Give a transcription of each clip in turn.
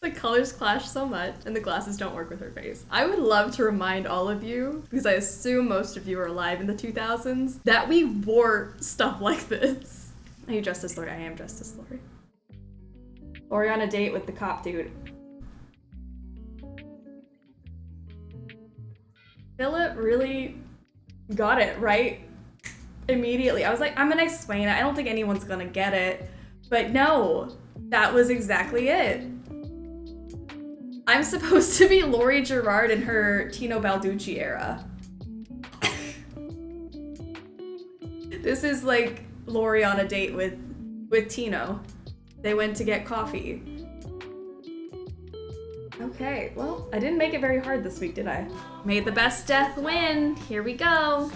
The colors clash so much, and the glasses don't work with her face. I would love to remind all of you, because I assume most of you are alive in the 2000s, that we wore stuff like this. Are you dressed as Lori? I am dressed as Lori. Or you're on a date with the cop dude. Philip really got it right immediately. I was like, I'm gonna explain it. I don't think anyone's gonna get it. But no, that was exactly it. I'm supposed to be Lori Gerard in her Tino Balducci era. This is like Lori on a date with Tino. They went to get coffee. Okay, well, I didn't make it very hard this week, did I? May the best death win. Here we go.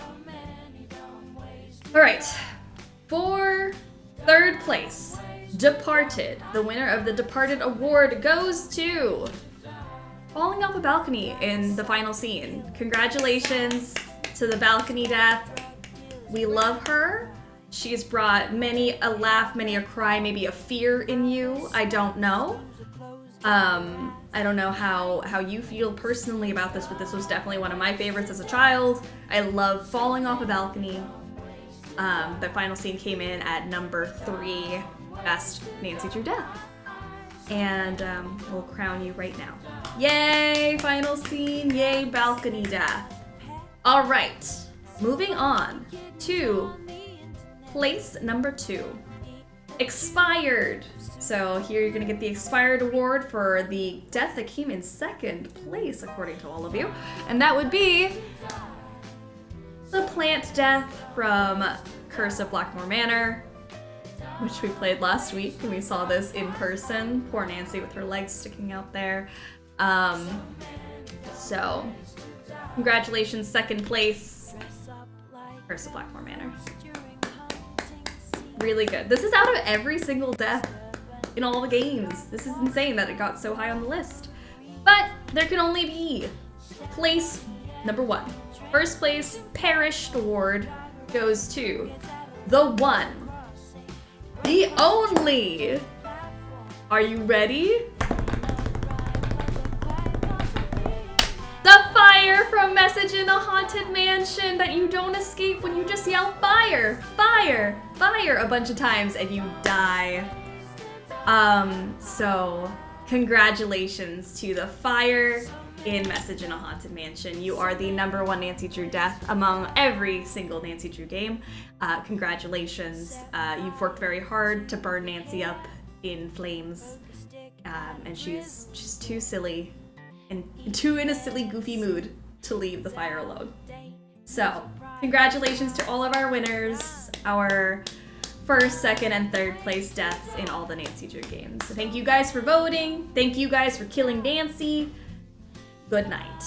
All right, for third place, Departed. The winner of the Departed award goes to falling off a balcony in the final scene. Congratulations to the balcony death. We love her. She's brought many a laugh, many a cry, maybe a fear in you. I don't know. I don't know how you feel personally about this, but this was definitely one of my favorites as a child. I love falling off a balcony. The final scene came in at number 3, best Nancy Drew death. And we'll crown you right now. Yay, final scene, yay, balcony death. All right, moving on to place number 2, Expired. So here you're gonna get the Expired award for the death that came in second place, according to all of you. And that would be the plant death from Curse of Blackmore Manor, which we played last week, and we saw this in person. Poor Nancy with her legs sticking out there. So, congratulations, second place, Curse of Blackmore Manor. Really good. This is out of every single death in all the games. This is insane that it got so high on the list. But there can only be place number 1. First place, Perished award goes to the one, the only. Are you ready? The fire from Message in a Haunted Mansion that you don't escape when you just yell fire, fire, fire a bunch of times and you die. So congratulations to the fire in Message in a Haunted Mansion. You are the number 1 Nancy Drew death among every single Nancy Drew game. Congratulations. You've worked very hard to burn Nancy up in flames. And she's too silly and too in a silly, goofy mood to leave the fire alone. So, congratulations to all of our winners, our first, second, and third place deaths in all the Nancy Drew games. So thank you guys for voting. Thank you guys for killing Nancy. Good night.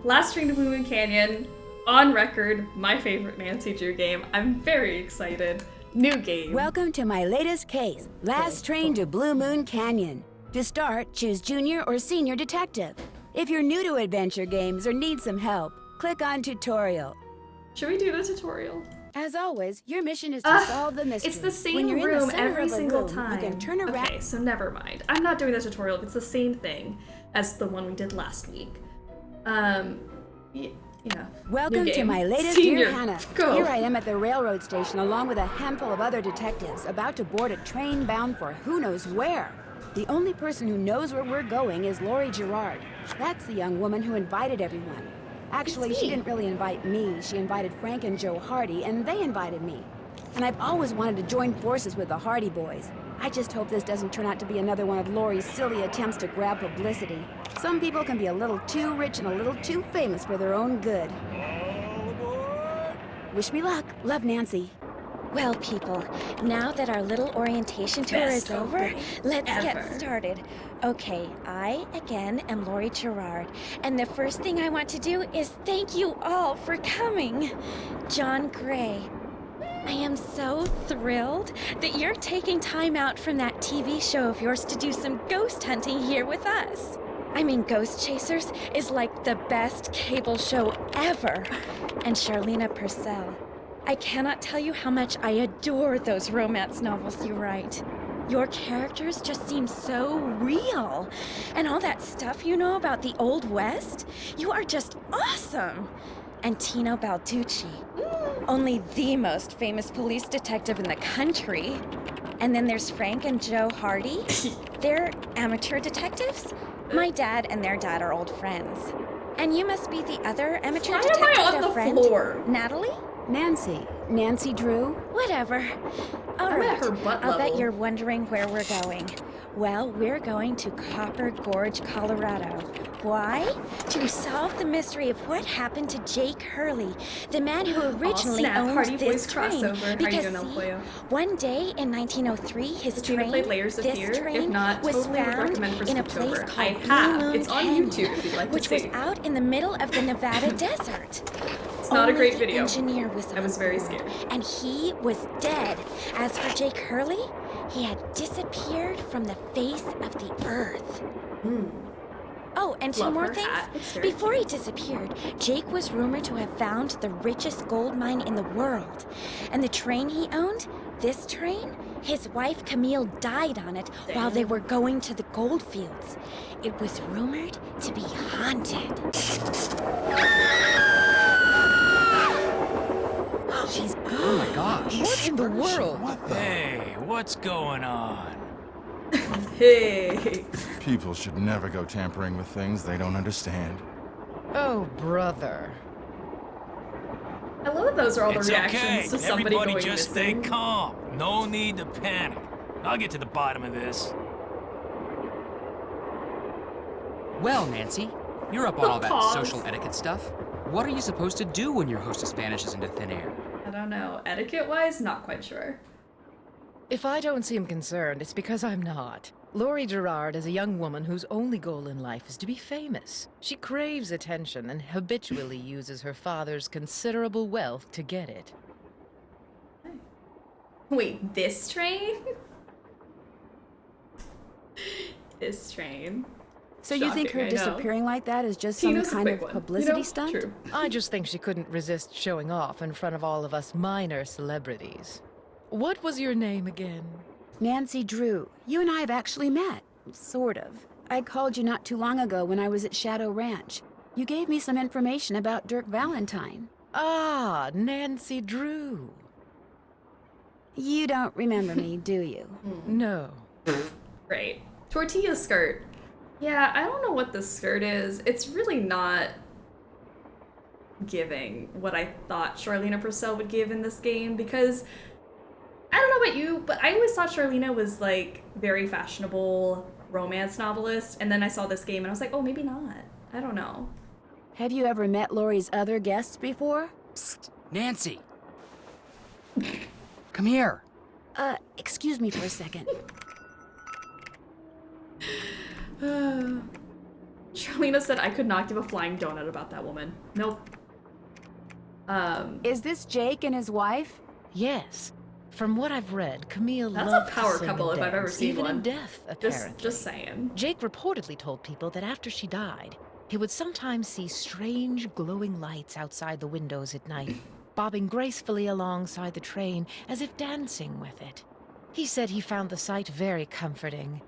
Last Train to Blue Moon Canyon, on record, my favorite Nancy Drew game. I'm very excited. New game. Welcome to my latest case, Last Train to Blue Moon Canyon. To start, choose Junior or Senior Detective. If you're new to adventure games or need some help, click on Tutorial. Should we do the tutorial? As always, your mission is to solve the mystery. It's the same when you're in room the center every of a single room, time. You can turn around. Okay, so never mind. I'm not doing the tutorial. It's the same thing as the one we did last week. Yeah. Welcome to my latest Senior. Dear Hannah. Go. Here I am at the railroad station along with a handful of other detectives about to board a train bound for who knows where. The only person who knows where we're going is Lori Gerard. That's the young woman who invited everyone. Actually, she didn't really invite me. She invited Frank and Joe Hardy, and they invited me. And I've always wanted to join forces with the Hardy boys. I just hope this doesn't turn out to be another one of Lori's silly attempts to grab publicity. Some people can be a little too rich and a little too famous for their own good. Wish me luck. Love, Nancy. Well, people, now that our little orientation tour is over, let's get started. Okay, I, again, am Lori Gerard, and the first thing I want to do is thank you all for coming. John Gray, I am so thrilled that you're taking time out from that TV show of yours to do some ghost hunting here with us. I mean, Ghost Chasers is like the best cable show ever. And Charlena Purcell, I cannot tell you how much I adore those romance novels you write. Your characters just seem so real. And all that stuff you know about the Old West, you are just awesome. And Teeny Baldeeny, only the most famous police detective in the country. And then there's Frank and Joe Hardy. They're amateur detectives. My dad and their dad are old friends. And you must be the other amateur detective, Why am I on their the friend, floor? Natalie? Nancy Drew? Whatever. All I'm right. at her butt I'll bet level. you're wondering where we're going. Well, we're going to Copper Gorge, Colorado. Why? To solve the mystery of what happened to Jake Hurley, the man who originally snap. owned Hardy this Boys train. crossover. How you Because doing, El see, Pollo? one day in 1903, his Tina train, played Layers of this Fear? If train, not, was totally would found recommend for in a place Sleuthy called I Blue have. Moon It's on Canyon, YouTube if you'd like to which was see. out in the middle of the Nevada desert. It's not a Only great the video. engineer was I was on very board, scared. and he was dead. As for Jake Hurley, he had disappeared from the face of the earth. Oh, and two Love more her things. hat. It's very Before he disappeared, Jake was rumored to have found the richest gold mine in the world. And the train he owned, this train, his wife Camille died on it while they were going to the gold fields. It was rumored to be haunted. She's gone. Oh my gosh. What in the world? What the? Hey, what's going on? Hey. People should never go tampering with things they don't understand. Oh, brother. I love that those are all the It's reactions okay. to somebody Everybody going just missing. stay calm. No need to panic. I'll get to the bottom of this. Well, Nancy, you're up on all that Pause. social etiquette stuff. What are you supposed to do when your hostess vanishes into thin air? I don't know. Etiquette-wise, not quite sure. If I don't seem concerned, it's because I'm not. Laurie Gerard is a young woman whose only goal in life is to be famous. She craves attention and habitually uses her father's considerable wealth to get it. Wait, this train? This train. So you think Shocking, her I know. disappearing like that is just Tina's a some kind quick of one. publicity You know, stunt? True. I just think she couldn't resist showing off in front of all of us minor celebrities. What was your name again? Nancy Drew, you and I have actually met. Sort of. I called you not too long ago when I was at Shadow Ranch. You gave me some information about Dirk Valentine. Ah, Nancy Drew. You don't remember me, do you? No. Great. Tortilla skirt. Yeah, I don't know what this skirt is. It's really not giving what I thought Charlena Purcell would give in this game, because I don't know about you, but I always thought Charlena was like very fashionable romance novelist, and then I saw this game and I was like, oh, maybe not. I don't know. Have you ever met Laurie's other guests before? Psst, Nancy! Come here. Excuse me for a second. Charlena said I could not give a flying donut about that woman. Nope. Is this Jake and his wife? Yes. From what I've read, Camille That's a loved to power sing couple and if I've ever dance, seen even one. in death, apparently. Just saying. Jake reportedly told people that after she died, he would sometimes see strange glowing lights outside the windows at night, bobbing gracefully alongside the train as if dancing with it. He said he found the sight very comforting.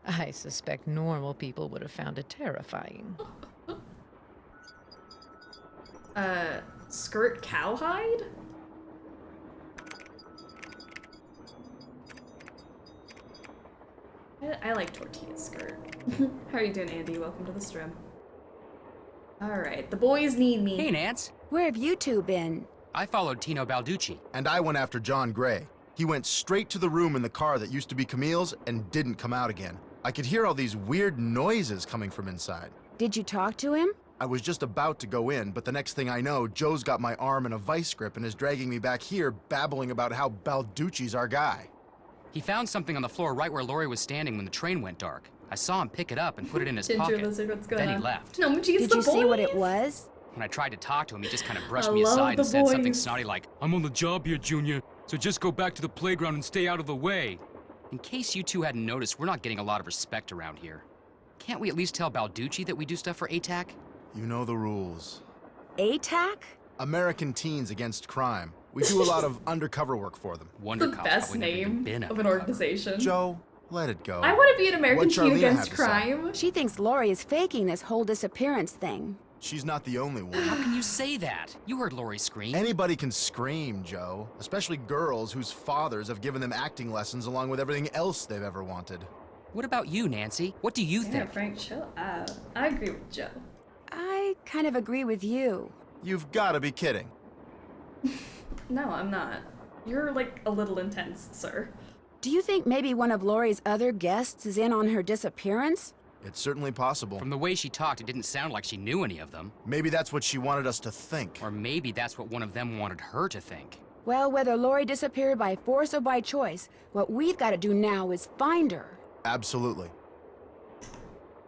I suspect normal people would have found it terrifying. Skirt cowhide? I like tortilla skirt. How are you doing, Andy? Welcome to the stream. Alright, the boys need me. Hey, Nance. Where have you two been? I followed Teeny Baldeeny. And I went after John Gray. He went straight to the room in the car that used to be Camille's and didn't come out again. I could hear all these weird noises coming from inside. Did you talk to him? I was just about to go in, but the next thing I know, Joe's got my arm in a vice grip and is dragging me back here, babbling about how Balducci's our guy. He found something on the floor right where Laurie was standing when the train went dark. I saw him pick it up and put it in his Ginger pocket. lizard, what's going Then on? he left. No, geez, Did the you see what it boys. was? When I tried to talk to him, he just kind of brushed I me love aside the and said something boys. snotty like, "I'm on the job here, Junior, so just go back to the playground and stay out of the way." In case you two hadn't noticed, we're not getting a lot of respect around here. Can't we at least tell Balducci that we do stuff for ATAC? You know the rules. ATAC? American Teens Against Crime. We do a lot of undercover work for them. Wonder The Cop's best probably never even name been of an undercover. organization. Joe, let it go. I want to be an American What'd team Charlene against have to say? crime. She thinks Lori is faking this whole disappearance thing. She's not the only one. How can you say that? You heard Lori scream. Anybody can scream, Joe. Especially girls whose fathers have given them acting lessons along with everything else they've ever wanted. What about you, Nancy? What do you Yeah, think? Frank, chill out. I agree with Joe. I kind of agree with you. You've got to be kidding. No, I'm not. You're like a little intense, sir. Do you think maybe one of Lori's other guests is in on her disappearance? It's certainly possible. From the way she talked, it didn't sound like she knew any of them. Maybe that's what she wanted us to think. Or maybe that's what one of them wanted her to think. Well, whether Lori disappeared by force or by choice, what we've got to do now is find her. Absolutely.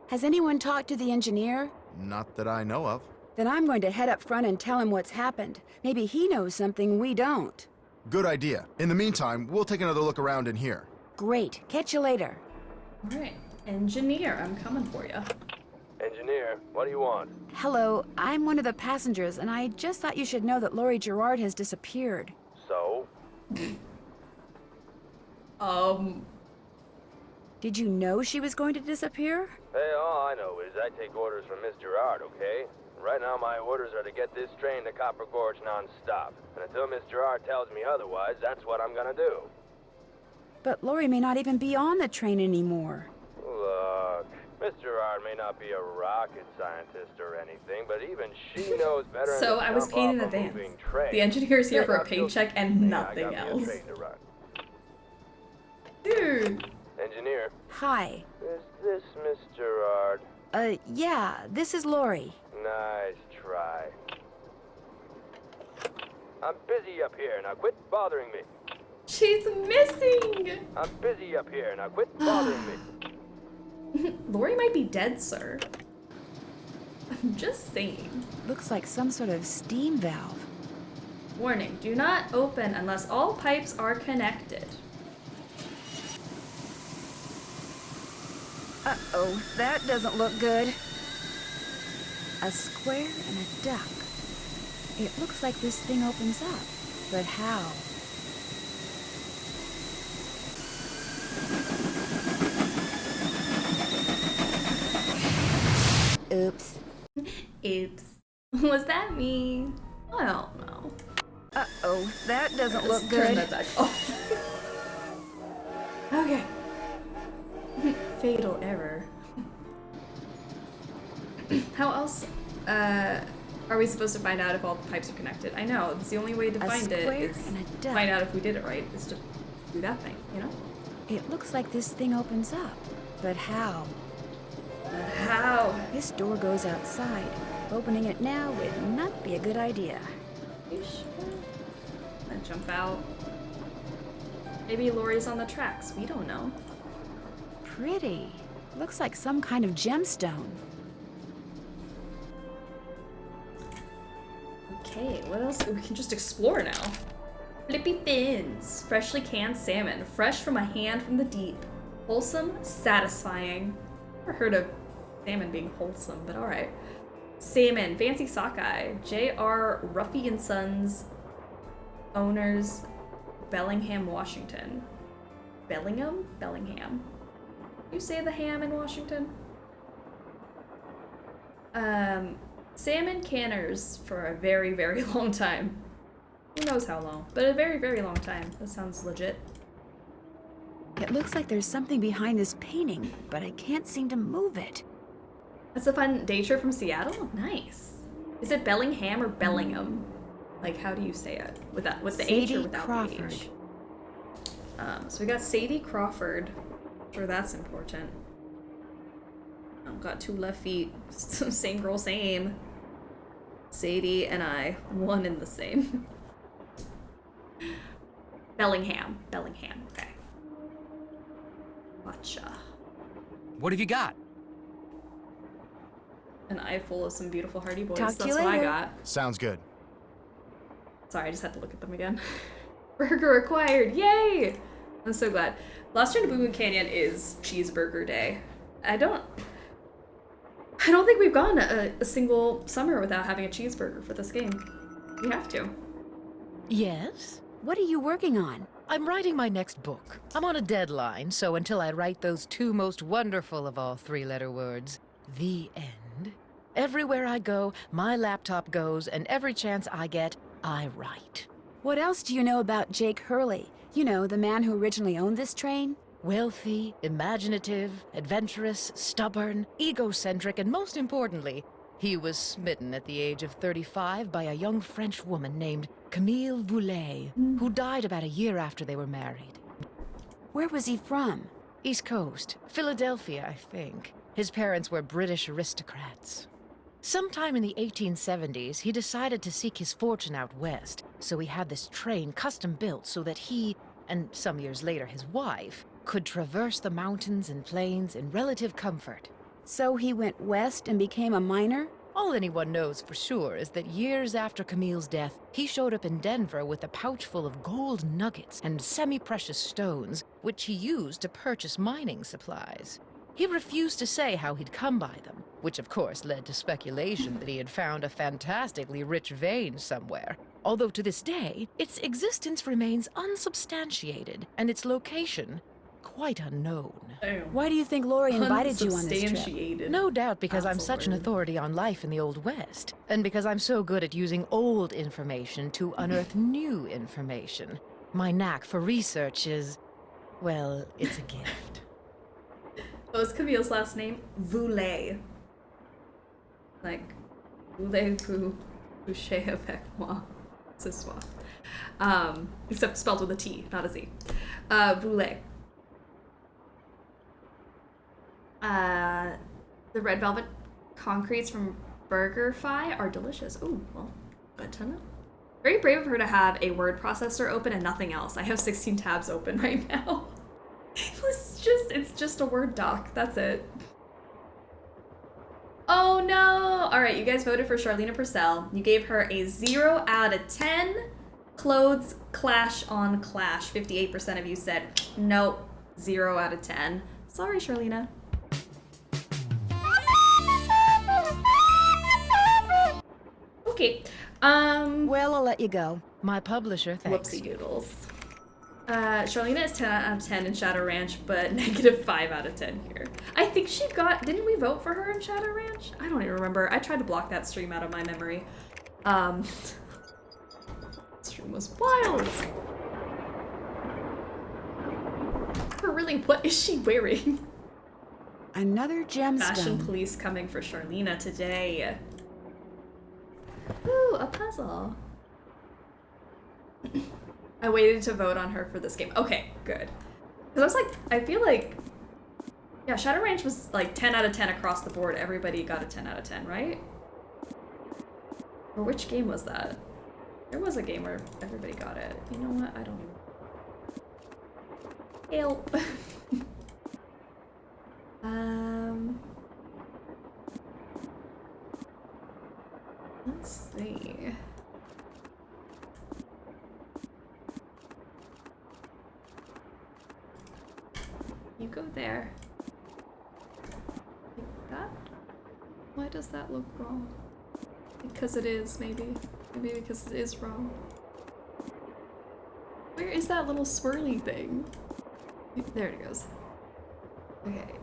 Has anyone talked to the engineer? Not that I know of. Then I'm going to head up front and tell him what's happened. Maybe he knows something we don't. Good idea. In the meantime, we'll take another look around in here. Great. Catch you later. All right, engineer, I'm coming for you. Engineer, what do you want? Hello, I'm one of the passengers, and I just thought you should know that Lori Gerard has disappeared. So? Did you know she was going to disappear? Hey, all I know is I take orders from Miss Gerard, okay? Right now my orders are to get this train to Copper Gorge non-stop. And until Miss Gerard tells me otherwise, that's what I'm gonna do. But Lori may not even be on the train anymore. Look, Miss Gerard may not be a rocket scientist or anything, but even she knows better So than I to was jump paid off in a advance. moving train. The engineer's here for a Now, you'll paycheck see and me. nothing I got me else. a train to run. Dude. Engineer, Hi. is this Miss Gerard? Yeah, this is Lori. Nice try. I'm busy up here, now quit bothering me. She's missing. I'm busy up here, now quit bothering me. Lori might be dead, sir. I'm just saying. Looks like some sort of steam valve. Warning, do not open unless all pipes are connected. Uh-oh, that doesn't look good. A square and a duck. It looks like this thing opens up, but how? Oops. Oops. Was that me? I don't know. Uh-oh, that doesn't look Let's turn good. that back off. Okay. Fatal error. How else are we supposed to find out if all the pipes are connected? I know, it's the only way to A find it square is and a to duck. find out if we did it right, is to do that thing, you know? It looks like this thing opens up, but how? How? This door goes outside. Opening it now would not be a good idea. You sure? Then jump out. Maybe Lori's on the tracks, we don't know. Pretty. Looks like some kind of gemstone. Okay, what else? We can just explore now. Flippy fins. Freshly canned salmon. Fresh from a hand from the deep. Wholesome, satisfying. Never heard of salmon being wholesome, but alright. Salmon. Fancy sockeye. J.R. Ruffy and Sons. Owners. Bellingham, Washington. Bellingham? Bellingham. You say the ham in Washington? Salmon canners for a very, very long time. Who knows how long, but a very, very long time. That sounds legit. It looks like there's something behind this painting, but I can't seem to move it. That's a fun day trip from Seattle? Nice. Is it Bellingham or Bellingham? Like, how do you say it? With the H or Sadie without Crawford. the H? So we got Sadie Crawford. Sure, that's important. Got 2 left feet. Same girl, same. Sadie and I, one and the same. Bellingham. Bellingham, okay. Gotcha. What have you got? An eye full of some beautiful Hardy Boys. Talk to That's you what I later. got. Sounds good. Sorry, I just had to look at them again. Burger acquired, yay! I'm so glad. Last year in Boo Boo Canyon is cheeseburger day. I don't think we've gone a single summer without having a cheeseburger for this game. We have to. Yes? What are you working on? I'm writing my next book. I'm on a deadline, so until I write those two most wonderful of all three-letter words, the end, everywhere I go, my laptop goes, and every chance I get, I write. What else do you know about Jake Hurley? You know, the man who originally owned this train? Wealthy, imaginative, adventurous, stubborn, egocentric, and most importantly, he was smitten at the age of 35 by a young French woman named Camille Voulet, who died about a year after they were married. Where was he from? East Coast, Philadelphia, I think. His parents were British aristocrats. Sometime in the 1870s, he decided to seek his fortune out west, so he had this train custom built so that he, and some years later his wife, could traverse the mountains and plains in relative comfort. So he went west and became a miner? All anyone knows for sure is that years after Camille's death, he showed up in Denver with a pouch full of gold nuggets and semi-precious stones, which he used to purchase mining supplies. He refused to say how he'd come by them, which of course led to speculation that he had found a fantastically rich vein somewhere, although to this day, its existence remains unsubstantiated and its location quite unknown. Why do you think Lori invited you on this trip? Unsubstantiated. No doubt because I'm That's a such an word. authority on life in the Old West, and because I'm so good at using old information to unearth new information. My knack for research is, well, it's a gift. What was Camille's last name? Voulet. Like, voulez-vous coucher avec moi ce soir? Except spelled with a T, not a Z. Voulet. The red velvet concretes from BurgerFi are delicious. Ooh, well, good to know. Very brave of her to have a word processor open and nothing else. I have 16 tabs open right now. It's just a Word doc. That's it. Oh no! Alright, you guys voted for Charlena Purcell. You gave her a 0 out of 10. Clothes clash on Clash. 58% of you said nope. 0 out of 10. Sorry, Charlena. Okay. Well, I'll let you go. My publisher, thanks. Whoopsie doodles. Charlena is 10 out of 10 in Shadow Ranch, but negative 5 out of 10 here. I think she got, didn't we vote for her in Shadow Ranch? I don't even remember. I tried to block that stream out of my memory. Stream was wild. But really, what is she wearing? Another gemstone. Fashion police coming for Charlena today. Ooh, a puzzle. I waited to vote on her for this game. Okay, good. Because I was like, I feel like, yeah, Shadow Ranch was like 10 out of 10 across the board. Everybody got a 10 out of 10, right? Or which game was that? There was a game where everybody got it. You know what? I don't even... Help. Let's see. You go there. Like that? Why does that look wrong? Because it is, maybe. Maybe because it is wrong. Where is that little swirly thing? There it goes. Okay.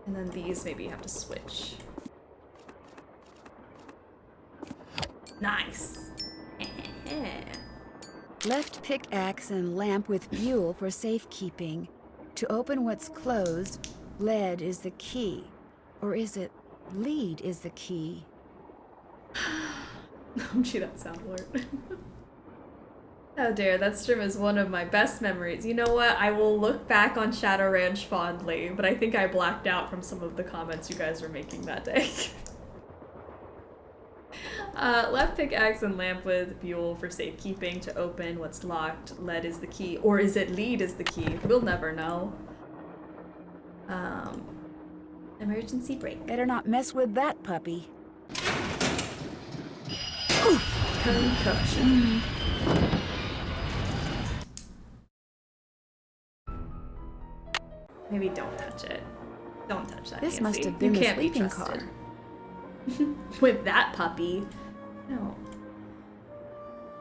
And then these maybe have to switch. Nice. Left pickaxe and lamp with buell for safekeeping. To open what's closed, lead is the key. Or is it lead is the key? Gee, that sound alert. Oh dear, that stream is one of my best memories. You know what? I will look back on Shadow Ranch fondly, but I think I blacked out from some of the comments you guys were making that day. Left pickaxe and lamp with buell for safekeeping. To open what's locked, lead is the key. Or is it lead is the key? We'll never know. Emergency brake. Better not mess with that puppy. Concussion. Maybe don't touch it. Don't touch that. This Nancy. must have been You the can't be sleeping trusted. car. With that puppy. No.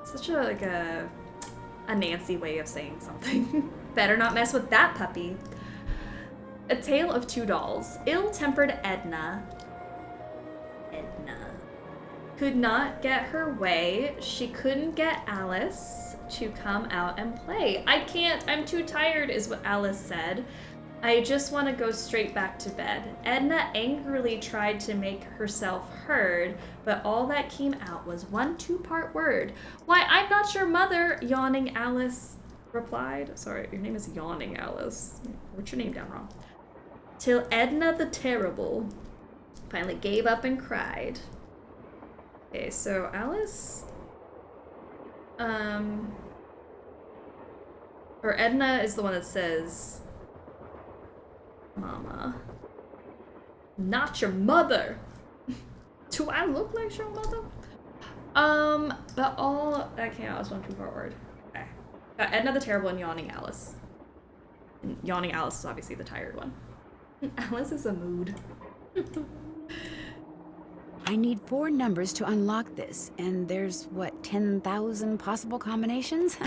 Such a a Nancy way of saying something. Better not mess with that puppy. A Tale of Two Dolls. Ill-tempered Edna could not get her way. She couldn't get Alice to come out and play. I can't, I'm too tired, is what Alice said. I just want to go straight back to bed. Edna angrily tried to make herself heard, but all that came out was one two-part word. Why, I'm not sure, Mother, yawning Alice replied. Sorry, your name is Yawning Alice. Wrote your name down wrong. Till Edna the Terrible finally gave up and cried. Okay, so Alice, or Edna is the one that says, Mama, not your mother. Do I look like your mother? But all that came out was one two-part word. Okay. Got Edna the Terrible and Yawning Alice. And Yawning Alice is obviously the tired one. Alice is a mood. I need 4 numbers to unlock this, and there's, what, 10,000 possible combinations?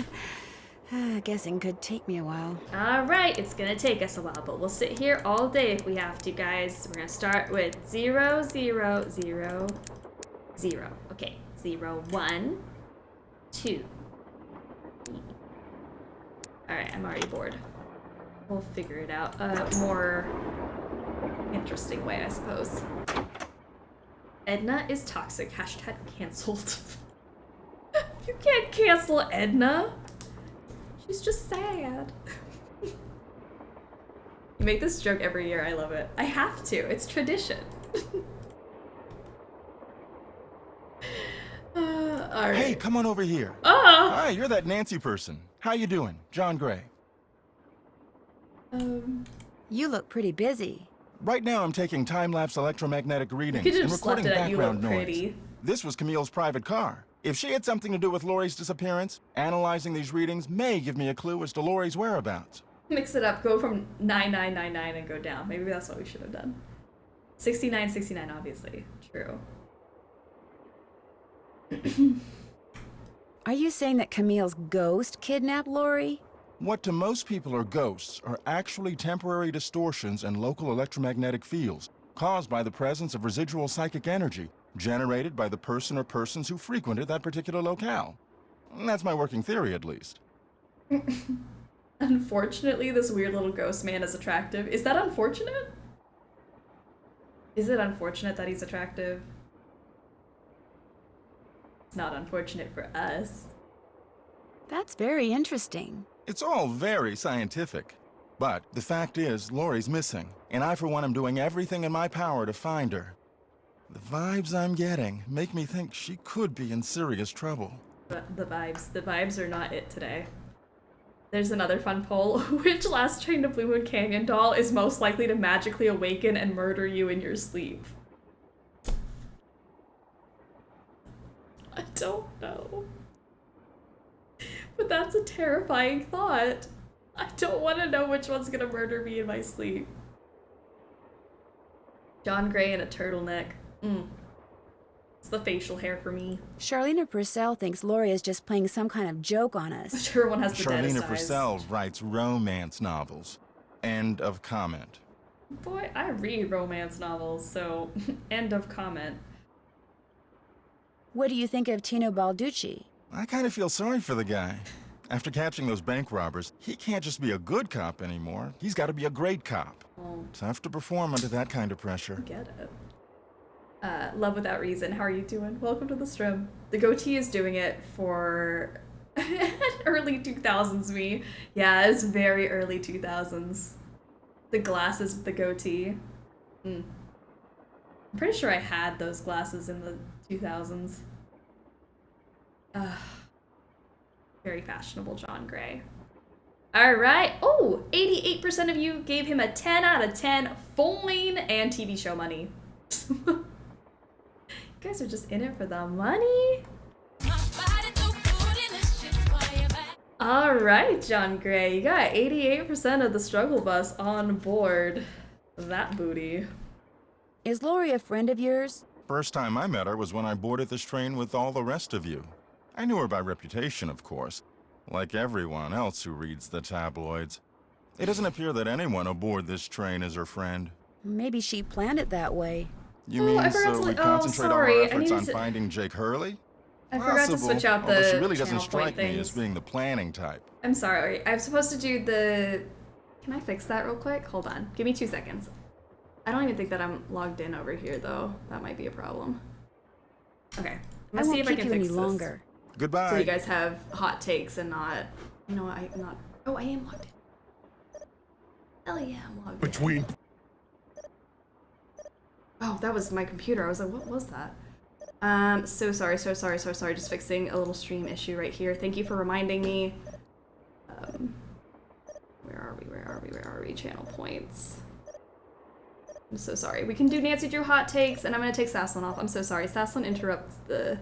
Guessing could take me a while. Alright, it's gonna take us a while, but we'll sit here all day if we have to, guys. We're gonna start with 0, 0, 0, 0. Okay, 0, 1, 2. Alright, I'm already bored. We'll figure it out a more interesting way, I suppose. Edna is toxic. Hashtag cancelled. You can't cancel Edna. She's just sad. You make this joke every year. I love it. I have to. It's tradition. All right. Hey, come on over here. Oh. Hi, you're that Nancy person. How you doing? John Gray. You look pretty busy. Right now I'm taking time-lapse electromagnetic readings You could and have recording slept it at you background look noise. pretty. This was Camille's private car. If she had something to do with Lori's disappearance, analyzing these readings may give me a clue as to Lori's whereabouts. Mix it up. Go from 9999 and go down. Maybe that's what we should have done. 6969, obviously. True. Are you saying that Camille's ghost kidnapped Lori? What to most people are ghosts are actually temporary distortions in local electromagnetic fields caused by the presence of residual psychic energy generated by the person or persons who frequented that particular locale. That's my working theory, at least. Unfortunately, this weird little ghost man is attractive. Is that unfortunate? Is it unfortunate that he's attractive? It's not unfortunate for us. That's very interesting. It's all very scientific. But the fact is, Lori's missing, and I, for one, am doing everything in my power to find her. The vibes I'm getting make me think she could be in serious trouble. But the vibes are not it today. There's another fun poll. Which last train to Blue Moon Canyon doll is most likely to magically awaken and murder you in your sleep? I don't know. But that's a terrifying thought. I don't want to know which one's gonna murder me in my sleep. John Gray in a turtleneck. It's the facial hair for me. Charlena Purcell thinks Lori is just playing some kind of joke on us. Sure one has the deadest Charlena eyes. Purcell writes romance novels. End of comment. Boy, I read romance novels, so end of comment. What do you think of Teeny Baldeeny? I kind of feel sorry for the guy. After catching those bank robbers, he can't just be a good cop anymore. He's got to be a great cop. Oh. Tough to perform under that kind of pressure. Get it. Love Without Reason, how are you doing? Welcome to the stream. The goatee is doing it for early 2000s me. Yeah, it's very early 2000s. The glasses with the goatee. I'm pretty sure I had those glasses in the 2000s. Very fashionable John Gray. Alright. Oh, 88% of you gave him a 10 out of 10 fine and TV show money. You guys are just in it for the money. Alright, John Gray. You got 88% of the struggle bus on board. That booty. Is Lori a friend of yours? First time I met her was when I boarded this train with all the rest of you. I knew her by reputation, of course. like everyone else who reads the tabloids. It doesn't appear that anyone aboard this train is her friend. Maybe she planned it that way. You Oh, I mean forgot so to- we oh, concentrate all sorry, our I efforts needed on to- finding Jake Hurley? I forgot to switch out although the she really doesn't channel point strike me as things. being the planning type. I'm sorry. I'm supposed to do the... Can I fix that real quick? Hold on. Give me 2 seconds. I don't even think that I'm logged in over here, though. That might be a problem. Okay. I'm I gonna see won't if I keep can you fix any this. longer. Goodbye. So you guys have hot takes and not... You know what? I'm not... Oh, I am logged in. Hell yeah, I'm logged in. Oh, that was my computer. I was like, what was that? So sorry. Just fixing a little stream issue right here. Thank you for reminding me. Where are we? Channel points. I'm so sorry. We can do Nancy Drew hot takes, and I'm gonna take Saslin off. I'm so sorry. Saslin interrupts the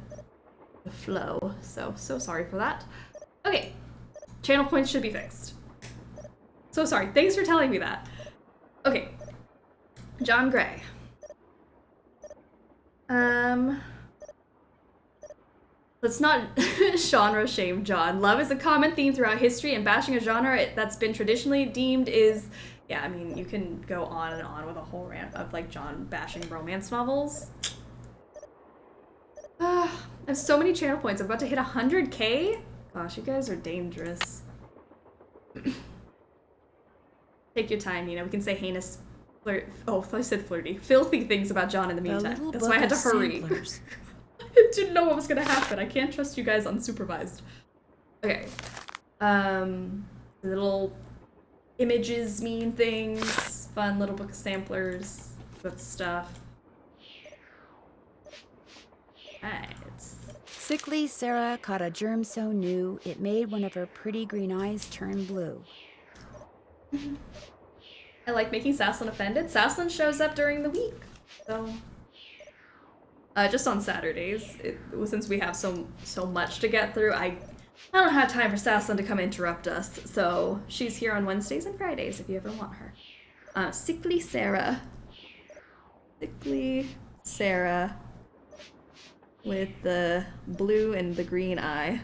flow. So sorry for that. Okay. Channel points should be fixed. So sorry. Thanks for telling me that. Okay. John Gray. Let's not genre shame John. Love is a common theme throughout history, and bashing a genre that's been traditionally deemed is... Yeah, I mean, you can go on and on with a whole rant of, like, John bashing romance novels. I have so many channel points. I'm about to hit 100K? Gosh, you guys are dangerous. Take your time, you know, we can say heinous... Oh, I thought I said flirty. Filthy things about John in the meantime. That's why I had to hurry. I didn't know what was gonna happen. I can't trust you guys unsupervised. Okay. Little images mean things. Fun little book of samplers. Good stuff. Alright. Sickly Sarah caught a germ so new, it made one of her pretty green eyes turn blue. I like making Saslin offended. Saslin shows up during the week, so... just on Saturdays, since we have so much to get through, I don't have time for Saslin to come interrupt us, so she's here on Wednesdays and Fridays if you ever want her. Sickly Sarah. Sickly Sarah with the blue and the green eye.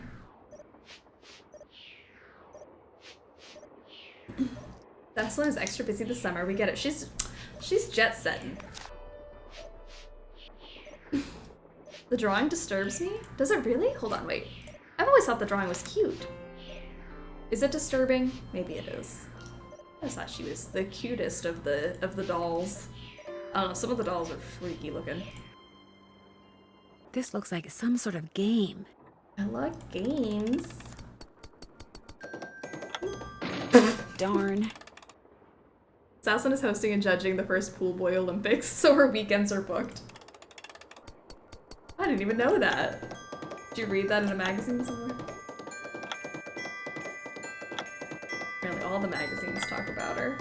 Saslin is extra busy this summer, we get it. She's jet setting. The drawing disturbs me? Does it really? Hold on, wait. I've always thought the drawing was cute. Is it disturbing? Maybe it is. I just thought she was the cutest of the dolls. I don't know, some of the dolls are freaky looking. This looks like some sort of game. I like games. Darn. Saslin is hosting and judging the first Pool Boy Olympics, so her weekends are booked. I didn't even know that. Did you read that in a magazine somewhere? Apparently all the magazines talk about her.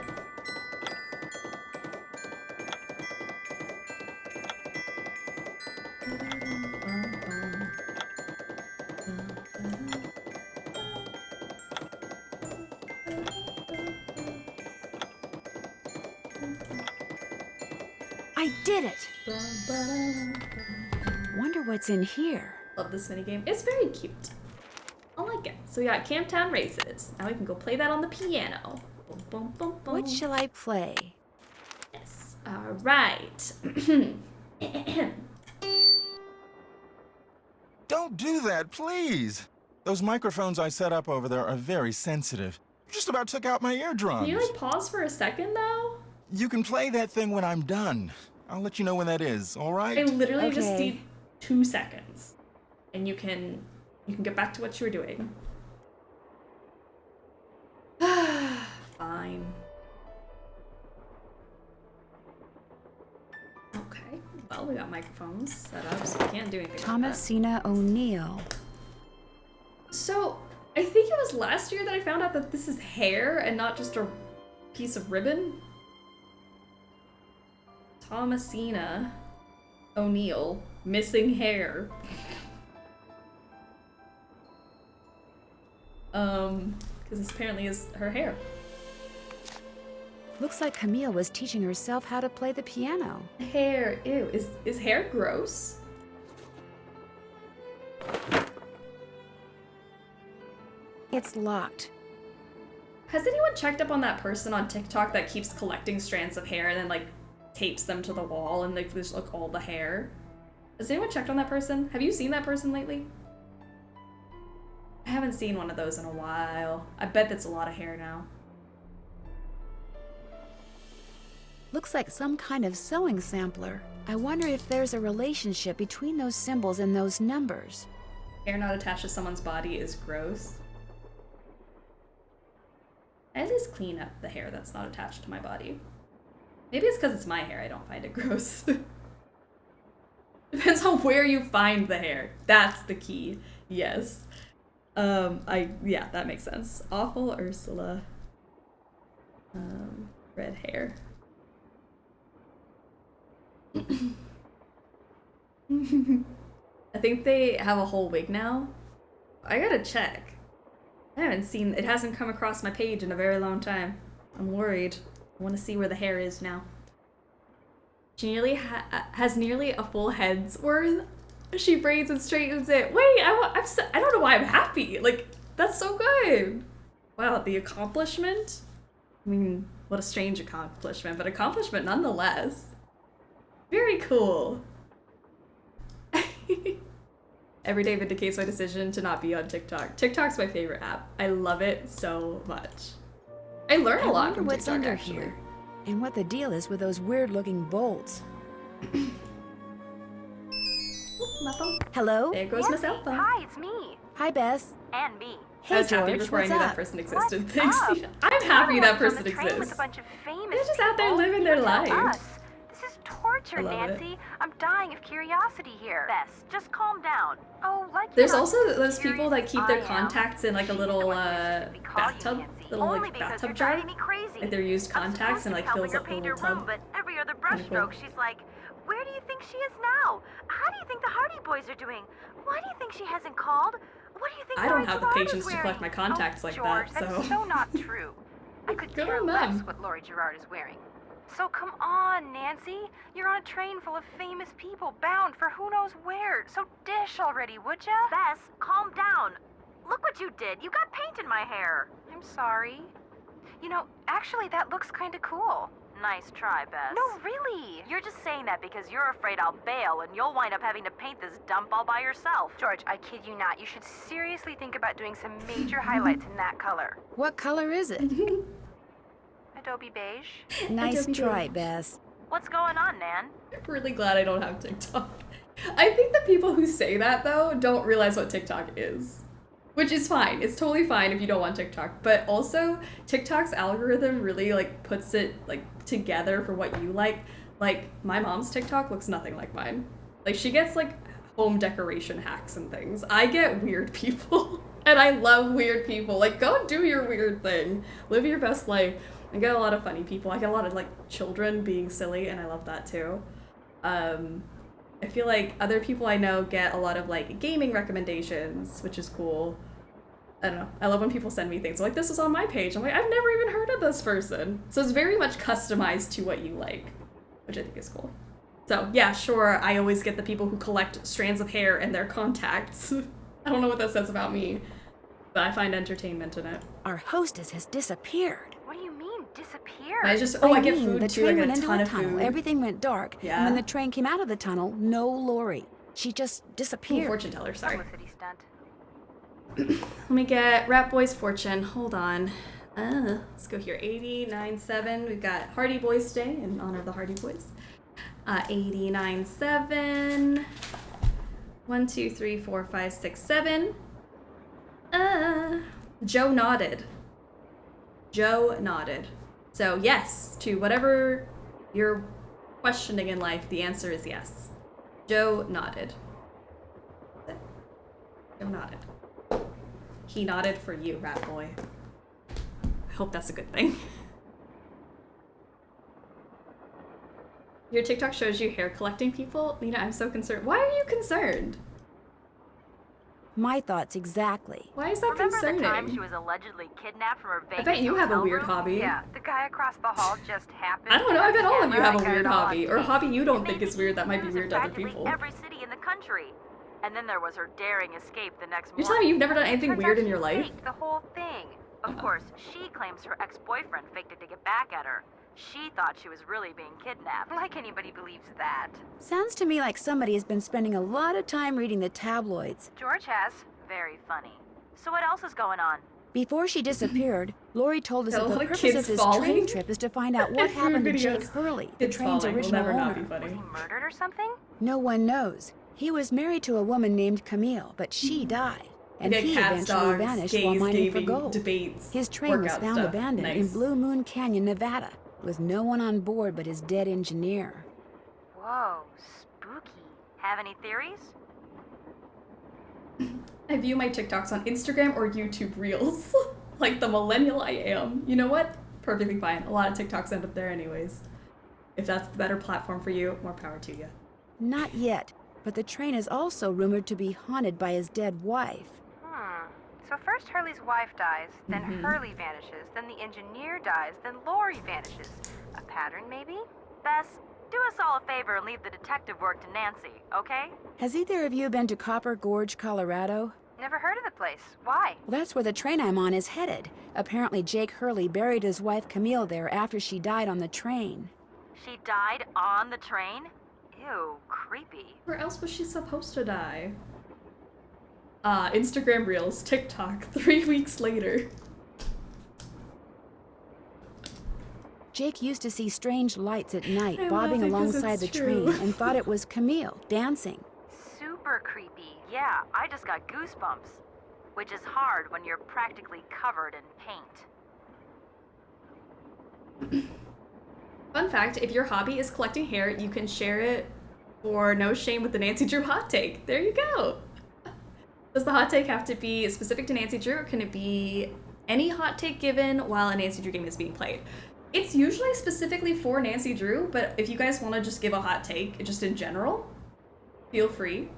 I did it! Wonder what's in here. Love this minigame. It's very cute. I like it. So we got Camptown Races. Now we can go play that on the piano. Boom, boom, boom, boom. What shall I play? Yes. All right. Don't do that, please. Those microphones I set up over there are very sensitive. You just about took out my eardrums. Can you like pause for a second though? You can play that thing when I'm done. I'll let you know when that is, all right? I literally just Okay. need 2 seconds. And you can get back to what you were doing. Fine. Okay. Well, we got microphones set up, so we can't do anything about that. Thomasina O'Neill. So, I think it was last year that I found out that this is hair and not just a piece of ribbon. Thomasina O'Neill, missing hair. Because this apparently is her hair. Looks like Camille was teaching herself how to play the piano. Hair, ew. Is hair gross? It's locked. Has anyone checked up on that person on TikTok that keeps collecting strands of hair and then like tapes them to the wall and they just look all the hair? Has anyone checked on that person? Have you seen that person lately? I haven't seen one of those in a while. I bet that's a lot of hair now. Looks like some kind of sewing sampler. I wonder if there's a relationship between those symbols and those numbers. Hair not attached to someone's body is gross. I at least clean up the hair that's not attached to my body. Maybe it's because it's my hair, I don't find it gross. Depends on where you find the hair. That's the key. Yes. Yeah, that makes sense. Awful Ursula. Red hair. I think they have a whole wig now. I gotta check. I haven't seen, it hasn't come across my page in a very long time. I'm worried. I want to see where the hair is now. She nearly has nearly a full head's worth. She braids and straightens it. Wait, I don't know why I'm happy. Like, that's so good. Wow, the accomplishment. I mean, what a strange accomplishment, but accomplishment nonetheless. Very cool. Every day vindicates my decision to not be on TikTok. TikTok's my favorite app. I love it so much. I learn a lot from what's TikTok, under actually. here, and what the deal is with those weird-looking bolts. Oop, my phone. Hello? There goes my cell phone. Hi, it's me. Hi, Bess. And me. Hey, I was happy George, before I what's knew up? that person existed. What's Thanks. up? I'm happy that Everyone's on person the train with a exists. bunch of famous They're just out there people. living their You tell life. us. This is torture, I love it. Nancy. I'm dying of curiosity here. Bess, just calm down. Oh, like There's you're also not those curious people that keep their I am. contacts in like a She's little the one who insisted we call you bathtub, Nancy. little Only like because bathtub you're jar. driving me crazy. Like they're used I'm contacts and supposed like to be fills helping up her the paint little her room, tub. but every other Kinda cool. brushstroke, she's like, "Where do you think she is now? How do you think the Hardy Boys are doing? Why do you think she hasn't called? What do you think?" I don't Lori have the Gerard is patience to collect wearing?" my contacts Oh, like George, that, so. That's so not true. I could Good care on less them. what Lori Gerard is wearing. So come on, Nancy. You're on a train full of famous people bound for who knows where. So dish already, would ya? Bess, calm down. Look what you did. You got paint in my hair. I'm sorry. You know, actually, that looks kind of cool. Nice try, Bess. No, really. You're just saying that because you're afraid I'll bail and you'll wind up having to paint this dump all by yourself. George, I kid you not. You should seriously think about doing some major highlights in that color. What color is it? Adobe beige. Nice Adobe try, beige. Bess. What's going on, Nan? I'm really glad I don't have TikTok. I think the people who say that though don't realize what TikTok is. Which is fine. It's totally fine if you don't want TikTok. But also, TikTok's algorithm really like puts it like together for what you like. Like my mom's TikTok looks nothing like mine. Like she gets like home decoration hacks and things. I get weird people. And I love weird people. Like go do your weird thing. Live your best life. I get a lot of funny people. I get a lot of like children being silly and I love that too. I feel like other people I know get a lot of like gaming recommendations, which is cool. I don't know. I love when people send me things like this is on my page. I'm like, I've never even heard of this person. So it's very much customized to what you like, which I think is cool. So yeah, sure, I always get the people who collect strands of hair and their contacts. I don't know what that says about me, but I find entertainment in it. Our hostess has disappeared. What do you mean, disappeared? I just, I get mean, food the too. I train get went a into ton a of tunnel. food. Everything went dark. Yeah. And when the train came out of the tunnel, no Lori. She just Ooh, disappeared. fortune teller, sorry. Publicity stunt. Let me get Rat Boy's fortune. Hold on. Let's go here. 89.7. We've got Hardy Boys Day in honor of the Hardy Boys. 89.7. 1, 2, 3, 4, 5, 6, 7. Joe nodded. Joe nodded. So yes, to whatever you're questioning in life, the answer is yes. Joe nodded. Joe nodded. He nodded for you, Rat Boy. I hope that's a good thing. Your TikTok shows you hair collecting people? Nina, I'm so concerned. Why are you concerned? My thoughts exactly. Why is that Remember concerning? the time she was allegedly kidnapped from her Vegas bet you have a hotel weird room? hobby. Yeah, the guy across the hall just happened. I don't know, to I bet all of you camera have a and got weird it all on hobby. Or a tape. hobby you don't It think made is weird that might be news weird in to other practically people. every city in the country. And then there was her daring escape the next morning. You're telling me you've never done anything Turns weird out in your she life? faked the whole thing. Of course, she claims her ex-boyfriend faked it to get back at her. She thought she was really being kidnapped. Like anybody believes that. Sounds to me like somebody has been spending a lot of time reading the tabloids. George has. Very funny. So what else is going on? Before she disappeared, Lori told us Got a that the lot of purpose kids of this falling. train trip is to find out what happened to Jake Hurley, the Kids train's falling will original never not be owner. Was funny. he murdered or something? No one knows. He was married to a woman named Camille, but she died. And Yeah, he cats, eventually dogs, vanished gays, while mining for gaming, gold. debates, His train was workout found stuff. abandoned in Nice. Blue Moon Canyon, Nevada, with no one on board but his dead engineer. Whoa, spooky. Have any theories? I view my TikToks on Instagram or YouTube Reels. Like the millennial I am. You know what? Perfectly fine. A lot of TikToks end up there anyways. If that's the better platform for you, more power to you. Not yet, but the train is also rumored to be haunted by his dead wife. So first Hurley's wife dies, then Hurley vanishes, then the engineer dies, then Lori vanishes. A pattern, maybe? Bess, do us all a favor and leave the detective work to Nancy, okay? Has either of you been to Copper Gorge, Colorado? Never heard of the place. Why? Well, that's where the train I'm on is headed. Apparently Jake Hurley buried his wife Camille there after she died on the train. She died on the train? Ew, creepy. Where else was she supposed to die? Instagram Reels, TikTok, 3 weeks later. Jake used to see strange lights at night I bobbing love it 'cause alongside it's the true. train and thought it was Camille dancing. Super creepy. Yeah, I just got goosebumps. Which is hard when you're practically covered in paint. Fun fact, if your hobby is collecting hair, you can share it for no shame with the Nancy Drew hot take. There you go. Does the hot take have to be specific to Nancy Drew, or can it be any hot take given while a Nancy Drew game is being played? It's usually specifically for Nancy Drew, but if you guys want to just give a hot take, just in general, feel free.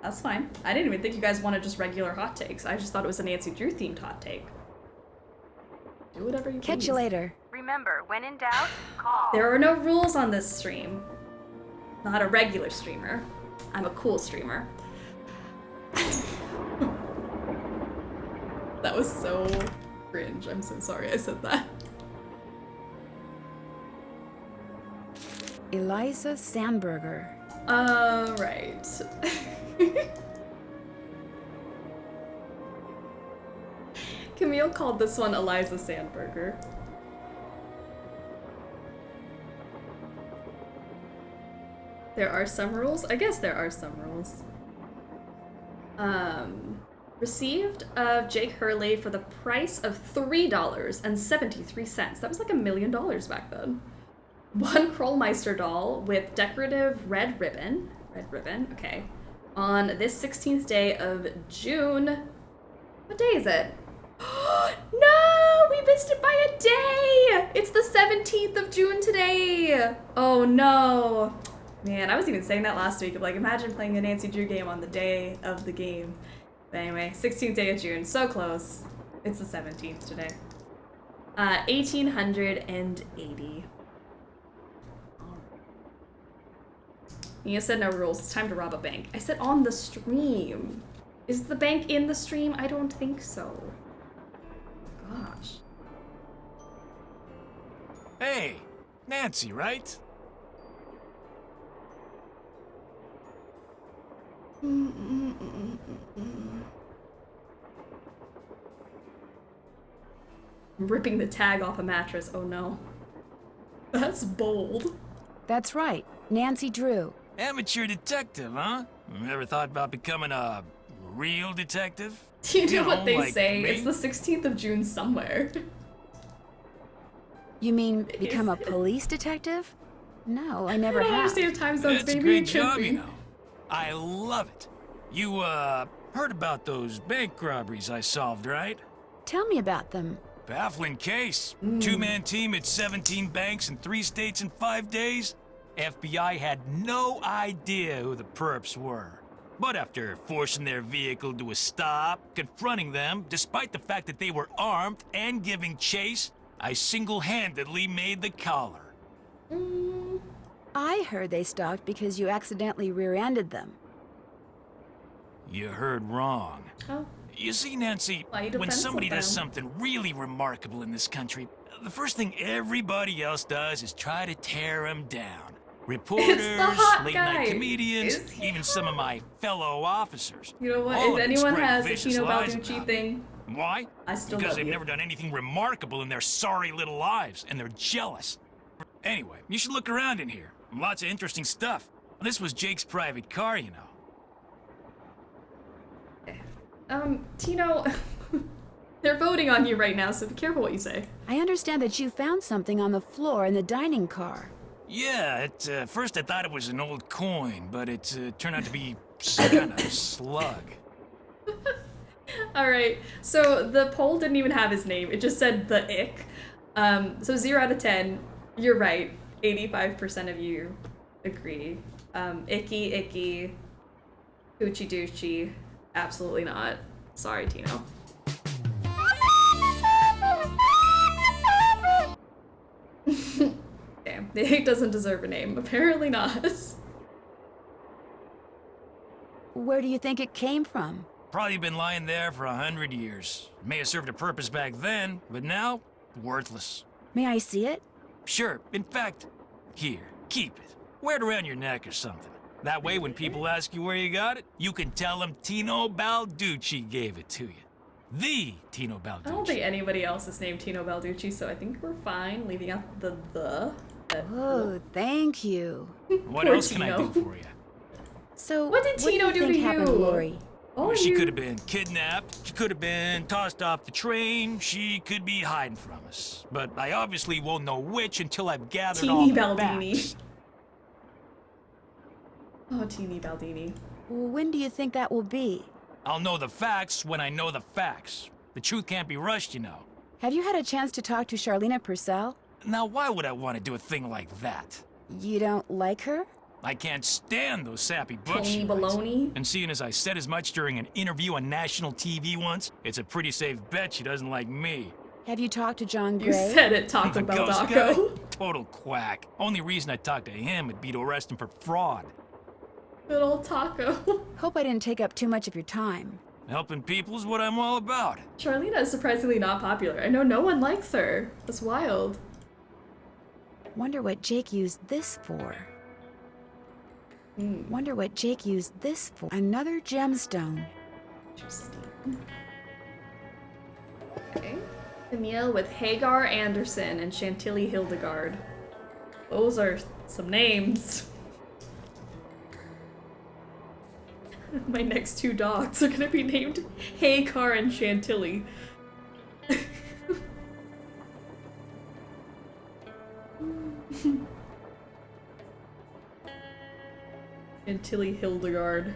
That's fine. I didn't even think you guys wanted just regular hot takes. I just thought it was a Nancy Drew themed hot take. Do whatever you Catch please. you later. Remember, when in doubt, call. There are no rules on this stream. Not a regular streamer. I'm a cool streamer. That was so cringe. I'm so sorry I said that. Eliza Sandberger. Right. Camille called this one Eliza Sandberger. There are some rules? I guess there are some rules. Received of Jake Hurley for the price of $3.73. That was like $1 million back then. One Krollmeister doll with decorative red ribbon. Red ribbon, okay. On this 16th day of June. What day is it? No! We missed it by a day! It's the 17th of June today! Oh no. Man, I was even saying that last week. Of like, imagine playing a Nancy Drew game on the day of the game. But anyway, 16th day of June. So close. It's the 17th today. 1880. You said no rules. It's time to rob a bank. I said on the stream. Is the bank in the stream? I don't think so. Gosh. Hey, Nancy, right? I'm ripping the tag off a mattress. Oh no. That's bold. That's right, Nancy Drew. Amateur detective, huh? Ever thought about becoming a real detective? Do you know what they like say? me? It's the 16th of June somewhere. You mean become a police detective? No, I never I don't have. understand time zones. It's a Maybe great it could job, be. you know. I love it. You, heard about those bank robberies I solved, right? Tell me about them. Baffling case. Two-man team at 17 banks in 3 states in 5 days. FBI had no idea who the perps were. But after forcing their vehicle to a stop, confronting them, despite the fact that they were armed and giving chase, I single-handedly made the collar. I heard they stopped because you accidentally rear-ended them. You heard wrong. Oh. You see, Nancy, Why you when defensive somebody does then? something really remarkable in this country, the first thing everybody else does is try to tear him down. Reporters, hot late-night guy. comedians, Is he even some of my fellow officers. You know what? All If of them anyone spread has a vicious Teeny lies Baldeeny about thing, me. Why? I still Because love they've you. never done anything remarkable in their sorry little lives, and they're jealous. Anyway, you should look around in here. Lots of interesting stuff. This was Jake's private car, you know. Tino, they're voting on you right now, so be careful what you say. I understand that you found something on the floor in the dining car. Yeah, at first I thought it was an old coin, but it turned out to be some kind of slug. Alright, so the poll didn't even have his name, it just said the ick. So 0 out of 10, you're right. 85% of you agree. Icky, icky, hoochie doochie, absolutely not. Sorry, Tino. Damn, the ick doesn't deserve a name. Apparently not. Where do you think it came from? Probably been lying there for 100 years. May have served a purpose back then, but now, worthless. May I see it? Sure, in fact, here, keep it. Wear it around your neck or something. That way, when people ask you where you got it, you can tell them Teeny Baldeeny gave it to you. The Teeny I don't think Baldeeny. anybody else is named Tino Balducci, so I think we're fine leaving out the. Oh, thank you. What Poor else can I do Tino. for you? So, What did Tino do do you think to happened to you? Lori? Oh, She you- could have been kidnapped, she could have been tossed off the train, she could be hiding from us. But I obviously won't know which until I've gathered all Teeny the Baldeeny. facts. Oh, Teeny Baldeeny. When do you think that will be? I'll know the facts when I know the facts. The truth can't be rushed, you know. Have you had a chance to talk to Charlena Purcell? Now, why would I want to do a thing like that? You don't like her? I can't stand those sappy books Teeny she writes. Baloney. And seeing as I said as much during an interview on national TV once, it's a pretty safe bet she doesn't like me. Have you talked to John You Gray? said it, Taco The Bell ghost Daco. guy? Total quack. Only reason I talked to him would be to arrest him for fraud. Good old Taco. Hope I didn't take up too much of your time. Helping people is what I'm all about. Charlena is surprisingly not popular. I know no one likes her. That's wild. Wonder what Jake used this for. Wonder what Jake used this for. Another gemstone. Interesting. Okay. Camille with Hagar Anderson and Chantilly Hildegard. Those are some names. My next 2 dogs are gonna be named Hagar and Chantilly. Chantilly Hildegard.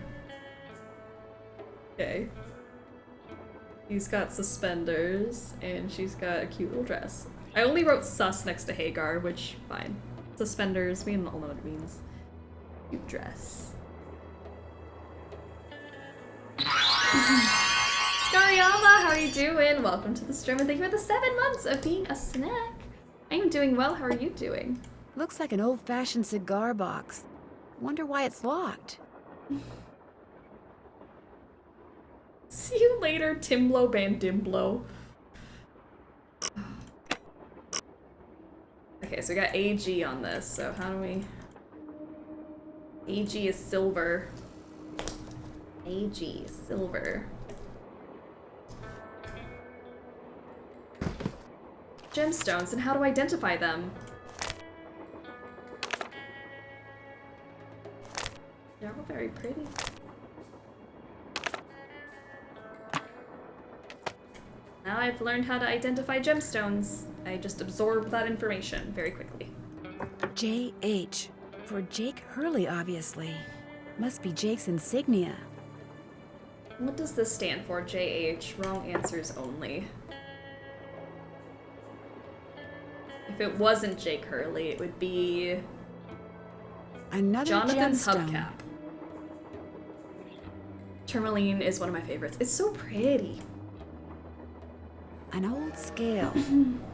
Okay. He's got suspenders, and she's got a cute little dress. I only wrote sus next to Hagar, which, fine. Suspenders, we all know what it means. Cute dress. Scariala, how are you doing? Welcome to the stream, and thank you for the 7 months of being a snack. I am doing well, how are you doing? Looks like an old-fashioned cigar box. Wonder why it's locked. See you later, Timblo Bandimblo. Okay, so we got AG on this, so how do we... AG is silver. AG, silver. Gemstones, and how to identify them? They're all very pretty. Now I've learned how to identify gemstones. I just absorbed that information very quickly. JH. For Jake Hurley, obviously. Must be Jake's insignia. What does this stand for, JH? Wrong answers only. If it wasn't Jake Hurley, it would be Another Jonathan's gemstone. hubcap. Tourmaline is one of my favorites. It's so pretty. An old scale.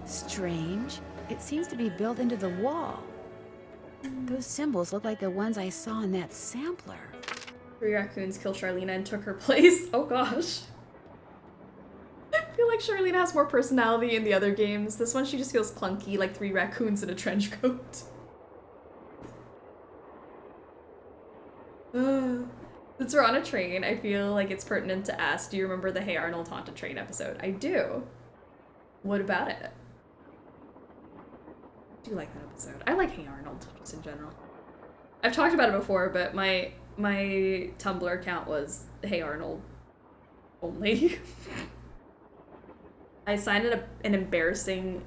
Strange. It seems to be built into the wall. Those symbols look like the ones I saw in that sampler. 3 raccoons killed Charlena and took her place. Oh gosh. I feel like Charlena has more personality in the other games. This one she just feels clunky, like 3 raccoons in a trench coat. Since we're on a train, I feel like it's pertinent to ask, do you remember the Hey Arnold Haunted Train episode? I do. What about it? I do like that episode. I like Hey Arnold, just in general. I've talked about it before, but my Tumblr account was Hey Arnold only. I signed an embarrassingly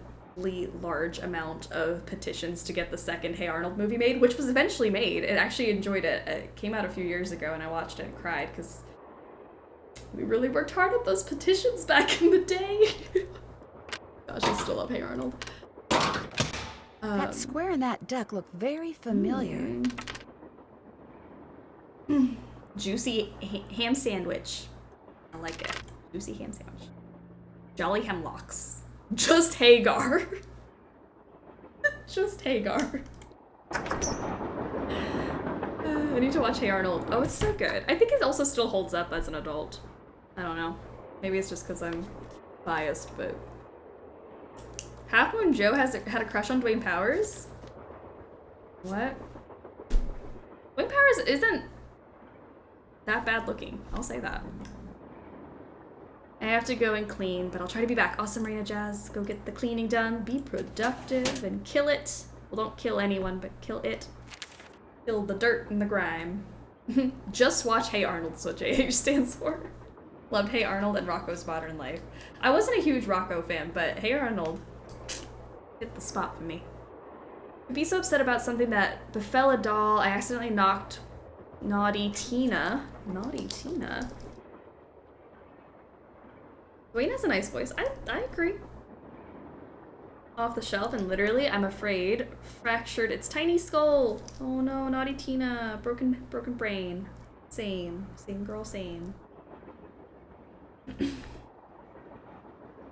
large amount of petitions to get the second Hey Arnold movie made, which was eventually made. I actually enjoyed it. It came out a few years ago and I watched it and cried because we really worked hard at those petitions back in the day. Gosh, I still love Hey Arnold. That square and that duck look very familiar. Juicy ham sandwich. I like it. Juicy ham sandwich. Jolly hemlocks. Just Hagar. Just Hagar. I need to watch Hey Arnold. Oh, it's so good. I think it also still holds up as an adult. I don't know. Maybe it's just because I'm biased, but... Half Moon Joe had a crush on Dwayne Powers? What? Dwayne Powers isn't that bad looking. I'll say that. I have to go and clean, but I'll try to be back. Awesome, Marina Jazz. Go get the cleaning done. Be productive and kill it. Well, don't kill anyone, but kill it. Kill the dirt and the grime. Just watch Hey Arnold is what JH stands for. Loved Hey Arnold and Rocco's Modern Life. I wasn't a huge Rocco fan, but Hey Arnold hit the spot for me. I'd be so upset about something that befell a doll. I accidentally knocked Naughty Tina. Naughty Tina? Dwayne has a nice voice. I agree. Off the shelf, and literally, I'm afraid, fractured its tiny skull. Oh no, Naughty Tina. Broken brain. Same girl, same.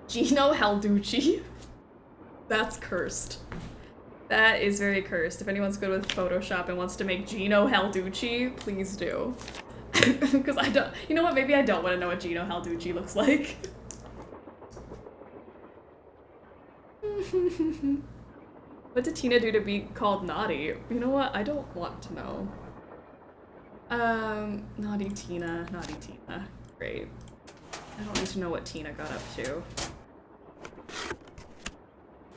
Gino Halducci. That's cursed. That is very cursed. If anyone's good with Photoshop and wants to make Gino Halducci, please do. Because I don't, you know what, maybe I don't want to know what Gino Halducci looks like. What did Tina do to be called naughty? You know what, I don't want to know. Naughty Tina. Great. I don't need to know what Tina got up to.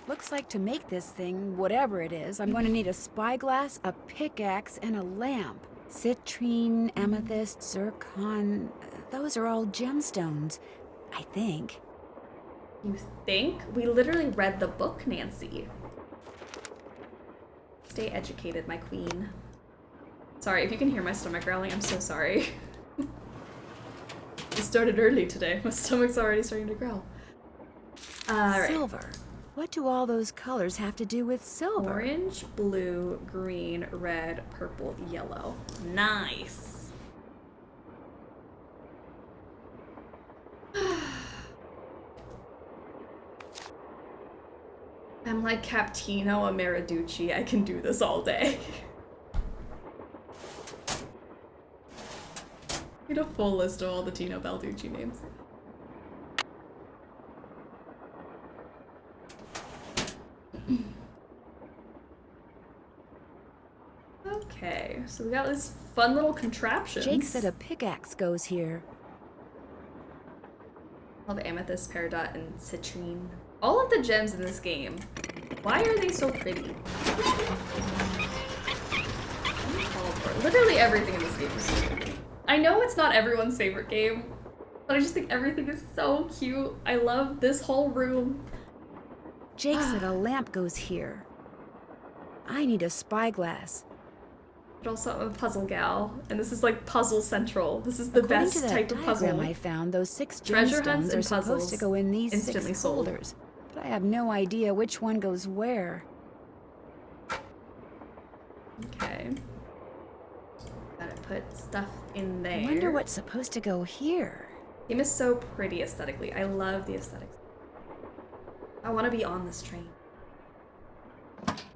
Looks like to make this thing, whatever it is, I'm going to need a spyglass, a pickaxe, and a lamp. Citrine, amethyst, zircon, those are all gemstones, I think. You think? We literally read the book, Nancy. Stay educated, my queen. Sorry, if you can hear my stomach growling, I'm so sorry. We started early today. My stomach's already starting to growl. Right. Silver. What do all those colors have to do with silver? Orange, blue, green, red, purple, yellow. Nice. I'm like Captino Amaraducci. I can do this all day. Need a full list of all the Tino Balducci names. Okay, so we got this fun little contraption. Jake said a pickaxe goes here. All the amethyst, peridot, and citrine. All of the gems in this game. Why are they so pretty? Literally everything in this game is so pretty. I know it's not everyone's favorite game, but I just think everything is so cute. I love this whole room. Jake said a lamp goes here. I need a spyglass. But also I'm a puzzle gal, and this is like puzzle central. This is the best type of puzzle. I found those 6 Treasure hunts gemstones are and supposed puzzles to go in these instantly 6 sold. folders, but I have no idea which one goes where. Okay. Gotta put stuff in there. I wonder what's supposed to go here. The game is so pretty aesthetically. I love the aesthetics. I want to be on this train.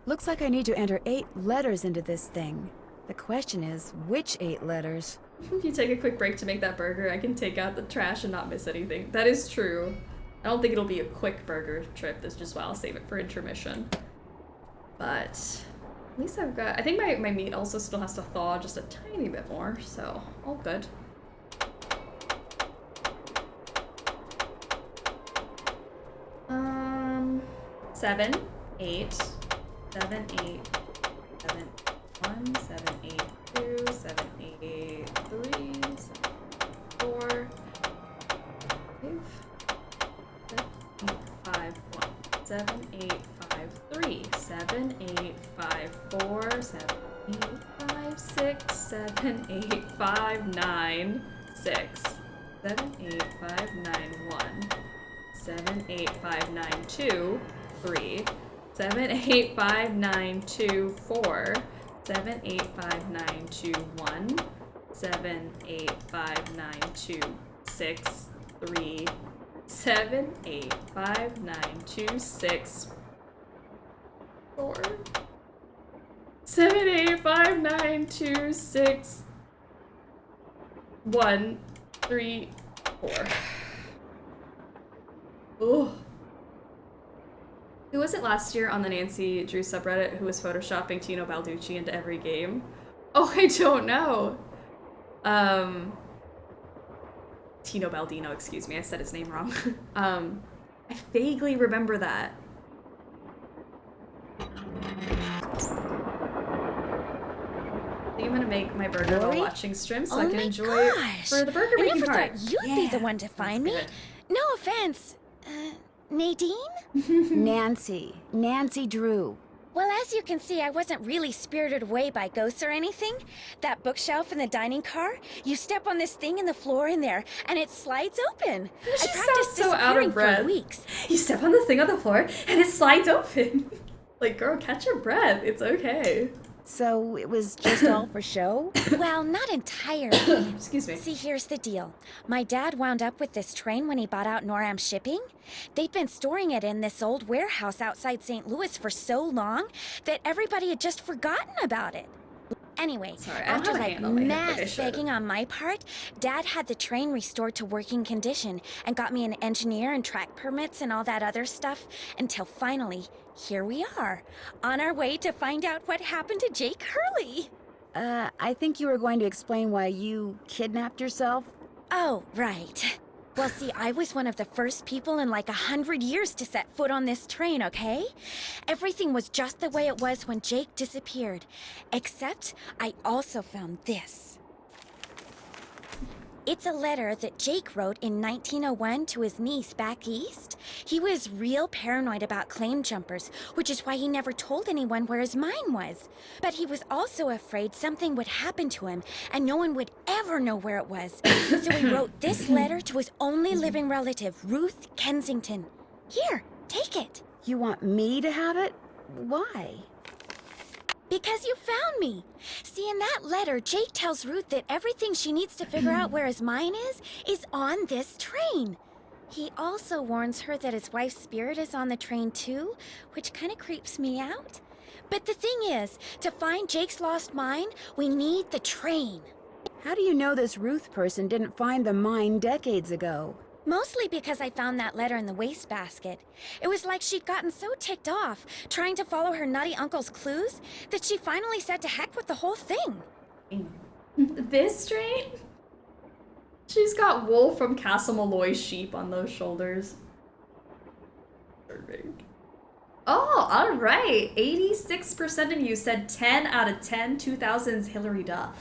Looks like I need to enter 8 letters into this thing. The question is, which 8 letters? If you take a quick break to make that burger, I can take out the trash and not miss anything. That is true. I don't think it'll be a quick burger trip. That's just why I'll save it for intermission. But at least I've got... I think my meat also still has to thaw just a tiny bit more, so all good. Seven, 8, 7, 8, 7, 1, 7, 8, 2, 7, 8, 3, 7, 4, 5, 1, 7, 8, 5, 3, 7, 8, 5, 4, 7, 8, 5, 6, 7, 8, 5, 9, 6, 7, 8, 5, 9, 1, 7, 8, 5, 9, 2, 3, 7, 8, 5, 9, 2, 4, 7, 8, 5, 9, 2, 1, 7, 8, 5, 9, 2, 6, 3, 7, 8, 5, 9, 2, 6, 4, 7, 8, 5, 9, 2, 6, 1, 3, 4. Ooh. Who was it last year on the Nancy Drew subreddit who was photoshopping Teeny Baldeeny into every game? Oh, I don't know. Teeny Baldeeny, excuse me, I said his name wrong. I vaguely remember that. I think I'm gonna make my burger while watching stream so I can enjoy it for the burger making part. I never thought you'd be the one to find me. No offense. Nadine? Nancy Drew. Well, as you can see, I wasn't really spirited away by ghosts or anything. That bookshelf in the dining car, you step on this thing in the floor in there, and it slides open. I practiced so out of breath. for weeks. You step on the thing on the floor, and it slides open. Like, girl, catch your breath. It's okay. So it was just all for show? Well, not entirely. Excuse me. See, here's the deal. My dad wound up with this train when he bought out NorAm Shipping. They'd been storing it in this old warehouse outside St. Louis for so long that everybody had just forgotten about it. Anyway, after like mass begging on my part, Dad had the train restored to working condition and got me an engineer and track permits and all that other stuff until finally, here we are, on our way to find out what happened to Jake Hurley. I think you were going to explain why you kidnapped yourself. Oh, right. Well, see, I was one of the first people in like 100 years to set foot on this train, okay? Everything was just the way it was when Jake disappeared. Except, I also found this. It's a letter that Jake wrote in 1901 to his niece back east. He was real paranoid about claim jumpers, which is why he never told anyone where his mine was. But he was also afraid something would happen to him, and no one would ever know where it was. So he wrote this letter to his only living relative, Ruth Kensington. Here, take it. You want me to have it? Why? Because you found me. See, in that letter, Jake tells Ruth that everything she needs to figure out where his mine is on this train. He also warns her that his wife's spirit is on the train too, which kind of creeps me out. But the thing is, to find Jake's lost mine, we need the train. How do you know this Ruth person didn't find the mine decades ago? Mostly because I found that letter in the wastebasket. It was like she'd gotten so ticked off, trying to follow her nutty uncle's clues, that she finally said to heck with the whole thing. This train? She's got wool from Castle Malloy's sheep on those shoulders. Oh, alright. 86% of you said 10 out of 10 2000s Hillary Duff.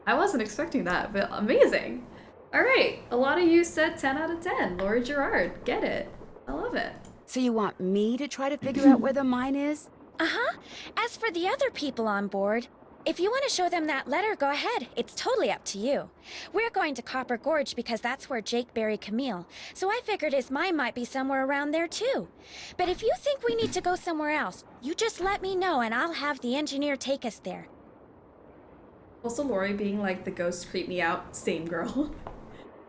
I wasn't expecting that, but amazing. All right, a lot of you said 10 out of 10. Laurie Gerard, get it. I love it. So you want me to try to figure out where the mine is? Uh-huh. As for the other people on board, if you want to show them that letter, go ahead. It's totally up to you. We're going to Copper Gorge because that's where Jake buried Camille, so I figured his mine might be somewhere around there too. But if you think we need to go somewhere else, you just let me know and I'll have the engineer take us there. Also, Laurie being like, the ghosts creep me out. Same girl.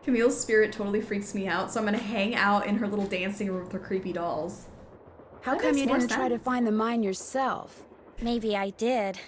Camille's spirit totally freaks me out, so I'm gonna hang out in her little dancing room with her creepy dolls. How come you didn't try to find the mine yourself? Maybe I did.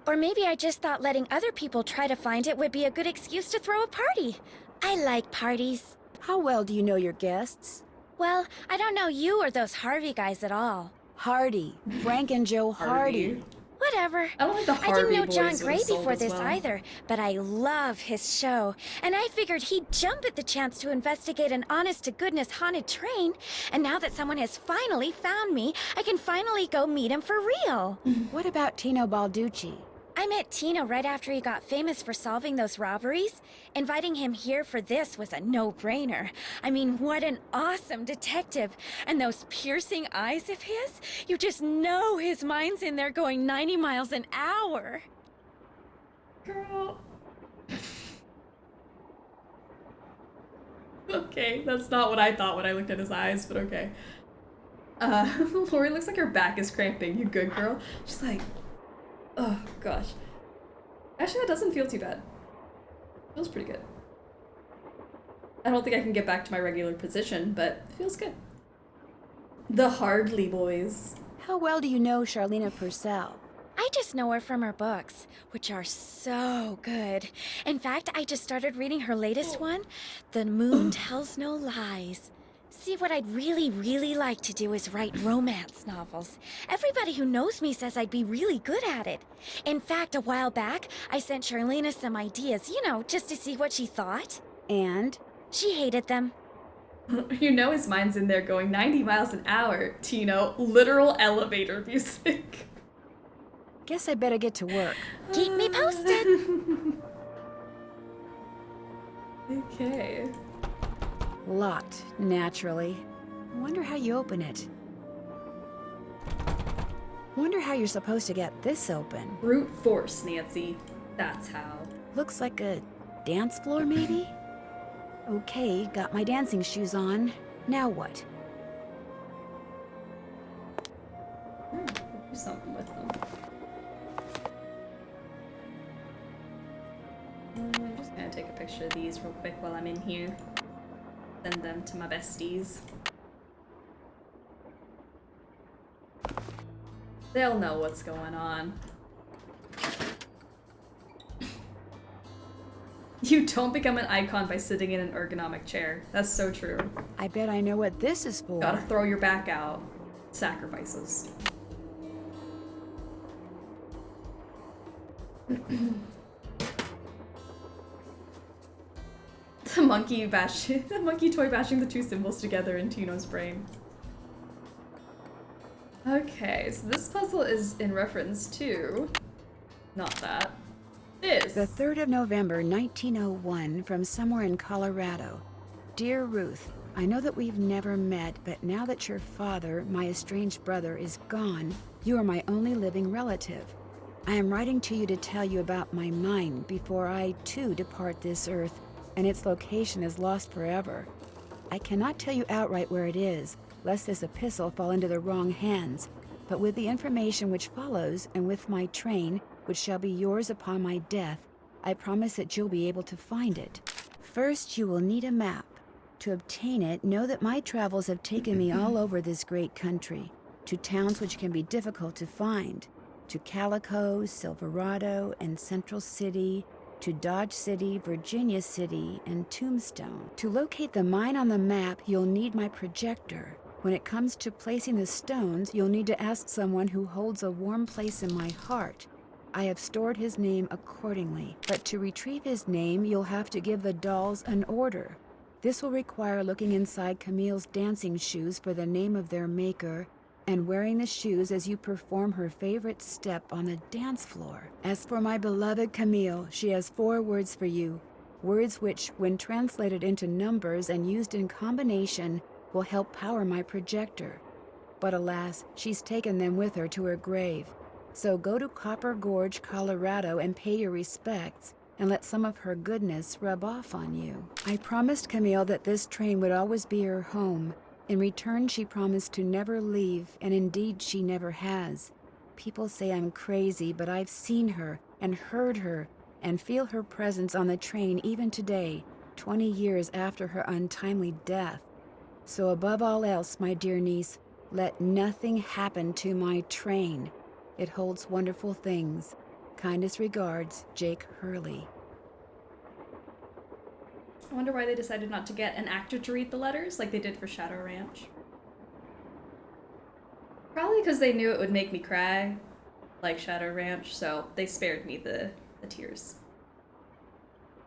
Or maybe I just thought letting other people try to find it would be a good excuse to throw a party. I like parties. How well do you know your guests? Well, I don't know you or those Harvey guys at all. Hardy. Frank and Joe Hardy. Whatever. I don't think the I Harvey didn't know boys John would've Gray sold before as this well. either, but I love his show. And I figured he'd jump at the chance to investigate an honest-to-goodness haunted train. And now that someone has finally found me, I can finally go meet him for real. What about Tino Baldeony? I met Tino right after he got famous for solving those robberies. Inviting him here for this was a no-brainer. I mean, what an awesome detective. And those piercing eyes of his, you just know his mind's in there going 90 miles an hour. Girl. Okay, that's not what I thought when I looked at his eyes, but okay. Lori looks like her back is cramping. You good, girl? She's like, oh gosh. Actually, that doesn't feel too bad. Feels pretty good. I don't think I can get back to my regular position, but it feels good. The Hardley boys. How well do you know Charlena Purcell? I just know her from her books, which are so good. In fact, I just started reading her latest one, The Moon Tells No Lies. See, what I'd really like to do is write romance novels. Everybody who knows me says I'd be really good at it. In fact, a while back, I sent Charlena some ideas, you know, just to see what she thought. And? She hated them. You know his mind's in there going 90 miles an hour, Tino. Literal elevator music. Guess I better get to work. Keep me posted. Okay. Locked, naturally. Wonder how you open it. Wonder how you're supposed to get this open. Brute force, Nancy. That's how. Looks like a dance floor, maybe? Okay, got my dancing shoes on. Now what? Do something with them. I'm just gonna take a picture of these real quick while I'm in here. Send them to my besties. They'll know what's going on. You don't become an icon by sitting in an ergonomic chair. That's so true. I bet I know what this is for. Gotta throw your back out. Sacrifices. The monkey toy bashing the two symbols together in Tino's brain. Okay, so this puzzle is in reference to... not that. This. The 3rd of November, 1901, from somewhere in Colorado. Dear Ruth, I know that we've never met, but now that your father, my estranged brother, is gone, you are my only living relative. I am writing to you to tell you about my mind before I, too, depart this earth, and its location is lost forever. I cannot tell you outright where it is, lest this epistle fall into the wrong hands, but with the information which follows, and with my train, which shall be yours upon my death, I promise that you'll be able to find it. First, you will need a map. To obtain it, know that my travels have taken me all over this great country, to towns which can be difficult to find, to Calico, Silverado, and Central City, to Dodge City, Virginia City, and Tombstone. To locate the mine on the map, you'll need my projector. When it comes to placing the stones, you'll need to ask someone who holds a warm place in my heart. I have stored his name accordingly, but to retrieve his name, you'll have to give the dolls an order. This will require looking inside Camille's dancing shoes for the name of their maker, and wearing the shoes as you perform her favorite step on the dance floor. As for my beloved Camille, she has 4 words for you, words which, when translated into numbers and used in combination, will help power my projector. But alas, she's taken them with her to her grave. So go to Copper Gorge, Colorado, and pay your respects, and let some of her goodness rub off on you. I promised Camille that this train would always be her home. In return, she promised to never leave, and indeed she never has. People say I'm crazy, but I've seen her, and heard her, and feel her presence on the train even today, 20 years after her untimely death. So above all else, my dear niece, let nothing happen to my train. It holds wonderful things. Kindest regards, Jake Hurley. I wonder why they decided not to get an actor to read the letters like they did for Shadow Ranch. Probably because they knew it would make me cry, like Shadow Ranch, so they spared me the tears.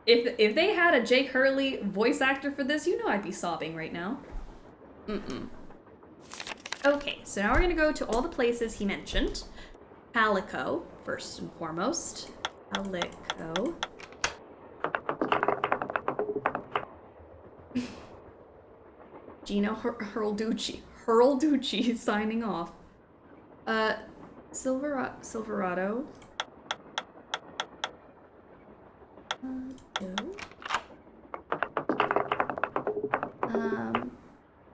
If they had a Jake Hurley voice actor for this, you know I'd be sobbing right now. Okay, so now we're gonna go to all the places he mentioned. Calico, first and foremost. Calico. Gino Hurlducci signing off. Silverado. No.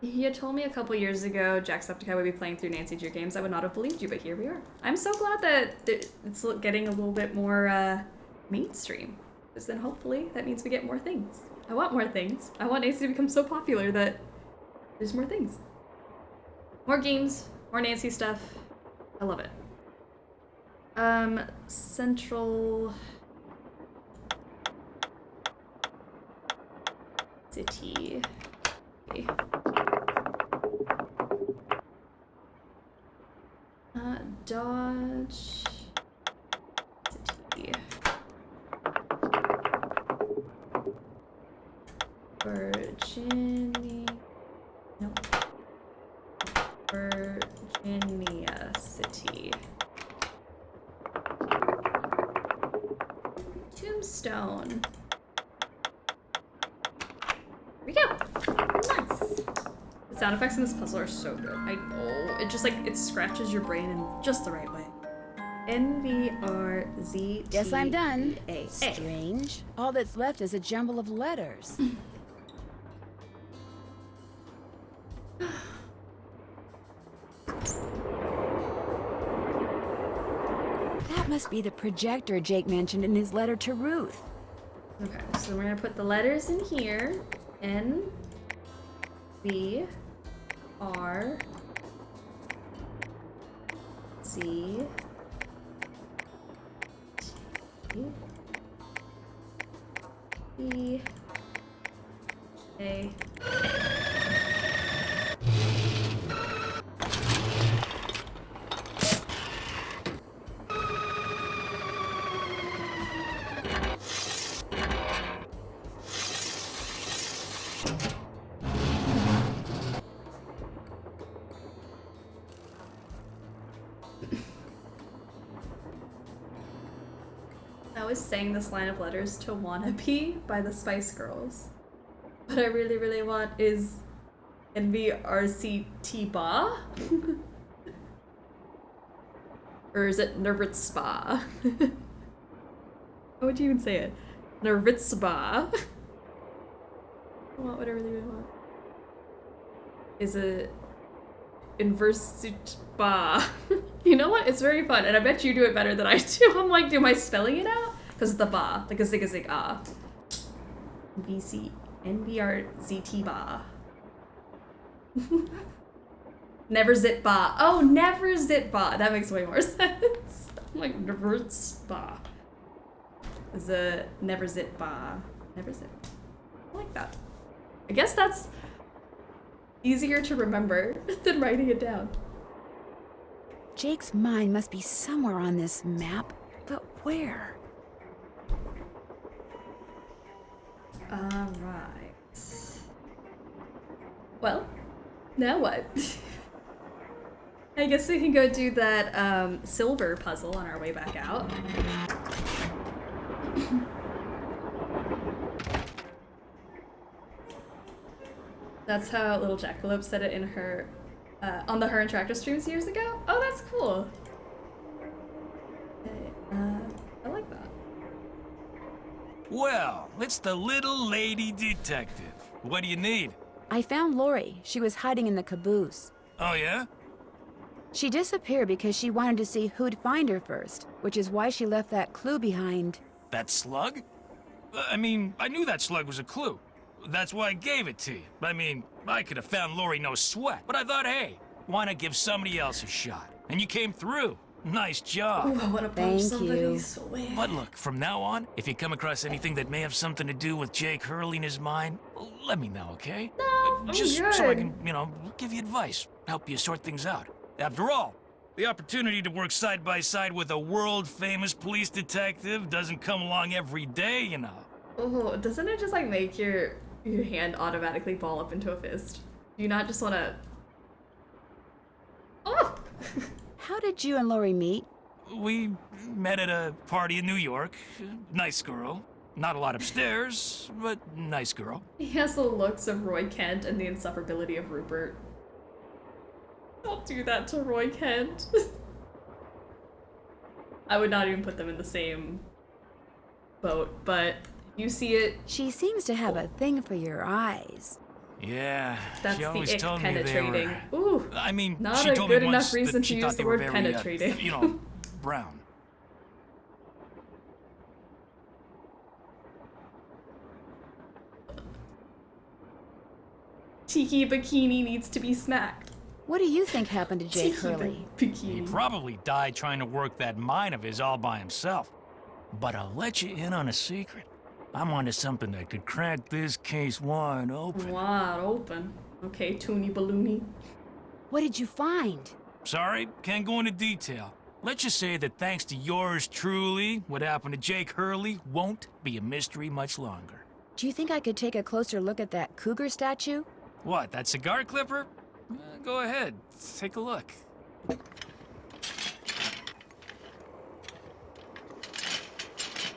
If you had told me a couple years ago Jacksepticeye would be playing through Nancy Drew games, I would not have believed you, but here we are. I'm so glad that it's getting a little bit more mainstream, because then hopefully that means we get more things. I want more things. I want Nancy to become so popular that there's more things. More games, more Nancy stuff. I love it. Central City. Okay. Dodge City. Virginia. No. Virginia City. Tombstone. Here we go. Nice. The sound effects in this puzzle are so good. It just like, it scratches your brain in just the right way. NVRZ. Guess I'm done. Strange. All that's left is a jumble of letters. That must be the projector Jake mentioned in his letter to Ruth. Okay, so we're gonna put the letters in here. N, V, R, Z, T, E, A. I was saying this line of letters to Wannabe by the Spice Girls. What I really, really want is NVRCT Ba? Or is it Nervitsba? How would you even say it? Nervitsba. I want what I really, really want. Is it Inversitba? You know what? It's very fun, and I bet you do it better than I do. I'm like, am I spelling it out? Because of the ba, like a zig ah. NVRZT ba. Never zit ba. Oh, never zit ba. That makes way more sense. I'm like, never ba. Is a never zit ba. Never zit. I like that. I guess that's easier to remember than writing it down. Jake's mind must be somewhere on this map, but where? Alright. Well, now what? I guess we can go do that silver puzzle on our way back out. That's how Little Jackalope said it in her on the Her and Tractor streams years ago. Oh, that's cool. I like that. Well, it's the little lady detective. What do you need? I found Lori. She was hiding in the caboose. Oh, yeah? She disappeared because she wanted to see who'd find her first, which is why she left that clue behind. That slug? I mean, I knew that slug was a clue. That's why I gave it to you. I mean, I could have found Lori no sweat. But I thought, hey, why not give somebody else a shot? And you came through. Nice job. Ooh, I want to punch Thank somebody you. so bad. But look, from now on, if you come across anything that may have something to do with Jake Hurley in his mind, let me know, okay? No, Just I'm so I good. can, give you advice, help you sort things out. After all, the opportunity to work side by side with a world-famous police detective doesn't come along every day, Oh, doesn't it just like make your hand automatically ball up into a fist? Do you not just want to? Oh! How did you and Lori meet? We met at a party in New York. Nice girl. Not a lot upstairs, but nice girl. He has the looks of Roy Kent and the insufferability of Rupert. Don't do that to Roy Kent. I would not even put them in the same boat, but you see it. She seems to have a thing for your eyes. Yeah, That's she the always ick told me they penetrating. were. Ooh, I mean, not she a told good me enough once reason that to she use thought the they were word very, penetrating. brown. Tiki Bikini needs to be smacked. What do you think happened to Jake Tiki Hurley? He Bikini. probably died trying to work that mine of his all by himself. But I'll let you in on a secret. I'm onto something that could crack this case wide open. Wide open. Okay, Teeny Baldeeny. What did you find? Sorry, can't go into detail. Let's just say that thanks to yours truly, what happened to Jake Hurley won't be a mystery much longer. Do you think I could take a closer look at that cougar statue? What, that cigar clipper? Go ahead, take a look.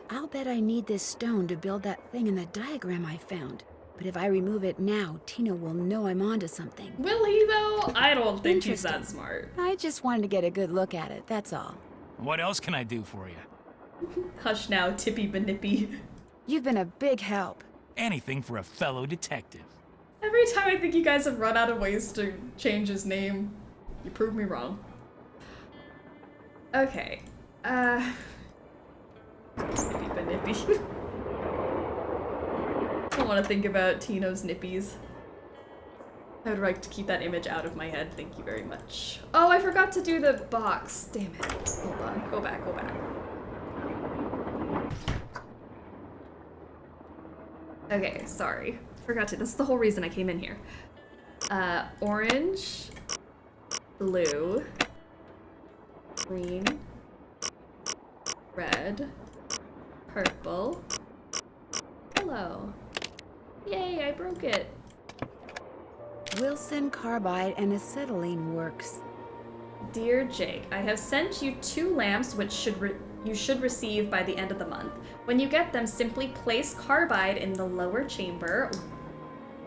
I'll bet I need this stone to build that thing in the diagram I found. But if I remove it now, Tina will know I'm onto something. Will he though? I don't think he's that Interesting. smart. I just wanted to get a good look at it, that's all. What else can I do for you? Hush now, Tippy Benippy. You've been a big help. Anything for a fellow detective. Every time I think you guys have run out of ways to change his name, you prove me wrong. Okay. Tippy Benippy. I don't want to think about Tino's nippies. I would like to keep that image out of my head, thank you very much. Oh, I forgot to do the box. Damn it. Hold on, go back. Okay, sorry. Forgot to, that's the whole reason I came in here. Orange, blue, green, red, purple, yellow. Yay, I broke it. Wilson carbide and acetylene works. Dear Jake, I have sent you 2 lamps which you should receive by the end of the month. When you get them, simply place carbide in the lower chamber,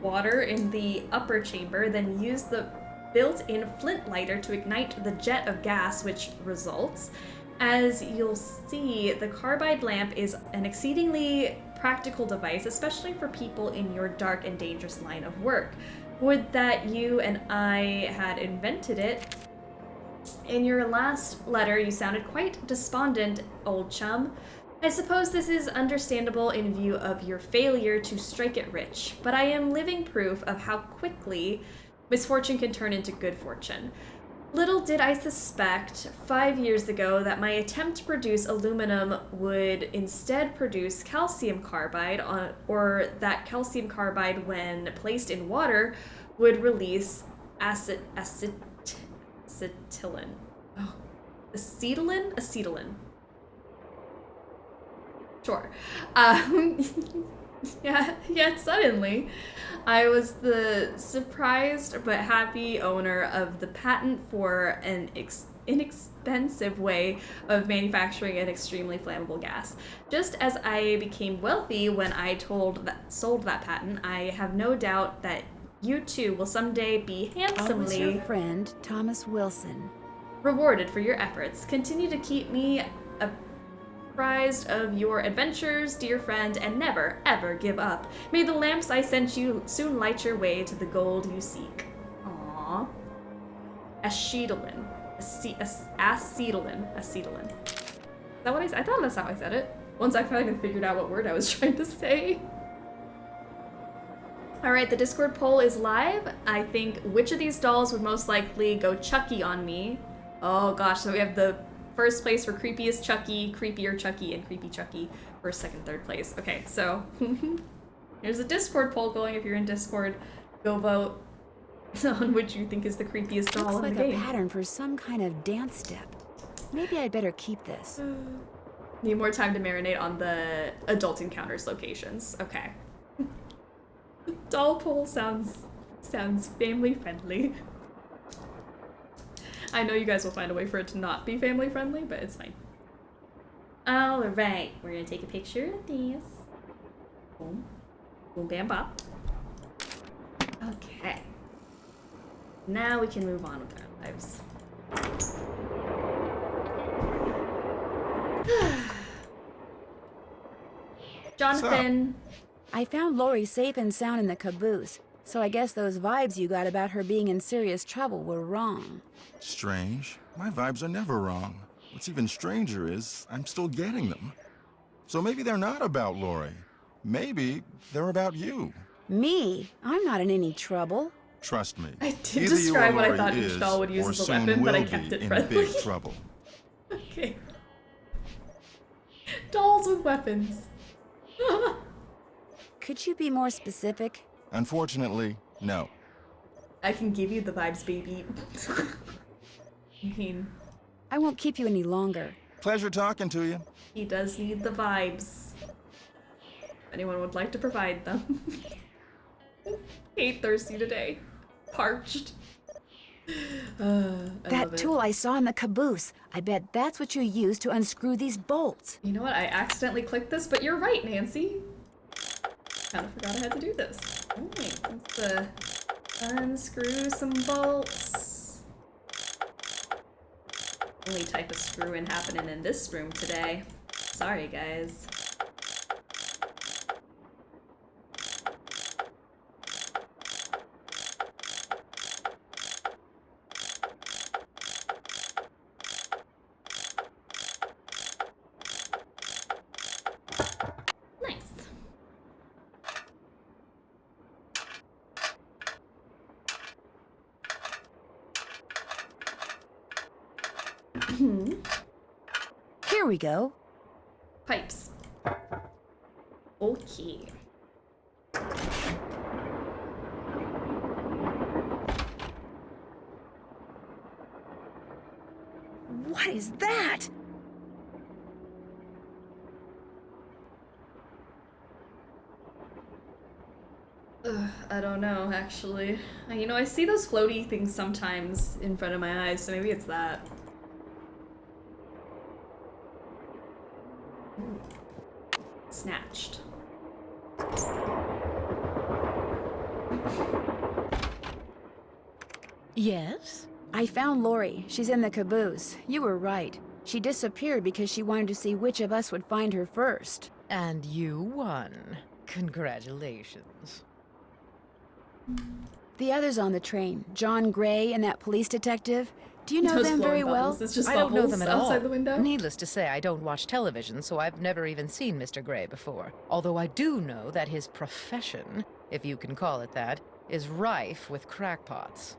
water in the upper chamber, then use the built-in flint lighter to ignite the jet of gas which results. As you'll see, the carbide lamp is an exceedingly practical device, especially for people in your dark and dangerous line of work. Would that you and I had invented it. In your last letter, you sounded quite despondent, old chum. I suppose this is understandable in view of your failure to strike it rich, but I am living proof of how quickly misfortune can turn into good fortune. Little did I suspect 5 years ago that my attempt to produce aluminum would instead produce calcium carbide, or that calcium carbide, when placed in water, would release acetylene. Oh, acetylene? Sure. Yeah, suddenly, I was the surprised but happy owner of the patent for an inexpensive way of manufacturing an extremely flammable gas. Just as I became wealthy when I sold that patent, I have no doubt that you too will someday be Always handsomely your friend, Thomas Wilson. rewarded for your efforts. Continue to keep me apprised of your adventures, dear friend, and never, ever give up. May the lamps I sent you soon light your way to the gold you seek. Aww. Acetylene. Acetylene. Is that what I said? I thought that's how I said it. Once I finally figured out what word I was trying to say. Alright, the Discord poll is live. I think which of these dolls would most likely go Chucky on me. Oh gosh, so we have the first place for creepiest Chucky, creepier Chucky, and creepy Chucky for second, third place. Okay, so there's a Discord poll going. If you're in Discord, go vote on which you think is the creepiest doll Looks in like the a game. pattern for some kind of dance step. Maybe I'd better keep this. Need more time to marinate on the adult encounters locations. Okay. Doll poll sounds family friendly. I know you guys will find a way for it to not be family friendly, but it's fine. Alright, we're gonna take a picture of this. Boom. Boom, bam, bop. Okay. Now we can move on with our lives. Jonathan. I found Lori safe and sound in the caboose, so I guess those vibes you got about her being in serious trouble were wrong. Strange. My vibes are never wrong. What's even stranger is I'm still getting them. So maybe they're not about Lori. Maybe they're about you. Me? I'm not in any trouble. Trust me. I did either you or describe what I Lori thought is, each doll would use or as a soon weapon, but I will kept be it in friendly. big trouble. Okay. Dolls with weapons. Could you be more specific? Unfortunately, no. I can give you the vibes, baby. I mean, I won't keep you any longer. Pleasure talking to you. he does need the vibes. If anyone would like to provide them. Hate thirsty today. Parched. I That love it. tool I saw in the caboose. I bet that's what you used to unscrew these bolts. You know what? I accidentally clicked this, but you're right, Nancy. Kind of forgot I had to do this. Alright, let's unscrew some bolts. Only type of screw-in happening in this room today. Sorry, guys. Nice. Here we go. Pipes. Okay. What is that? I don't know, actually. You know, I see those floaty things sometimes in front of my eyes, so maybe it's that. Ooh. Snatched. Yes? I found Lori. She's in the caboose. You were right. She disappeared because she wanted to see which of us would find her first. And you won. Congratulations. The others on the train, John Gray and that police detective, do you know Those them very blowing well? bubbles. It's just I don't know bubbles them at outside all. the window. Needless to say, I don't watch television, so I've never even seen Mr. Gray before. Although I do know that his profession, if you can call it that, is rife with crackpots.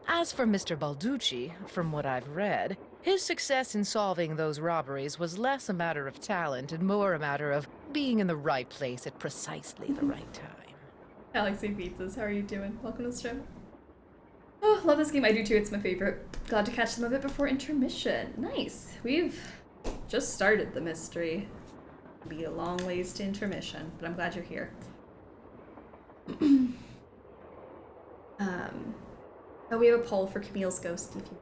As for Mr. Balducci, from what I've read, his success in solving those robberies was less a matter of talent and more a matter of being in the right place at precisely the right time. Galaxy Pizzas, how are you doing? Welcome to the show. Oh, love this game. I do too. It's my favorite. Glad to catch some of it before intermission. Nice. We've just started the mystery. It'll be a long ways to intermission, but I'm glad you're here. Oh, we have a poll for Camille's ghost. If you...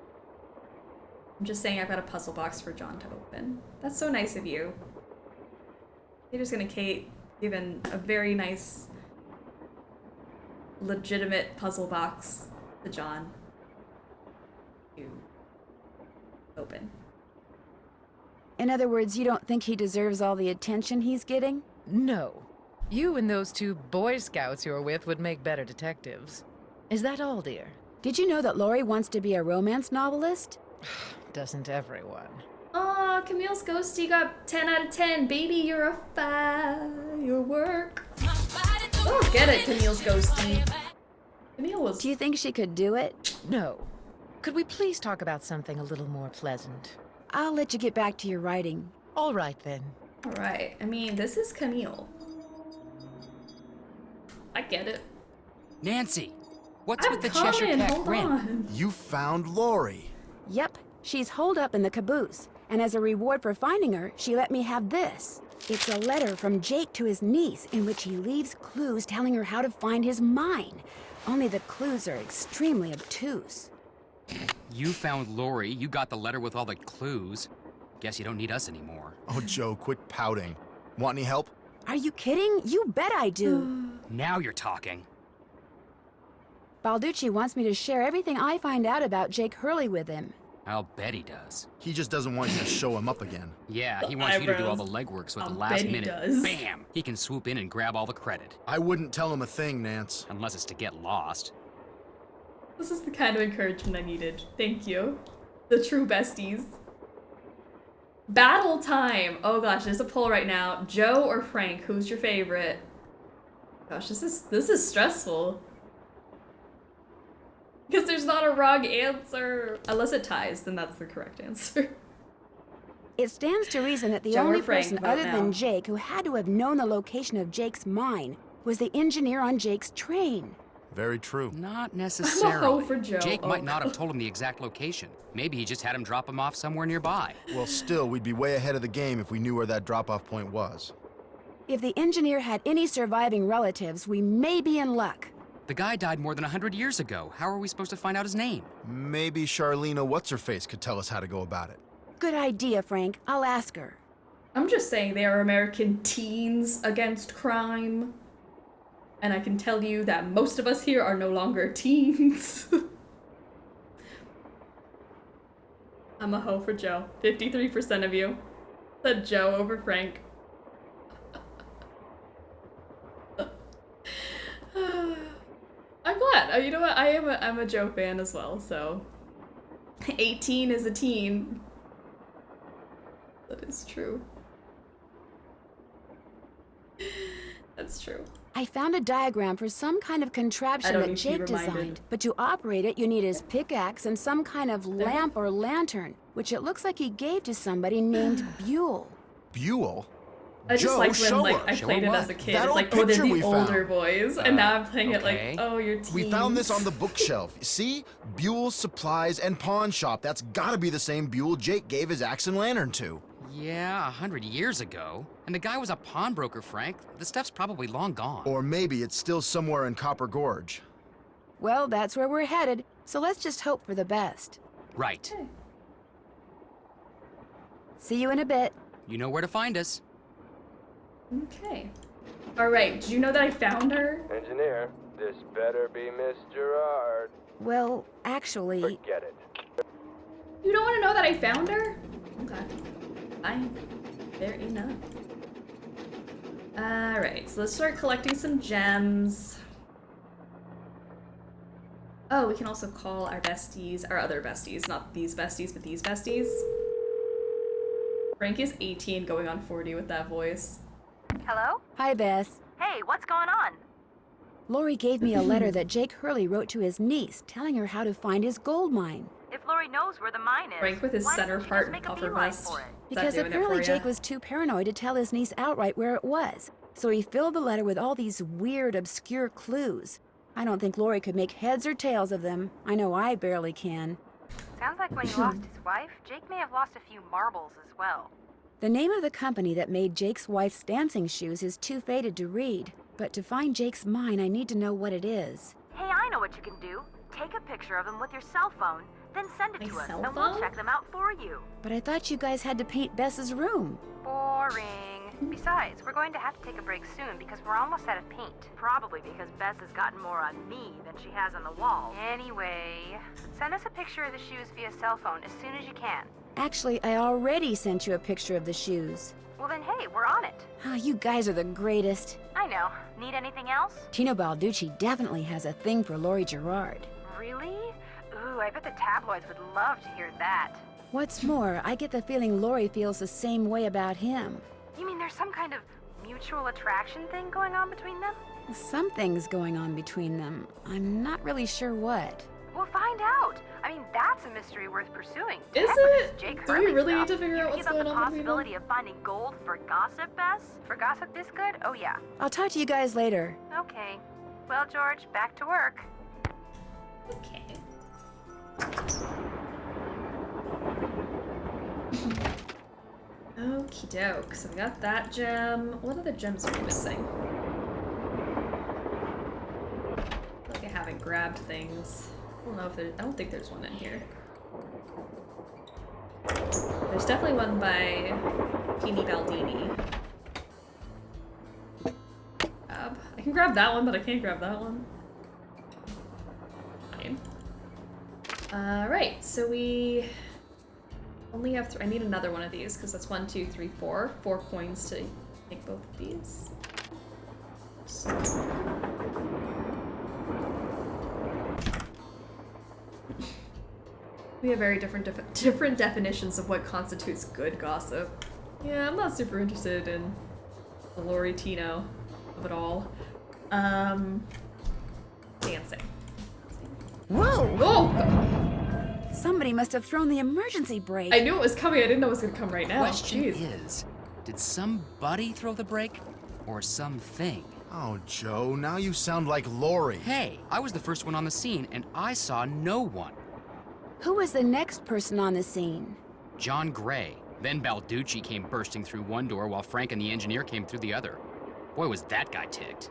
I'm just saying I've got a puzzle box for John to open. That's so nice of you. You're just gonna given a very nice, legitimate puzzle box to John to open. In other words, you don't think he deserves all the attention he's getting? No. You and those two Boy Scouts you're with would make better detectives. Is that all, dear? Did you know that Lori wants to be a romance novelist? Doesn't everyone? Aw, Camille's ghosty got 10 out of 10. Baby, you're a firework. Oh, get it, Camille's ghosty. Camille was... Do you think she could do it? No. Could we please talk about something a little more pleasant? I'll let you get back to your writing. All right, then. All right. I mean, this is Camille. I get it. Nancy, what's I'm with the coming, Cheshire Cat hold grin? on. You found Lori. Yep, she's holed up in the caboose, and as a reward for finding her, she let me have this. It's a letter from Jake to his niece in which he leaves clues telling her how to find his mine. Only the clues are extremely obtuse. You found Lori, you got the letter with all the clues. Guess you don't need us anymore. Oh, Joe, quit pouting. Want any help? Are you kidding? You bet I do. Now you're talking. Balducci wants me to share everything I find out about Jake Hurley with him. I'll bet he does. He just doesn't want you to show him up again. Yeah, he wants you to do all the legwork so at the last minute, does. bam, he can swoop in and grab all the credit. I wouldn't tell him a thing, Nance. Unless it's to get lost. This is the kind of encouragement I needed. Thank you. The true besties. Battle time! Oh gosh, there's a poll right now. Joe or Frank, who's your favorite? Gosh, this is stressful. Because there's not a wrong answer. Unless it ties, then that's the correct answer. It stands to reason that the Joe or only Frank, person vote other now. than Jake who had to have known the location of Jake's mine was the engineer on Jake's train. Very true. Not I'm a necessarily. hoe for Joe. Jake might Oh. not have told him the exact location. Maybe he just had him drop him off somewhere nearby. Well, still, we'd be way ahead of the game if we knew where that drop-off point was. If the engineer had any surviving relatives, we may be in luck. The guy died more than 100 years ago. How are we supposed to find out his name? Maybe Charlena What's-Her-Face could tell us how to go about it. Good idea, Frank. I'll ask her. I'm just saying they are American teens against crime. And I can tell you that most of us here are no longer teens. I'm a hoe for Joe. 53% of you said Joe over Frank. I'm glad. You know what? I'm a Joe fan as well, so 18 is a teen. That is true. That's true. I found a diagram for some kind of I contraption don't that need to be Jake reminded. designed. But to operate it, you need his pickaxe and some kind of lamp or lantern, which it looks like he gave to somebody named Buell. Buell? I just Joe, like when show like her. I Show played her it what? as a kid. That It's old like, oh, they're picture the we older found. boys, and now I'm playing it okay. like, oh, you're teens. We found this on the bookshelf. See? Buell's Supplies and Pawn Shop. That's gotta be the same Buell Jake gave his axe and lantern to. Yeah, 100 years ago. And the guy was a pawnbroker, Frank. The stuff's probably long gone. Or maybe it's still somewhere in Copper Gorge. Well, that's where we're headed, so let's just hope for the best. Right. See you in a bit. You know where to find us. Okay. All right. Did you know that I found her? Engineer, this better be Miss Gerard. Well, actually, Forget it. You don't want to know that I found her? Okay. Fine. Fair enough. All right. So let's start collecting some gems. Oh, we can also call our besties, our other besties, not these besties, but these besties. Frank is 18, going on 40 with that voice. Hello? hi, Bess. Hey, what's going on? Lori gave me a letter that Jake Hurley wrote to his niece, telling her how to find his gold mine. If Lori knows where the mine is, Frank with his why center doesn't she part just make a puffer beeline vest. for it? Because doing it apparently for ya? Jake was too paranoid to tell his niece outright where it was. So he filled the letter with all these weird, obscure clues. I don't think Lori could make heads or tails of them. I know I barely can. Sounds like when he lost his wife, Jake may have lost a few marbles as well. The name of the company that made Jake's wife's dancing shoes is too faded to read. But to find Jake's mine, I need to know what it is. Hey, I know what you can do. Take a picture of them with your cell phone, then send it My to us, cell and we'll phone? check them out for you. But I thought you guys had to paint Bess's room. Boring. Besides, we're going to have to take a break soon because we're almost out of paint. Probably because Bess has gotten more on me than she has on the wall. Anyway, send us a picture of the shoes via cell phone as soon as you can. Actually, I already sent you a picture of the shoes. Well then, hey, we're on it. Ah, you guys are the greatest. I know. Need anything else? Tino Balducci definitely has a thing for Lori Gerard. Really? Ooh, I bet the tabloids would love to hear that. What's more, I get the feeling Lori feels the same way about him. You mean there's some kind of mutual attraction thing going on between them? Something's going on between them. I'm not really sure what. We'll find out. I mean, that's a mystery worth pursuing. Is Heck with it? this Jake Do we Hurley really stuff. need to figure out You what's give up going the on between them? possibility of finding gold for gossip, Bess? For gossip this good? Oh yeah. I'll talk to you guys later. Okay. Well, George, back to work. Okay. Okie doke. So we got that gem. What other gems are we missing? I feel like I haven't grabbed things. I don't know if there's. I don't think there's one in here. There's definitely one by Teeny Baldeeny. I can grab that one, but I can't grab that one. Fine. Right, so we only have I need another one of these because that's 1, 2, 3, 4. 4 coins to make both of these. So. We have very different definitions of what constitutes good gossip. Yeah, I'm not super interested in the Lori Tino of it all. Dancing. Whoa! Whoa! Somebody must have thrown the emergency brake. I knew it was coming. I didn't know it was gonna come right now. Question Jeez. is, did somebody throw the brake? Or something? Oh, Joe, now you sound like Lori. Hey, I was the first one on the scene, and I saw no one. Who was the next person on the scene? John Gray. Then Balducci came bursting through one door while Frank and the engineer came through the other. Boy, was that guy ticked.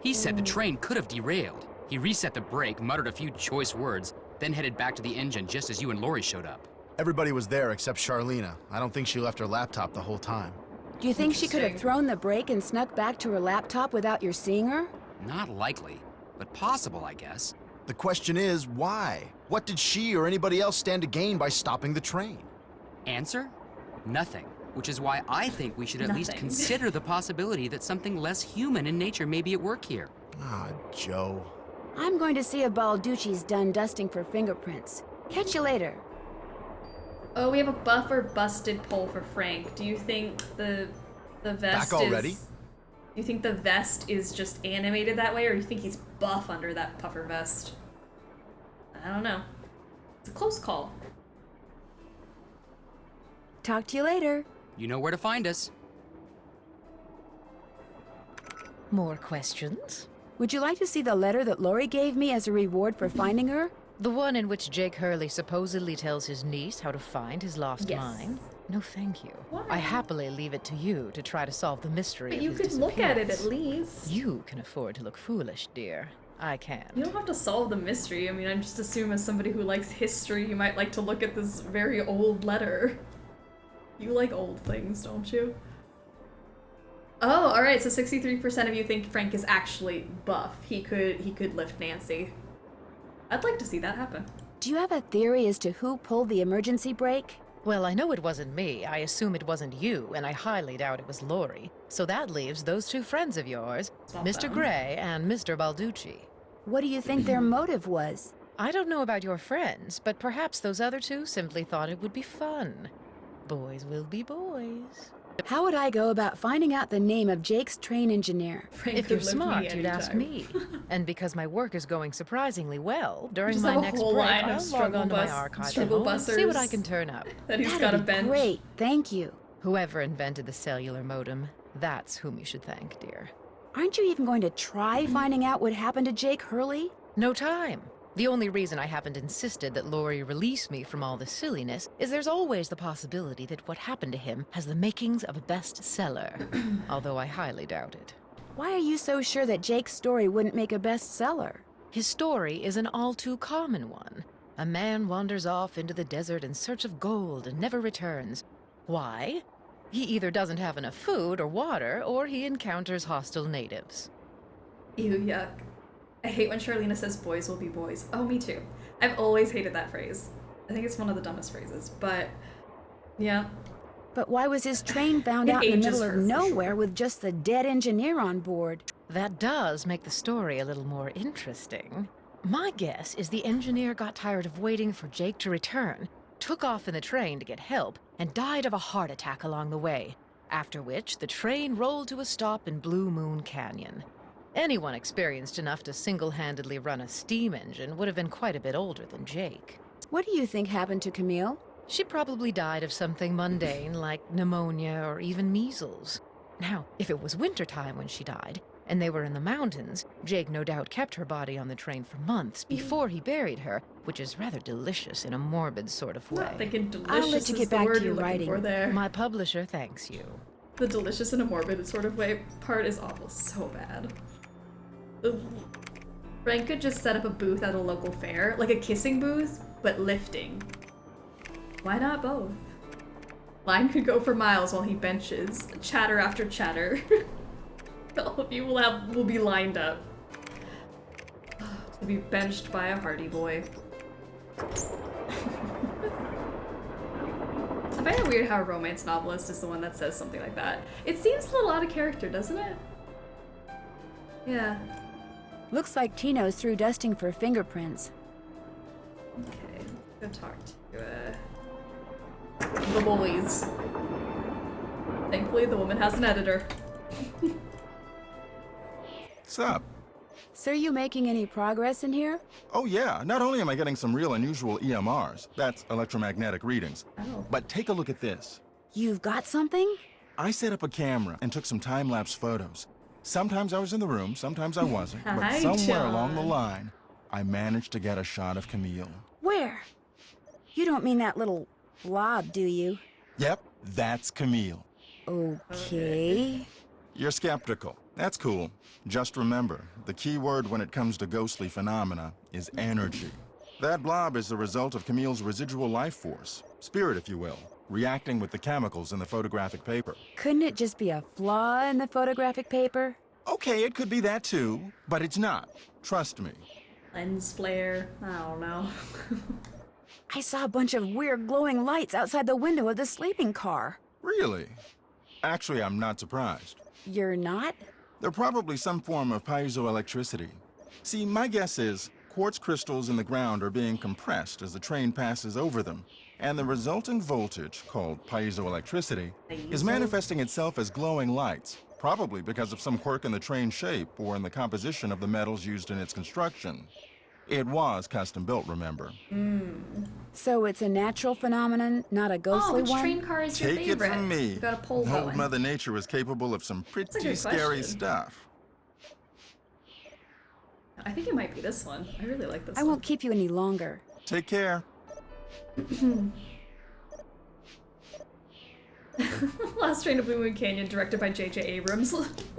He said the train could have derailed. He reset the brake, muttered a few choice words, then headed back to the engine just as you and Lori showed up. Everybody was there except Charlena. I don't think she left her laptop the whole time. Do you think she could have thrown the brake and snuck back to her laptop without your seeing her? Not likely, but possible, I guess. The question is, why? What did she or anybody else stand to gain by stopping the train? Answer? Nothing. Which is why I think we should at least Nothing. consider the possibility that something less human in nature may be at work here. Ah, Joe. I'm going to see if Balducci's done dusting for fingerprints. Catch you later. Oh, we have a buff or busted poll for Frank. Do you think the vest Back already? is... Do you think the vest is just animated that way, or do you think he's buff under that puffer vest? I don't know. It's a close call. Talk to you later. You know where to find us. More questions? Would you like to see the letter that Lori gave me as a reward for finding her? The one in which Jake Hurley supposedly tells his niece how to find his lost Yes. mine? No, thank you. Why? I happily leave it to you to try to solve the mystery But of you his could look at it disappearance. at least. You can afford to look foolish, dear. I can't. You don't have to solve the mystery. I mean, I just assume as somebody who likes history, you might like to look at this very old letter. You like old things, don't you? Oh, alright, so 63% of you think Frank is actually buff. He could lift Nancy. I'd like to see that happen. Do you have a theory as to who pulled the emergency brake? Well, I know it wasn't me. I assume it wasn't you, and I highly doubt it was Lori. So that leaves those two friends of yours, Swap Mr. them. Gray and Mr. Balducci. What do you think their motive was? I don't know about your friends, but perhaps those other two simply thought it would be fun. Boys will be boys. How would I go about finding out the name of Jake's train engineer? Frank If could you're lift smart, me you'd ask anytime. me. And because my work is going surprisingly well, during Just my have a next whole break, line of I'll log struggle onto my bus- archive at struggle home and see what I bussers. can turn up. That he's That'd got a be bench. great, thank you. Whoever invented the cellular modem, that's whom you should thank, dear. Aren't you even going to try finding out what happened to Jake Hurley? No time. The only reason I haven't insisted that Lori release me from all this silliness is there's always the possibility that what happened to him has the makings of a bestseller, although I highly doubt it. Why are you so sure that Jake's story wouldn't make a bestseller? His story is an all too common one. A man wanders off into the desert in search of gold and never returns. Why? He either doesn't have enough food or water, or he encounters hostile natives. Ew, yuck. I hate when Charlena says boys will be boys. Oh, me too. I've always hated that phrase. I think it's one of the dumbest phrases, but yeah. But why was his train found It out in the ages middle of her, for nowhere sure. with just the dead engineer on board? That does make the story a little more interesting. My guess is the engineer got tired of waiting for Jake to return, took off in the train to get help, and died of a heart attack along the way, after which the train rolled to a stop in Blue Moon Canyon. Anyone experienced enough to single-handedly run a steam engine would have been quite a bit older than Jake. What do you think happened to Camille? She probably died of something mundane like pneumonia or even measles. Now, if it was wintertime when she died, and they were in the mountains, Jake no doubt kept her body on the train for months before he buried her, which is rather delicious in a morbid sort of way. I'm thinking delicious I'll let you is get the back to word your you're looking writing. for there. My publisher thanks you. The delicious in a morbid sort of way part is awful, so bad. Ugh. Frank could just set up a booth at a local fair, like a kissing booth, but lifting. Why not both? Line could go for miles while he benches, chatter after chatter. All of you will be lined up to be benched by a hardy boy. I find it weird how a romance novelist is the one that says something like that. It seems a little out of character, doesn't it? Yeah. Looks like Tino's through dusting for fingerprints. Okay, let's go talk to the boys. Thankfully, the woman has an editor. What's up? So, you making any progress in here? Oh yeah, not only am I getting some real unusual EMRs, that's electromagnetic readings, but take a look at this. You've got something? I set up a camera and took some time-lapse photos. Sometimes I was in the room, sometimes I wasn't, but Hi, somewhere John. along the line, I managed to get a shot of Camille. Where? You don't mean that little blob, do you? Yep, that's Camille. Okay. You're skeptical. That's cool. Just remember, the key word when it comes to ghostly phenomena is energy. That blob is the result of Camille's residual life force, spirit if you will, reacting with the chemicals in the photographic paper. Couldn't it just be a flaw in the photographic paper? Okay, it could be that too, but it's not. Trust me. Lens flare. I don't know. I saw a bunch of weird glowing lights outside the window of the sleeping car. Really? Actually, I'm not surprised. You're not? They're probably some form of piezoelectricity. See, my guess is quartz crystals in the ground are being compressed as the train passes over them, and the resulting voltage, called piezoelectricity, is manifesting itself as glowing lights, probably because of some quirk in the train shape or in the composition of the metals used in its construction. It was custom built, remember? So it's a natural phenomenon, not a Oh, ghostly which one? train car is your Take it favorite? from me. You got a poll Old going. Mother Nature is capable of some a pretty good scary question. stuff. I think it might be this one. I really like this I one. won't keep you any longer. Take care. Last Train to Blue Moon Canyon, directed by J.J. Abrams.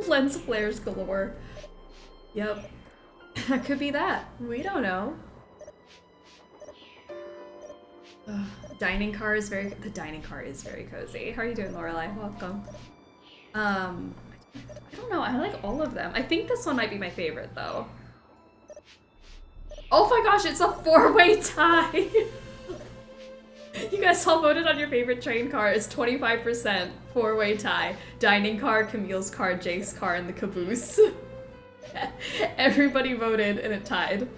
Lens flares galore. Yep. That could be that. We don't know. Dining car is very... The dining car is very cozy. How are you doing, Lorelai? Welcome. I don't know. I like all of them. I think this one might be my favorite, though. Oh my gosh, it's a four-way tie! You guys all voted on your favorite train car. It's 25%, four-way tie. Dining car, Camille's car, Jake's car, and the caboose. Everybody voted and it tied.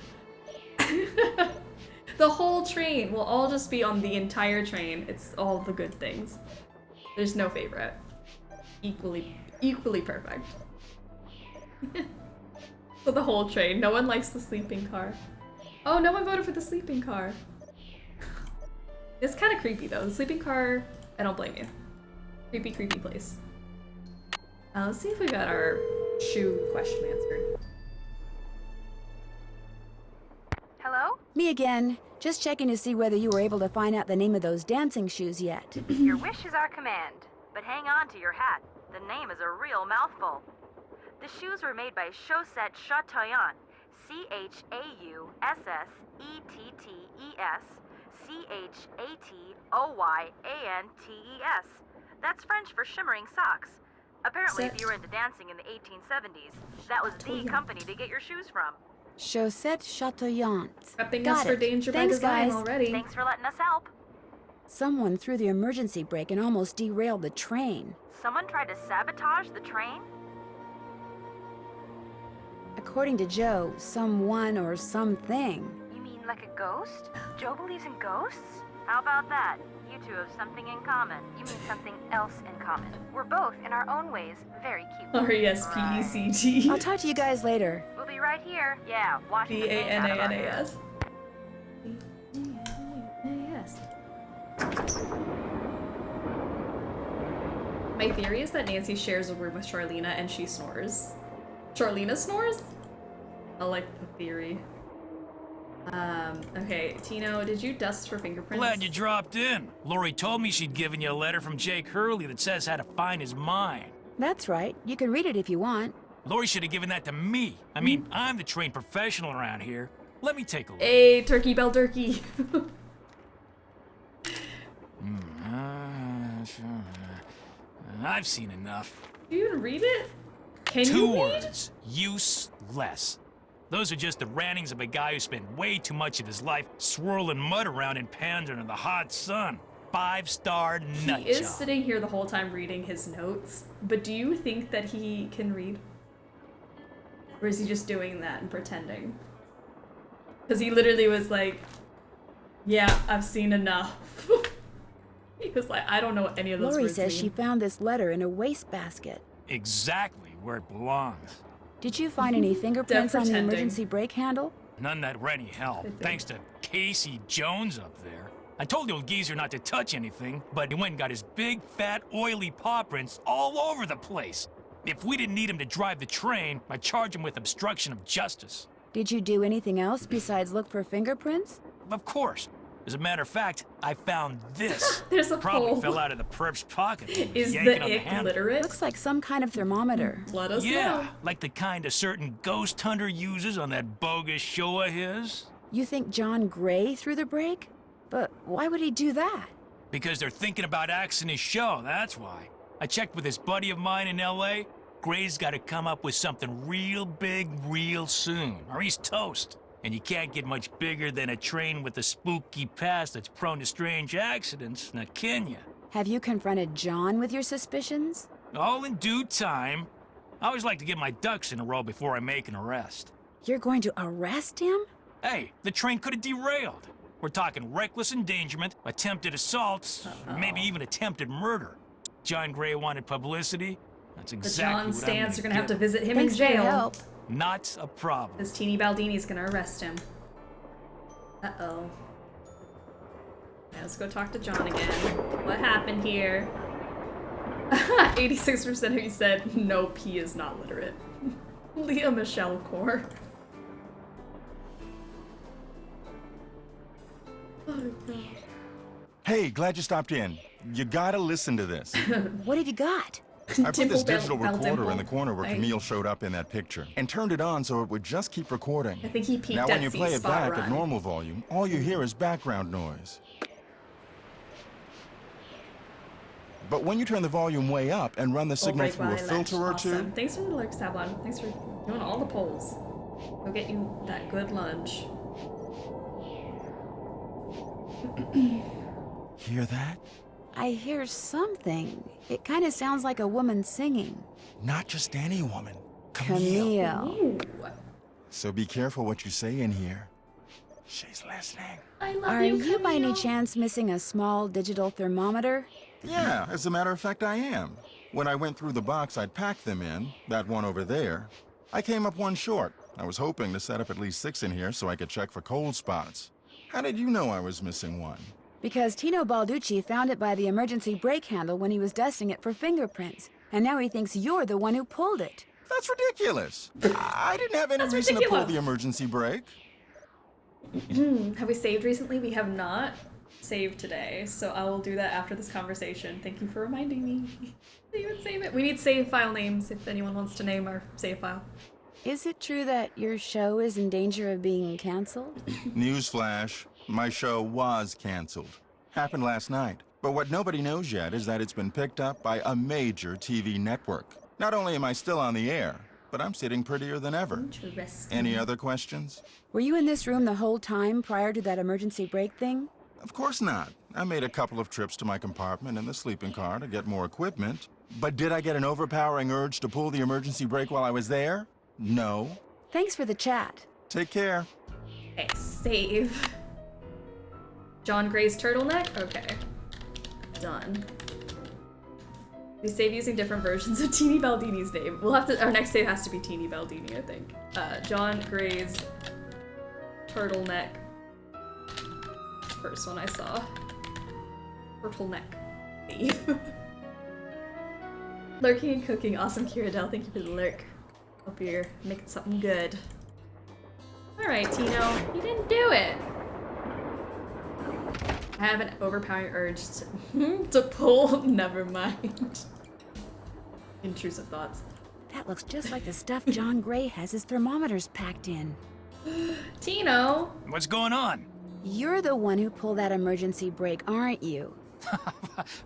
The whole train will all just be on the entire train. It's all the good things. There's no favorite. Equally perfect. For the whole train. No one likes the sleeping car. Oh, no one voted for the sleeping car. It's kind of creepy though. The sleeping car, I don't blame you. Creepy, creepy place. Let's see if we got our shoe question answered. Hello? Me again. Just checking to see whether you were able to find out the name of those dancing shoes yet. Your wish is our command, but hang on to your hat. The name is a real mouthful. The shoes were made by Chaussette Chateauyan, Chausssettees, Chatoyantes. That's French for shimmering socks. Apparently, if you were into dancing in the 1870s, that was the company to get your shoes from. Chaussette Chateauyan. Prepping Got us for it. danger by Thanks, design guys. already. Thanks for letting us help. Someone threw the emergency brake and almost derailed the train. Someone tried to sabotage the train? According to Joe, someone or something. You mean like a ghost? Joe believes in ghosts? How about that? You two have something in common. You mean something else in common. We're both, in our own ways, very cute. R-E-S-P-E-C-T. I'll talk to you guys later. We'll be right here. Yeah, washing the paint out of our hair. B-A-N-A-N-A-S. My theory is that Nancy shares a room with Charlena and she snores. Charlena snores? I like the theory. Okay, Tino, did you dust for fingerprints? Glad you dropped in. Lori told me she'd given you a letter from Jake Hurley that says how to find his mine. That's right. You can read it if you want. Lori should have given that to me. I mean, I'm the trained professional around here. Let me take a look. Hey, Turkey Bell Turkey. I've seen enough. Do you even read it? Can Two you read? words. Useless. Those are just the rantings of a guy who spent way too much of his life swirling mud around in pans under the hot sun. 5-star nut He is job. sitting here the whole time reading his notes, but do you think that he can read? Or is he just doing that and pretending? Because he literally was like, yeah, I've seen enough. He was like, I don't know what any of those Lori words says mean. she found this letter in a wastebasket. Exactly where it belongs. Did you find any fingerprints on the pretending. emergency brake handle? None that were any help, thanks to Casey Jones up there. I told the old geezer not to touch anything, but he went and got his big, fat, oily paw prints all over the place. If we didn't need him to drive the train, I'd charge him with obstruction of justice. Did you do anything else besides look for fingerprints? Of course. As a matter of fact, I found this. There's a Probably pole. fell out of the perp's pocket. when he was Is yanking the on ick handle. literate? Looks like some kind of thermometer. Let us Yeah, know. like the kind a certain ghost hunter uses on that bogus show of his. You think John Gray threw the brake? But why would he do that? Because they're thinking about axing his show, that's why. I checked with this buddy of mine in L.A. Gray's got to come up with something real big real soon, or he's toast. And you can't get much bigger than a train with a spooky past that's prone to strange accidents, now can ya? Have you confronted John with your suspicions? All in due time. I always like to get my ducks in a row before I make an arrest. You're going to arrest him? Hey, the train could have derailed. We're talking reckless endangerment, attempted assaults, maybe even attempted murder. John Gray wanted publicity. That's The exactly John what I'm Stans are gonna have to give visit him Thanks in for your jail. help. him. Not a problem. This Teeny Baldeany's gonna arrest him. Uh-oh. Yeah, let's go talk to John again. What happened here? 86% of you said, nope, he is not literate. Leah Michelle Core. Hey, glad you stopped in. You gotta listen to this. What have you got? I put this Dimple Bell- digital Bell recorder in Dimple. the corner where Right. Camille showed up in that picture and turned it on so it would just keep recording. I think he peeked Now at when you play it C-Spot back Run. at normal volume, all you hear is background noise. But when you turn the volume way up and run the signal Break through a Eyelash. filter or Awesome. two, Thanks for the lurk, Sablon. Thanks for doing all the polls. Go get you that good lunch. hear that? I hear something. It kind of sounds like a woman singing. Not just any woman. Camille. Camille. Ooh. So be careful what you say in here. She's listening. I love Are you by any Camille. chance missing a small digital thermometer? Yeah, as a matter of fact, I am. When I went through the box I'd packed them in, that one over there, I came up one short. I was hoping to set up at least 6 in here so I could check for cold spots. How did you know I was missing one? Because Tino Balducci found it by the emergency brake handle when he was dusting it for fingerprints. And now he thinks you're the one who pulled it. That's ridiculous. I didn't have any That's reason to pull ridiculous. the emergency brake. Have we saved recently? We have not saved today, so I will do that after this conversation. Thank you for reminding me. You would save it. We need save file names if anyone wants to name our save file. Is it true that your show is in danger of being canceled? Newsflash, my show was canceled. Happened last night. But what nobody knows yet is that it's been picked up by a major TV network. Not only am I still on the air, but I'm sitting prettier than ever. Interesting. Any other questions? Were you in this room the whole time prior to that emergency brake thing? Of course not. I made a couple of trips to my compartment in the sleeping car to get more equipment. But did I get an overpowering urge to pull the emergency brake while I was there? No. Thanks for the chat. Take care. Okay, save. John Gray's turtleneck? Okay. Done. We save using different versions of Teeny Baldeeny's name. We'll have to, our next save has to be Teeny Baldeeny, I think. John Gray's turtleneck. First one I saw. Turtleneck. Save. Lurking and cooking. Awesome, Kiradel. Thank you for the lurk. Hope you're making something good. Alright, Tino. You didn't do it. I have an overpowering urge to pull. Never mind. Intrusive thoughts. That looks just like the stuff John Gray has his thermometers packed in. Tino! What's going on? You're the one who pulled that emergency brake, aren't you?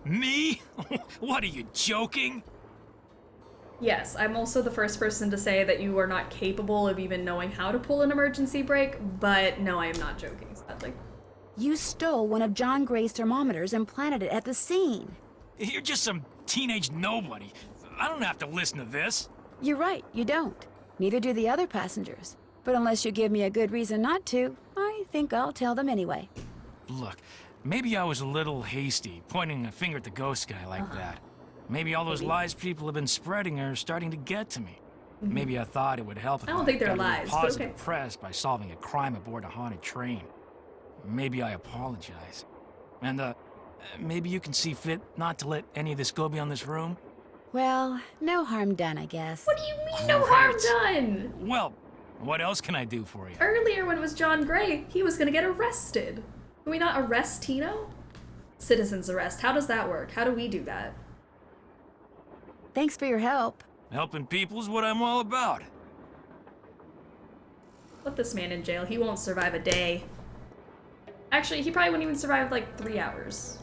Me? What, are you joking? Yes, I'm also the first person to say that you are not capable of even knowing how to pull an emergency brake, but no, I am not joking, sadly. You stole one of John Gray's thermometers and planted it at the scene. You're just some teenage nobody. I don't have to listen to this. You're right, you don't. Neither do the other passengers. But unless you give me a good reason not to, I think I'll tell them anyway. Look, maybe I was a little hasty, pointing a finger at the ghost guy like that. Maybe all those lies people have been spreading are starting to get to me. Maybe I thought it would help if I don't think they're got a little lies, but positive okay. press by solving a crime aboard a haunted train. Maybe I apologize. And, maybe you can see fit not to let any of this go beyond this room? Well, no harm done, I guess. What do you mean, no harm done? Well, what else can I do for you? Earlier when it was John Gray, he was gonna get arrested. Can we not arrest Tino? Citizen's arrest. How does that work? How do we do that? Thanks for your help. Helping people is what I'm all about. Put this man in jail. He won't survive a day. Actually, he probably wouldn't even survive like 3 hours.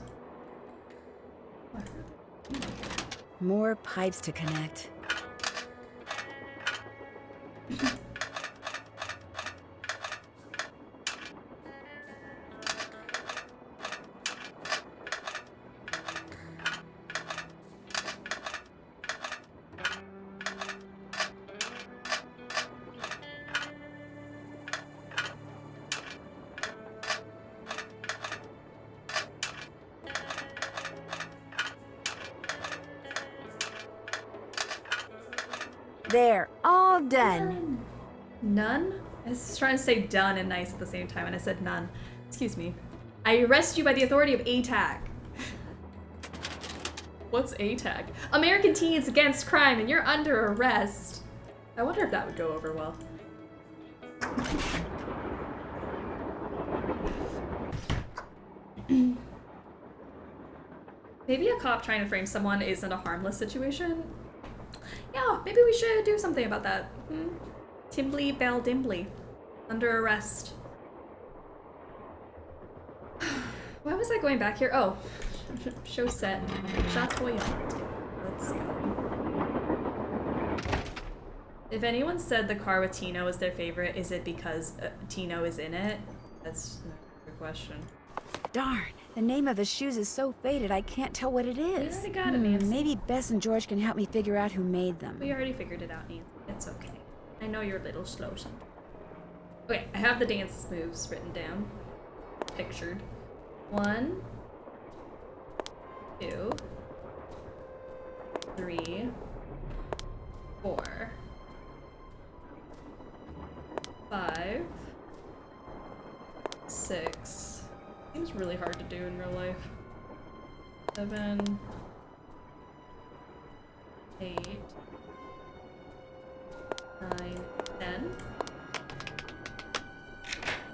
More pipes to connect. There, all done. None? I was trying to say done and nice at the same time, and I said none. Excuse me. I arrest you by the authority of ATAC. What's ATAC? American Teens Against Crime, and you're under arrest. I wonder if that would go over well. Maybe a cop trying to frame someone isn't a harmless situation. Yeah, maybe we should do something about that. Timbly Bell Dimbly. Under arrest. Why was I going back here? Oh. Show set. Chatoyant. Let's go. If anyone said the car with Tino is their favorite, is it because Tino is in it? That's a good question. Darn, the name of the shoes is so faded I can't tell what it is. We already got it, Nancy. Maybe Bess and George can help me figure out who made them. We already figured it out, Nancy. It's okay. I know you're a little slow sometimes. Okay, I have the dance moves written down. Pictured. 1, 2, 3, 4, 5, 6. Seems really hard to do in real life. 7, 8, 9, 10.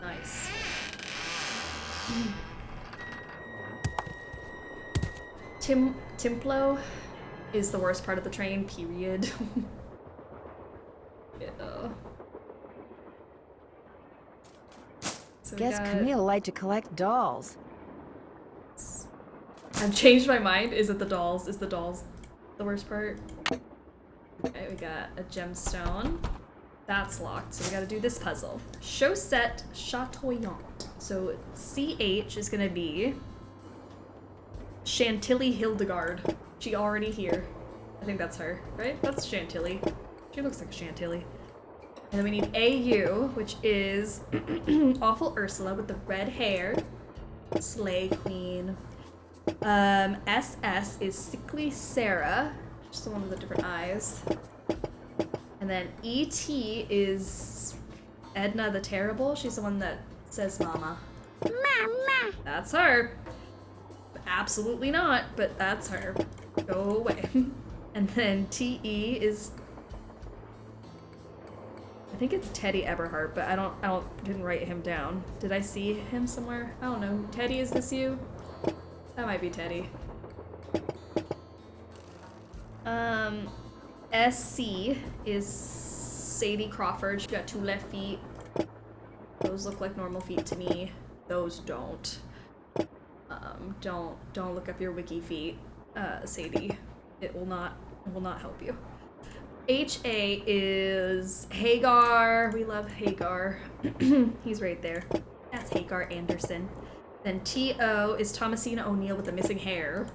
Nice. Timplo is the worst part of the train, period. Yeah. So Guess Camille liked to collect dolls. I've changed my mind. Is it the dolls? Is the dolls the worst part? Okay, we got a gemstone. That's locked, so we gotta do this puzzle. Chaussette Chatoyant. So CH is gonna be Chantilly Hildegard. She already here. I think that's her, right? That's Chantilly. She looks like a Chantilly. And then we need AU, which is Awful Ursula with the red hair. Slay Queen. SS is Sickly Sarah. Just the one with the different eyes. And then ET is Edna the Terrible. She's the one that says mama. Mama. That's her. Absolutely not, but that's her. Go away. And then TE is, I think it's Teddy Eberhardt, but I didn't write him down. Did I see him somewhere? I don't know. Teddy, is this you? That might be Teddy. SC is Sadie Crawford. She got 2 left feet. Those look like normal feet to me. Those don't. Don't look up your wiki feet, Sadie. It will not help you. HA is Hagar. We love Hagar. He's right there. That's Hagar Anderson. Then TO is Thomasina O'Neill with the missing hair.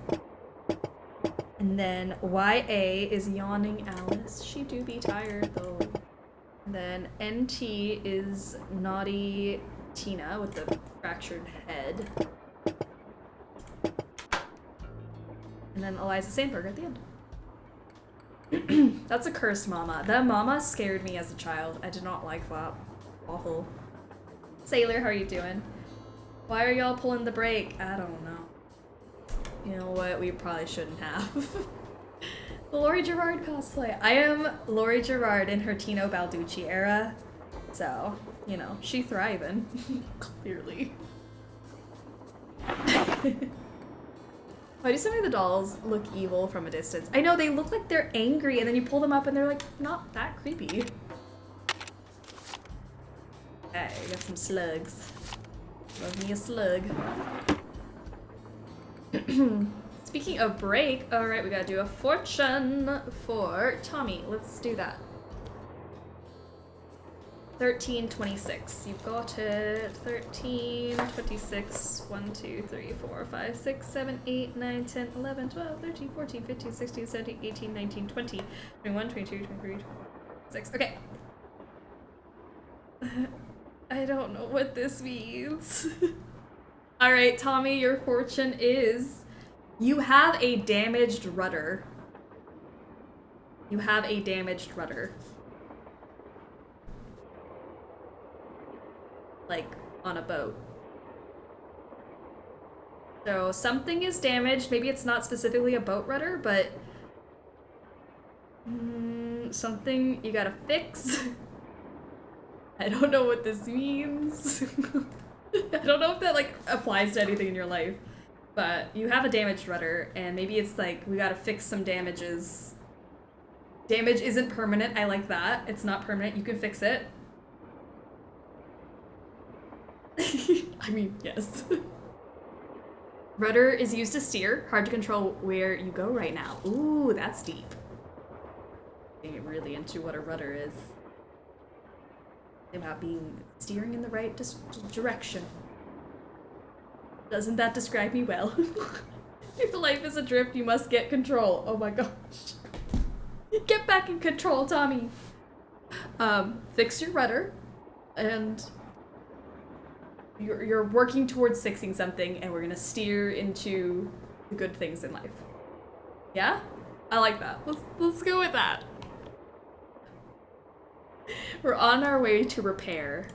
And then YA is Yawning Alice. She do be tired though. And then NT is Naughty Tina with the fractured head. And then Eliza Sandberg at the end. That's a cursed mama. That mama scared me as a child. I did not like that. Awful. Sailor, how are you doing? Why are y'all pulling the brake? I don't know. You know what? We probably shouldn't have. The Laurie Gerard cosplay. I am Laurie Gerard in her Tino Balducci era. So, you know, she thriving. Clearly. Why do some of the dolls look evil from a distance? I know, they look like they're angry, and then you pull them up and they're like, not that creepy. Okay, we got some slugs. Love me a slug. Speaking of break, alright, we gotta do a fortune for Tommy. Let's do that. 1326. You've got it. 1326. 1, 2, 3, 4, 5, 6, 7, 8, 9, 10, 11, 12, 13, 14, 15, 16, 17, 18, 19, 20, 21, 22, 23, 24, 26. Okay. I don't know what this means. Alright, Tommy, your fortune is you have a damaged rudder. You have a damaged rudder. Like, on a boat. So, something is damaged. Maybe it's not specifically a boat rudder, but something you gotta fix. I don't know what this means. I don't know if that, like, applies to anything in your life. But you have a damaged rudder, and maybe it's like, we gotta fix some damages. Damage isn't permanent. I like that. It's not permanent. You can fix it. I mean, yes. Rudder is used to steer. Hard to control where you go right now. Ooh, that's deep. Getting really into what a rudder is. About being steering in the right direction. Doesn't that describe me well? If life is adrift, you must get control. Oh my gosh. Get back in control, Tommy. Fix your rudder, and you're working towards fixing something, and we're gonna steer into the good things in life. Yeah? I like that. Let's go with that. We're on our way to repair.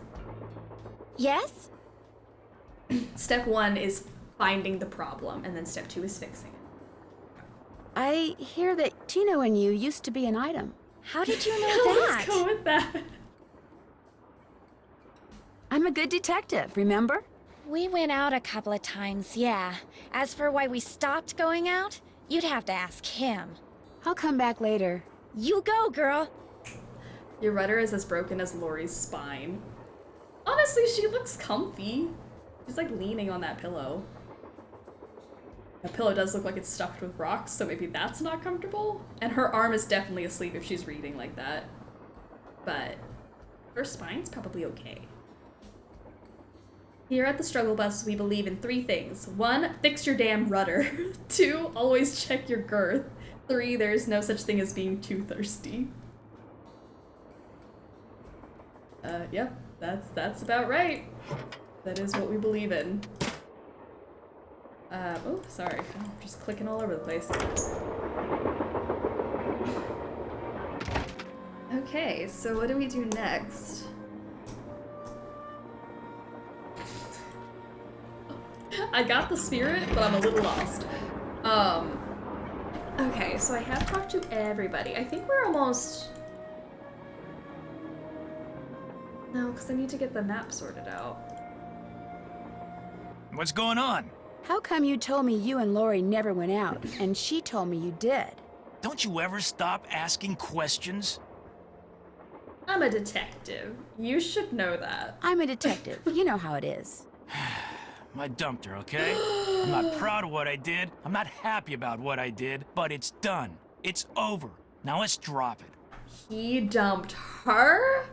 Yes? Step 1 is finding the problem, and then step 2 is fixing it. I hear that Tino and you used to be an item. How did you know that? Let's go with that. I'm a good detective, remember? We went out a couple of times, yeah. As for why we stopped going out, you'd have to ask him. I'll come back later. You go, girl. Your rudder is as broken as Laurie's spine. Honestly, she looks comfy. She's like leaning on that pillow. That pillow does look like it's stuffed with rocks, so maybe that's not comfortable. And her arm is definitely asleep if she's reading like that. But her spine's probably okay. Here at the Struggle Bus, we believe in 3 things. 1, fix your damn rudder. 2, always check your girth. 3, there's no such thing as being too thirsty. Yep, that's about right. That is what we believe in. Oh, sorry. I'm just clicking all over the place. Okay, so what do we do next? I got the spirit, but I'm a little lost. Okay, so I have talked to everybody. I think we're almost... No, because I need to get the map sorted out. What's going on? How come you told me you and Lori never went out, and she told me you did? Don't you ever stop asking questions? I'm a detective. You should know that. I'm a detective. You know how it is. I dumped her, okay? I'm not proud of what I did. I'm not happy about what I did, but it's done. It's over. Now let's drop it. He dumped her?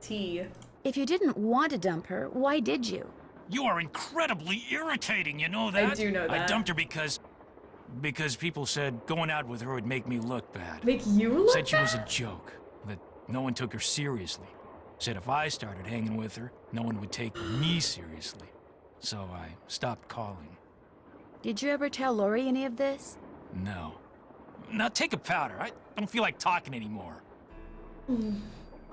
T. If you didn't want to dump her, why did you? You are incredibly irritating, you know that? I do know that. I dumped her because people said going out with her would make me look bad. Make you look Said she was a bad? joke, that no one took her seriously. Said if I started hanging with her, no one would take me seriously. So I stopped calling. Did you ever tell Lori any of this? No. Now take a powder. I don't feel like talking anymore.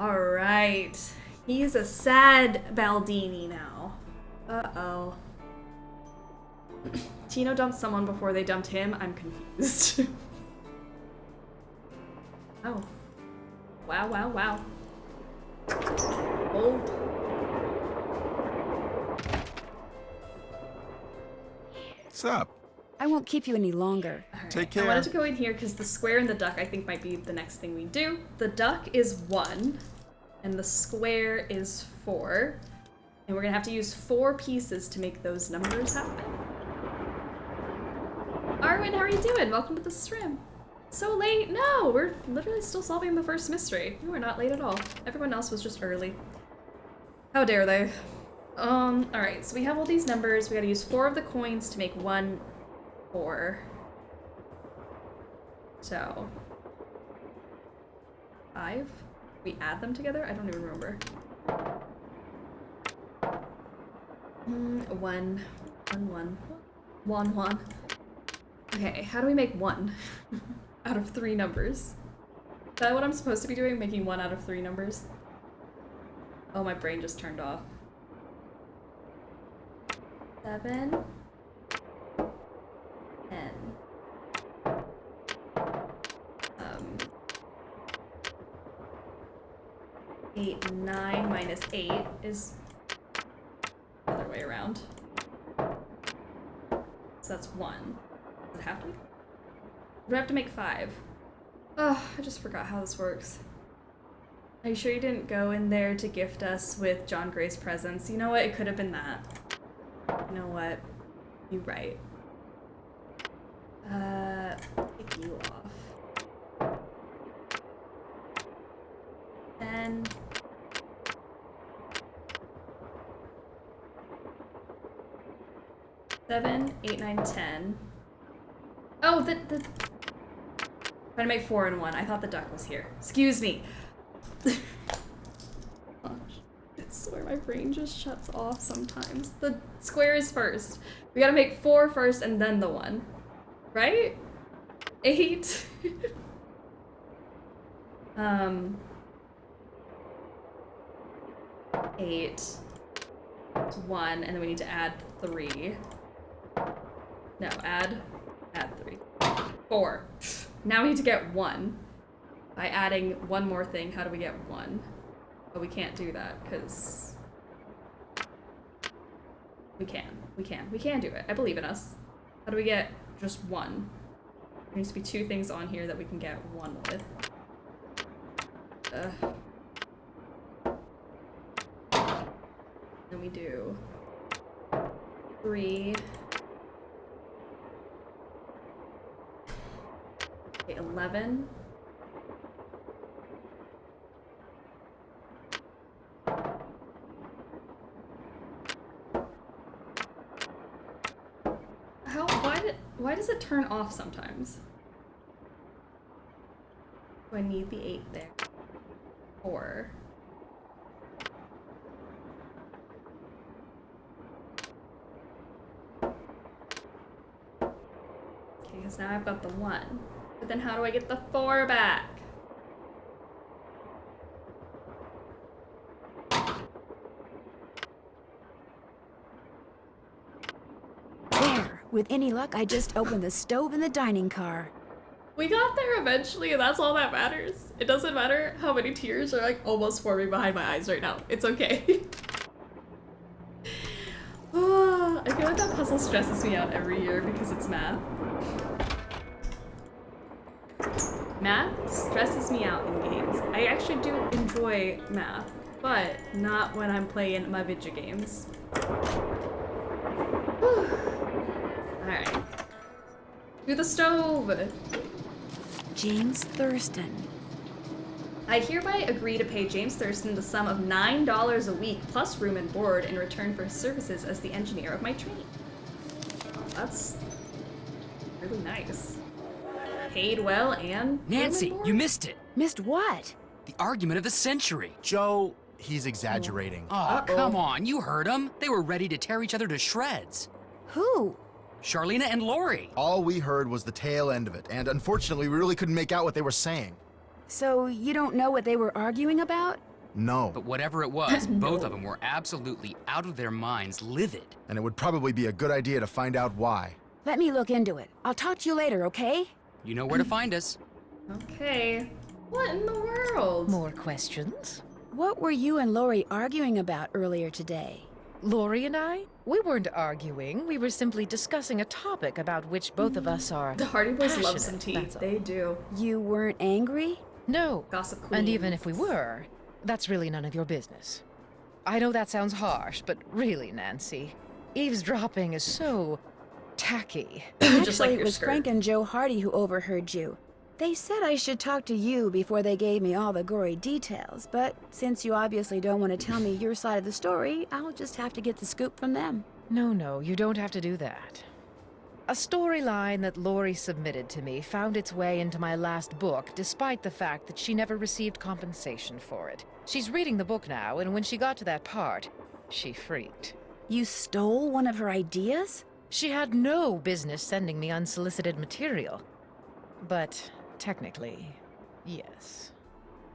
Alright. He's a sad Baldeeny now. Uh-oh. Tino dumped someone before they dumped him? I'm confused. Oh. Wow, wow, wow. Oh. What's up? I won't keep you any longer. Alright. Take care. I wanted to go in here because the square and the duck I think might be the next thing we do. The duck is 1, and the square is 4. And we're gonna have to use 4 pieces to make those numbers happen. Arwen, how are you doing? Welcome to the stream. So late? No, we're literally still solving the first mystery. We were not late at all. Everyone else was just early. How dare they? Alright, so we have all these numbers. We gotta use 4 of the coins to make 1 4. So 5? We add them together? I don't even remember. 1. 1. Okay, how do we make 1 out of 3 numbers? Is that what I'm supposed to be doing? Making 1 out of 3 numbers? Oh, my brain just turned off. 7. 10. 8, 9 minus 8 is the other way around. So that's 1. Does it have to be? Do I have to make 5? Oh, I just forgot how this works. Are you sure you didn't go in there to gift us with John Gray's presents? You know what? It could have been that. You know what? You're right. Pick you off. 10. Seven, 8, 9, 10. Oh, the trying to make 4 and 1. I thought the duck was here. Excuse me. Gosh, I swear my brain just shuts off sometimes. The square is first. We gotta make 4 first and then the 1. Right? 8. 8. It's 1, and then we need to add 3. No, add 3. 4. Now we need to get 1. By adding 1 more thing, how do we get 1? Oh, we can't do that, because... We can do it. I believe in us. How do we get just 1? There needs to be 2 things on here that we can get 1 with. Then we do 3. Okay, 11. Why does it turn off sometimes? Do I need the 8 there? 4. because now I've got the 1. But then how do I get the 4 back? There. With any luck, I just opened the stove in the dining car. We got there eventually, and that's all that matters. It doesn't matter how many tears are like almost forming behind my eyes right now. It's okay. Oh, I feel like that puzzle stresses me out every year because it's math. Math stresses me out in games. I actually do enjoy math, but not when I'm playing my video games. Alright. To the stove! James Thurston. I hereby agree to pay James Thurston the sum of $9 a week plus room and board in return for his services as the engineer of my train. Oh, that's really nice. Paid well and Nancy, room and you board? missed it. Missed what? The argument of the century. Joe, he's exaggerating. Oh, come on, you heard them. They were ready to tear each other to shreds. Who? Charlena and Lori. All we heard was the tail end of it, and unfortunately, we really couldn't make out what they were saying. So you don't know what they were arguing about? No. But whatever it was, both of them were absolutely out of their minds, livid. And it would probably be a good idea to find out why. Let me look into it. I'll talk to you later, okay? You know where to find us. Okay. What in the world? More questions? What were you and Lori arguing about earlier today? Lori and I? We weren't arguing. We were simply discussing a topic about which both of us are The Hardy Boys love some passionate, tea. that's all. They do. You weren't angry? No. Gossip queen. And even if we were, that's really none of your business. I know that sounds harsh, but really, Nancy, eavesdropping is so tacky. Just like Actually, your it was skirt. Frank and Joe Hardy who overheard you. They said I should talk to you before they gave me all the gory details, but since you obviously don't want to tell me your side of the story, I'll just have to get the scoop from them. No, you don't have to do that. A storyline that Lori submitted to me found its way into my last book, despite the fact that she never received compensation for it. She's reading the book now, and when she got to that part, she freaked. You stole one of her ideas? She had no business sending me unsolicited material. But technically, yes.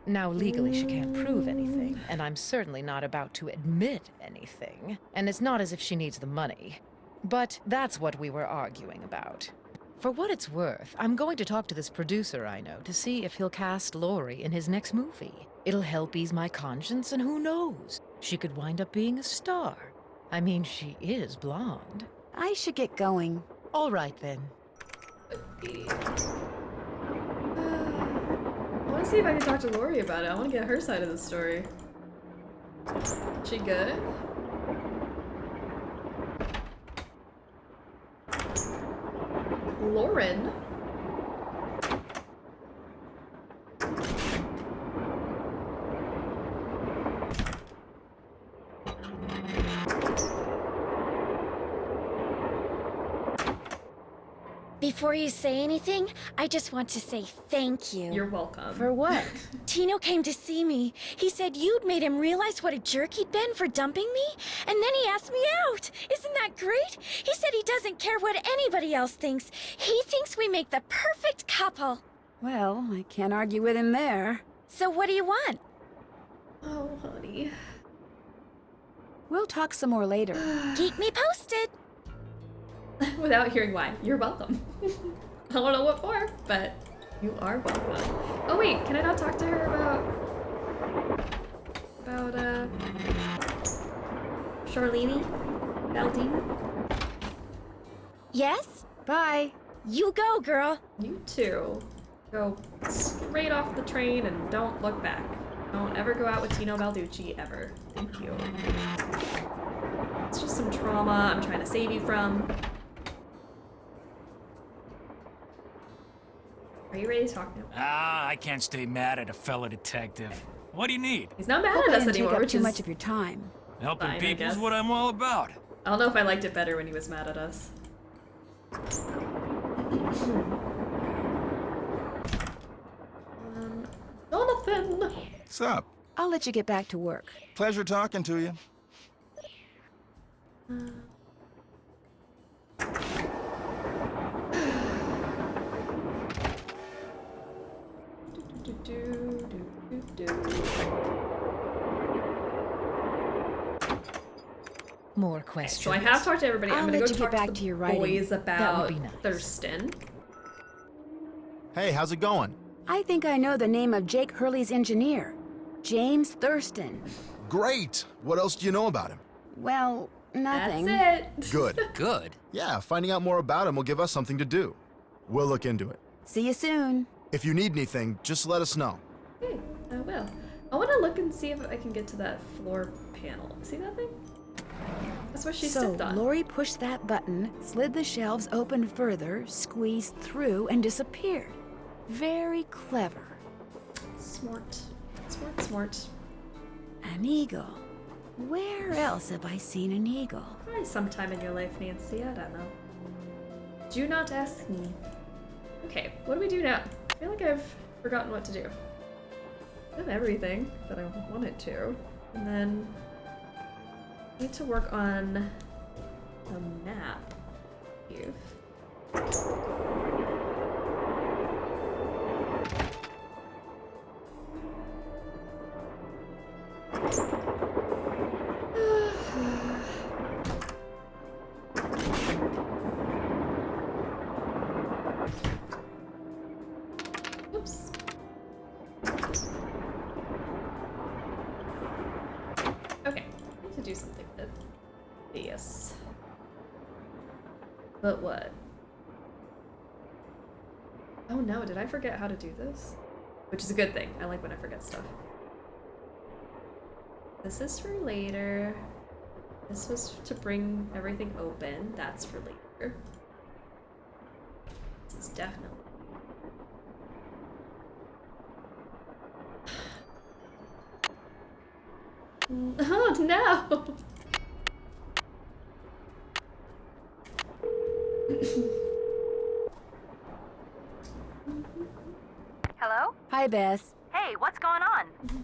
Now, legally, she can't prove anything, and I'm certainly not about to admit anything. And it's not as if she needs the money. But that's what we were arguing about. For what it's worth, I'm going to talk to this producer I know to see if he'll cast Lori in his next movie. It'll help ease my conscience, and who knows? She could wind up being a star. I mean, she is blonde. I should get going. All right, then. I want to see if I can talk to Lori about it. I want to get her side of the story. She good? Lauren? Before you say anything, I just want to say thank you. You're welcome. For what? Tino came to see me. He said you'd made him realize what a jerk he'd been for dumping me, and then he asked me out. Isn't that great? He said he doesn't care what anybody else thinks. He thinks we make the perfect couple. Well, I can't argue with him there. So what do you want? Oh, honey. We'll talk some more later. Keep me posted. Without hearing why. You're welcome. I don't know what for, but you are welcome. Oh wait, can I not talk to her about Charlene Baldeeny? Yes? Bye. You go, girl. You too. Go straight off the train and don't look back. Don't ever go out with Tino Balducci, ever. Thank you. It's just some trauma I'm trying to save you from. Are you ready to talk now? Ah, I can't stay mad at a fellow detective. What do you need? He's not mad Hope at I us didn't anymore, take up which too is... much of your time. Helping Fine, I people is guess. what I'm all about. I don't know if I liked it better when he was mad at us. Jonathan! What's up? I'll let you get back to work. Pleasure talking to you. More questions. So I have talked to everybody. I'm I'll gonna let go you get talk back to to the your writing. boys That about would be nice. Thurston. Hey, how's it going? I think I know the name of Jake Hurley's engineer. James Thurston. Great! What else do you know about him? Well, nothing. That's it. Good. Good. Yeah, finding out more about him will give us something to do. We'll look into it. See you soon. If you need anything, just let us know. Okay, I will. I want to look and see if I can get to that floor panel. See that thing? That's where she So stepped on. Lori pushed that button, slid the shelves open further, squeezed through, and disappeared. Very clever. Smart. Smart, smart. An eagle. Where else have I seen an eagle? Probably sometime in your life, Nancy. I don't know. Do not ask me. Okay, what do we do now? I feel like I've forgotten what to do. I've done everything that I wanted to. And then I need to work on a map. You've. Oops. Okay, I need to do something with this. But what? Oh no, did I forget how to do this? Which is a good thing. I like when I forget stuff. This is for later. This was to bring everything open. That's for later. This is definitely. Oh no! Hello? Hi, Bess. Hey, what's going on?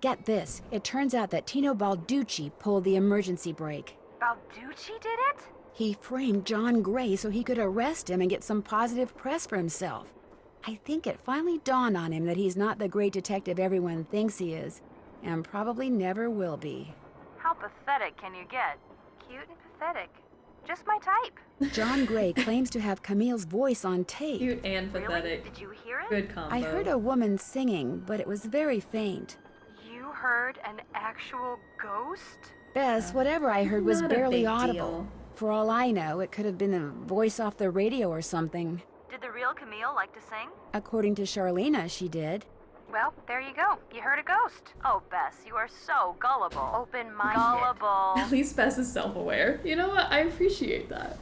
Get this. It turns out that Teeny Baldeeny pulled the emergency brake. Balducci did it? He framed John Gray so he could arrest him and get some positive press for himself. I think it finally dawned on him that he's not the great detective everyone thinks he is, and probably never will be. How pathetic can you get? Cute and pathetic. Just my type. John Gray claims to have Camille's voice on tape. Cute and Really? pathetic. Did you hear it? Good combo. I heard a woman singing, but it was very faint. You heard an actual ghost? Bess, whatever I heard was Not a barely big audible. deal. For all I know, it could have been a voice off the radio or something. Did the real Camille like to sing? According to Charlena, she did. Well, there you go. You heard a ghost. Oh, Bess, you are so gullible. Open-minded. Gullible. At least Bess is self-aware. You know what? I appreciate that.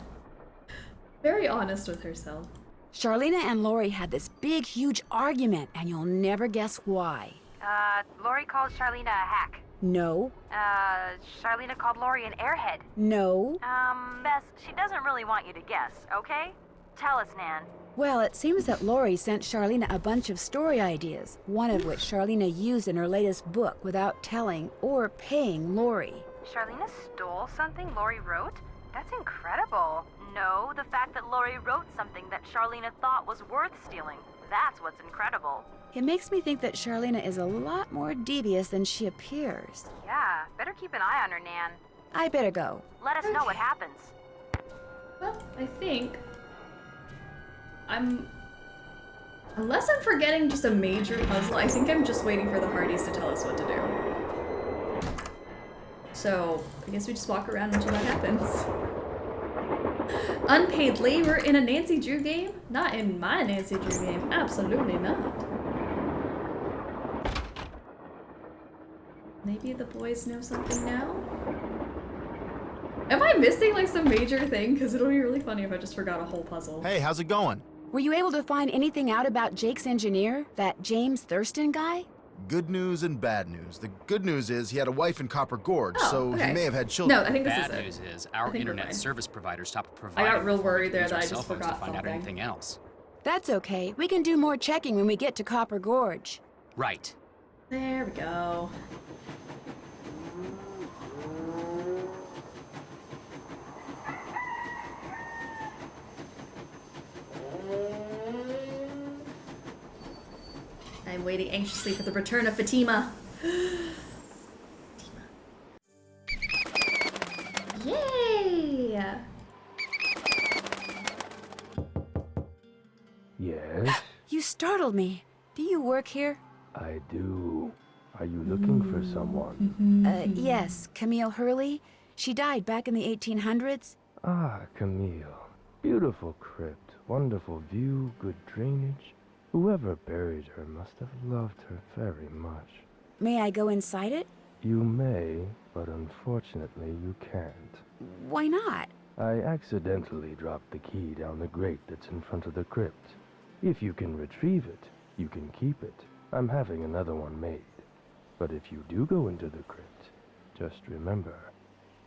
Very honest with herself. Charlena and Lori had this big, huge argument, and you'll never guess why. Lori called Charlena a hack. No, Charlena called Lori an airhead. no. Bess, she doesn't really want you to guess, okay? Tell us, Nan. Well, it seems that Lori sent Charlena a bunch of story ideas, one of which Charlena used in her latest book without telling or paying Lori. Charlena stole something Lori wrote? That's incredible. No, the fact that Lori wrote something that Charlena thought was worth stealing. That's what's incredible. It makes me think that Charlena is a lot more devious than she appears. Yeah, better keep an eye on her, Nan. I better go. Let us know what happens. Well, I think unless I'm forgetting just a major puzzle, I think I'm just waiting for the Hardys to tell us what to do. So, I guess we just walk around until that happens. Unpaid labor in a Nancy Drew game? Not in my Nancy Drew game. Absolutely not. Maybe the boys know something now? Am I missing like some major thing? Because it'll be really funny if I just forgot a whole puzzle. Hey, how's it going? Were you able to find anything out about Jake's engineer, that James Thurston guy? Good news and bad news. The good news is he had a wife in Copper Gorge, Oh, so okay. he may have had children. No, I think this Bad is it. news is I our think we're internet fine. service provider stopped providing. I got real before we worried could there use that our I cell just phones forgot to find out something. anything else. That's okay. We can do more checking when we get to Copper Gorge. Right. There we go. I'm waiting anxiously for the return of Fatima. Yay! Yes, You startled me. Do you work here? I do. Are you looking for someone? Yes, Camille Hurley. She died back in the 1800s. Ah, Camille. Beautiful crypt, wonderful view, good drainage. Whoever buried her must have loved her very much. May I go inside it? You may, but unfortunately you can't. Why not? I accidentally dropped the key down the grate that's in front of the crypt. If you can retrieve it, you can keep it. I'm having another one made. But if you do go into the crypt, just remember,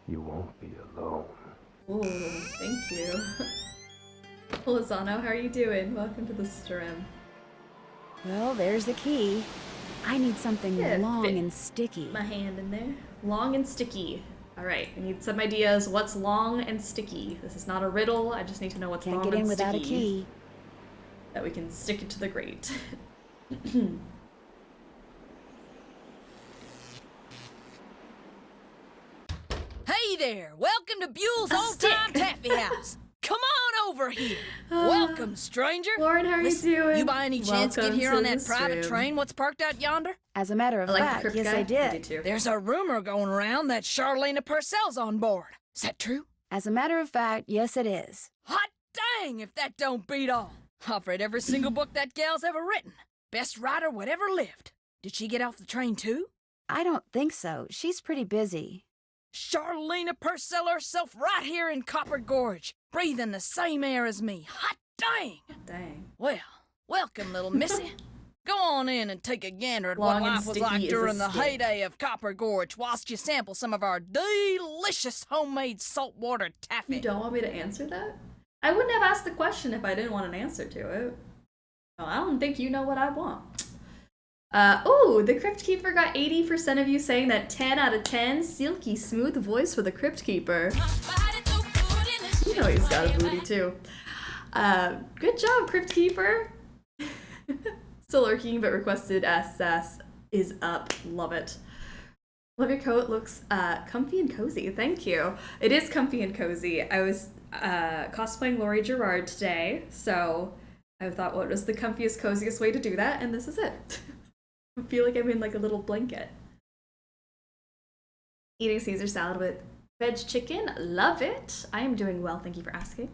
you won't be alone. Ooh, thank you. Lozano, how are you doing? Welcome to the stream. Well, there's the key. I need something Yeah, long fit and sticky. My hand in there. Long and sticky. Alright, I need some ideas. What's long and sticky? This is not a riddle. I just need to know what's Can't long get in and without a sticky. key. That we can stick it to the grate. Hey there! Welcome to Buell's A Old Time stick. Taffy House. Come on over here. Welcome, stranger. Lauren, how are Listen, you doing? You by any chance get Welcome here to on the that private stream. train what's parked out yonder? As a matter of I like the fact, crypt yes, guy. I did. I do too. There's a rumor going around that Charlena Purcell's on board. Is that true? As a matter of fact, yes, it is. Hot dang if that don't beat all. I've read every single book that gal's ever written. Best writer whatever lived. Did she get off the train too? I don't think so. She's pretty busy. Charlena Purcell herself right here in Copper Gorge, breathing the same air as me. Hot dang! Dang. Well, welcome, little missy. Go on in and take a gander at what Long and life was sticky like is a during the stick. heyday of Copper Gorge whilst you sample some of our delicious homemade saltwater taffy. You don't want me to answer that? I wouldn't have asked the question if I didn't want an answer to it. No, I don't think you know what I want. Ooh, the Crypt Keeper got 80% of you saying that 10 out of 10. Silky smooth voice for the Crypt Keeper. You know he's got a booty too. Good job, Crypt Keeper. Still lurking, but requested SS is up. Love it. Love your coat. Looks comfy and cozy. Thank you. It is comfy and cozy. I was cosplaying Laurie Gerard today, so I thought what was the comfiest, coziest way to do that, and this is it. I feel like I'm in like a little blanket. Eating Caesar salad with veg chicken. Love it. I am doing well. Thank you for asking.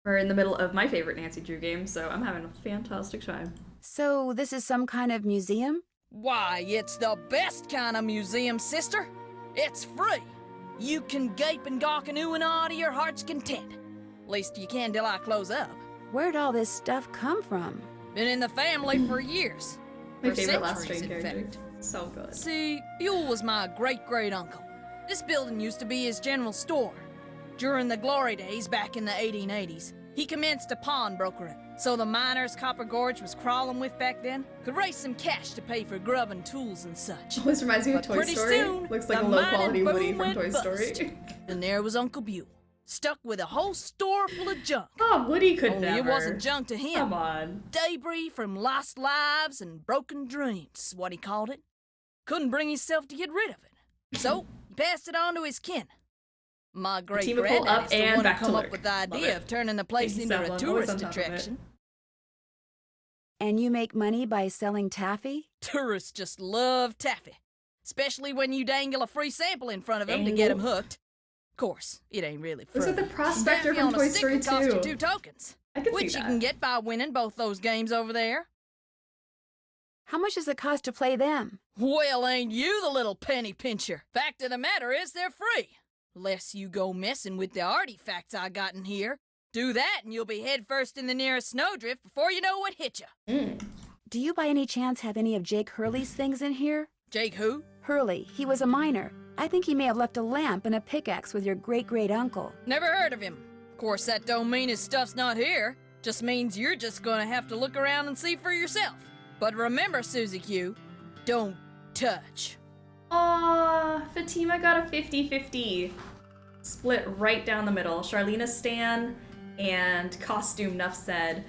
We're in the middle of my favorite Nancy Drew game, so I'm having a fantastic time. So this is some kind of museum? Why, it's the best kind of museum, sister. It's free. You can gape and gawk and ooh and ah to your heart's content. Least you can till I close up. Where'd all this stuff come from? Been in the family for years. My For favorite last centuries, train in character. fact. So good. See, Buell was my great-great-uncle. This building used to be his general store. During the glory days back in the 1880s, he commenced a pawnbrokering, so the miners Copper Gorge was crawling with back then could raise some cash to pay for grub and tools and such. Always reminds me of But Toy pretty Story. soon, Looks like the a low-quality mining Woody boom from went Toy bust. Story. And there was Uncle Buell, stuck with a whole store full of junk. Oh, Woody could Only never. it wasn't junk to him. Come on. Debris from lost lives and broken dreams, is what he called it. Couldn't bring himself to get rid of it. So, he passed it on to his kin. My team will pull great-granddaddy's up the and one who back to come up lurk. with the Love idea it. of turning the place Thank you, into a Savlon. Always on tourist top of it. attraction. And you make money by selling taffy? Tourists just love taffy, especially when you dangle a free sample in front of them to get them Dangle? hooked. Of course, it ain't really free. Looks like the prospector Taffy from on a Toy stick Story would cost you 2. 2 tokens, I can which see you that. can get by winning both those games over there. How much does it cost to play them? Well, ain't you the little penny pincher? Fact of the matter is they're free. Less you go messing with the artifacts I got in here. Do that and you'll be headfirst in the nearest snowdrift before you know what hit you. Do you by any chance have any of Jake Hurley's things in here? Jake who? Hurley, he was a miner. I think he may have left a lamp and a pickaxe with your great-great-uncle. Never heard of him. Of course, that don't mean his stuff's not here. Just means you're just gonna have to look around and see for yourself. But remember, Susie Q, don't touch. Aw, Fatima got a 50-50. Split right down the middle. Charlena Stan and Costume Nuff said.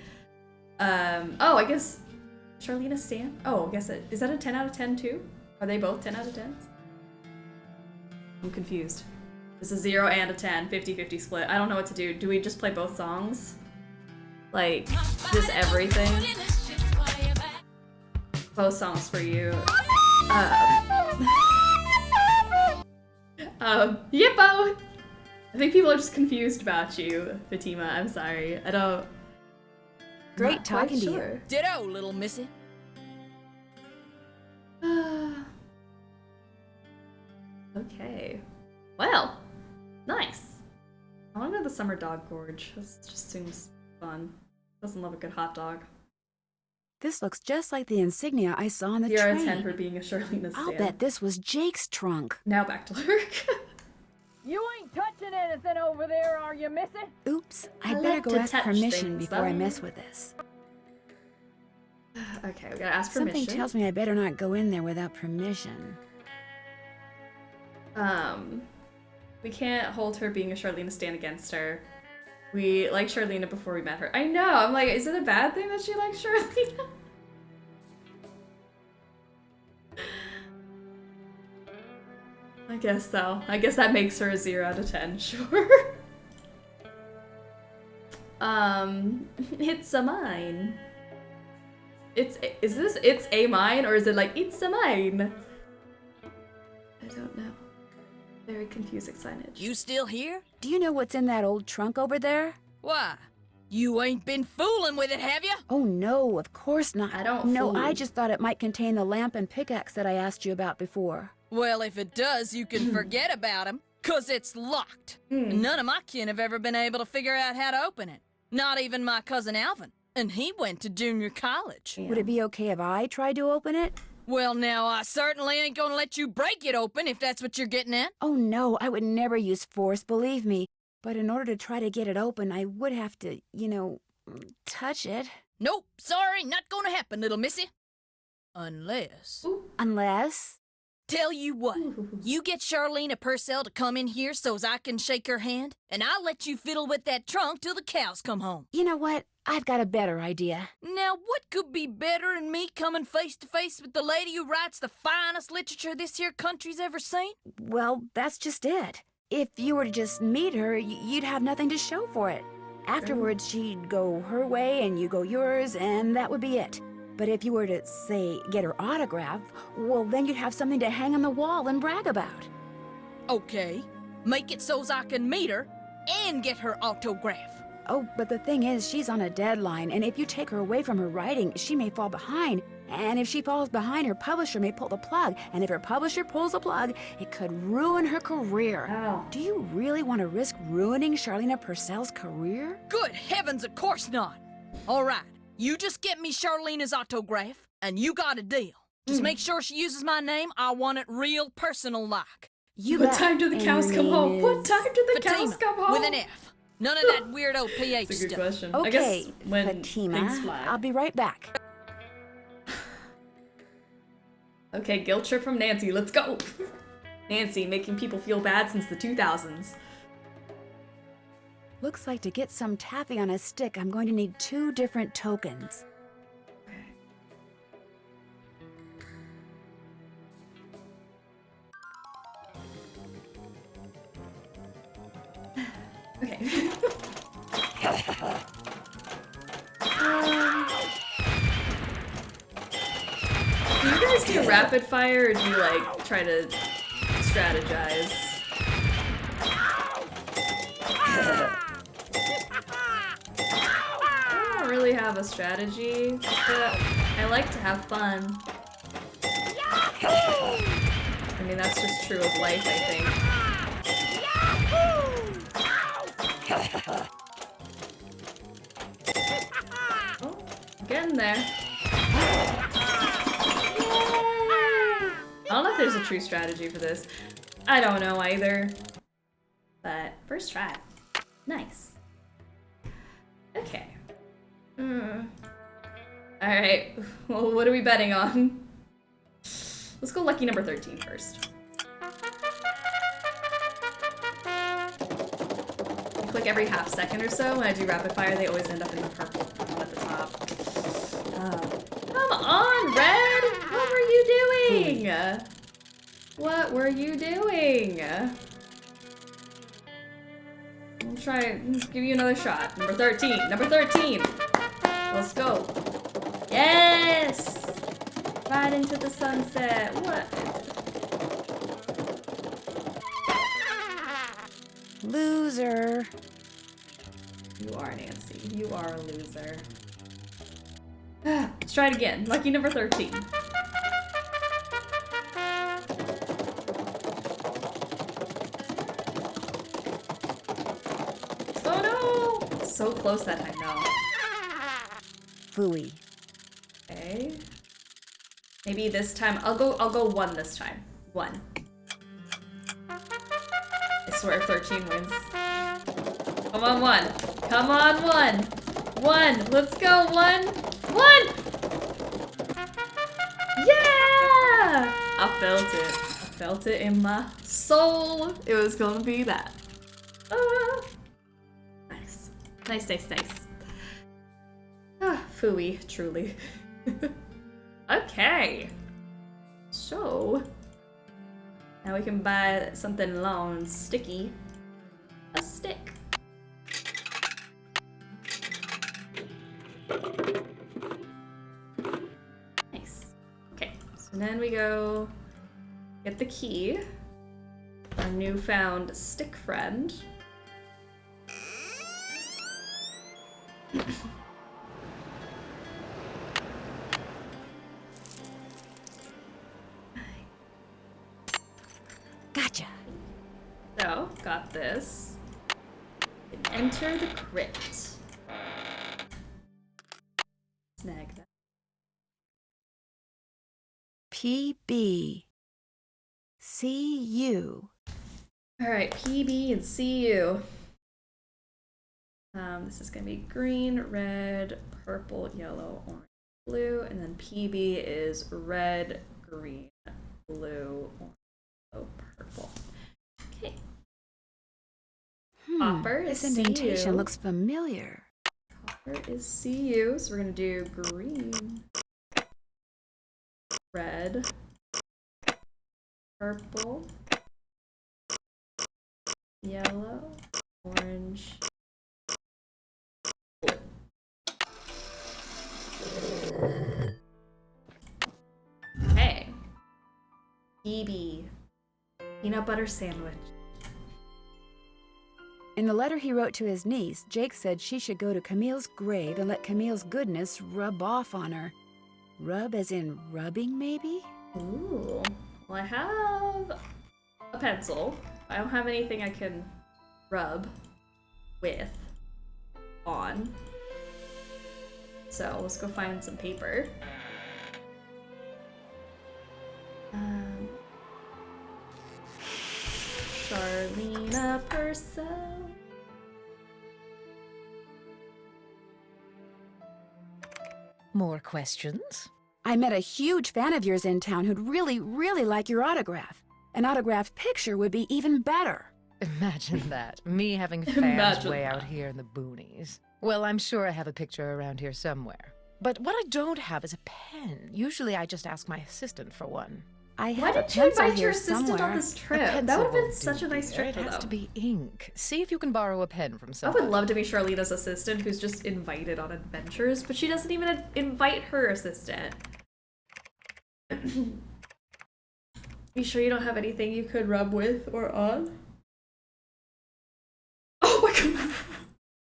Oh, I guess Charlene a stan? Oh, I guess is that a 10 out of 10 too? Are they both 10 out of 10s? I'm confused. It's a 0 and a 10, 50-50 split. I don't know what to do. Do we just play both songs? Like, just everything? Both songs for you. Yeah, both! I think people are just confused about you, Fatima. I'm sorry. I don't... Great talking to you. Ditto, little missy. Okay. Well, nice. I want to go to the Summer Dog Gorge. This just seems fun. Doesn't love a good hot dog. This looks just like the insignia I saw on the 0 out of train. 10 for being a Charlene I'll stan. bet this was Jake's trunk. Now back to work. You ain't touching anything over there, are you, missy? Oops, I I'd better like go to ask touch permission things, before I though. mess with this. Okay, we gotta ask permission. Something tells me I better not go in there without permission. We can't hold her being a Charlene stan against her. We liked Charlene before we met her. I know, I'm like, is it a bad thing that she likes Charlene? I guess so. I guess that makes her a 0 out of 10, sure. It's a mine. Is this it's a mine, or is it like it's a mine? I don't know. Very confusing signage. You still here? Do you know what's in that old trunk over there? Why? You ain't been fooling with it, have you? Oh no, of course not. I don't No, fool. I just thought it might contain the lamp and pickaxe that I asked you about before. Well, if it does, you can forget about him, 'cause it's locked. And none of my kin have ever been able to figure out how to open it. Not even my cousin Alvin. And he went to junior college. Would it be okay if I tried to open it? Well, now, I certainly ain't gonna let you break it open if that's what you're getting at. Oh no, I would never use force, believe me. But in order to try to get it open, I would have to, you know, touch it. Nope, sorry, not gonna happen, little missy. Unless... Unless... Tell you what, you get Charlene Purcell to come in here so's I can shake her hand, and I'll let you fiddle with that trunk till the cows come home. You know what? I've got a better idea. Now, what could be better than me coming face to face with the lady who writes the finest literature this here country's ever seen? Well, that's just it. If you were to just meet her, you'd have nothing to show for it. Afterwards, she'd go her way and you go yours, and that would be it. But if you were to, say, get her autograph, well, then you'd have something to hang on the wall and brag about. Okay, make it so's I can meet her and get her autograph. Oh, but the thing is, she's on a deadline, and if you take her away from her writing, she may fall behind. And if she falls behind, her publisher may pull the plug. And if her publisher pulls the plug, it could ruin her career. Ow. Do you really want to risk ruining Charlene Purcell's career? Good heavens, of course not. All right, you just get me Charlene's autograph, and you got a deal. Just make sure she uses my name. I want it real personal-like. What time do the cows come home? What time do the Fatima, cows come home? with an F. None of that weirdo PH That's a good stuff. question. I Okay, guess when things Fatima, fly. I'll be right back. Okay, guilt trip from Nancy. Let's go. Nancy making people feel bad since the 2000s. Looks like to get some taffy on a stick, I'm going to need 2 different tokens. Okay. Do you guys do rapid fire, or do you like try to strategize? I don't really have a strategy, but I like to have fun. I mean, that's just true of life, I think. Oh, getting there. I don't know if there's a true strategy for this. I don't know either. But first try. Nice. Okay. Alright. Well, what are we betting on? Let's go lucky number 13 first. I click every half second or so when I do rapid fire. They always end up in the purple at the top. Come on, Red! What were you doing? What were you doing? I'll try, give you another shot. Number 13, number 13. Let's go. Yes! Right into the sunset. What? Loser. You are, Nancy. You are a loser. Let's try it again. Lucky number 13. Oh no! So close that time, though. Phooey. Okay. Maybe this time I'll go 1 this time. 1. I swear 13 wins. Come on, 1. Come on, 1. 1. Let's go, 1. 1! Yeah! I felt it. I felt it in my soul. It was gonna be that. Nice. Nice, nice, nice. Ah, phooey, truly. Okay. So, now we can buy something long and sticky. A stick. Nice. Okay, so then we go get the key. Our newfound stick friend. Gotcha. So, got this. And enter the crypt. Snag that. PB. CU. Alright, PB and CU. This is gonna be green, red, purple, yellow, orange, blue, and then PB is red, green, blue, orange, yellow, purple. Okay. Copper is This indentation CU. looks familiar. Copper is CU, so we're gonna do green, red, purple, yellow, orange, blue. Okay. PB. Peanut butter sandwich. In the letter he wrote to his niece, Jake said she should go to Camille's grave and let Camille's goodness rub off on her. Rub as in rubbing, maybe? Ooh. Well, I have a pencil. I don't have anything I can rub with on. So let's go find some paper. Charlena Purcell. More questions? I met a huge fan of yours in town who'd really, really like your autograph. An autographed picture would be even better. Imagine that. Me having fans Imagine way that. out here in the boonies. Well, I'm sure I have a picture around here somewhere. But what I don't have is a pen. Usually I just ask my assistant for one. I Why have a didn't you pencil invite your here assistant somewhere. on this A trip? That pencil would have been won't such do, a nice dear. trip It for has them. to be ink. See if you can borrow a pen from I someone. would love to be Charlena's assistant who's just invited on adventures, but she doesn't even invite her assistant. You sure you don't have anything you could rub with or on? Oh my god.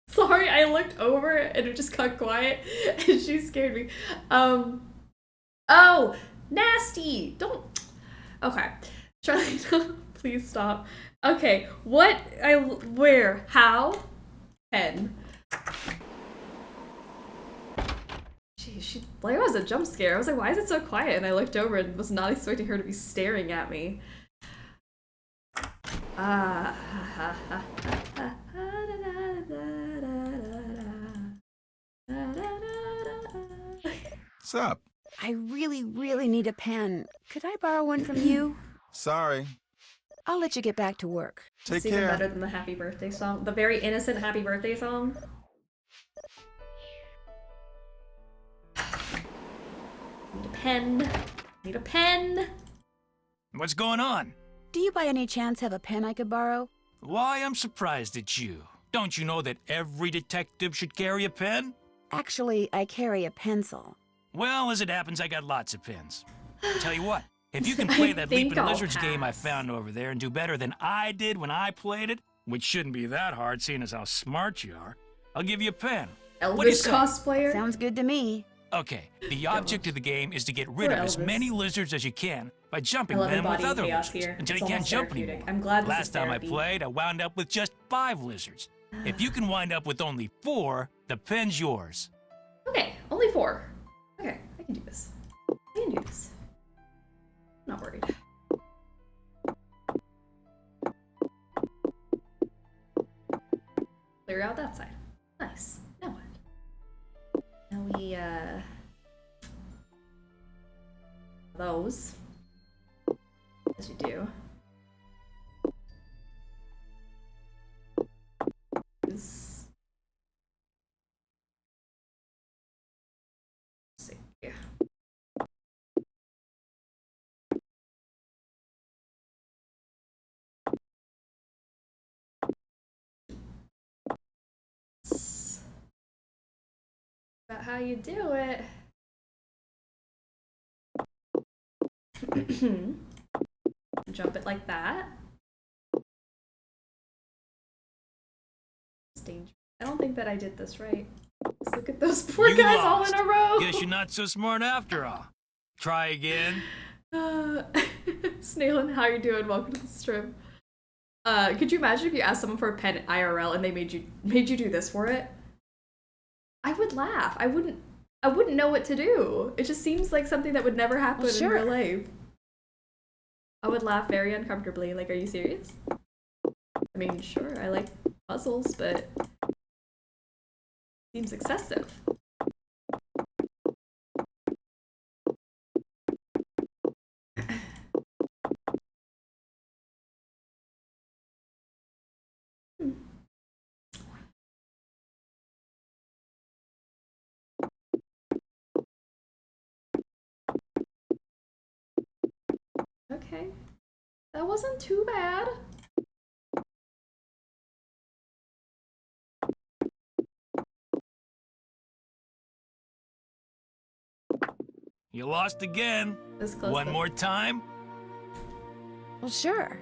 Sorry, I looked over and it just got quiet and she scared me. Oh, nasty. Don't. Okay. Charlena, please stop. Okay, where, how? Pen. She like it was a jump scare. I was like, why is it so quiet? And I looked over and was not expecting her to be staring at me. What's up? I really, really need a pen. Could I borrow one from you? Sorry. I'll let you get back to work. Take It's even care. better than the happy birthday song. The very innocent happy birthday song. Need a pen. Need a pen. What's going on? Do you by any chance have a pen I could borrow? Why, I'm surprised at you. Don't you know that every detective should carry a pen? Actually, I carry a pencil. Well, as it happens, I got lots of pens. Tell you what, if you can play that think Leaping I'll Lizards game I pass. found over there and do better than I did when I played it, which shouldn't be that hard seeing as how smart you are, I'll give you a pen. What do you Elvis say? cosplayer. Sounds good to me. Okay, the object of the game is to get rid Poor of as Elvis. many lizards as you can by jumping I love them with embodying other chaos lizards here. until It's you can't almost jump therapeutic. anymore. I'm glad this Last is time I therapy. played, I wound up with just 5 lizards. If you can wind up with only 4, the pen's yours. Okay, only 4. Okay, I can do this. I can do this. I'm not worried. Clear out that side. Nice. Now what? Now we, those. As you do. Is... Let's see. About how you do it. Jump it like that. It's dangerous. I don't think that I did this right. Just look at those poor You guys lost. all in a row. Guess you're not so smart after all. Try again. Snailin, how you doing? Welcome to the stream. Could you imagine if you asked someone for a pen IRL and they made you do this for it? I would laugh. I wouldn't know what to do. It just seems like something that would never happen in real life. I would laugh very uncomfortably. Like, are you serious? I mean, sure, I like puzzles, but seems excessive. Okay. That wasn't too bad. You lost again. This close One though. more time. Well, sure.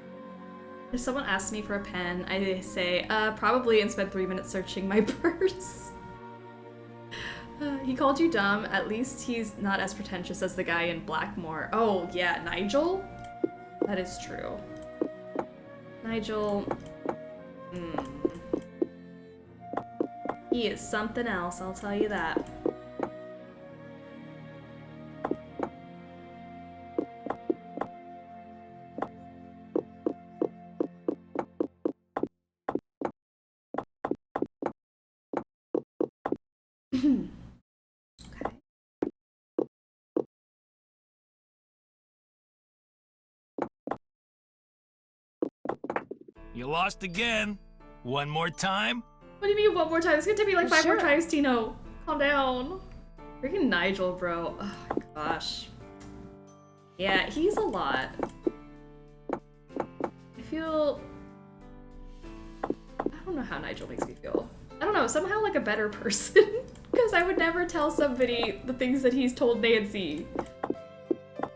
If someone asks me for a pen, I say, probably, and spend 3 minutes searching my purse. He called you dumb. At least he's not as pretentious as the guy in Blackmore. Oh, yeah, Nigel? That is true. Nigel... He is something else, I'll tell you that. You lost again. One more time. What do you mean one more time? It's gonna take me like 5 more Sure. times, Tino. Calm down. Freaking Nigel, bro. Oh my gosh. Yeah, he's a lot. I feel... I don't know how Nigel makes me feel. I don't know, somehow like a better person. Because I would never tell somebody the things that he's told Nancy.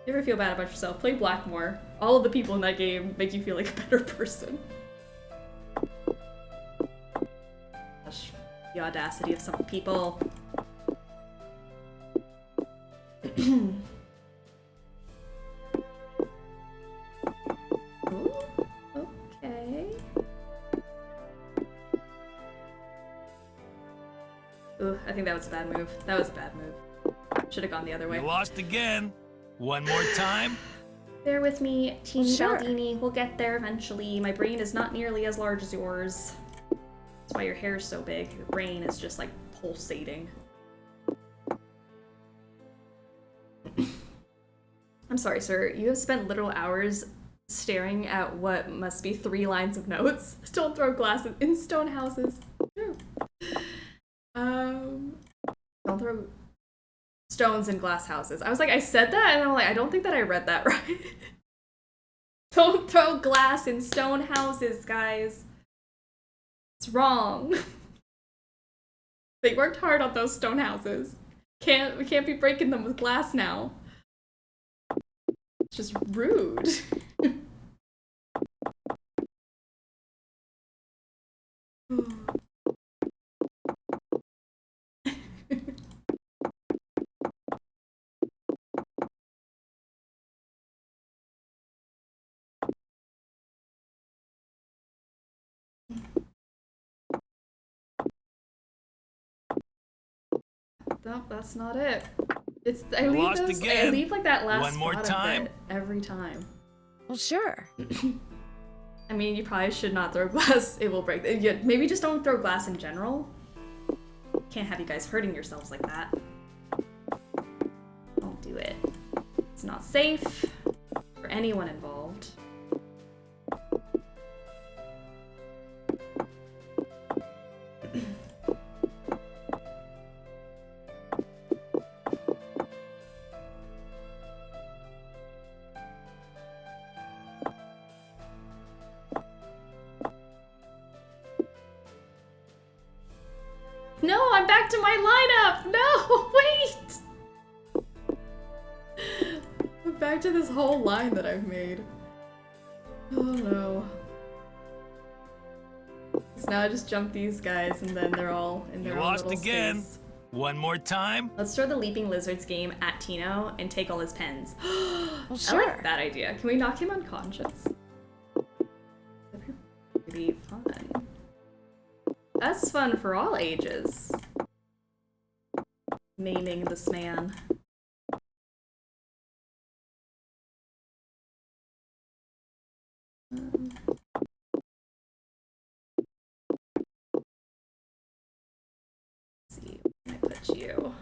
You ever feel bad about yourself? Play Blackmore. All of the people in that game make you feel like a better person. Gosh, the audacity of some people. Ooh, okay. Ooh, I think that was a bad move. That was a bad move. Should have gone the other way. You lost again. One more time. Bear with me, Teeny Sure. Baldeeny. We'll get there eventually. My brain is not nearly as large as yours. That's why your hair is so big. Your brain is just like pulsating. I'm sorry, sir. You have spent literal hours staring at what must be 3 lines of notes. Don't throw glasses in stone houses. True. Don't throw stones in glass houses. I was like, I said that, and I'm like, I don't think that I read that right. Don't throw glass in stone houses, guys. It's wrong. They worked hard on those stone houses. We can't be breaking them with glass now. It's just rude. Nope, that's not it. I leave like that last One more spot time? of it every time. Well, sure. I mean, you probably should not throw glass. It will break. Yeah, maybe just don't throw glass in general. Can't have you guys hurting yourselves like that. Don't do it. It's not safe for anyone involved. No, I'm back to my lineup! No, wait! I'm back to this whole line that I've made. Oh no. So now I just jump these guys and then they're all in their You own lost little again. space. One more time. Let's throw the Leaping Lizards game at Tino and take all his pens. Well, I like that idea. Can we knock him unconscious? That'd be fun. That's fun for all ages. Maiming this man. Let's see, where can I put you?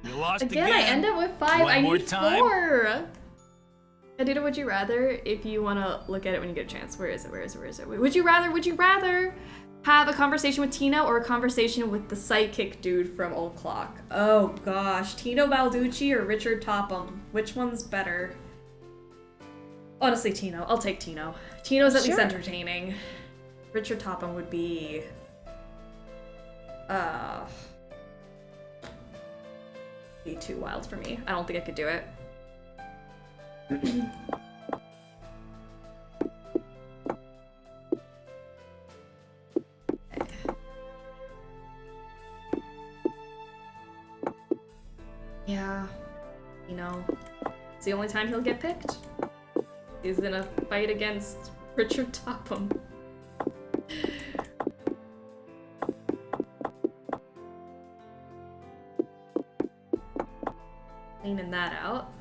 You lost Again, I end up with 5. One I more need time. 4. Adita, would you rather, if you want to look at it when you get a chance, where is it? Would you rather have a conversation with Tino or a conversation with the psychic dude from Old Clock? Oh gosh, Tino Balducci or Richard Topham? Which one's better? Honestly, Tino. I'll take Tino. Tino's at least entertaining. Richard Topham would be... be too wild for me. I don't think I could do it. Yeah, you know, it's the only time he'll get picked. He's in a fight against Richard Topham. Cleaning that out.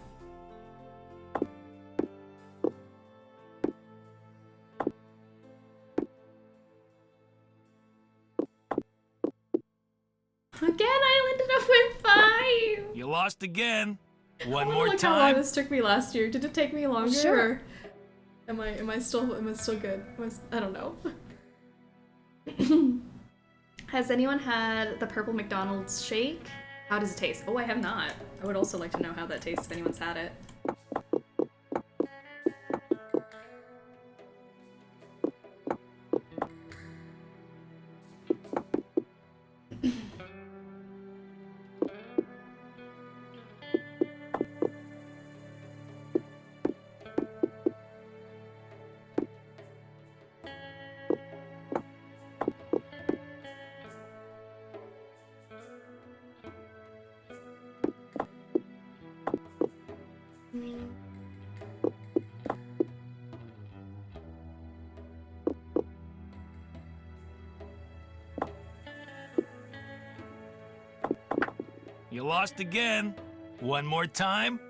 Again, I ended up with 5! You lost again. One I more look how long time. this took me last year. Did it take me longer? Sure. Or am I still good? I don't know. Has anyone had the purple McDonald's shake? How does it taste? Oh, I have not. I would also like to know how that tastes if anyone's had it. You lost again. One more time.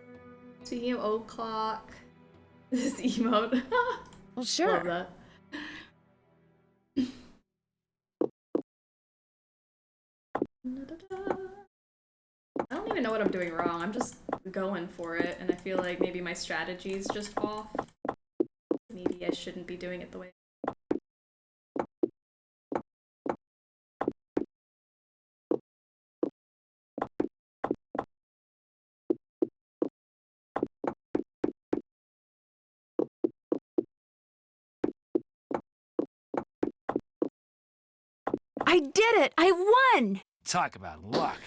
Speaking of Old Clock, this emote. Well, sure. Love that. I don't even know what I'm doing wrong. I'm just going for it, and I feel like maybe my strategy's just off. Maybe I shouldn't be doing it the way. I did it! I won! Talk about luck.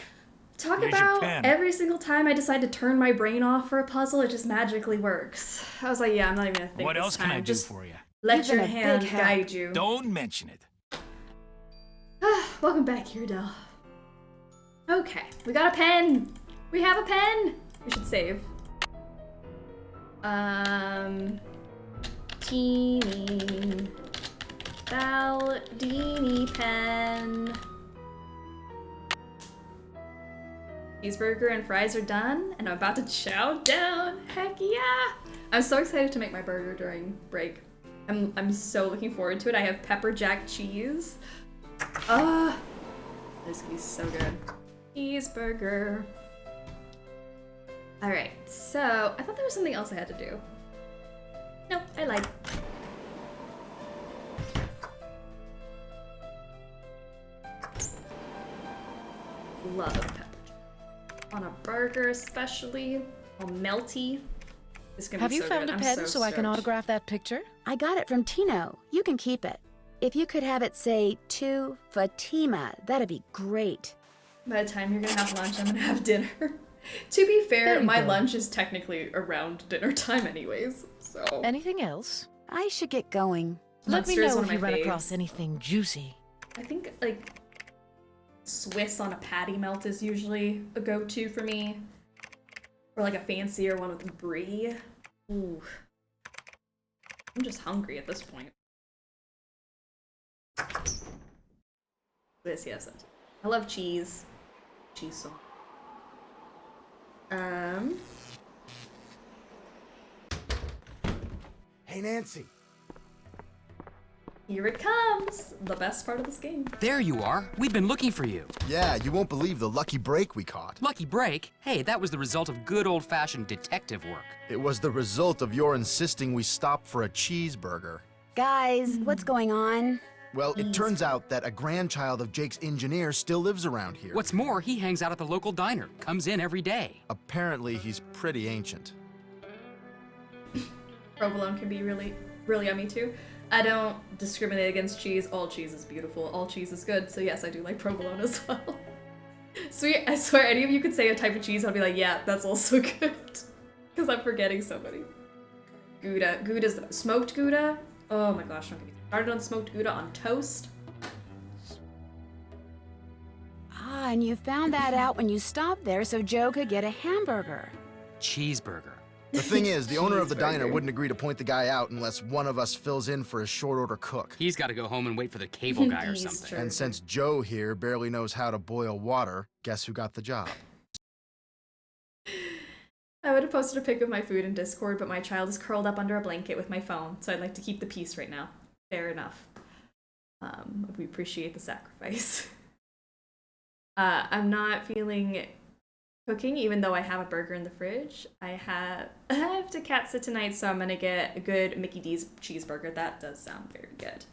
Talk Here's your about pen. every single time I decide to turn my brain off for a puzzle, it just magically works. I was like, yeah, I'm not even gonna think What this else time. can I do Just for you? let You've your been a hand big help. guide you. Don't mention it. Welcome back, Iredell. Okay, we got a pen. We have a pen. We should save. Teeny Baldeeny pen. Cheeseburger and fries are done, and I'm about to chow down. Heck yeah! I'm so excited to make my burger during break. I'm so looking forward to it. I have pepper jack cheese. This is gonna be so good. Cheeseburger. Alright, so I thought there was something else I had to do. No, I lied. Love pepper jack. On a burger especially. All melty. It's gonna Have be you so found good. a I'm pen so I can stoked. autograph that picture? I got it from Tino. You can keep it. If you could have it say, to Fatima, that'd be great. By the time you're gonna have lunch, I'm gonna have dinner. To be fair, There you my go. lunch is technically around dinner time anyways, so. Anything else? I should get going. Let me Munster is know one if of you my run faves. across anything juicy. I think, like, Swiss on a patty melt is usually a go-to for me. Or like a fancier one with brie. Ooh. I'm just hungry at this point. This, yes. I love cheese. Cheese so much. Hey, Nancy. Here it comes! The best part of this game. There you are. We've been looking for you. Yeah, you won't believe the lucky break we caught. Lucky break? Hey, that was the result of good old-fashioned detective work. It was the result of your insisting we stop for a cheeseburger. Guys, what's going on? Well, it turns out that a grandchild of Jake's engineer still lives around here. What's more, he hangs out at the local diner, comes in every day. Apparently, he's pretty ancient. Provolone can be really, really yummy too. I don't discriminate against cheese. All cheese is beautiful. All cheese is good. So yes, I do like provolone as well. Sweet, I swear any of you could say a type of cheese, I'll be like, yeah, that's also good. Because I'm forgetting so many. Gouda. Gouda's the smoked Gouda. Oh my gosh, don't get me started on smoked Gouda on toast. Ah, and you found that out when you stopped there so Joe could get a hamburger. Cheeseburger. The thing is, the owner of the diner Cheeseburger. wouldn't agree to point the guy out unless one of us fills in for his short order cook. He's got to go home and wait for the cable guy or He's something. true. And since Joe here barely knows how to boil water, guess who got the job? I would have posted a pic of my food in Discord, but my child is curled up under a blanket with my phone, so I'd like to keep the peace right now. Fair enough. We appreciate the sacrifice. I'm not feeling cooking, even though I have a burger in the fridge. I have to cat sit tonight, so I'm gonna get a good Mickey D's cheeseburger. That does sound very good.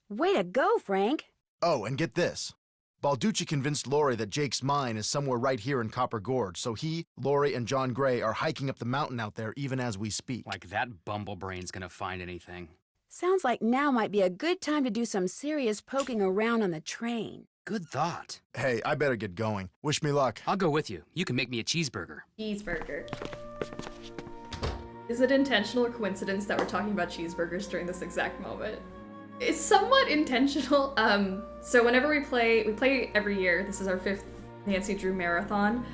Way to go, Frank. Oh, and get this. Balducci convinced Lori that Jake's mine is somewhere right here in Copper Gorge, so he, Lori, and John Gray are hiking up the mountain out there even as we speak. Like that bumblebrain's gonna find anything. Sounds like now might be a good time to do some serious poking around on the train. Good thought. Hey, I better get going. Wish me luck. I'll go with you. You can make me a cheeseburger. Cheeseburger. Is it intentional or coincidence that we're talking about cheeseburgers during this exact moment? It's somewhat intentional. So whenever we play every year. This is our 5th Nancy Drew marathon.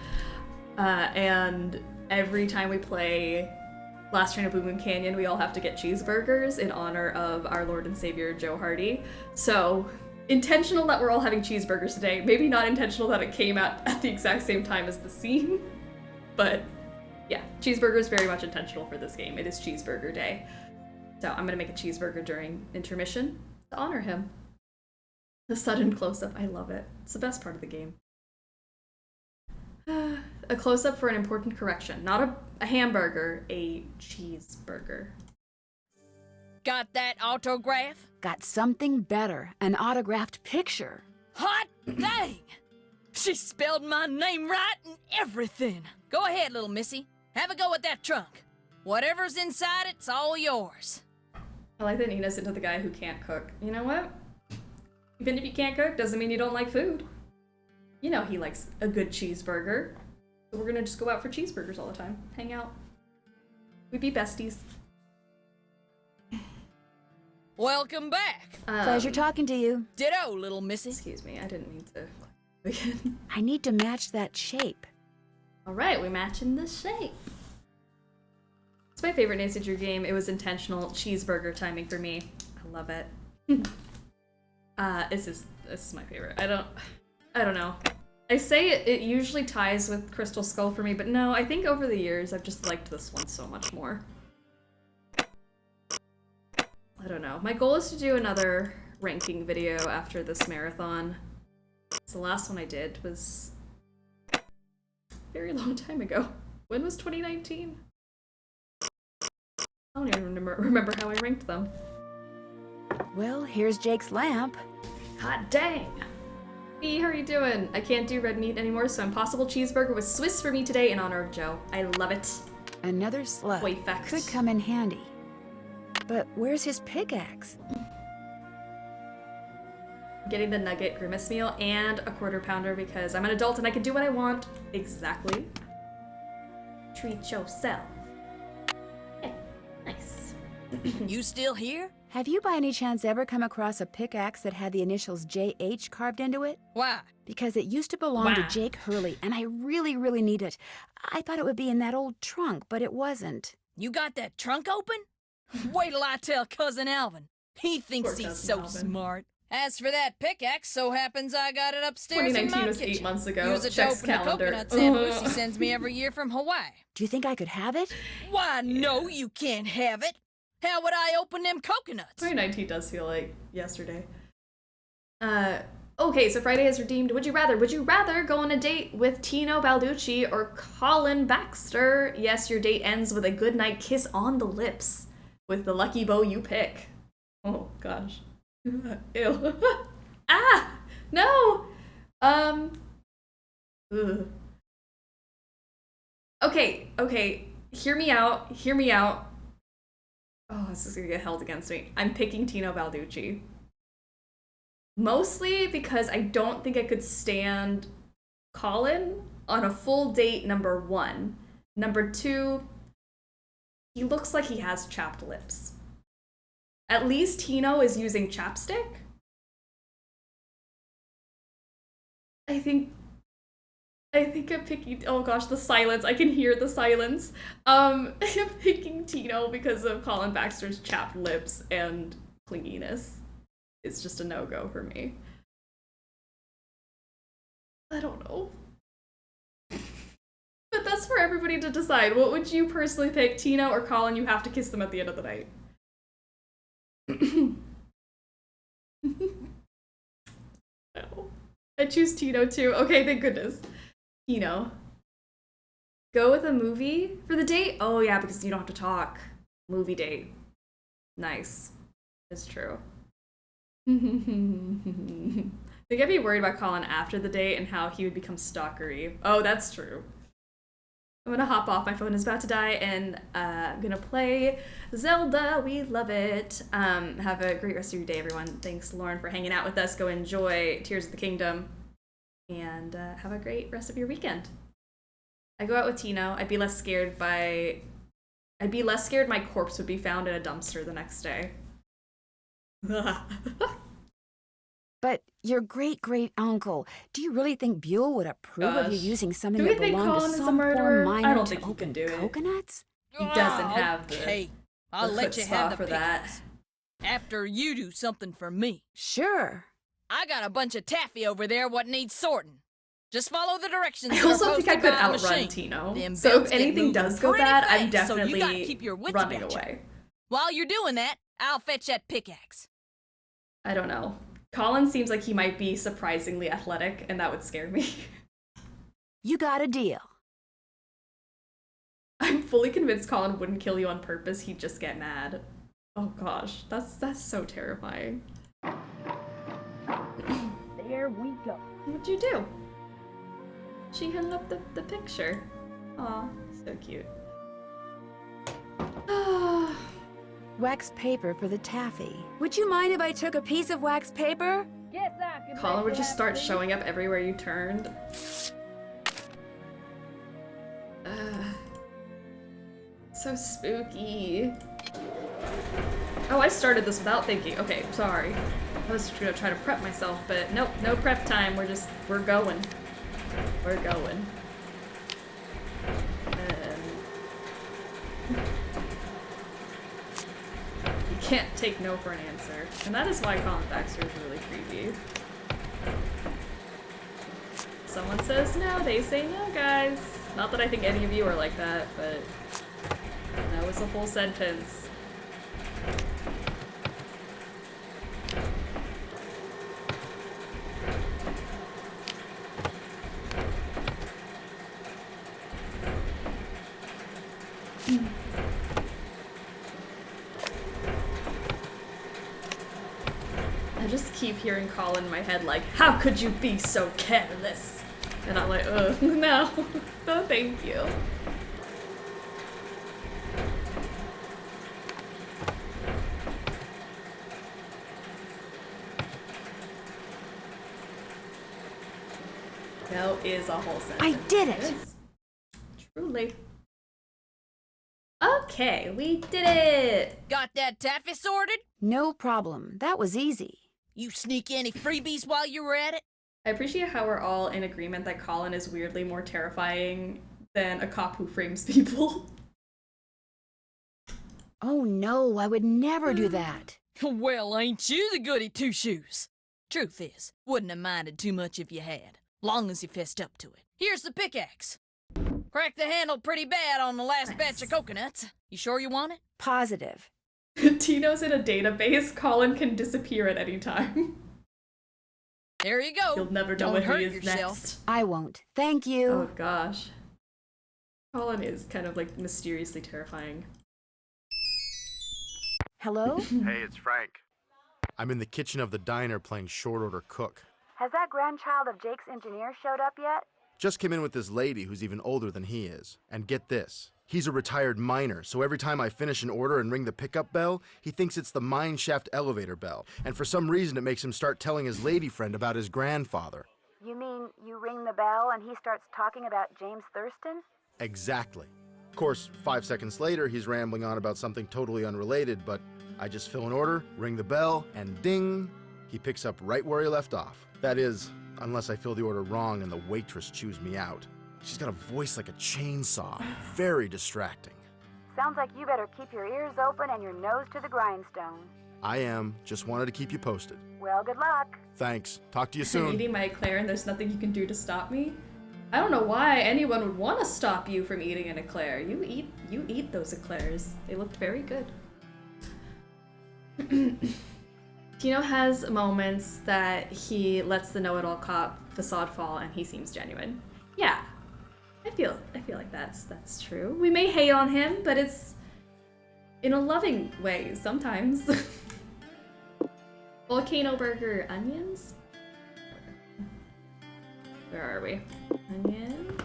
And every time we play Last Train of Blue Moon Canyon, we all have to get cheeseburgers in honor of our Lord and Savior Joe Hardy. So intentional that we're all having cheeseburgers today. Maybe not intentional that it came out at the exact same time as the scene. But yeah, cheeseburger is very much intentional for this game. It is cheeseburger day. So I'm gonna make a cheeseburger during intermission to honor him. The sudden close-up, I love it. It's the best part of the game. A close-up for an important correction. Not a hamburger, a cheeseburger. Got that autograph? Got something better, an autographed picture. Hot dang! She spelled my name right and everything. Go ahead, little missy. Have a go at that trunk. Whatever's inside it's all yours. I like that Nina's into the guy who can't cook. You know what? Even if you can't cook, doesn't mean you don't like food. You know he likes a good cheeseburger. So we're gonna just go out for cheeseburgers all the time. Hang out. We'd be besties. Welcome back. Pleasure talking to you. Ditto, little missy. Excuse me, I didn't mean to begin. I need to match that shape. Alright, we're matching the shape. It's my favorite Nancy Drew game. It was intentional cheeseburger timing for me. I love it. This is my favorite. I don't know. I say it usually ties with Crystal Skull for me, but no, I think over the years I've just liked this one so much more. I don't know. My goal is to do another ranking video after this marathon. The last one I did was a very long time ago. When was 2019? I don't even remember how I ranked them. Well, here's Jake's lamp. Hot dang! Hey, how are you doing? I can't do red meat anymore, so Impossible Cheeseburger with Swiss for me today in honor of Joe. I love it. Another slug. Wait, fact. Could come in handy. But where's his pickaxe? Getting the nugget grimace meal and a quarter pounder because I'm an adult and I can do what I want. Exactly. Treat yourself. Hey, nice. You still here? Have you by any chance ever come across a pickaxe that had the initials JH carved into it? Why? Because it used to belong to Jake Hurley, and I really, really need it. I thought it would be in that old trunk, but it wasn't. You got that trunk open? Wait till I tell Cousin Alvin. He thinks he's so smart. As for that pickaxe, so happens I got it upstairs in my 2019 was kitchen. 8 months ago. Use it to Checks open calendar. a coconut sandwich he sends me every year from Hawaii. Do you think I could have it? Why, no, you can't have it. How would I open them coconuts? 2019 does feel like yesterday. Okay, so Friday is redeemed. Would you rather go on a date with Tino Balducci or Colin Baxter? Yes, your date ends with a goodnight kiss on the lips with the lucky bow you pick. Oh, gosh. Ew. Ah! No! Ugh. Okay. Hear me out. Oh, this is gonna get held against me. I'm picking Tino Balducci. Mostly because I don't think I could stand Colin on a full date, number 1. Number 2, he looks like he has chapped lips. At least Tino is using chapstick. I think I'm picking, oh gosh, the silence. I can hear the silence. I'm picking Tino because of Colin Baxter's chapped lips and clinginess. It's just a no-go for me. I don't know. But that's for everybody to decide. What would you personally pick, Tino or Colin? You have to kiss them at the end of the night. No. I choose Tino too. Okay, thank goodness. Tino. Go with a movie for the date? Oh yeah, because you don't have to talk. Movie date. Nice. It's true. I think I'd be worried about Colin after the date and how he would become stalkery. Oh, that's true. I'm gonna hop off. My phone is about to die, and I'm gonna play Zelda. We love it. Have a great rest of your day, everyone. Thanks, Lauren, for hanging out with us. Go enjoy Tears of the Kingdom, and have a great rest of your weekend. I go out with Tino. I'd be less scared my corpse would be found in a dumpster the next day. But your great-great-uncle, do you really think Buell would approve of you using something Do we that think belonged Colin to is a some poor murderer? miner I don't to think he open can do it. coconuts? He doesn't have Okay, I'll the let you have chutzpah the for that. pickaxe. After you do something for me. Sure. I got a bunch of taffy over there what needs sorting. Just follow the directions. I that are also think I posted could by the outrun machine. Tino. Them So belts if get anything moving does go pretty bad, I'm fast, so you definitely gotta keep your wits running about you. away. While you're doing that, I'll fetch that pickaxe. I don't know. Colin seems like he might be surprisingly athletic, and that would scare me. You got a deal. I'm fully convinced Colin wouldn't kill you on purpose, he'd just get mad. Oh gosh, that's so terrifying. There we go. What'd you do? She hung up the picture. Aw, so cute. Wax paper for the taffy. Would you mind if I took a piece of wax paper? Yes, I can. Colin would just start showing up everywhere you turned. So spooky. Oh, I started this without thinking. Okay, sorry. I was gonna try to prep myself, but nope, no prep time. We're going. We're going. You can't take no for an answer. And that is why Colin Baxter is really creepy. Someone says no, they say no, guys. Not that I think any of you are like that, but that was a whole sentence. I just keep hearing Colin in my head like, how could you be so careless? And I'm like, ugh, no. No, thank you. No is a whole sentence. I did it! Yes. Truly. Okay, we did it! Got that taffy sorted? No problem. That was easy. You sneak any freebies while you were at it? I appreciate how we're all in agreement that Colin is weirdly more terrifying than a cop who frames people. Oh no, I would never do that. Well, ain't you the goody two-shoes? Truth is, wouldn't have minded too much if you had, long as you fessed up to it. Here's the pickaxe. Cracked the handle pretty bad on the last batch of coconuts. You sure you want it? Positive. Tino's in a database. Colin can disappear at any time. There you go. You'll never know Don't when hurt he is yourself. next. I won't. Thank you. Oh gosh. Colin is kind of like mysteriously terrifying. Hello? Hey, it's Frank. I'm in the kitchen of the diner playing short order cook. Has that grandchild of Jake's engineer showed up yet? Just came in with this lady who's even older than he is. And get this, he's a retired miner, so every time I finish an order and ring the pickup bell, he thinks it's the mine shaft elevator bell. And for some reason it makes him start telling his lady friend about his grandfather. You mean you ring the bell and he starts talking about James Thurston? Exactly. Of course, 5 seconds later, he's rambling on about something totally unrelated, but I just fill an order, ring the bell, and ding, he picks up right where he left off. That is, unless I fill the order wrong and the waitress chews me out. She's got a voice like a chainsaw. Very distracting. Sounds like you better keep your ears open and your nose to the grindstone. I am. Just wanted to keep you posted. Well, good luck. Thanks. Talk to you I'm soon. eating my eclair and there's nothing you can do to stop me. I don't know why anyone would want to stop you from eating an eclair. You eat those eclairs. They looked very good. Tino has moments that he lets the know-it-all cop facade fall and he seems genuine. Yeah. I feel like that's true. We may hate on him, but it's in a loving way sometimes. Volcano burger onions? Where are we? Onion.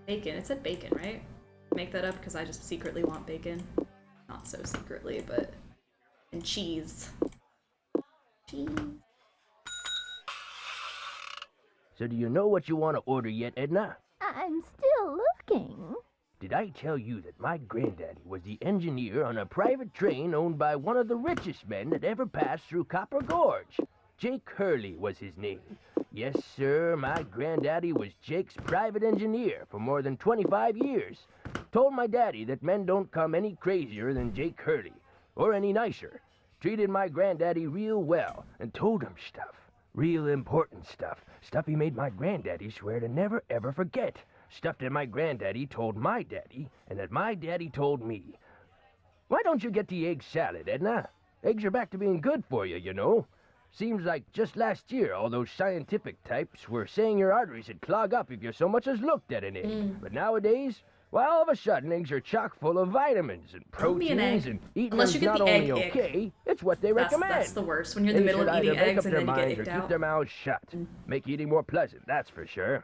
Bacon. It said bacon, right? Make that up because I just secretly want bacon. Not so secretly, but... And cheese. Cheese. So do you know what you want to order yet, Edna? I'm still looking. Did I tell you that my granddaddy was the engineer on a private train owned by one of the richest men that ever passed through Copper Gorge? Jake Hurley was his name. Yes, sir, my granddaddy was Jake's private engineer for more than 25 years. Told my daddy that men don't come any crazier than Jake Hurley, or any nicer. Treated my granddaddy real well, and told him stuff. Real important stuff. Stuff he made my granddaddy swear to never ever forget. Stuff that my granddaddy told my daddy, and that my daddy told me. Why don't you get the egg salad, Edna? Eggs are back to being good for you, you know. Seems like just last year all those scientific types were saying your arteries would clog up if you so much as looked at an egg. But nowadays, well, all of a sudden eggs are chock full of vitamins and Don't be an proteins, egg. and eating Unless you them's get not the only egg ick. okay, it's what they recommend. That's the worst, when you're in the middle of eating eggs and then you get Or icked keep out. their mouths shut. Make eating more pleasant, that's for sure.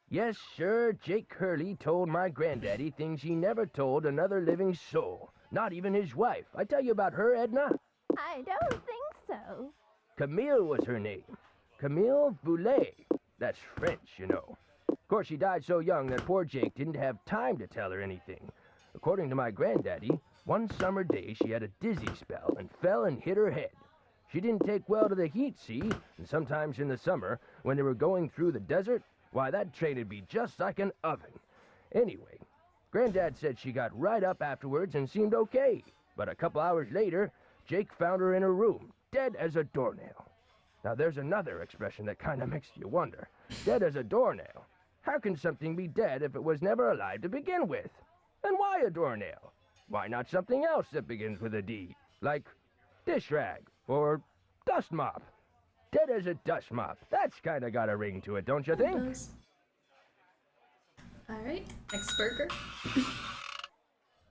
Yes, sir, Jake Hurley told my granddaddy things he never told another living soul. Not even his wife. I tell you about her, Edna? I don't think so. Camille was her name. Camille Boulet. That's French, you know. Of course, she died so young that poor Jake didn't have time to tell her anything. According to my granddaddy, one summer day she had a dizzy spell and fell and hit her head. She didn't take well to the heat, see? And sometimes in the summer, when they were going through the desert, why, that train'd be just like an oven. Anyway, Granddad said she got right up afterwards and seemed okay. But a couple hours later, Jake found her in her room, dead as a doornail. Now there's another expression that kinda makes you wonder. Dead as a doornail. How can something be dead if it was never alive to begin with? And why a doornail? Why not something else that begins with a D? Like dish rag or dust mop. Dead as a dust mop. That's kinda got a ring to it, don't you think? Alright, next burger.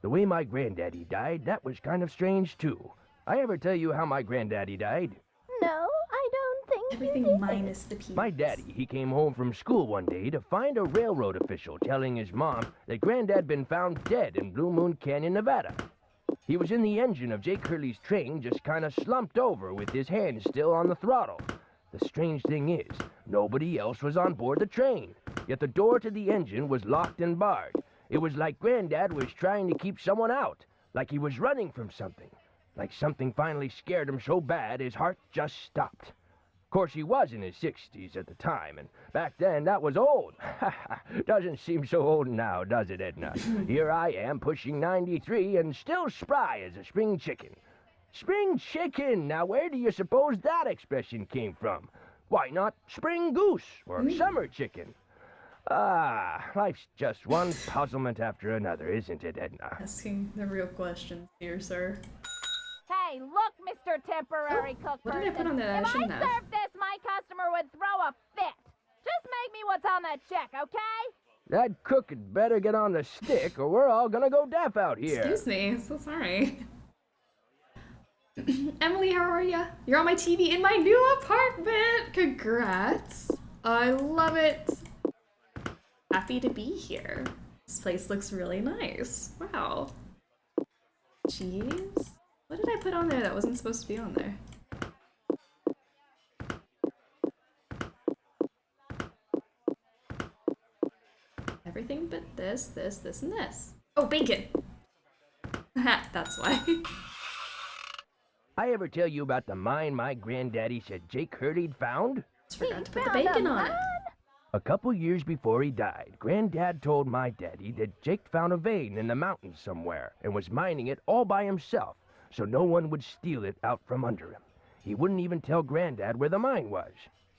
The way my granddaddy died, that was kind of strange too. I ever tell you how my granddaddy died? No, I don't think Everything you did. minus the P. My daddy, he came home from school one day to find a railroad official telling his mom that Granddad been found dead in Blue Moon Canyon, Nevada. He was in the engine of Jake Hurley's train, just kind of slumped over with his hand still on the throttle. The strange thing is, nobody else was on board the train, yet the door to the engine was locked and barred. It was like Granddad was trying to keep someone out, like he was running from something, like something finally scared him so bad his heart just stopped. Of course, he was in his 60s at the time, and back then that was old. Doesn't seem so old now, does it, Edna? Here I am, pushing 93, and still spry as a spring chicken. Spring chicken! Now where do you suppose that expression came from? Why not spring goose or summer chicken? Ah, life's just one puzzlement after another, isn't it, Edna? Asking the real questions here, sir. Hey, look, Mr. Temporary Cook What did I Person. put on there that I If I shouldn't have? served this, my customer would throw a fit. Just make me what's on that check, okay? That cook had better get on the stick, or we're all gonna go deaf out here. Excuse me, so sorry. Emily, how are ya? You're on my TV in my new apartment! Congrats! I love it! Happy to be here. This place looks really nice. Wow. Jeez. What did I put on there that wasn't supposed to be on there? Everything but this, this, and this. Oh, bacon! Haha, that's why. I ever tell you about the mine my granddaddy said Jake Hurley'd found? Just forgot to put the bacon on it. A couple years before he died, Granddad told my daddy that Jake found a vein in the mountains somewhere and was mining it all by himself, so no one would steal it out from under him. He wouldn't even tell Granddad where the mine was.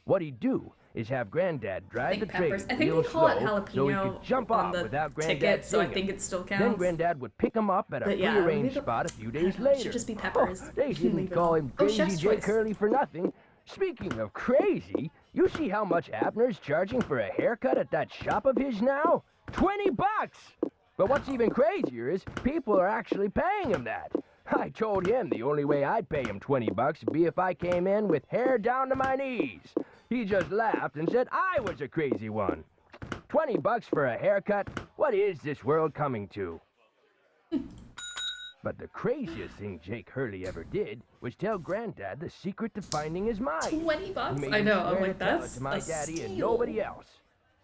What he'd do is have Granddad drive the train I think real they call it slow so he jalapeno could jump on off the without Granddad ticket, so I seeing think him. it still Then counts. Granddad would pick him up at a But yeah, prearranged maybe spot a few days It later. should just be peppers. They Leave didn't it call alone. him Oh, Crazy chef's Jake choice. Hurley for nothing. Speaking of crazy, you see how much Abner's charging for a haircut at that shop of his now? $20! But what's even crazier is people are actually paying him that. I told him the only way I'd pay him $20 would be if I came in with hair down to my knees. He just laughed and said I was a crazy one. $20 for a haircut? What is this world coming to? But the craziest thing Jake Hurley ever did was tell Granddad the secret to finding his mine. $20? He made I him know, I'm swear like, to tell that's it to my a daddy and steal. nobody else.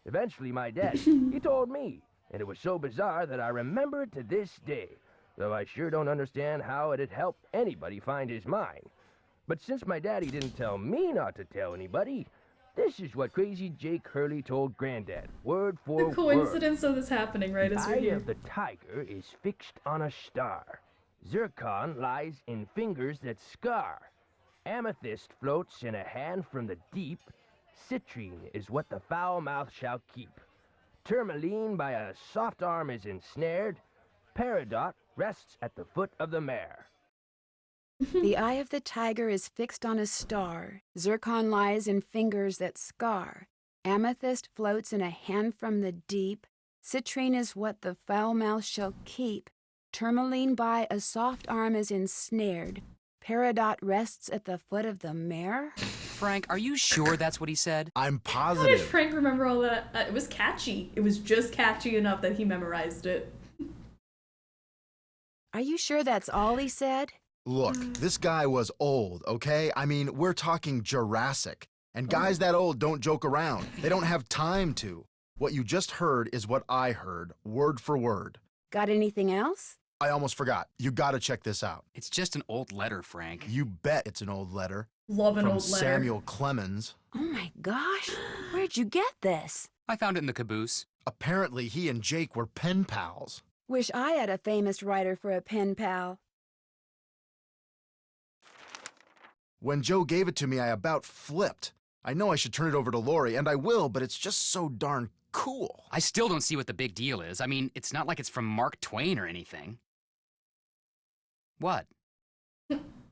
Eventually, my daddy, he told me, and it was so bizarre that I remember it to this day, though I sure don't understand how it'd help anybody find his mine. But since my daddy didn't tell me not to tell anybody, this is what Crazy Jake Hurley told Granddad, word for The word. coincidence of this happening right as The we're eye here. of the tiger is fixed on a star. Zircon lies in fingers that scar. Amethyst floats in a hand from the deep. Citrine is what the foul mouth shall keep. Tourmaline by a soft arm is ensnared. Peridot rests at the foot of the mare. The eye of the tiger is fixed on a star. Zircon lies in fingers that scar. Amethyst floats in a hand from the deep. Citrine is what the foul mouth shall keep. Tourmaline by a soft arm is ensnared. Peridot rests at the foot of the mare. Frank, are you sure that's what he said? I'm How did positive. Frank remember all that? It was catchy. It was just catchy enough that he memorized it. Are you sure that's all he said? Look, this guy was old, okay? I mean, we're talking Jurassic. And guys that old don't joke around. They don't have time to. What you just heard is what I heard, word for word. Got anything else? I almost forgot. You gotta check this out. It's just an old letter, Frank. You bet it's an old letter. Love an from old letter. Samuel Clemens. Oh my gosh, where'd you get this? I found it in the caboose. Apparently, he and Jake were pen pals. Wish I had a famous writer for a pen pal. When Joe gave it to me, I about flipped. I know I should turn it over to Lori, and I will, but it's just so darn cool. I still don't see what the big deal is. I mean, it's not like it's from Mark Twain or anything. What?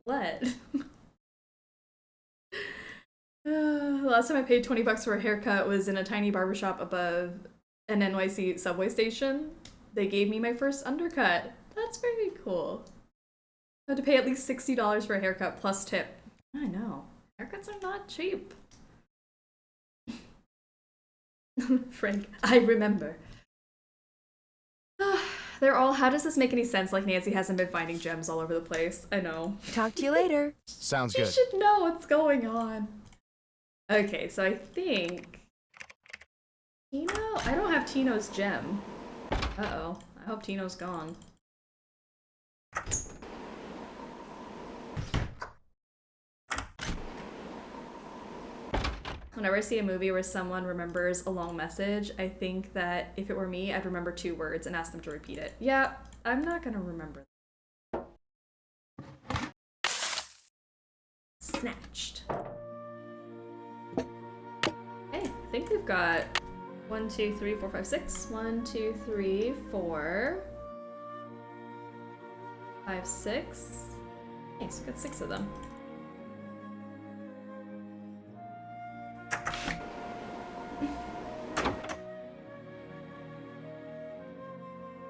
What? Last time I paid $20 for a haircut was in a tiny barbershop above an NYC subway station. They gave me my first undercut. That's very cool. I had to pay at least $60 for a haircut plus tip. I know. Haircuts are not cheap. Frank, I remember. They're all, how does this make any sense? Like Nancy hasn't been finding gems all over the place. I know. Talk to you later. Sounds You good. should know what's going on. Okay, so I think... Tino? I don't have Tino's gem. Uh-oh. I hope Tino's gone. Whenever I see a movie where someone remembers a long message, I think that if it were me, I'd remember 2 words and ask them to repeat it. Yeah, I'm not gonna remember that. Snatched. Okay, I think we've got 1, 2, 3, 4, 5, 6. 1, 2, 3, 4, 5, 6. Nice, we've got 6 of them.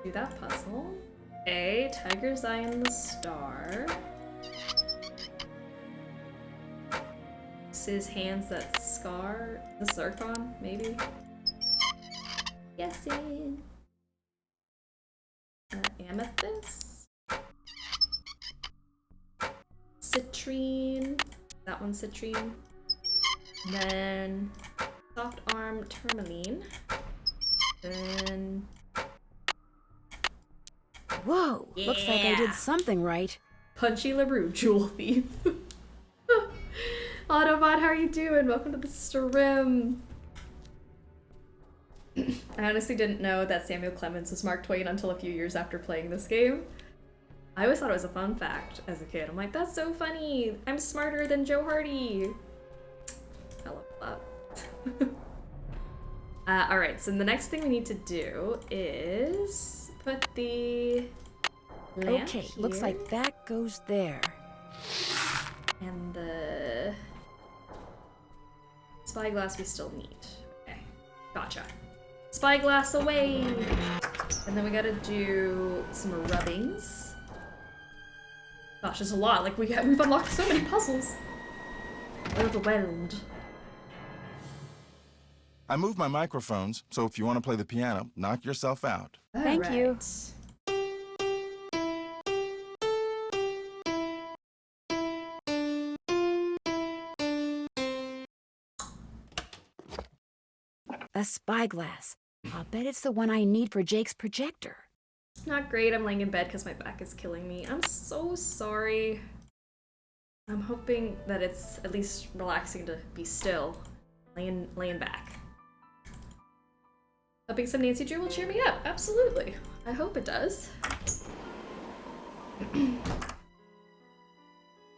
Do that puzzle. A tiger's eye in the star. This is hands that scar the zircon, maybe. Yes, in amethyst. Citrine. That one's citrine. Then soft arm tourmaline. Then Whoa, looks like I did something right. Punchy LaRue, jewel thief. Autobot, how are you doing? Welcome to the stream. I honestly didn't know that Samuel Clemens was Mark Twain until a few years after playing this game. I always thought it was a fun fact as a kid. I'm like, that's so funny. I'm smarter than Joe Hardy. I love that. Alright, so the next thing we need to do is put the lamp Okay, here. looks like that goes there. And the spyglass we still need. Okay, gotcha. Spyglass away! And then we gotta do some rubbings. Gosh, there's a lot. Like, we've unlocked so many puzzles. Overwhelmed. I moved my microphones, so if you want to play the piano, knock yourself out. Thank you. A spyglass. I'll bet it's the one I need for Jake's projector. Not great. I'm laying in bed because my back is killing me. I'm so sorry. I'm hoping that it's at least relaxing to be still. Laying back. Hoping some Nancy Drew will cheer me up. Absolutely. I hope it does. I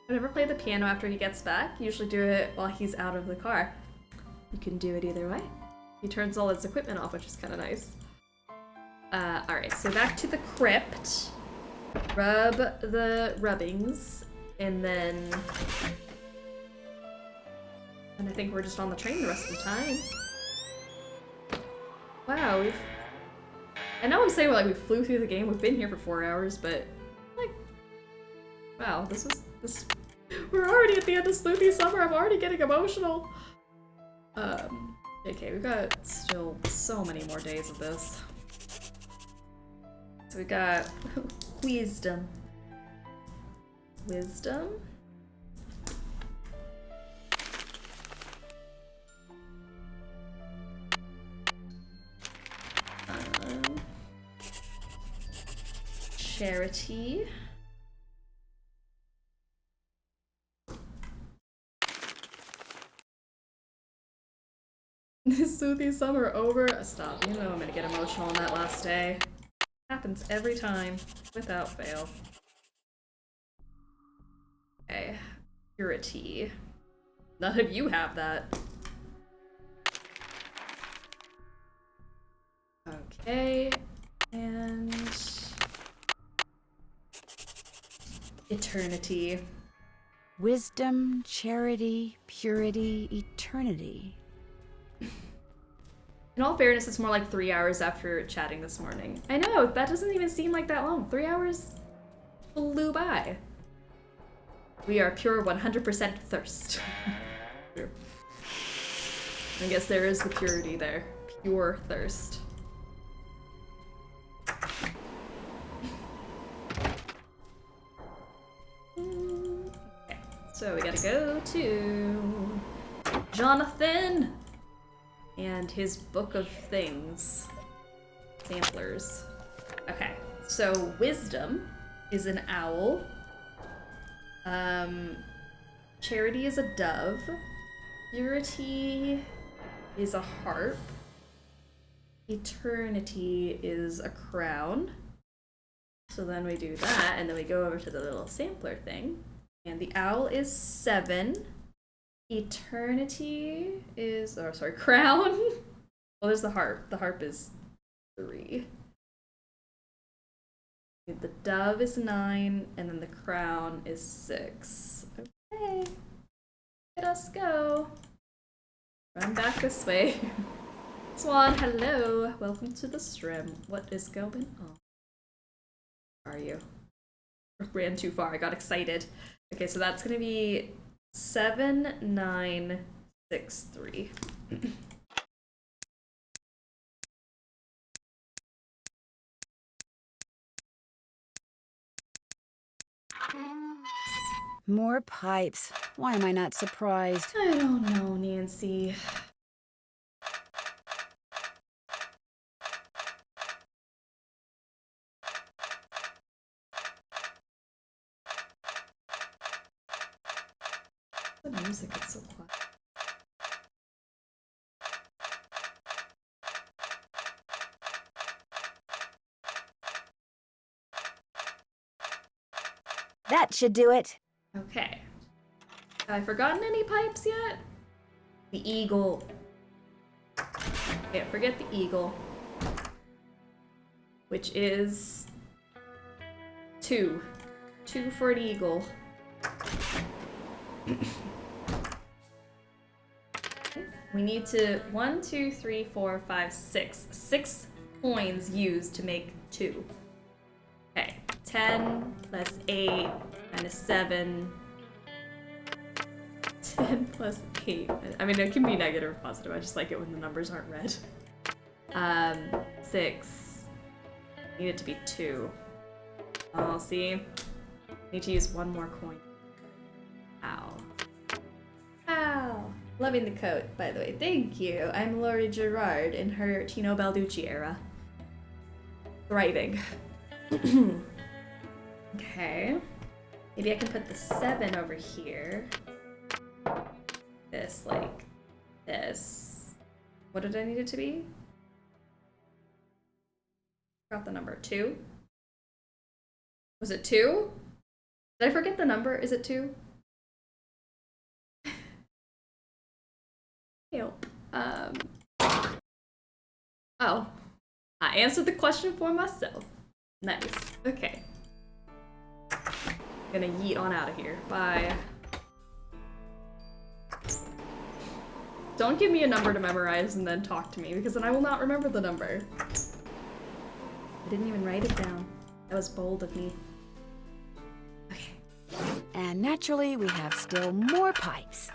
never play the piano after he gets back. Usually do it while he's out of the car. You can do it either way. He turns all his equipment off, which is kind of nice. Alright, so back to the crypt. Rub the rubbings. And then... And I think we're just on the train the rest of the time. Wow, we've... I know I'm saying, like, we flew through the game, we've been here for 4 hours, but... Like... Wow, this is... We're already at the end of Sleuthy Summer, I'm already getting emotional! Okay, we've got still so many more days of this. So we got... Wisdom. Wisdom? Charity. Sleuthy Summer over. Stop. You know I'm gonna get emotional on that last day. Happens every time, without fail. Okay. Purity. None of you have that. Okay. And... Eternity. Wisdom, charity, purity, eternity. In all fairness, it's more like 3 hours after chatting this morning. I know, that doesn't even seem like that long. 3 hours flew by. We are pure 100% thirst. I guess there is the purity there. Pure thirst. Okay, so we gotta go to Jonathan and his book of things. Samplers. Okay, so wisdom is an owl. Charity is a dove. Purity is a harp. Eternity is a crown. So then we do that, and then we go over to the little sampler thing. And the owl is 7. Eternity is, oh sorry, crown. Well, there's the harp. The harp is 3. The dove is 9, and then the crown is 6. Okay. Let us go. Run back this way. Swan, hello. Welcome to the stream. What is going on? Where are you? Ran too far. I got excited. Okay, so that's gonna be 7, 9, 6, 3. More pipes. Why am I not surprised? I don't know, Nancy. The music is so quiet. That should do it. Okay. Have I forgotten any pipes yet? The eagle. Can't forget the eagle. Which is 2. 2 for an eagle. We need to 1, 2, 3, 4, 5, 6. 6 coins used to make 2. Okay. 10 plus 8 minus 7. 10 plus 8. I mean, it can be negative or positive. I just like it when the numbers aren't red. 6. Need it to be 2. Oh, see? Need to use 1 more coin. Ow. Ow. Loving the coat, by the way. Thank you. I'm Laurie Gerard in her Teeny Baldeeny era. Thriving. Okay. Maybe I can put the 7 over here. This, like, this. What did I need it to be? Forgot the number. 2? Was it 2? Did I forget the number? Is it 2? Help. Oh. I answered the question for myself. Nice. Okay. Gonna yeet on out of here. Bye. Don't give me a number to memorize and then talk to me, because then I will not remember the number. I didn't even write it down. That was bold of me. Okay. And naturally, we have still more pipes.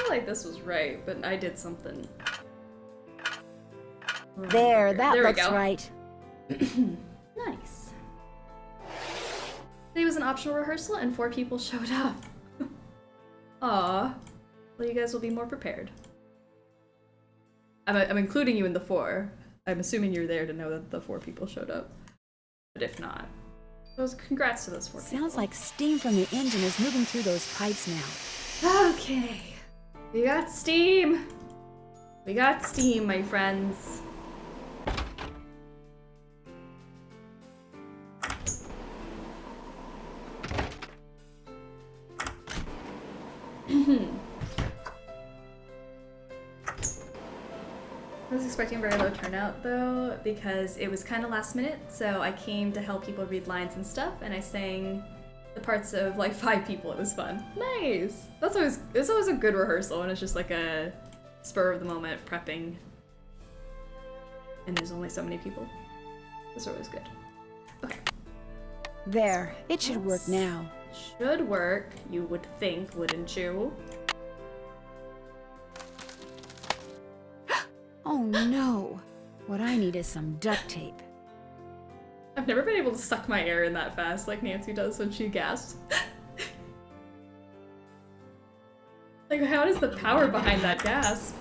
Like this was right, but I did something. There, that There we looks go. right. Nice. Today was an optional rehearsal and 4 people showed up. Aw. Well, you guys will be more prepared. I'm including you in the 4. I'm assuming you're there to know that the 4 people showed up. But if not, those congrats to those 4 people. Sounds like steam from the engine is moving through those pipes now. Okay. We got steam. We got steam, my friends. I was expecting a very low turnout though, because it was kind of last minute, so I came to help people read lines and stuff, and I sang the parts of like 5 people. It was fun. Nice! It's always a good rehearsal, and it's just like a spur of the moment prepping. And there's only so many people. It's always good. Okay. There, it should work now. Should work, you would think, wouldn't you? Oh no. What I need is some duct tape. I've never been able to suck my air in that fast like Nancy does when she gasps. Like, how is the power behind that gasp?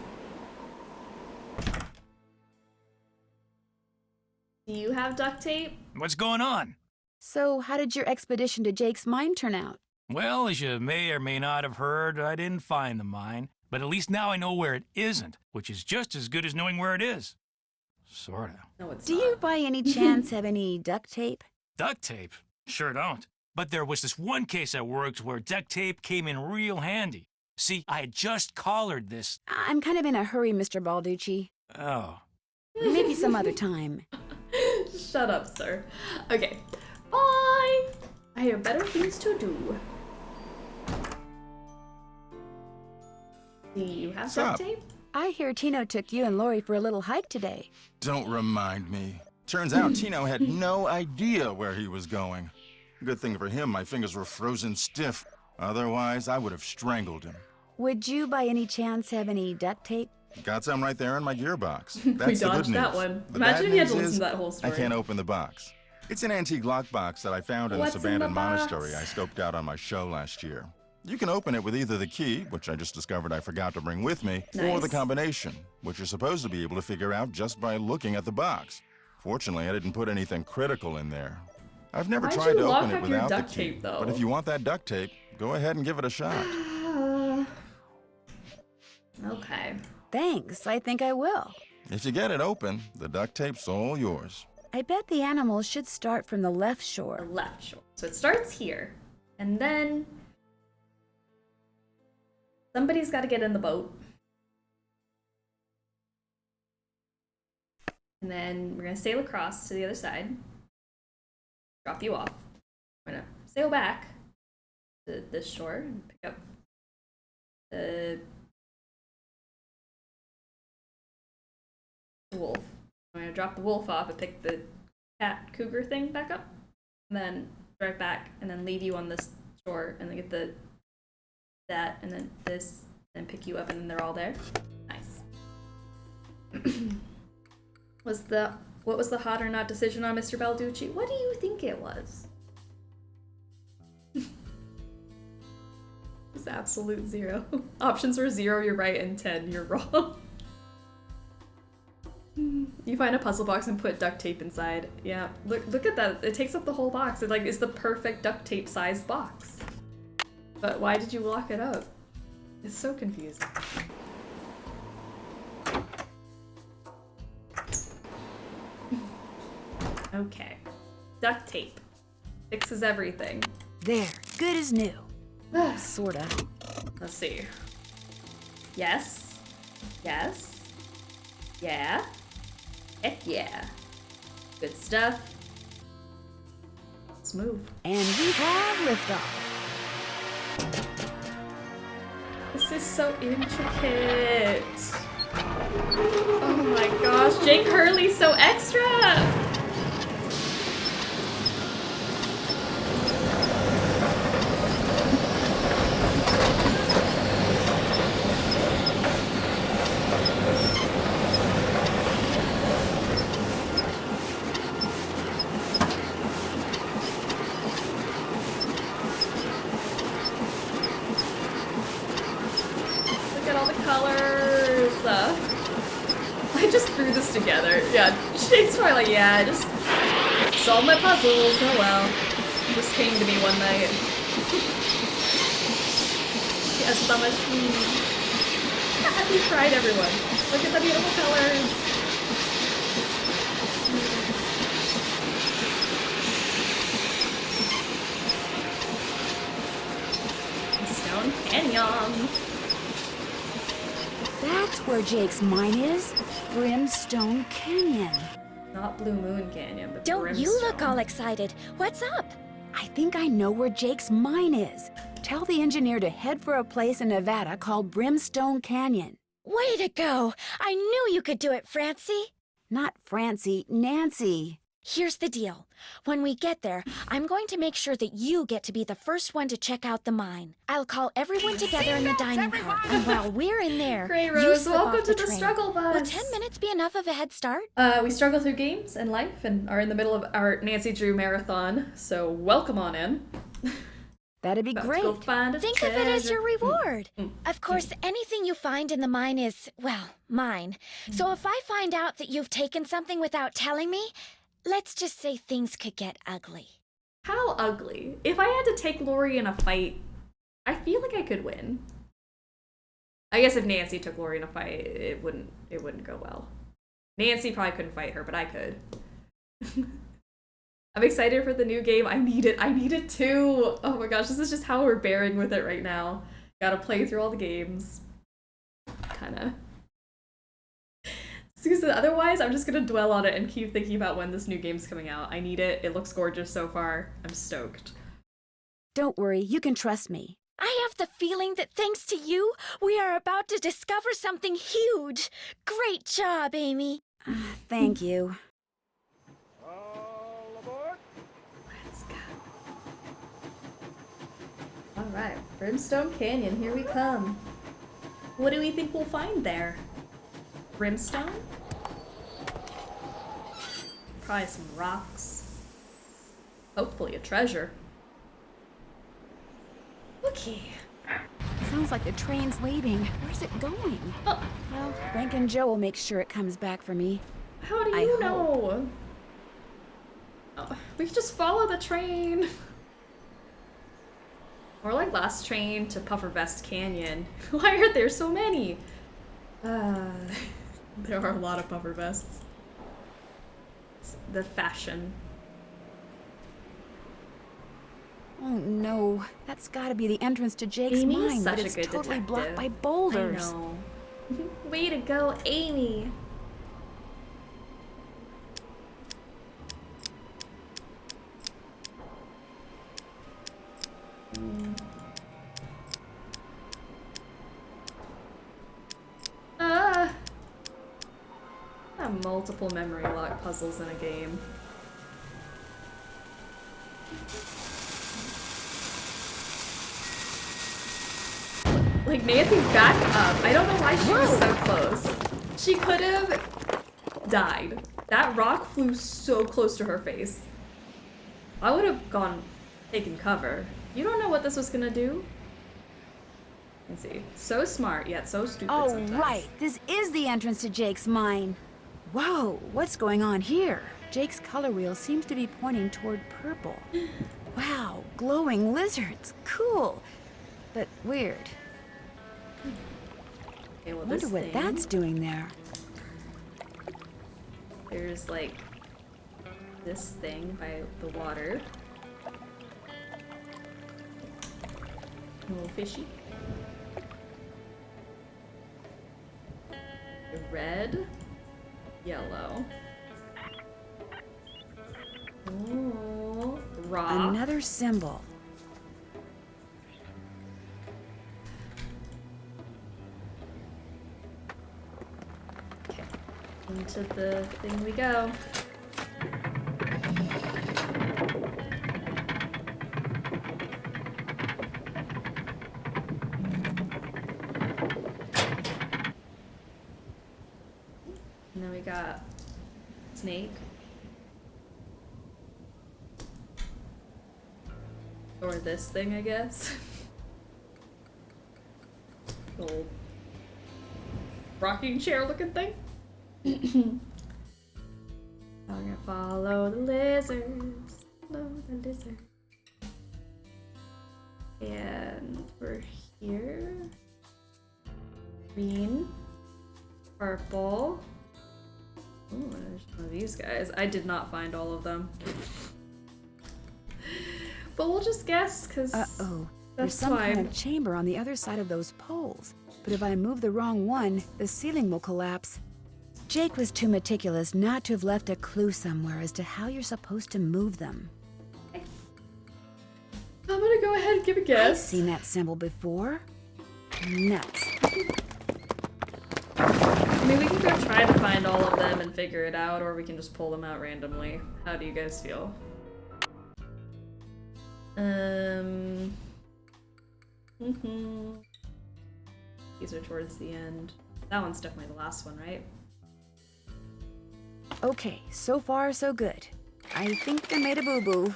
Do you have duct tape? What's going on? So, how did your expedition to Jake's mine turn out? Well, as you may or may not have heard, I didn't find the mine. But at least now I know where it isn't, which is just as good as knowing where it is. Sorta. No, it's Do not. you by any chance have any duct tape? Duct tape? Sure don't. But there was this one case I worked where duct tape came in real handy. See, I had just collared this. I'm kind of in a hurry, Mr. Balducci. Oh. Maybe some other time. Shut up, sir. Okay. Bye! I have better things to do. Do you have duct tape? I hear Tino took you and Lori for a little hike today. Don't remind me. Turns out Tino had no idea where he was going. Good thing for him, my fingers were frozen stiff. Otherwise, I would have strangled him. Would you by any chance have any duct tape? Got some right there in my gearbox. We That's the good dodged news. that one. The Imagine bad if you had to news listen is to that whole story. I can't open the box. It's an antique lockbox that I found in What's this in the abandoned box? monastery I scoped out on my show last year. You can open it with either the key, which I just discovered I forgot to bring with me, or Nice. the combination, which you're supposed to be able to figure out just by looking at the box. Fortunately, I didn't put anything critical in there. I've never Why'd tried you to lock open it up your without the duct key, tape, though? but if you want that duct tape, go ahead and give it a shot. Okay. Thanks, I think I will. If you get it open, the duct tape's all yours. I bet the animals should start from the left The shore. left shore. So it starts here, and then somebody's got to get in the boat. And then we're going to sail across to the other side. Drop you off. We're going to sail back to this shore and pick up the wolf. I'm going to drop the wolf off and pick the cat cougar thing back up. And then drive back and then leave you on this shore and then get that and then this and pick you up and then they're all there. Nice. What was the hot or not decision on Mr. Balducci? What do you think it was? It's absolute 0. Options were 0, you're right, and 10, you're wrong. You find a puzzle box and put duct tape inside. Yeah, look at that. It takes up the whole box. It like is the perfect duct tape sized box. But why did you lock it up? It's so confusing. Okay. Duct tape. Fixes everything. There, good as new. Sorta. Let's see. Yes. Yes. Yeah. Heck yeah. Good stuff. Let's move. And we have liftoff. This is so intricate. Oh my gosh, Jake Hurley's so extra! I just threw this together. Yeah, Jake's probably like, yeah, I just solved my puzzles. Oh well. Just came to me one night. Yes, so much. Happy Pride, everyone. Look at the beautiful colors. Stone Canyon. That's where Jake's mine is. Brimstone Canyon. Not Blue Moon Canyon, but Don't Brimstone. you look all excited. What's up? I think I know where Jake's mine is. Tell the engineer to head for a place in Nevada called Brimstone Canyon. Way to go! I knew you could do it, Francie. Not Francie, Nancy. Here's the deal. When we get there, I'm going to make sure that you get to be the first one to check out the mine. I'll call everyone together in the dining car, and while we're in there, Gray you Rose, slip welcome off to the the train. struggle bus. Will 10 minutes be enough of a head start? We struggle through games and life and are in the middle of our Nancy Drew marathon, so welcome on in. That'd be great. Think of it as your reward. Of course, anything you find in the mine is, well, mine. So if I find out that you've taken something without telling me, let's just say things could get ugly. How ugly? If I had to take Lori in a fight, I feel like I could win. I guess if Nancy took Lori in a fight, it wouldn't go well. Nancy probably couldn't fight her, but I could. I'm excited for the new game. I need it too. Oh my gosh, this is just how we're bearing with it right now. Gotta play through all the games. Kinda. Because otherwise, I'm just gonna dwell on it and keep thinking about when this new game's coming out. I need it. It looks gorgeous so far. I'm stoked. Don't worry, you can trust me. I have the feeling that thanks to you, we are about to discover something huge. Great job, Amy. Thank you. Let's go. Alright, Brimstone Canyon, here we come. What do we think we'll find there? Brimstone? Probably some rocks. Hopefully a treasure. Okay. Sounds like the train's leaving. Where's it going? Oh. Well, Frank and Joe will make sure it comes back for me. How do you know? Oh, we could just follow the train. Or like last train to Puffervest Canyon. Why are there so many? There are a lot of Puffervests. It's the fashion. Oh no, that's gotta be the entrance to Jake's Amy mine, is but such it's a good totally detective. blocked by boulders. I know. Way to go, Amy. I have multiple memory lock puzzles in a game. Like, Nancy, back up. I don't know why she was so close. She could have died. That rock flew so close to her face. I would have taken cover. You don't know what this was gonna do? Let's see. So smart, yet so stupid Oh, sometimes. right. This is the entrance to Jake's mine. Whoa, what's going on here? Jake's color wheel seems to be pointing toward purple. Wow, glowing lizards. Cool. But weird. Okay, well, Wonder what that's doing there. There's like this thing by the water. A little fishy. Red, yellow. Oh, rock. Another symbol. Okay, into the thing we go. And then we got snake. Or this thing, I guess. Little rocking chair looking thing. I'm gonna follow the lizards. Follow the lizards. And we're here. Green. Purple. Oh, there's one of these guys. I did not find all of them. But we'll just guess, because There's some kind of chamber on the other side of those poles. But if I move the wrong one, the ceiling will collapse. Jake was too meticulous not to have left a clue somewhere as to how you're supposed to move them. Okay. I'm gonna go ahead and give a guess. I've seen that symbol before. Nuts. I mean, we can go try to find all of them and figure it out, or we can just pull them out randomly. How do you guys feel? These are towards the end. That one's definitely the last one, right? Okay, so far so good. I think I made a boo-boo.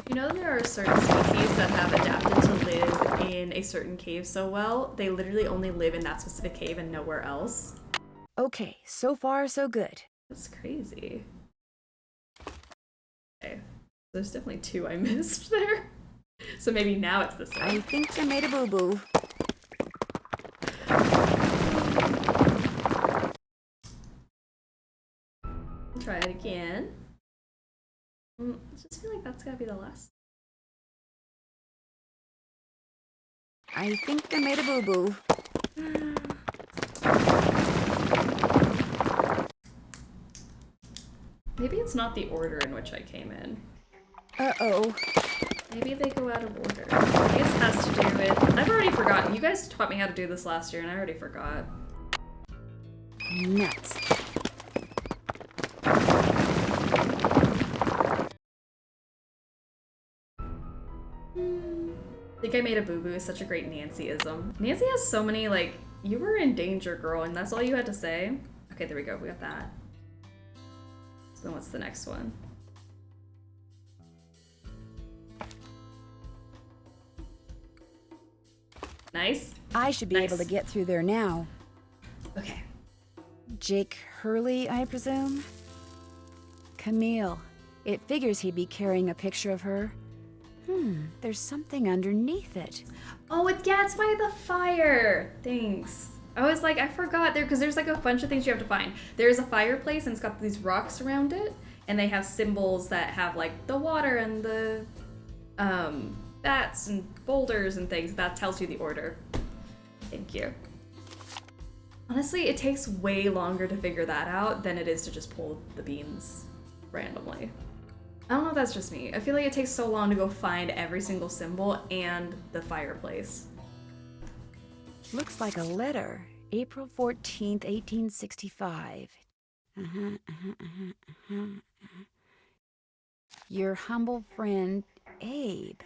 You know there are certain species that have adapted to live in a certain cave so well, they literally only live in that specific cave and nowhere else. Okay, so far so good. That's crazy. Okay, there's definitely two I missed there. So maybe now it's this one. I think I made a boo-boo. Try it again. I just feel like that's gotta be the last. I think I made a boo-boo. Maybe it's not the order in which I came in. Uh-oh. Maybe they go out of order. Maybe it has to do with... I've already forgotten. You guys taught me how to do this last year and I already forgot. Nuts. I think I made a boo-boo is such a great Nancy-ism. Nancy has so many, like, you were in danger, girl, and that's all you had to say? Okay, there we go. We got that. So then what's the next one? Nice. I should be able to get through there now. Okay. Jake Hurley, I presume? Camille. It figures he'd be carrying a picture of her. There's something underneath it. Oh, it's by the fire. Thanks. I was like, I forgot there, because there's like a bunch of things you have to find. There's a fireplace and it's got these rocks around it, and they have symbols that have like the water and the bats and boulders and things. That tells you the order. Thank you. Honestly, it takes way longer to figure that out than it is to just pull the beans randomly. I don't know if that's just me. I feel like it takes so long to go find every single symbol and the fireplace. Looks like a letter. April 14th, 1865. Your humble friend, Abe.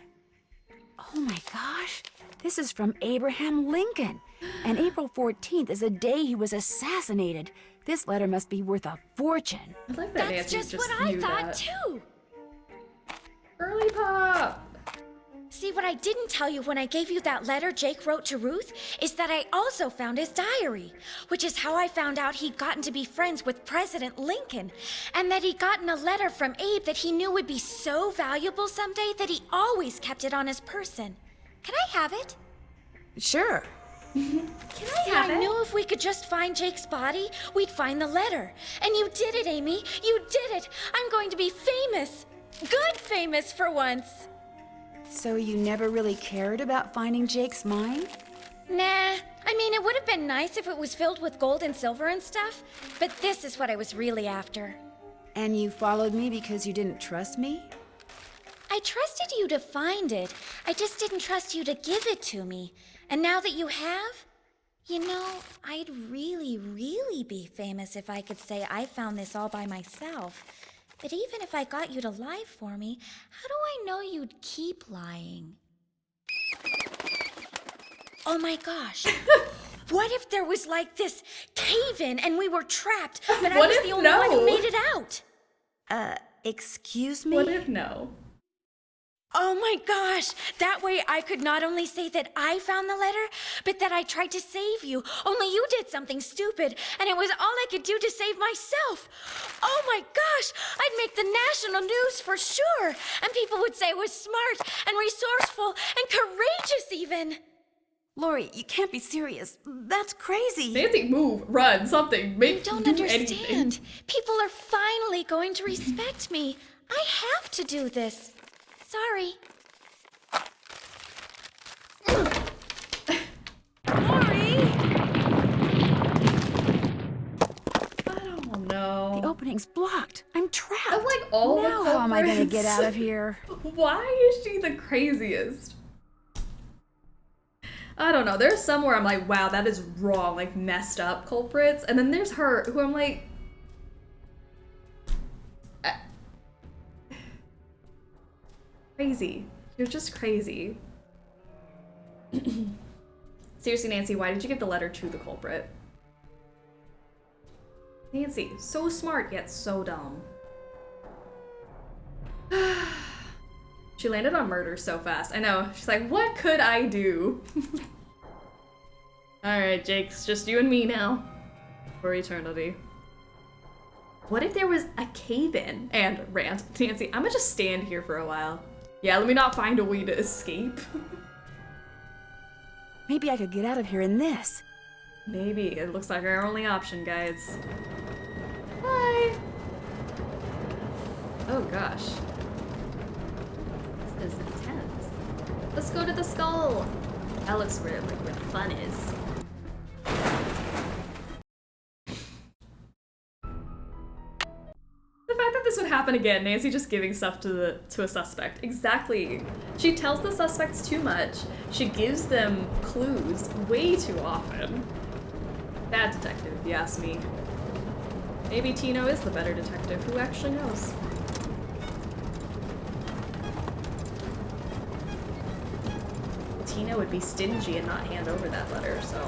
Oh my gosh, this is from Abraham Lincoln. And April 14th is the day he was assassinated. This letter must be worth a fortune. I like that That's Nancy just what I thought too. Early pop! See, what I didn't tell you when I gave you that letter Jake wrote to Ruth is that I also found his diary, which is how I found out he'd gotten to be friends with President Lincoln, and that he'd gotten a letter from Abe that he knew would be so valuable someday that he always kept it on his person. Can I have it? Sure. Can I have it? I knew if we could just find Jake's body, we'd find the letter. And you did it, Amy. You did it. I'm going to be famous. Good famous for once. So you never really cared about finding Jake's mine? Nah. I mean, it would have been nice if it was filled with gold and silver and stuff, but this is what I was really after. And you followed me because you didn't trust me? I trusted you to find it. I just didn't trust you to give it to me. And now that you have, you know, I'd really, really be famous if I could say I found this all by myself. But even if I got you to lie for me, how do I know you'd keep lying? Oh my gosh. What if there was like this cave-in and we were trapped, but I was the only one who made it out? Excuse me? What if no? Oh my gosh! That way I could not only say that I found the letter, but that I tried to save you. Only you did something stupid, and it was all I could do to save myself. Oh my gosh! I'd make the national news for sure, and people would say I was smart and resourceful and courageous even. Lori, you can't be serious. That's crazy. Nancy, move, run, something. You don't understand. Anything. People are finally going to respect me. I have to do this. Sorry. Lori! I don't know. The opening's blocked. I'm trapped. I'm like all now the how am I gonna culprits. get out of here? Why is she the craziest? I don't know. There's some where I'm like, wow, that is wrong, like messed up culprits. And then there's her who I'm like, crazy. You're just crazy. Seriously, Nancy, why did you give the letter to the culprit? Nancy, so smart yet so dumb. She landed on murder so fast. I know. She's like, what could I do? Alright, Jake, it's just you and me now. For eternity. What if there was a cave-in? And rant. Nancy, I'm gonna just stand here for a while. Yeah, let me not find a way to escape. Maybe I could get out of here in this. Maybe. It looks like our only option, guys. Bye! Oh gosh. This is intense. Let's go to the skull! That looks where the fun is. The fact that this would happen again, Nancy just giving stuff to a suspect. Exactly. She tells the suspects too much. She gives them clues way too often. Bad detective, if you ask me. Maybe Tino is the better detective. Who actually knows? Tino would be stingy and not hand over that letter, so...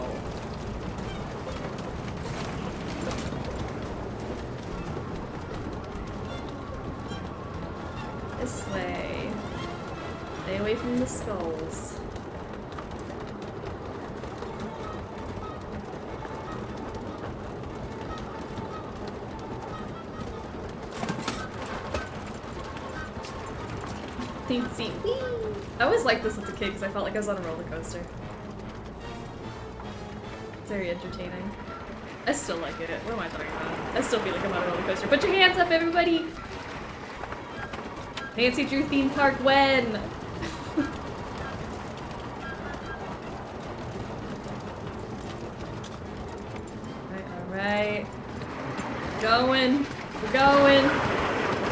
This way. Stay away from the skulls. Fancy. Whee! I always liked this as a kid because I felt like I was on a roller coaster. It's very entertaining. I still like it. What am I talking about? I still feel like I'm on a roller coaster. Put your hands up, everybody! Nancy Drew theme park when? Alright. Going. We're going.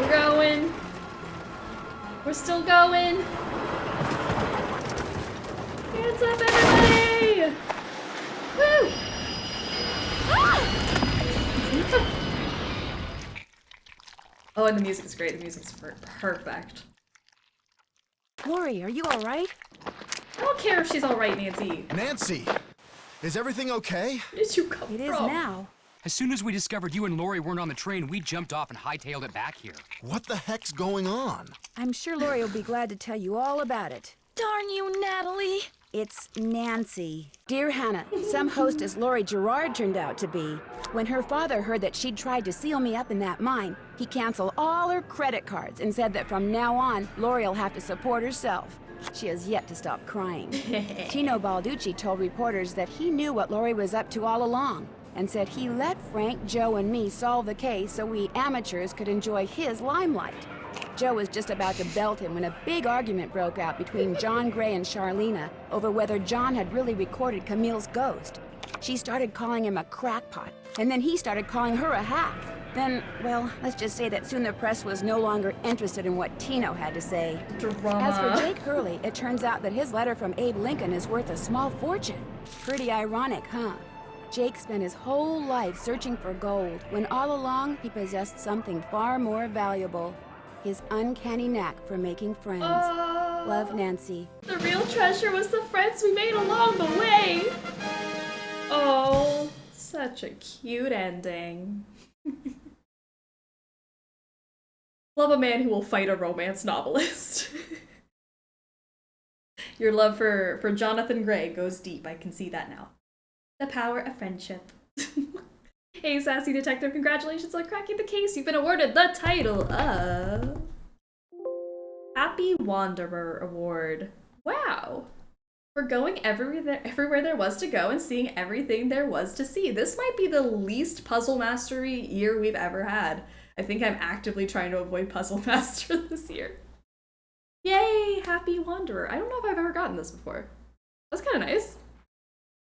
We're going. We're still going. Hands up, everybody! Woo! Oh, and the music's great. The music's perfect. Lori, are you all right? I don't care if she's all right, Nancy. Nancy, is everything okay? Where did you come It from? is now. As soon as we discovered you and Lori weren't on the train, we jumped off and hightailed it back here. What the heck's going on? I'm sure Lori will be glad to tell you all about it. Darn you, Natalie. It's Nancy. Dear Hannah, some hostess Laurie Gerard turned out to be. When her father heard that she'd tried to seal me up in that mine, he canceled all her credit cards and said that from now on, Laurie'll have to support herself. She has yet to stop crying. Teeny Baldeeny told reporters that he knew what Laurie was up to all along and said he let Frank, Joe, and me solve the case so we amateurs could enjoy his limelight. Joe was just about to belt him when a big argument broke out between John Gray and Charlena over whether John had really recorded Camille's ghost. She started calling him a crackpot, and then he started calling her a hack. Then, well, let's just say that soon the press was no longer interested in what Tino had to say. Drama. As for Jake Hurley, it turns out that his letter from Abe Lincoln is worth a small fortune. Pretty ironic, huh? Jake spent his whole life searching for gold, when all along he possessed something far more valuable. His uncanny knack for making friends. Love, Nancy. The real treasure was the friends we made along the way. Oh, such a cute ending. Love a man who will fight a romance novelist. Your love for Jonathan Gray goes deep, I can see that now. The power of friendship. Hey, sassy detective, congratulations on cracking the case. You've been awarded the title of Happy Wanderer Award. Wow. For going everywhere there was to go and seeing everything there was to see. This might be the least puzzle mastery year we've ever had. I think I'm actively trying to avoid puzzle master this year. Yay, Happy Wanderer. I don't know if I've ever gotten this before. That's kind of nice.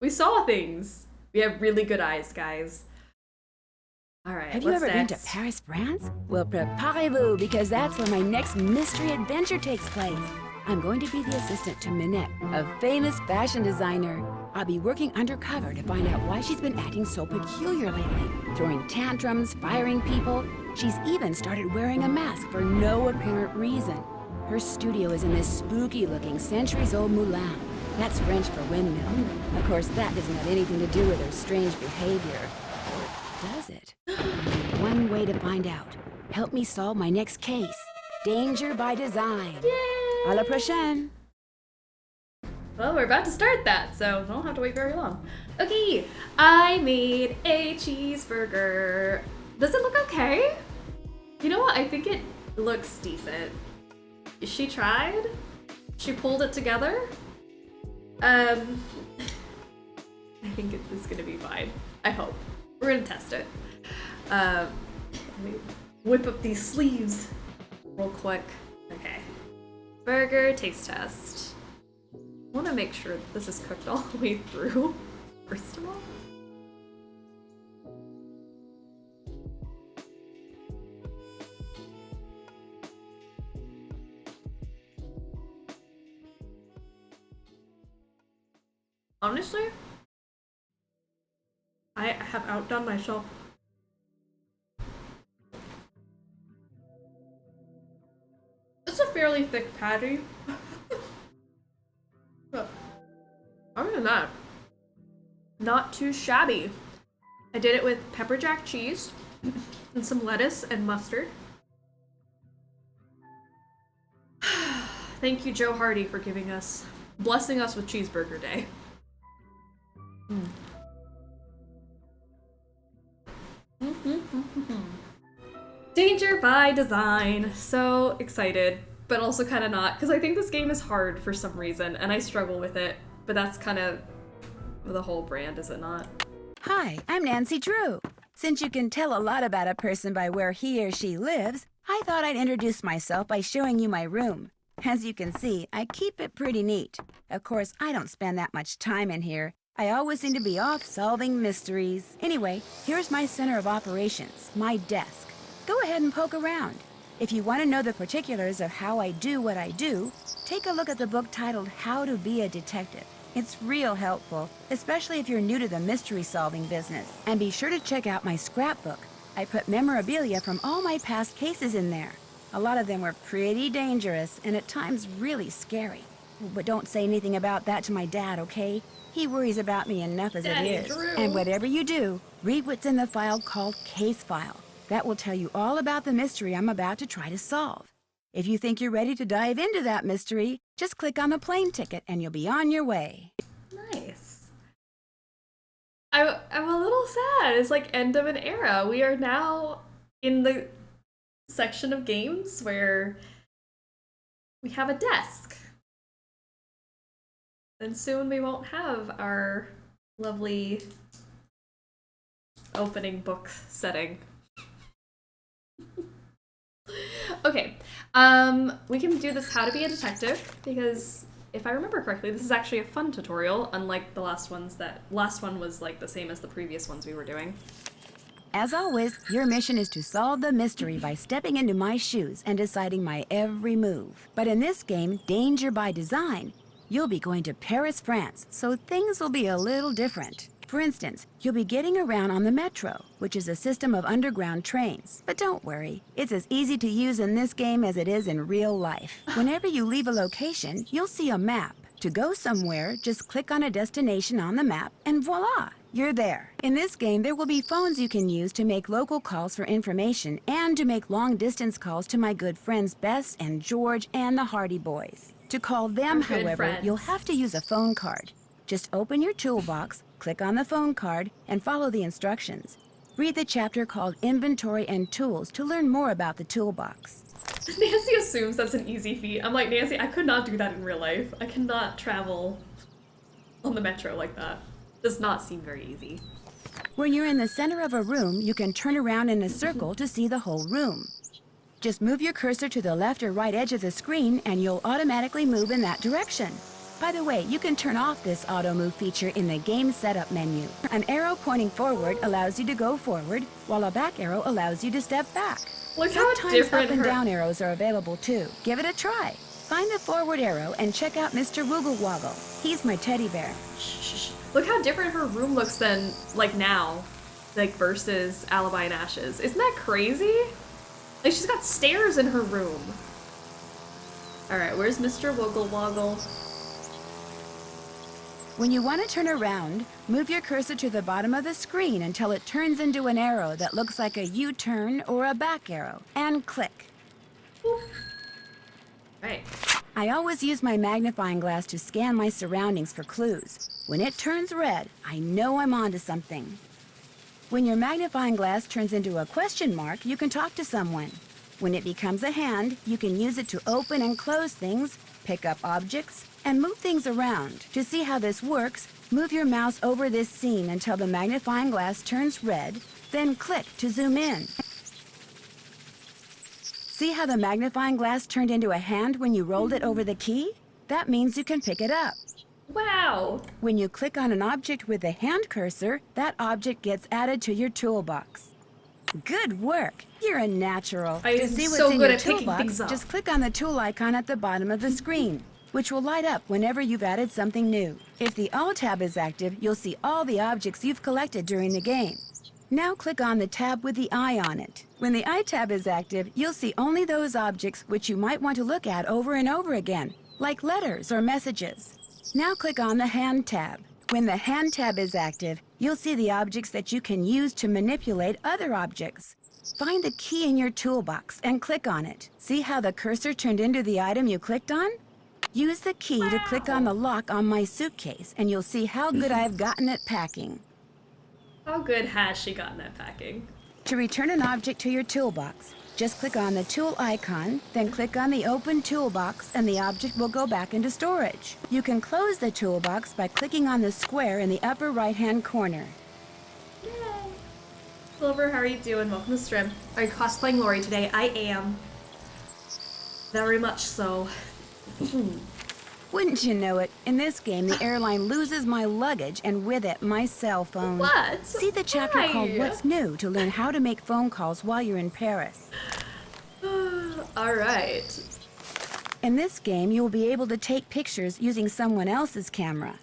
We saw things. We have really good eyes, guys. All right, Have you ever been to Paris, France? Well, preparez-vous, because that's where my next mystery adventure takes place. I'm going to be the assistant to Minette, a famous fashion designer. I'll be working undercover to find out why she's been acting so peculiar lately, throwing tantrums, firing people. She's even started wearing a mask for no apparent reason. Her studio is in this spooky-looking centuries-old moulin. That's French for windmill. Of course, that doesn't have anything to do with her strange behavior. Does it? One way to find out. Help me solve my next case. Danger by design. Yay! À la prochaine. Well, we're about to start that, so don't have to wait very long. Okay, I made a cheeseburger. Does it look okay? You know what? I think it looks decent. She tried. She pulled it together. I think it's gonna be fine. I hope. We're gonna test it. Let me whip up these sleeves real quick. Okay. Burger taste test. I want to make sure this is cooked all the way through, first of all. Honestly, I have outdone myself. It's a fairly thick patty. But other than that, not too shabby. I did it with pepper jack cheese and some lettuce and mustard. Thank you, Joe Hardy, for blessing us with Cheeseburger Day. Danger by design. So excited, but also kind of not, because I think this game is hard for some reason, and I struggle with it, but that's kind of the whole brand, is it not? Hi, I'm Nancy Drew. Since you can tell a lot about a person by where he or she lives, I thought I'd introduce myself by showing you my room. As you can see, I keep it pretty neat. Of course, I don't spend that much time in here. I always seem to be off solving mysteries. Anyway, here's my center of operations, my desk. Go ahead and poke around. If you want to know the particulars of how I do what I do, take a look at the book titled How to Be a Detective. It's real helpful, especially if you're new to the mystery-solving business. And be sure to check out my scrapbook. I put memorabilia from all my past cases in there. A lot of them were pretty dangerous and at times really scary. But don't say anything about that to my dad, okay? He worries about me enough as Daddy it is. Drew. And whatever you do, read what's in the file called Case File. That will tell you all about the mystery I'm about to try to solve. If you think you're ready to dive into that mystery, just click on the plane ticket and you'll be on your way. Nice. I'm a little sad. It's like end of an era. We are now in the section of games where we have a desk. And soon we won't have our lovely opening book setting. Okay, we can do this how to be a detective, because if I remember correctly, this is actually a fun tutorial, unlike the last one was like the same as the previous ones we were doing. As always, your mission is to solve the mystery by stepping into my shoes and deciding my every move. But in this game, Danger by Design, you'll be going to Paris, France, so things will be a little different. For instance, you'll be getting around on the metro, which is a system of underground trains. But don't worry, it's as easy to use in this game as it is in real life. Whenever you leave a location, you'll see a map. To go somewhere, just click on a destination on the map, and voila, you're there. In this game, there will be phones you can use to make local calls for information and to make long-distance calls to my good friends Bess and George and the Hardy Boys. To call them, however, you'll have to use a phone card. Just open your toolbox, click on the phone card, and follow the instructions. Read the chapter called Inventory and Tools to learn more about the toolbox. Nancy assumes that's an easy feat. I'm like, Nancy, I could not do that in real life. I cannot travel on the metro like that. Does not seem very easy. When you're in the center of a room, you can turn around in a circle to see the whole room. Just move your cursor to the left or right edge of the screen and you'll automatically move in that direction. By the way, you can turn off this auto move feature in the game setup menu. An arrow pointing forward allows you to go forward, while a back arrow allows you to step back. Look how Sometimes different up and her... down arrows are available too. Give it a try. Find the forward arrow and check out Mr. Woogle Woggle. He's my teddy bear. Shh. Look how different her room looks than, like, now. Like, versus Alibi and Ashes. Isn't that crazy? Like, she's got stairs in her room. Alright, where's Mr. Woogle Woggle? When you want to turn around, move your cursor to the bottom of the screen until it turns into an arrow that looks like a U-turn or a back arrow, and click. Right. I always use my magnifying glass to scan my surroundings for clues. When it turns red, I know I'm onto something. When your magnifying glass turns into a question mark, you can talk to someone. When it becomes a hand, you can use it to open and close things, pick up objects, and move things around. To see how this works, move your mouse over this scene until the magnifying glass turns red, then click to zoom in. See how the magnifying glass turned into a hand when you rolled it over the key? That means you can pick it up. Wow! When you click on an object with the hand cursor, that object gets added to your toolbox. Good work! You're a natural. I To am see what's so in good your at picking toolbox, things up. just click on the tool icon at the bottom of the screen, which will light up whenever you've added something new. If the All tab is active, you'll see all the objects you've collected during the game. Now click on the tab with the eye on it. When the eye tab is active, you'll see only those objects which you might want to look at over and over again, like letters or messages. Now click on the Hand tab. When the Hand tab is active, you'll see the objects that you can use to manipulate other objects. Find the key in your toolbox and click on it. See how the cursor turned into the item you clicked on? Use the key to click on the lock on my suitcase, and you'll see how good I've gotten at packing. How good has she gotten at packing? To return an object to your toolbox, just click on the tool icon, then click on the open toolbox, and the object will go back into storage. You can close the toolbox by clicking on the square in the upper right-hand corner. Yay! Silver, how are you doing? Welcome to stream. Are you cosplaying Lori today? I am. Very much so. Wouldn't you know it, in this game, the airline loses my luggage and with it, my cell phone. What? See the chapter Why? called What's New to learn how to make phone calls while you're in Paris. Alright. In this game, you'll be able to take pictures using someone else's camera.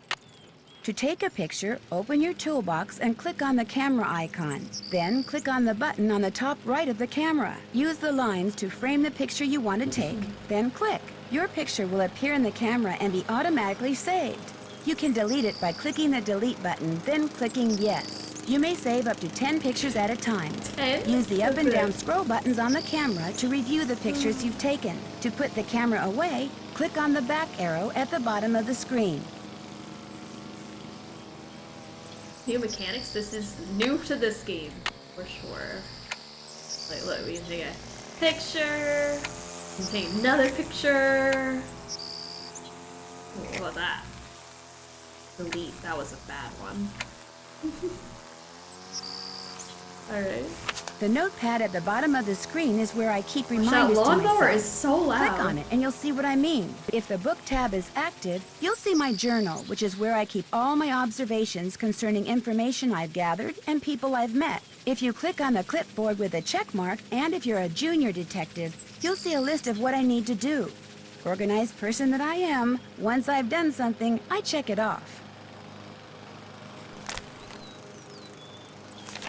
To take a picture, open your toolbox and click on the camera icon. Then click on the button on the top right of the camera. Use the lines to frame the picture you want to take, then click. Your picture will appear in the camera and be automatically saved. You can delete it by clicking the delete button, then clicking yes. You may save up to 10 pictures at a time. 10? Use the up That's and down it. scroll buttons on the camera to review the pictures you've taken. To put the camera away, click on the back arrow at the bottom of the screen. New mechanics? This is new to this game, for sure. Like, look, we can take a picture, we can take another picture. Ooh, what about that? Delete, that was a bad one. Alright. The notepad at the bottom of the screen is where I keep That reminders to lawnmower myself. is so loud. Click on it and you'll see what I mean. If the book tab is active, you'll see my journal, which is where I keep all my observations concerning information I've gathered and people I've met. If you click on the clipboard with a check mark, and if you're a junior detective, you'll see a list of what I need to do. Organized person that I am, once I've done something, I check it off.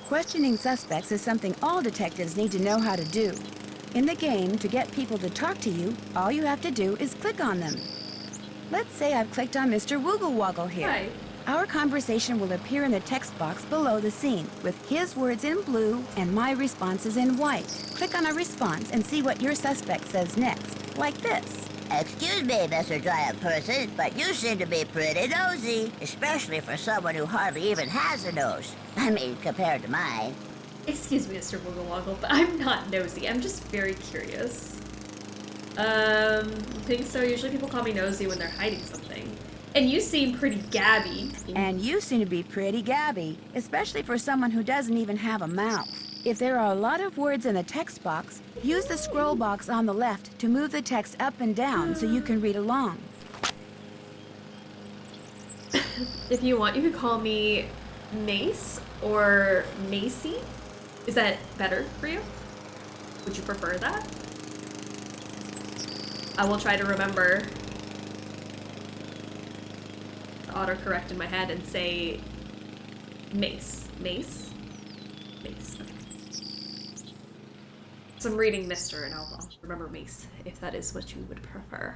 Questioning suspects is something all detectives need to know how to do. In the game, to get people to talk to you, all you have to do is click on them. Let's say I've clicked on Mr. Woogle Woggle here. Right. Our conversation will appear in the text box below the scene, with his words in blue and my responses in white. Click on a response and see what your suspect says next, like this. Excuse me, Mr. Giant Person, but you seem to be pretty nosy, especially for someone who hardly even has a nose. I mean, compared to mine. Excuse me, Mr. Wiggle Woggle, but I'm not nosy. I'm just very curious. I think so. Usually people call me nosy when they're hiding something. And you seem pretty gabby. And you seem to be pretty gabby, especially for someone who doesn't even have a mouth. If there are a lot of words in the text box, use the scroll box on the left to move the text up and down so you can read along. If you want, you could call me Mace or Macy. Is that better for you? Would you prefer that? I will try to remember to autocorrect in my head and say Mace. Mace? Mace. Okay. So I'm reading Mr. and I'll remember Mace if that is what you would prefer.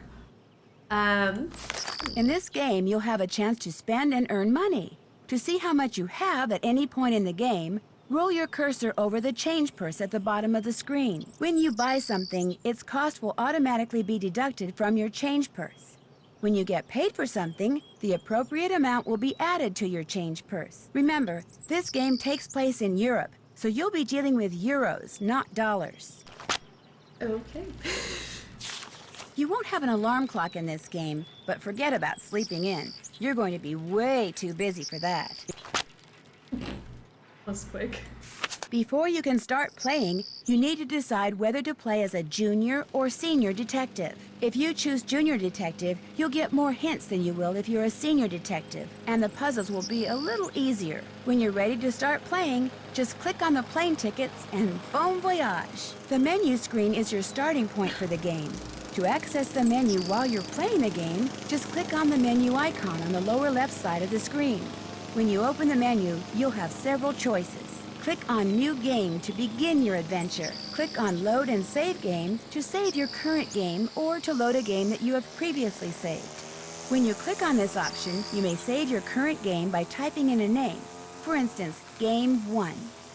In this game, you'll have a chance to spend and earn money. To see how much you have at any point in the game, roll your cursor over the change purse at the bottom of the screen. When you buy something, its cost will automatically be deducted from your change purse. When you get paid for something, the appropriate amount will be added to your change purse. Remember, this game takes place in Europe, so you'll be dealing with euros, not dollars. Okay. You won't have an alarm clock in this game, but forget about sleeping in. You're going to be way too busy for that. That's quick. Before you can start playing, you need to decide whether to play as a junior or senior detective. If you choose junior detective, you'll get more hints than you will if you're a senior detective, and the puzzles will be a little easier. When you're ready to start playing, just click on the plane tickets and bon voyage. The menu screen is your starting point for the game. To access the menu while you're playing the game, just click on the menu icon on the lower left side of the screen. When you open the menu, you'll have several choices. Click on New Game to begin your adventure. Click on Load and Save Game to save your current game or to load a game that you have previously saved. When you click on this option, you may save your current game by typing in a name. For instance, Game 1.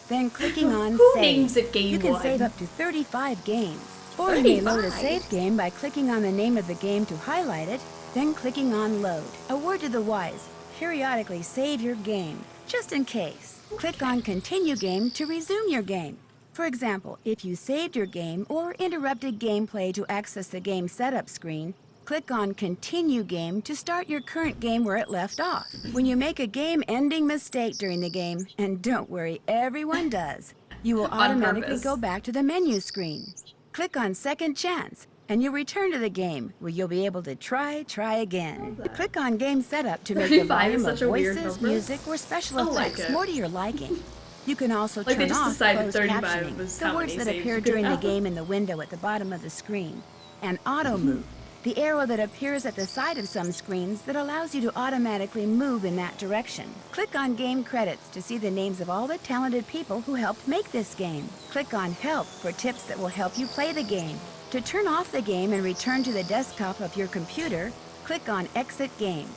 Then clicking on Who Save. names it Game You can 1? save up to 35 games. Or you may load a 35? save game by clicking on the name of the game to highlight it, then clicking on Load. A word to the wise, periodically save your game, just in case. Click on Continue Game to resume your game. For example, if you saved your game or interrupted gameplay to access the game setup screen, click on Continue Game to start your current game where it left off. When you make a game-ending mistake during the game, and don't worry, everyone does, you will automatically purpose. go back to the menu screen. Click on Second Chance, and you'll return to the game, where you'll be able to try again. Click on Game Setup to make the 35 volume is of such a weird voices, number. music, or special I like effects it. more to your liking. You can also Like, they turn just off decided closed 35 captioning, was the how words many that saves appear you could during the have. game in the window at the bottom of the screen, and Auto Move, the arrow that appears at the side of some screens that allows you to automatically move in that direction. Click on Game Credits to see the names of all the talented people who helped make this game. Click on Help for tips that will help you play the game. To turn off the game and return to the desktop of your computer, click on Exit Game.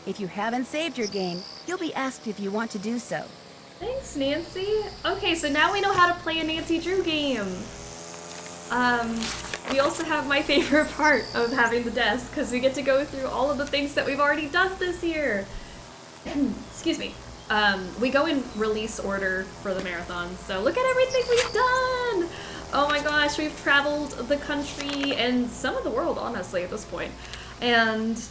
If you haven't saved your game, you'll be asked if you want to do so. Thanks, Nancy. Okay, so now we know how to play a Nancy Drew game. We also have my favorite part of having the desk, because we get to go through all of the things that we've already done this year. Excuse me. We go in release order for the marathon, so look at everything we've done! Oh my gosh, we've traveled the country and some of the world, honestly, at this point. And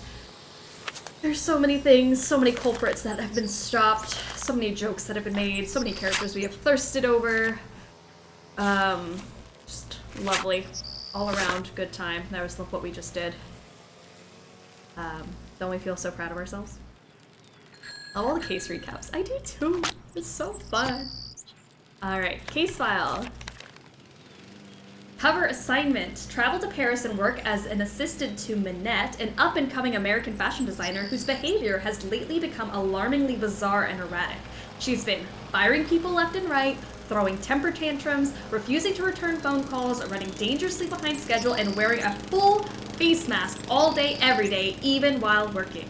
there's so many things, so many culprits that have been stopped, so many jokes that have been made, so many characters we have thirsted over. Just lovely. All around good time. That was what we just did. Don't we feel so proud of ourselves? All the case recaps. I do too. It's so fun. Alright, case file. Cover assignment. Travel to Paris and work as an assistant to Minette, an up-and-coming American fashion designer whose behavior has lately become alarmingly bizarre and erratic. She's been firing people left and right, throwing temper tantrums, refusing to return phone calls, running dangerously behind schedule, and wearing a full face mask all day, every day, even while working.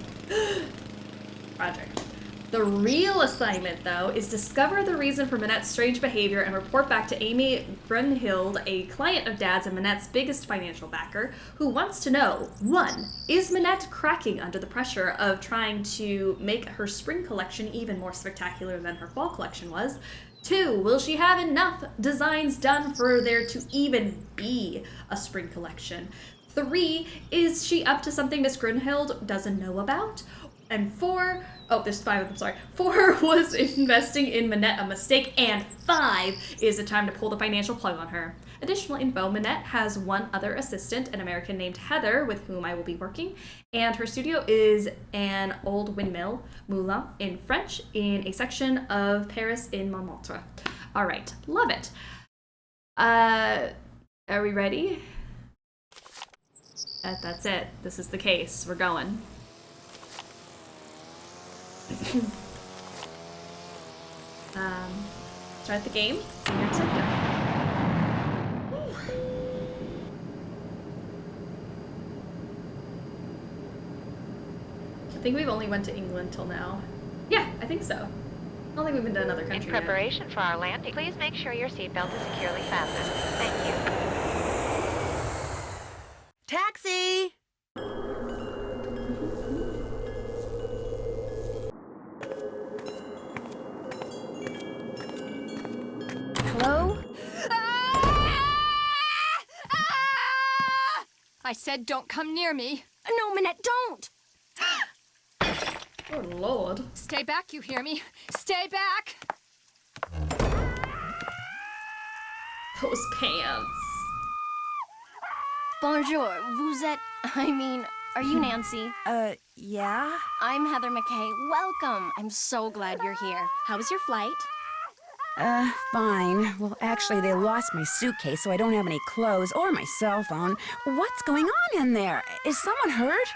Project. The real assignment, though, is discover the reason for Minette's strange behavior and report back to Amy Grunhild, a client of Dad's and Minette's biggest financial backer, who wants to know, 1. Is Minette cracking under the pressure of trying to make her spring collection even more spectacular than her fall collection was? 2. Will she have enough designs done for there to even be a spring collection? 3. Is she up to something Miss Grunhild doesn't know about? And 4, oh, there's 5 of them, sorry. 4, was investing in Minette a mistake, and 5 is the time to pull the financial plug on her. Additional info, Minette has one other assistant, an American named Heather, with whom I will be working, and her studio is an old windmill, Moulin, in French, in a section of Paris in Montmartre. All right, love it. Are we ready? That's it. This is the case. We're going. Start the game. Senior detective. I think we've only went to England till now. Yeah, I think so. I don't think we've been to another country In preparation for our landing, please make sure your seatbelt is securely fastened. Thank you. Taxi! Hello? I said don't come near me. No, Minette, don't! Oh, Lord. Stay back, you hear me? Stay back! Those pants. Bonjour, vous êtes... are you Nancy? Yeah? I'm Heather McKay. Welcome. I'm so glad you're here. How was your flight? Fine. Well, actually, they lost my suitcase, so I don't have any clothes or my cell phone. What's going on in there? Is someone hurt?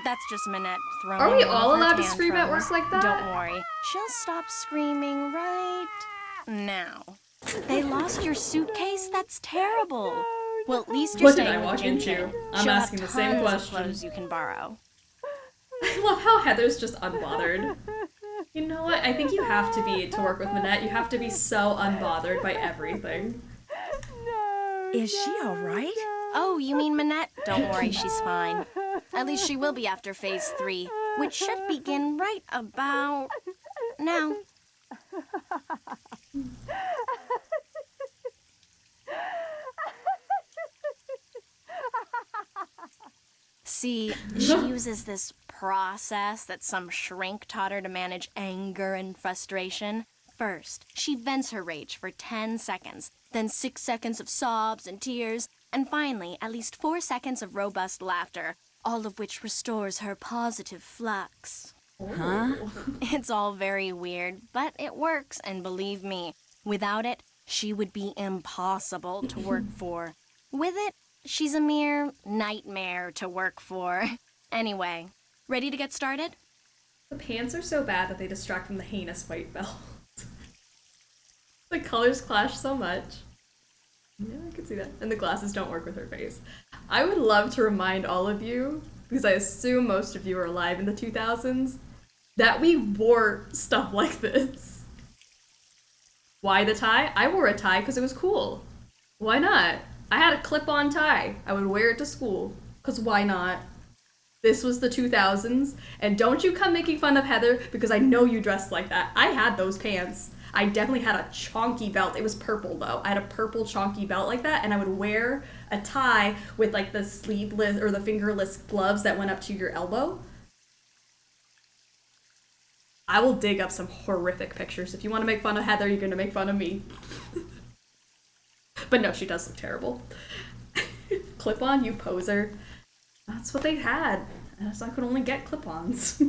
That's just Minette throwing. Are we all allowed to tantrum. scream at work like that? Don't worry. She'll stop screaming right now. They lost your suitcase? That's terrible. Well, at least you're What did staying I with walk Jin into? Jin. I'm She'll asking have the same tons of question. clothes you can borrow. I love how Heather's just unbothered. You know what? I think you have to be to work with Minette. You have to be so unbothered by everything. Is she all right? Oh, you mean Minette? Don't worry, she's fine. At least she will be after phase 3, which should begin right about now. See, she uses this process that some shrink taught her to manage anger and frustration. First, she vents her rage for 10 seconds, then 6 seconds of sobs and tears, and finally, at least 4 seconds of robust laughter, all of which restores her positive flux. Huh? It's all very weird, but it works, and believe me, without it, she would be impossible to work for. With it, she's a mere nightmare to work for. Anyway, ready to get started? The pants are so bad that they distract from the heinous white belt. The colors clash so much. Yeah, I can see that. And the glasses don't work with her face. I would love to remind all of you, because I assume most of you are alive in the 2000s, that we wore stuff like this. Why the tie? I wore a tie because it was cool. Why not? I had a clip-on tie. I would wear it to school. Because why not? This was the 2000s. And don't you come making fun of Heather because I know you dressed like that. I had those pants. I definitely had a chonky belt. It was purple though. I had a purple chonky belt like that, and I would wear a tie with like the sleeveless or the fingerless gloves that went up to your elbow. I will dig up some horrific pictures. If you want to make fun of Heather, you're going to make fun of me. But no, she does look terrible. Clip-on, you poser. That's what they had. So I could only get clip-ons.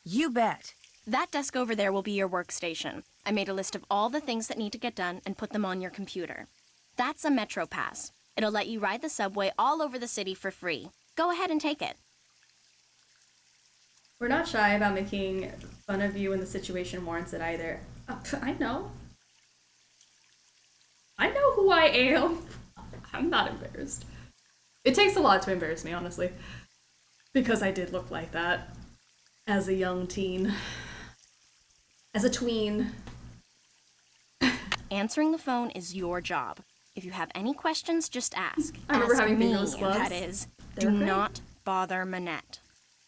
You bet. That desk over there will be your workstation. I made a list of all the things that need to get done and put them on your computer. That's a Metro Pass. It'll let you ride the subway all over the city for free. Go ahead and take it. We're not shy about making fun of you when the situation warrants it either. I know. I know who I am. I'm not embarrassed. It takes a lot to embarrass me, honestly. Because I did look like that as a young teen. As a tween. Answering the phone is your job. If you have any questions, just ask. I remember ask having me, fingerless gloves. that is. They're Do great. not bother Manette.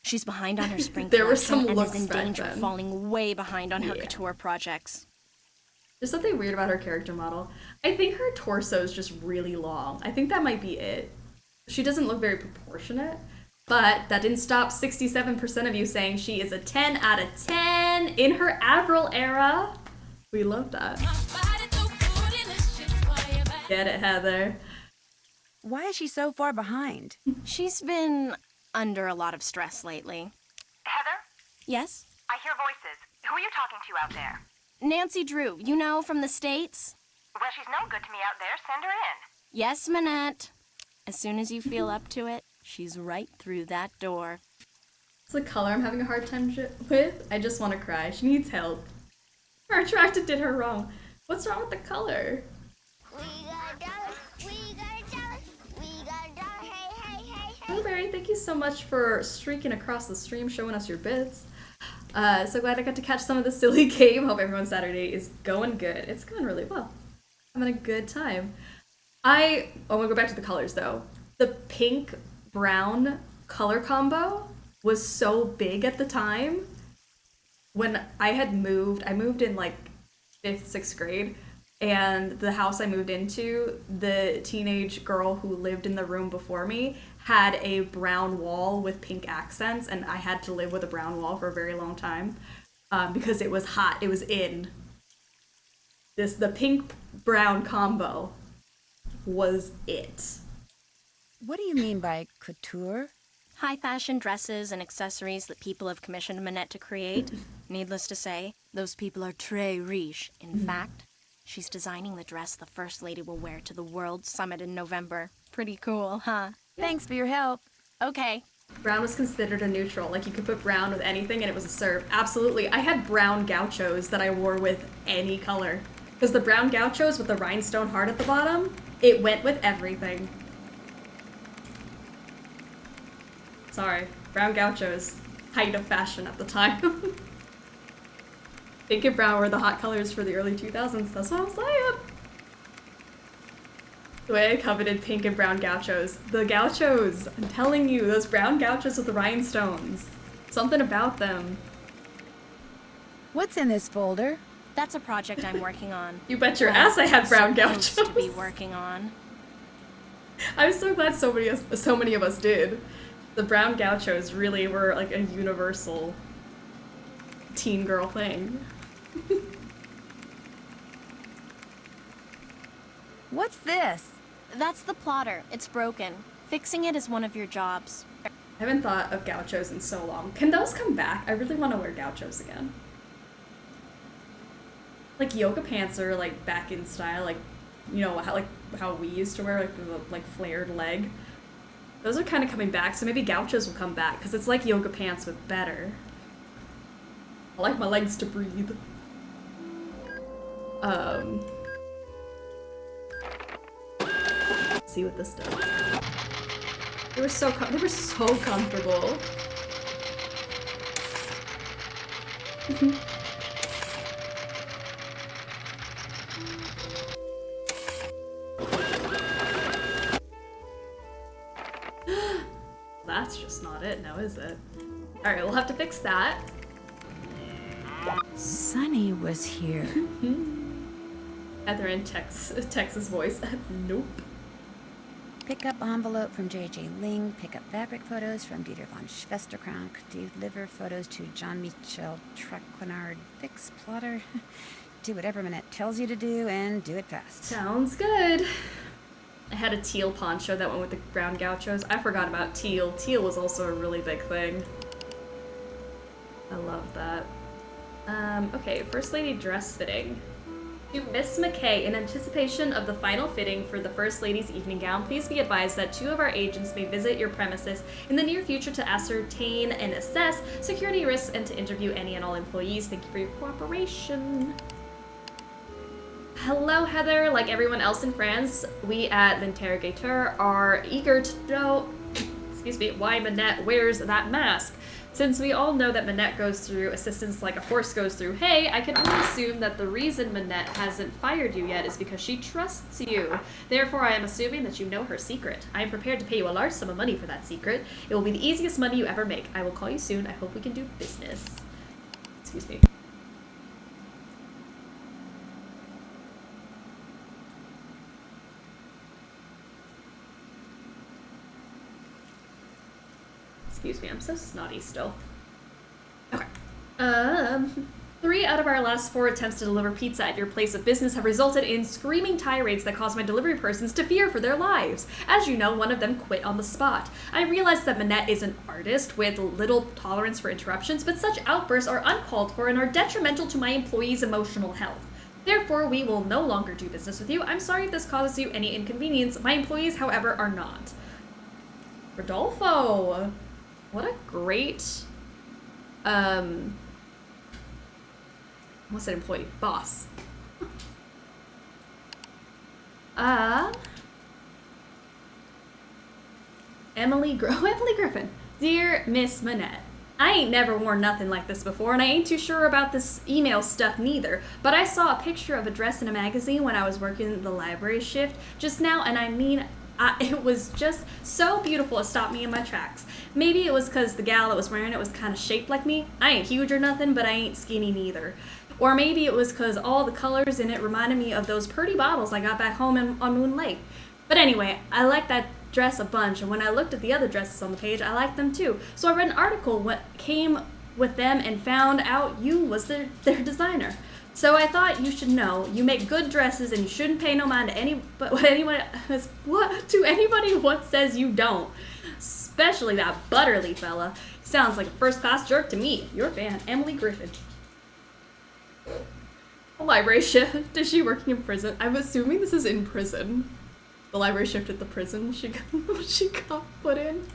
She's behind on her spring There were collection some and looks is in back danger then. of falling way behind on her Yeah. couture projects. There's something weird about her character model. I think her torso is just really long. I think that might be it. She doesn't look very proportionate, but that didn't stop 67% of you saying she is a 10 out of 10 in her Avril era. We love that. Get it, Heather. Why is she so far behind? She's been under a lot of stress lately. Heather? Yes? I hear voices. Who are you talking to out there? Nancy Drew, you know, from the States? Well, she's no good to me out there. Send her in. Yes, Manette. As soon as you feel up to it, she's right through that door. It's the color I'm having a hard time with. I just want to cry. She needs help. Her attractant did her wrong. What's wrong with the color? Blueberry, thank you so much for streaking across the stream, showing us your bits. So glad I got to catch some of the silly game. Hope everyone's Saturday is going good. It's going really well. I'm having a good time. I want to go back to the colors though. The pink-brown color combo was so big at the time. When I moved in like 5th, 6th grade, and the house I moved into, the teenage girl who lived in the room before me had a brown wall with pink accents, and I had to live with a brown wall for a very long time because it was hot. It was in. The pink-brown combo was it. What do you mean by couture? High fashion dresses and accessories that people have commissioned Manette to create. Needless to say, those people are très riche. In fact, she's designing the dress the First Lady will wear to the World Summit in November. Pretty cool, huh? Thanks for your help. Okay. Brown was considered a neutral. Like, you could put brown with anything and it was a serve. Absolutely. I had brown gauchos that I wore with any color. Because the brown gauchos with the rhinestone heart at the bottom, it went with everything. Sorry. Brown gauchos. Height of fashion at the time. Pink and brown were the hot colors for the early 2000s. That's what I'm saying. The way I coveted pink and brown gauchos. The gauchos, I'm telling you, those brown gauchos with the rhinestones. Something about them. What's in this folder? That's a project I'm working on. You bet your ass I had brown Supposed gauchos. to be working on. I'm so glad so many of us did. The brown gauchos really were like a universal teen girl thing. What's this? That's the plotter. It's broken. Fixing it is one of your jobs. I haven't thought of gauchos in so long. Can those come back? I really want to wear gauchos again. Like yoga pants are like back in style, like, you know, how we used to wear like the like flared leg. Those are kind of coming back, so maybe gauchos will come back because it's like yoga pants but better. I like my legs to breathe. See what this does. They were so comfortable. That's just not it now, is it? Alright, we'll have to fix that. Sunny was here. Heather in Texas voice. Nope. Pick up envelope from J.J. Ling. Pick up fabric photos from Dieter von Schwesterkrank. Deliver photos to Jean-Michel Traquenard. Fix plotter. Do whatever Minette tells you to do and do it fast. Sounds good. I had a teal poncho that went with the brown gauchos. I forgot about teal. Teal was also a really big thing. I love that. Okay, First Lady dress fitting. To Miss McKay, in anticipation of the final fitting for the First Lady's evening gown, please be advised that 2 of our agents may visit your premises in the near future to ascertain and assess security risks and to interview any and all employees. Thank you for your cooperation. Hello, Heather. Like everyone else in France, we at L'Interrogateur are eager to know, excuse me, why Minette wears that mask. Since we all know that Minette goes through assistance like a horse goes through hay, I can only assume that the reason Minette hasn't fired you yet is because she trusts you. Therefore, I am assuming that you know her secret. I am prepared to pay you a large sum of money for that secret. It will be the easiest money you ever make. I will call you soon. I hope we can do business. Excuse me. Excuse me, I'm so snotty still. Okay. 3 out of our last 4 attempts to deliver pizza at your place of business have resulted in screaming tirades that cause my delivery persons to fear for their lives. As you know, one of them quit on the spot. I realize that Minette is an artist with little tolerance for interruptions, but such outbursts are uncalled for and are detrimental to my employees' emotional health. Therefore, we will no longer do business with you. I'm sorry if this causes you any inconvenience. My employees, however, are not. Rodolfo! What a great, what's that employee? Boss. Emily Griffin. Dear Miss Minette, I ain't never worn nothing like this before, and I ain't too sure about this email stuff neither, but I saw a picture of a dress in a magazine when I was working the library shift just now, and I mean, it was just so beautiful it stopped me in my tracks. Maybe it was because the gal that was wearing it was kind of shaped like me. I ain't huge or nothing, but I ain't skinny neither. Or maybe it was because all the colors in it reminded me of those pretty bottles I got back home on Moon Lake. But anyway, I liked that dress a bunch, and when I looked at the other dresses on the page, I liked them too. So I read an article what came with them and found out you was their designer. So I thought you should know, you make good dresses and you shouldn't pay no mind to anybody what says you don't. Especially that Butterly fella. Sounds like a first-class jerk to me. Your fan, Emily Griffin. A library shift. Is she working in prison? I'm assuming this is in prison. The library shift at the prison she got put in.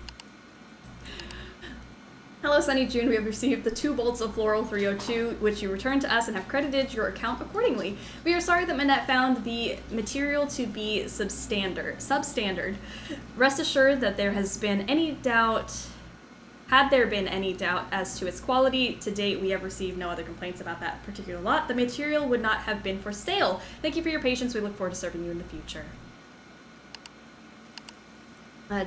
Hello, Sunny June. We have received the 2 bolts of Floral 302, which you returned to us and have credited your account accordingly. We are sorry that Minette found the material to be substandard. Rest assured that there has been any doubt, had there been any doubt as to its quality, to date we have received no other complaints about that particular lot. The material would not have been for sale. Thank you for your patience. We look forward to serving you in the future.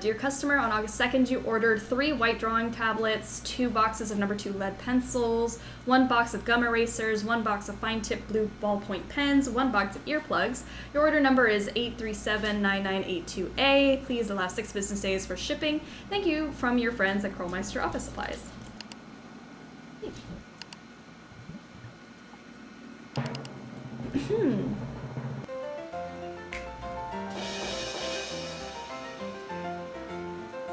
Dear customer, on August 2nd, you ordered 3 white drawing tablets, 2 boxes of number 2 lead pencils, 1 box of gum erasers, 1 box of fine-tip blue ballpoint pens, 1 box of earplugs. Your order number is 8379982A. Please allow 6 business days for shipping. Thank you from your friends at Krollmeister Office Supplies.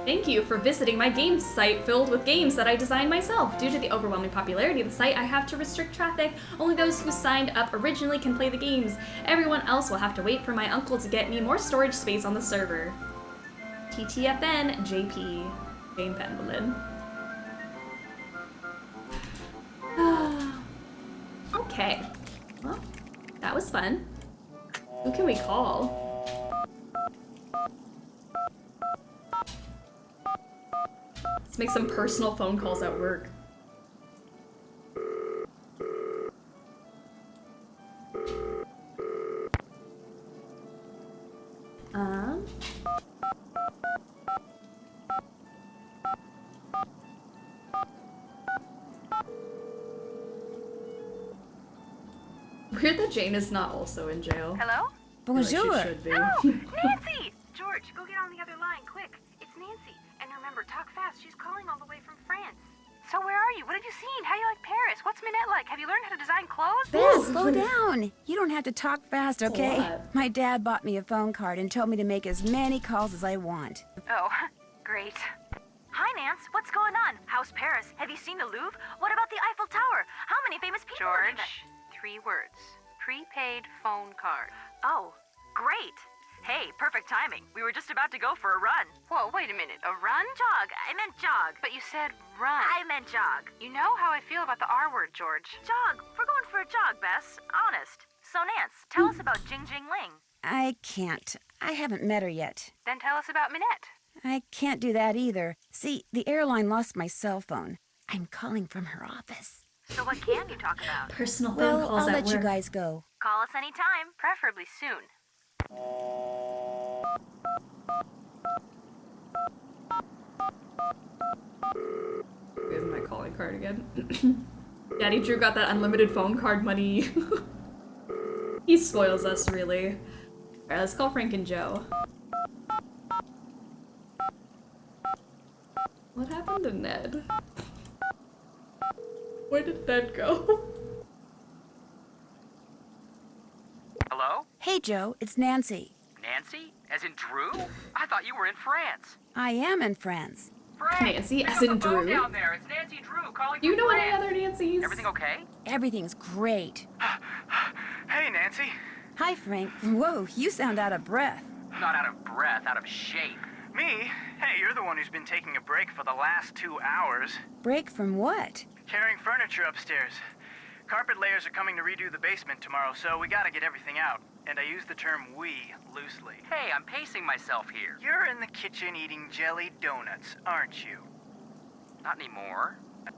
Thank you for visiting my games site filled with games that I designed myself. Due to the overwhelming popularity of the site, I have to restrict traffic. Only those who signed up originally can play the games. Everyone else will have to wait for my uncle to get me more storage space on the server. TTFN, JP, Jane Pendleton. Okay. Well, that was fun. Who can we call? Let's make some personal phone calls at work. Weird that Jane is not also in jail. Hello? Bonjour. Like she should be. Oh, Nancy! George, go get on the other line, quick. It's Nancy. And remember, talk fast. She's calling all the way from France. So where are you? What have you seen? How do you like Paris? What's Minette like? Have you learned how to design clothes? Beth, slow down. You don't have to talk fast, That's a okay? lot. My dad bought me a phone card and told me to make as many calls as I want. Oh, great. Hi, Nance. What's going on? How's Paris? Have you seen the Louvre? What about the Eiffel Tower? How many famous people have you met? George, 3 words. Prepaid phone card. Oh, great. Hey, perfect timing. We were just about to go for a run. Whoa, wait a minute. A run? Jog. I meant jog. But you said run. I meant jog. You know how I feel about the R word, George. Jog. We're going for a jog, Bess. Honest. So, Nance, tell us about Jing Jing Ling. I can't. I haven't met her yet. Then tell us about Minette. I can't do that either. See, the airline lost my cell phone. I'm calling from her office. So what can you talk about? Personal phone Well, calls I'll at let you work. guys go. Call us anytime. Preferably soon. Here's my calling card again. Daddy Drew got that unlimited phone card money. He spoils us, really. Alright, let's call Frank and Joe. What happened to Ned? Where did Ned go? Hello? Hey, Joe, it's Nancy. Nancy? As in Drew? I thought you were in France. I am in France. Frank, Nancy, pick as up in the phone Drew? down there. It's Nancy Drew calling Do you from know France. any other Nancys? Everything okay? Everything's great. Hey, Nancy. Hi, Frank. Whoa, you sound out of breath. Not out of breath, out of shape. Me? Hey, you're the one who's been taking a break for the last 2 hours. Break from what? Carrying furniture upstairs. Carpet layers are coming to redo the basement tomorrow, so we gotta get everything out. And I use the term we loosely. Hey, I'm pacing myself here. You're in the kitchen eating jelly donuts, aren't you? Not anymore. I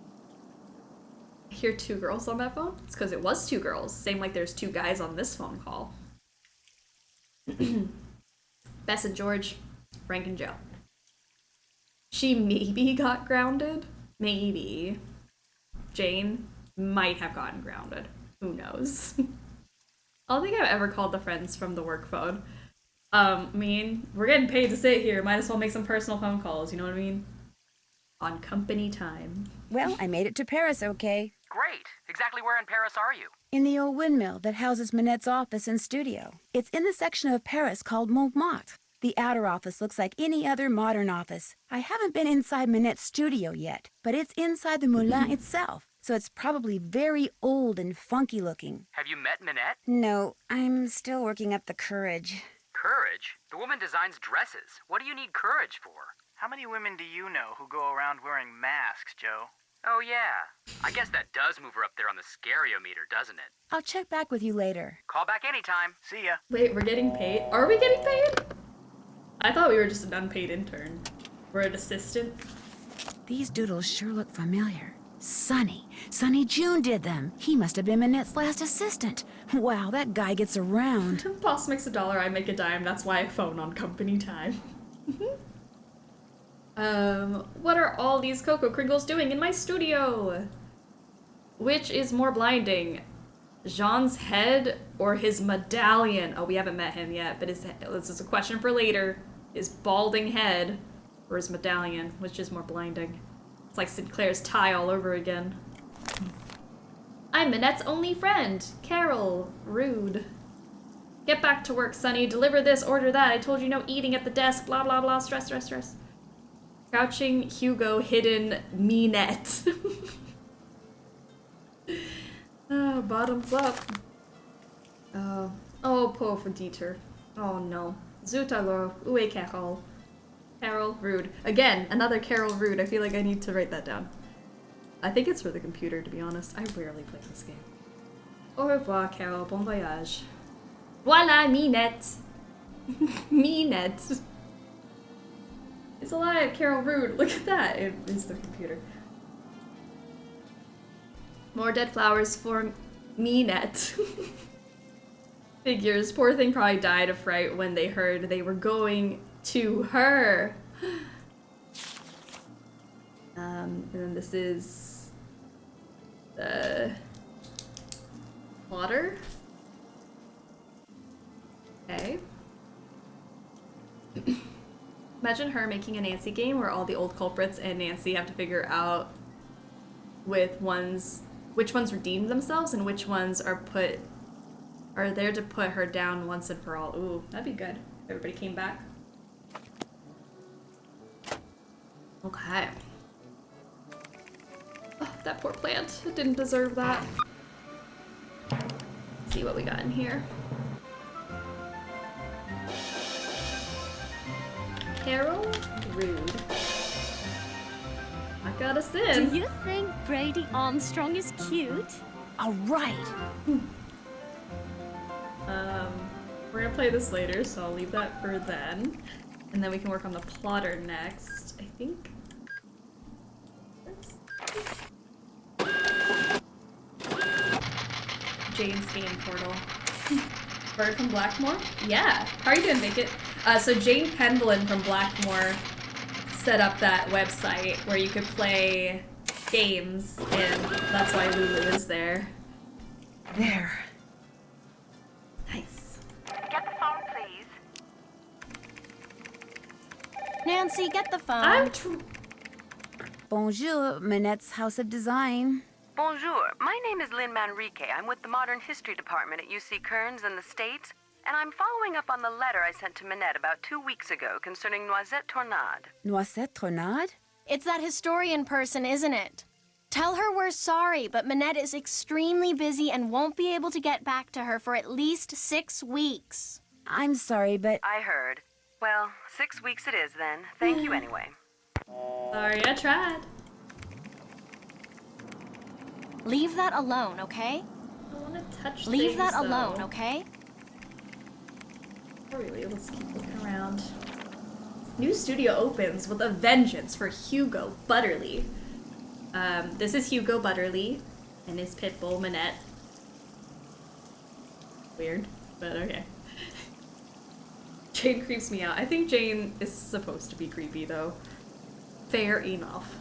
hear 2 girls on that phone? It's because it was 2 girls. Same like there's 2 guys on this phone call. Bess and George, Frank and Joe. She maybe got grounded. Maybe. Jane might have gotten grounded. Who knows? I don't think I've ever called the friends from the work phone. I mean, we're getting paid to sit here. Might as well make some personal phone calls, you know what I mean? On company time. Well, I made it to Paris, okay? Great. Exactly where in Paris are you? In the old windmill that houses Minette's office and studio. It's in the section of Paris called Montmartre. The outer office looks like any other modern office. I haven't been inside Minette's studio yet, but it's inside the moulin itself, so it's probably very old and funky looking. Have you met Minette? No, I'm still working up the courage. Courage? The woman designs dresses. What do you need courage for? How many women do you know who go around wearing masks, Joe? Oh, yeah. I guess that does move her up there on the scariometer, doesn't it? I'll check back with you later. Call back anytime. See ya. Wait, we're getting paid? Are we getting paid? I thought we were just an unpaid intern. We're an assistant. These doodles sure look familiar. Sonny June did them. He must have been Minette's last assistant. Wow, that guy gets around. Boss makes $1, I make a dime. That's why I phone on company time. What are all these Cocoa Kringles doing in my studio? Which is more blinding? Jean's head or his medallion? Oh, we haven't met him yet, but this is a question for later. His balding head or his medallion? Which is more blinding? It's like Sinclair's tie all over again. I'm Minette's only friend, Carol. Rude. Get back to work, Sonny. Deliver this, order that. I told you no eating at the desk. Blah, blah, blah. Stress, stress, stress. Crouching Hugo, hidden Minette. Bottoms up. Oh, pauvre Dieter. Oh no. Zut alors, où est Carol? Carol, rude. Again, another Carol rude. I feel like I need to write that down. I think it's for the computer, to be honest. I rarely play this game. Au revoir, Carol. Bon voyage. Voila, Minette. Minette. It's alive, Carol rude. Look at that. It is the computer. More dead flowers for Minette. Figures. Poor thing probably died of fright when they heard they were going to her. And then this is the plotter. Okay. Imagine her making a Nancy game where all the old culprits and Nancy have to figure out which ones redeemed themselves and which ones are there to put her down once and for all. Ooh, that'd be good. Everybody came back. Okay. Oh, that poor plant. It didn't deserve that. Let's see what we got in here. Carol Rude. I got us in. Do you think Brady Armstrong is cute? All right. We're gonna play this later, so I'll leave that for then. And then we can work on the plotter next, I think. Jane's game portal. Bird from Blackmore? Yeah. How are you doing, Vickett? So Jane Pendlin from Blackmore set up that website where you could play games, and that's why Lulu is there. There. Nice. Get the phone, please. Nancy, get the phone. Bonjour, Manette's House of Design. Bonjour. My name is Lynn Manrique. I'm with the Modern History Department at UC Kearns in the States, and I'm following up on the letter I sent to Manette about 2 weeks ago concerning Noisette Tornade. Noisette Tornade? It's that historian person, isn't it? Tell her we're sorry, but Manette is extremely busy and won't be able to get back to her for at least 6 weeks. I'm sorry, but... I heard. Well, 6 weeks it is then. Thank you anyway. Sorry, I tried. Leave that alone, okay? I want to touch Leave things, that alone, though. okay? Oh, really? Let's keep looking around. New studio opens with a vengeance for Hugo Butterly. This is Hugo Butterly and his pit bull, Manette. Weird, but okay. Jane creeps me out. I think Jane is supposed to be creepy, though. Fair enough.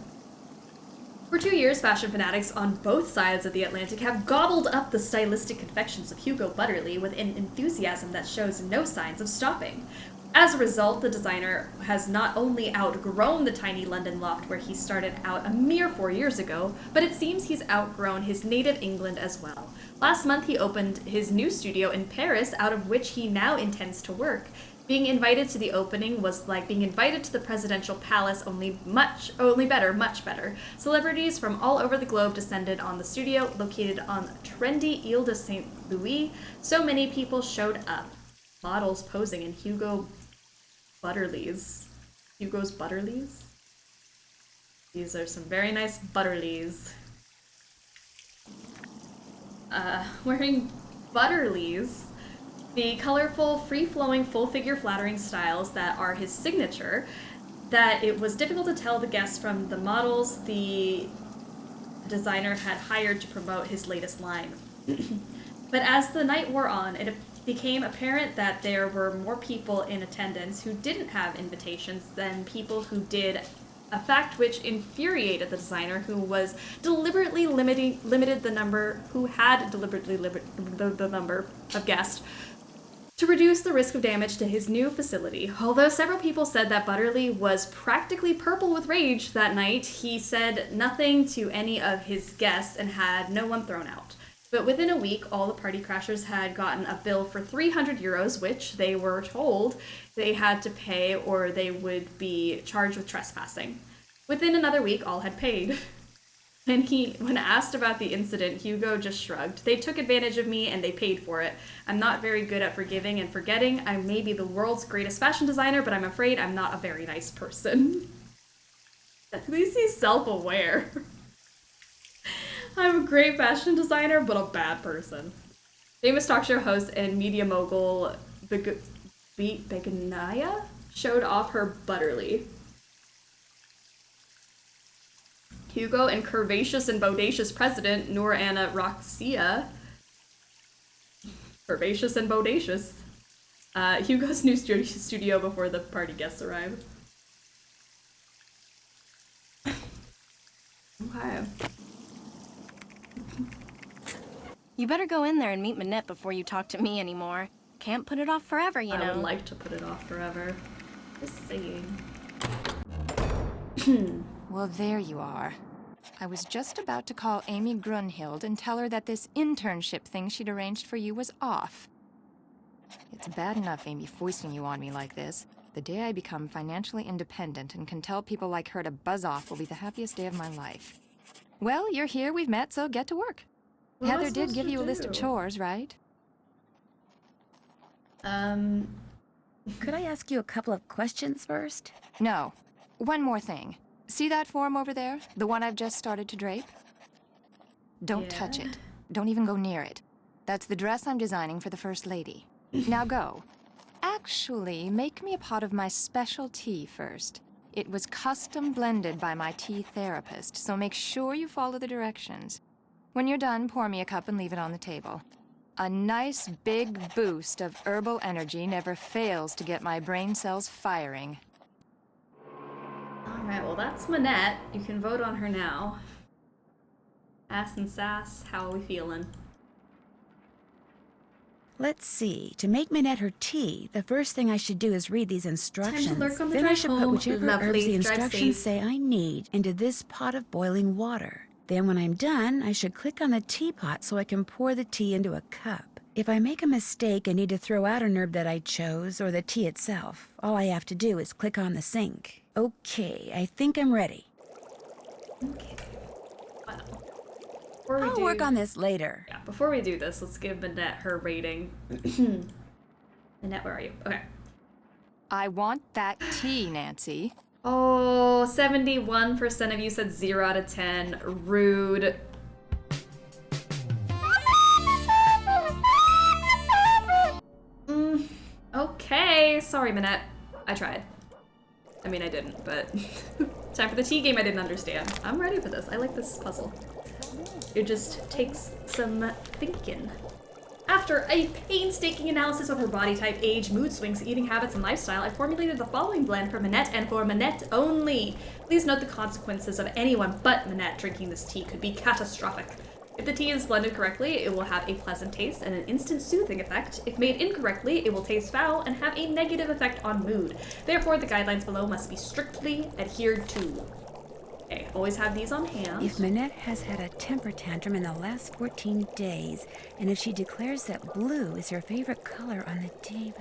For 2 years, fashion fanatics on both sides of the Atlantic have gobbled up the stylistic confections of Hugo Butterly with an enthusiasm that shows no signs of stopping. As a result, the designer has not only outgrown the tiny London loft where he started out a mere 4 years ago, but it seems he's outgrown his native England as well. Last month, he opened his new studio in Paris, out of which he now intends to work. Being invited to the opening was like being invited to the presidential palace, only much better. Celebrities from all over the globe descended on the studio, located on trendy Ile de Saint Louis. So many people showed up. Models posing in Hugo's Butterlies. These are some very nice Butterlies. Wearing Butterlies, the colorful, free-flowing, full-figure flattering styles that are his signature, that it was difficult to tell the guests from the models the designer had hired to promote his latest line. But as the night wore on, it became apparent that there were more people in attendance who didn't have invitations than people who did, a fact which infuriated the designer, who was deliberately limited the number of guests to reduce the risk of damage to his new facility. Although several people said that Butterly was practically purple with rage that night, he said nothing to any of his guests and had no one thrown out. But within a week, all the party crashers had gotten a bill for 300 euros, which they were told they had to pay or they would be charged with trespassing. Within another week, all had paid. And when asked about the incident, Hugo just shrugged. They took advantage of me and they paid for it. I'm not very good at forgiving and forgetting. I may be the world's greatest fashion designer, but I'm afraid I'm not a very nice person. At least he's self-aware. I'm a great fashion designer, but a bad person. Famous talk show host and media mogul Beganaya showed off her Butterly. Hugo and curvaceous and bodacious president Noor Anna Roxia. Curvaceous and bodacious. Hugo's new studio before the party guests arrive. Okay. You better go in there and meet Manette before you talk to me anymore. Can't put it off forever, you know. I would like to put it off forever. Just saying. Well, there you are. I was just about to call Amy Grunhild and tell her that this internship thing she'd arranged for you was off. It's bad enough Amy foisting you on me like this. The day I become financially independent and can tell people like her to buzz off will be the happiest day of my life. Well, you're here, we've met, so get to work. What am I Heather did supposed give to you a list of do? chores, right? Could I ask you a couple of questions first? No. One more thing. See that form over there? The one I've just started to drape? Don't touch it. Don't even go near it. That's the dress I'm designing for the First Lady. Now go. Actually, make me a pot of my special tea first. It was custom blended by my tea therapist, so make sure you follow the directions. When you're done, pour me a cup and leave it on the table. A nice big boost of herbal energy never fails to get my brain cells firing. Alright, well that's Minette. You can vote on her now. Ass and sass, how are we feeling? Let's see. To make Minette her tea, the first thing I should do is read these instructions. lurk on the Then I drive should home. put whichever Lovely. herbs the Drive instructions safe. say I need into this pot of boiling water. Then when I'm done, I should click on the teapot so I can pour the tea into a cup. If I make a mistake and need to throw out an herb that I chose, or the tea itself, all I have to do is click on the sink. Okay, I think I'm ready. Before we I'll do- work on this later. Yeah, before we do this, let's give Minette her rating. Minette, where are you? Okay. I want that tea, Nancy. Oh, 71% of you said 0 out of 10. Rude. Okay. Sorry, Minette. I tried. I mean, I didn't, but time for the tea game I didn't understand. I'm ready for this. I like this puzzle. It just takes some thinking. After a painstaking analysis of her body type, age, mood swings, eating habits, and lifestyle, I formulated the following blend for Minette and for Minette only. Please note the consequences of anyone but Minette drinking this tea could be catastrophic. If the tea is blended correctly, it will have a pleasant taste and an instant soothing effect. If made incorrectly, it will taste foul and have a negative effect on mood. Therefore, the guidelines below must be strictly adhered to. Okay, always have these on hand. If Minette has had a temper tantrum in the last 14 days, and if she declares that blue is her favorite color on the day...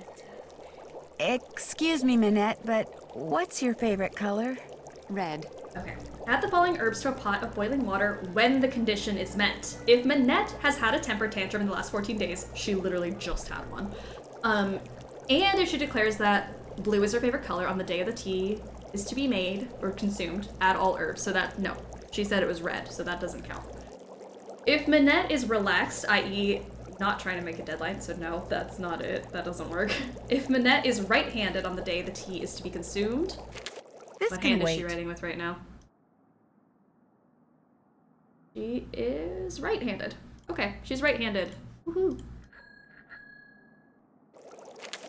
Excuse me, Minette, but what's your favorite color? Red. Okay. Add the following herbs to a pot of boiling water when the condition is met. If Minette has had a temper tantrum in the last 14 days, she literally just had one. And if she declares that blue is her favorite color on the day of the tea is to be made or consumed, add all herbs. So that, no, she said it was red, so that doesn't count. If Minette is relaxed, i.e. not trying to make a deadline, so no, that's not it. That doesn't work. If Minette is right-handed on the day the tea is to be consumed, what hand is she writing with right now? She is right-handed. Okay, she's right-handed. Woohoo!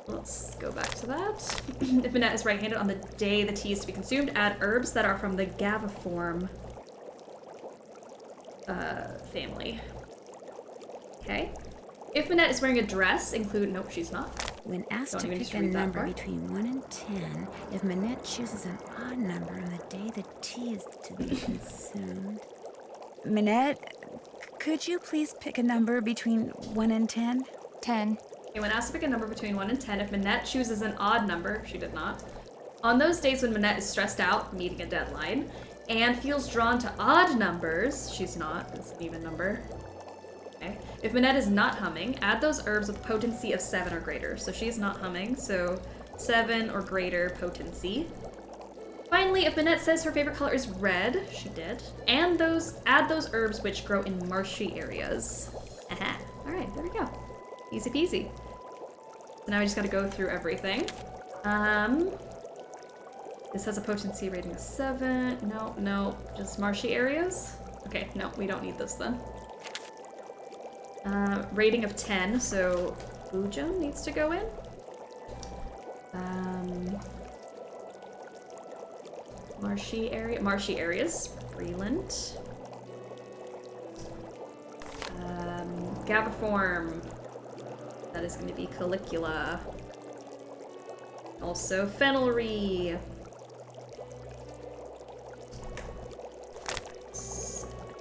Let's go back to that. If Minette is right-handed on the day the tea is to be consumed, add herbs that are from the Gaviform family. Okay. If Minette is wearing a dress, include... Nope, she's not. When asked Don't to even pick a read that number part. between 1 and 10, if Minette chooses an odd number on the day the tea is to be consumed... Minette, could you please pick a number between 1 and 10? 10. Okay, when asked to pick a number between 1 and 10, if Minette chooses an odd number, she did not. On those days when Minette is stressed out, meeting a deadline, and feels drawn to odd numbers, she's not, it's an even number. Okay. If Minette is not humming, add those herbs with potency of 7 or greater. So she's not humming, so 7 or greater potency. Finally, if Minette says her favorite color is red, she did, and add those herbs which grow in marshy areas. Aha. Alright, there we go. Easy peasy. So now we just gotta go through everything. This has a potency rating of 7. No, just marshy areas. Okay, no, we don't need this then. Rating of 10, so Buja needs to go in. Marshy areas, Breland. Gaviform, That is going to be Calicula. Also Fenelry.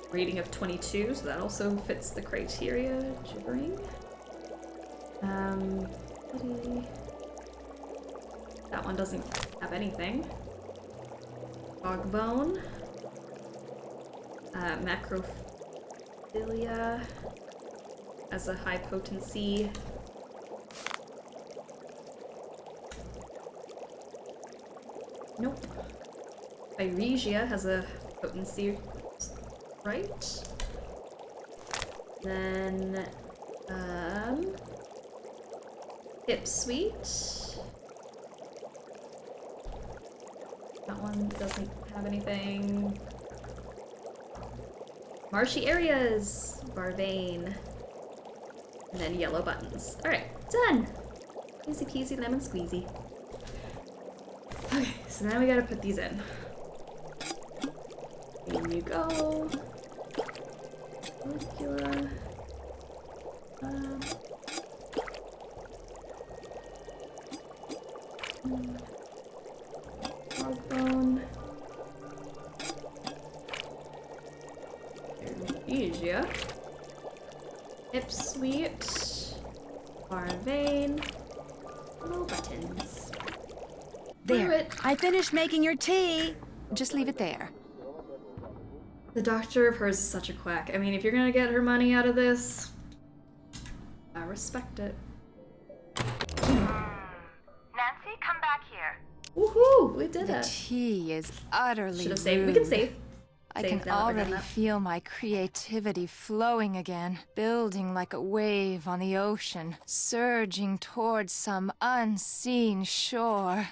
Rating of 22, so that also fits the criteria. Gibbering. That one doesn't have anything. Hogbone. Macrophilia as a high potency. Nope. Iresia has a potency, right? Then, Hipsweet. That one doesn't have anything. Marshy areas, Barvane. And then yellow buttons. Alright, done! Easy peasy lemon squeezy. Okay, so now we gotta put these in. In you go. Caligula. Hogbone. Asia. Hipsweet. Barvane. Low buttons. There. I finished making your tea. Just leave it there. The doctor of hers is such a quack. I mean, if you're gonna get her money out of this, I respect it. Nancy, come back here. Woohoo! We did it. The tea is utterly Should have saved. rude. We can save. I Save can now that we're done already that. feel my creativity flowing again, building like a wave on the ocean, surging towards some unseen shore.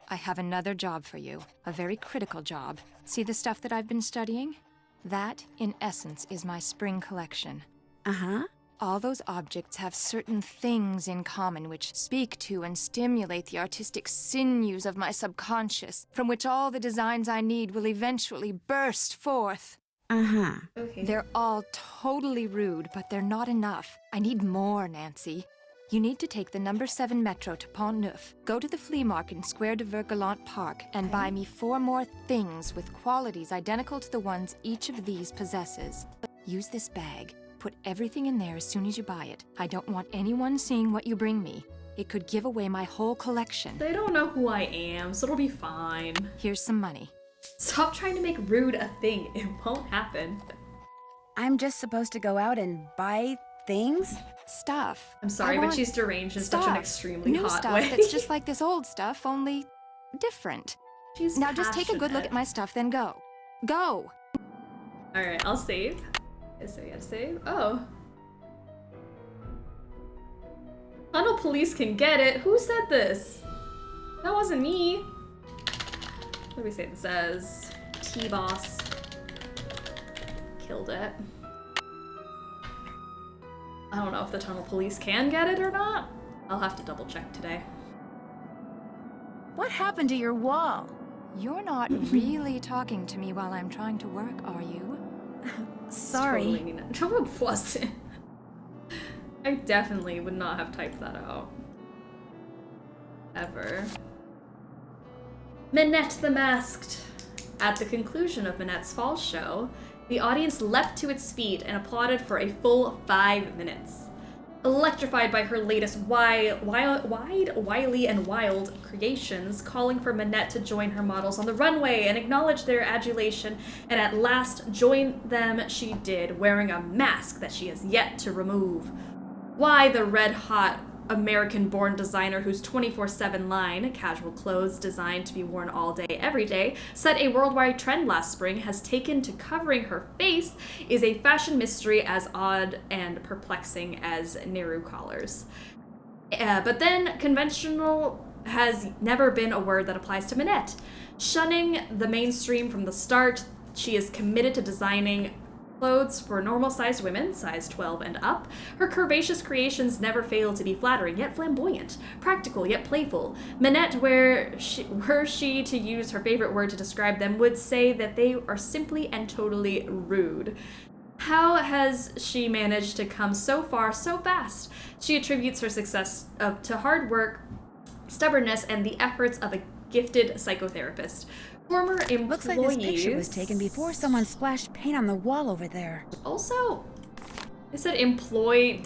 I have another job for you, a very critical job. See the stuff that I've been studying? That, in essence, is my spring collection. Uh-huh. All those objects have certain things in common which speak to and stimulate the artistic sinews of my subconscious, from which all the designs I need will eventually burst forth. Uh-huh. Okay. They're all totally rude, but they're not enough. I need more, Nancy. You need to take the number 7 metro to Pont Neuf, go to the flea market in Square de Vergalant Park, and buy me 4 more things with qualities identical to the ones each of these possesses. Use this bag. Put everything in there as soon as you buy it. I don't want anyone seeing what you bring me. It could give away my whole collection. They don't know who I am, so it'll be fine. Here's some money. Stop trying to make rude a thing. It won't happen. I'm just supposed to go out and buy things? Stuff. I'm sorry, but she's deranged in such an extremely New hot stuff way. that's just like this old stuff, only different. She's now just take a good look passionate. at my stuff, then go. Go! Alright, I'll save. So I gotta save. Oh. Tunnel police can get it. Who said this? That wasn't me. What do we say this as? T-Boss. Killed it. I don't know if the tunnel police can get it or not. I'll have to double check today. What happened to your wall? You're not really talking to me while I'm trying to work, are you? Sorry. Totally no, it wasn't. I definitely would not have typed that out. Ever. Minette the Masked. At the conclusion of Minette's fall show, the audience leapt to its feet and applauded for a full 5 minutes. Electrified by her latest wily and wild creations, calling for Minette to join her models on the runway and acknowledge their adulation, and at last join them she did, wearing a mask that she has yet to remove. Why the red-hot American-born designer whose 24/7 line, casual clothes designed to be worn all day, every day, set a worldwide trend last spring, has taken to covering her face is a fashion mystery as odd and perplexing as Nehru collars. But then, conventional has never been a word that applies to Minette. Shunning the mainstream from the start, she is committed to designing clothes for normal-sized women, size 12 and up. Her curvaceous creations never fail to be flattering, yet flamboyant, practical, yet playful. Minette, were she to use her favorite word to describe them, would say that they are simply and totally rude. How has she managed to come so far so fast? She attributes her success to hard work, stubbornness, and the efforts of a gifted psychotherapist. Former employees... Looks like this picture was taken before someone splashed paint on the wall over there. Also, it said employees.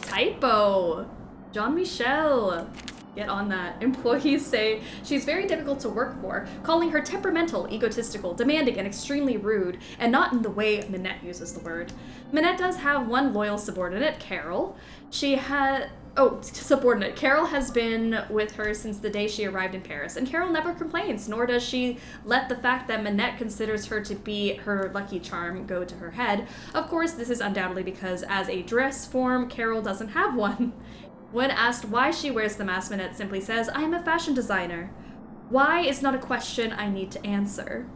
Typo. Jean-Michel. Get on that. Employees say she's very difficult to work for, calling her temperamental, egotistical, demanding, and extremely rude, and not in the way Minette uses the word. Minette does have one loyal subordinate, Carol. Subordinate. Carol has been with her since the day she arrived in Paris, and Carol never complains, nor does she let the fact that Minette considers her to be her lucky charm go to her head. Of course, this is undoubtedly because as a dress form, Carol doesn't have one. When asked why she wears the mask, Minette simply says, "I am a fashion designer." Why is not a question I need to answer.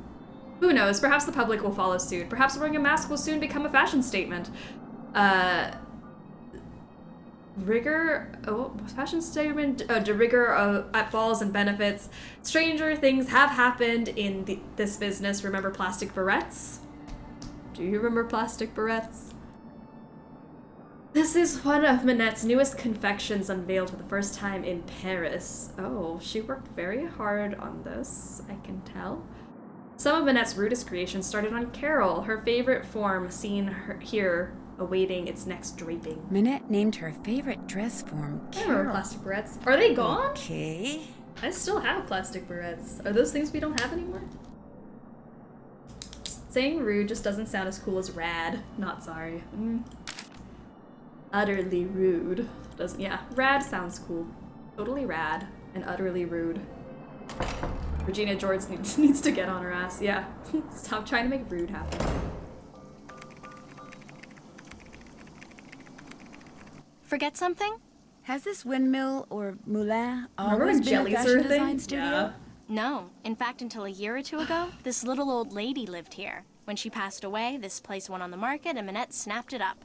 Who knows, perhaps the public will follow suit. Perhaps wearing a mask will soon become a fashion statement. Fashion statement, de rigueur at balls and benefits. Stranger things have happened in this business. Remember plastic barrettes? Do you remember plastic barrettes? This is one of Minette's newest confections unveiled for the first time in Paris. Oh, she worked very hard on this, I can tell. Some of Minette's rudest creations started on Carol, her favorite form seen here awaiting its next draping. Minette named her favorite dress form Carol. I remember plastic barrettes. Are they gone? Okay. I still have plastic barrettes. Are those things we don't have anymore? Saying rude just doesn't sound as cool as rad. Not sorry. Utterly rude. Doesn't, yeah. Rad sounds cool. Totally rad and utterly rude. Regina George needs to get on her ass. Yeah. Stop trying to make rude happen. Forget something? Has this windmill or moulin Remember always when been a jellies fashion were a design thing? studio? Yeah. No. In fact, until a year or two ago, this little old lady lived here. When she passed away, this place went on the market and Minette snapped it up.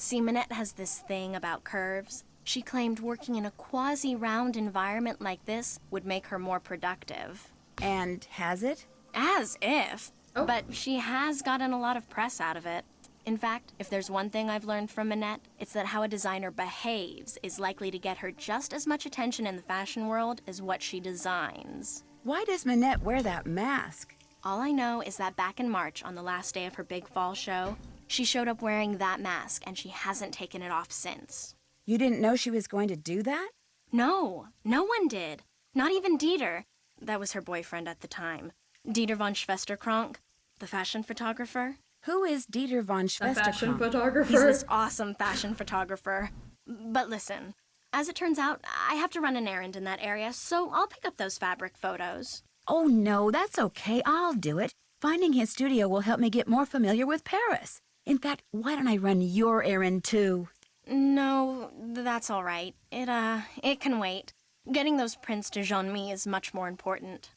See, Minette has this thing about curves. She claimed working in a quasi-round environment like this would make her more productive. And has it? As if. Oh. But she has gotten a lot of press out of it. In fact, if there's one thing I've learned from Minette, it's that how a designer behaves is likely to get her just as much attention in the fashion world as what she designs. Why does Minette wear that mask? All I know is that back in March, on the last day of her big fall show, she showed up wearing that mask, and she hasn't taken it off since. You didn't know she was going to do that? No, no one did. Not even Dieter. That was her boyfriend at the time. Dieter von Schwesterkrank, the fashion photographer. Who is Dieter von Schwesterkrank? A fashion photographer? He's this awesome fashion photographer. But listen, as it turns out, I have to run an errand in that area, so I'll pick up those fabric photos. Oh no, that's okay. I'll do it. Finding his studio will help me get more familiar with Paris. In fact, why don't I run your errand too? No, that's all right. It can wait. Getting those prints to Jean-Mi is much more important.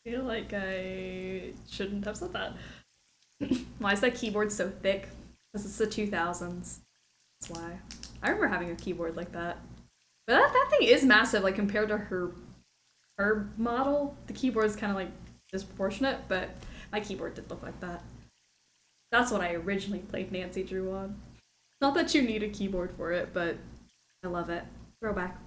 I feel like I shouldn't have said that. Why is that keyboard so thick? Because it's the 2000s. That's why. I remember having a keyboard like that. But that thing is massive, like, compared to her model. The keyboard is kind of, like, disproportionate, but my keyboard did look like that. That's what I originally played Nancy Drew on. Not that you need a keyboard for it, but I love it. Throwback.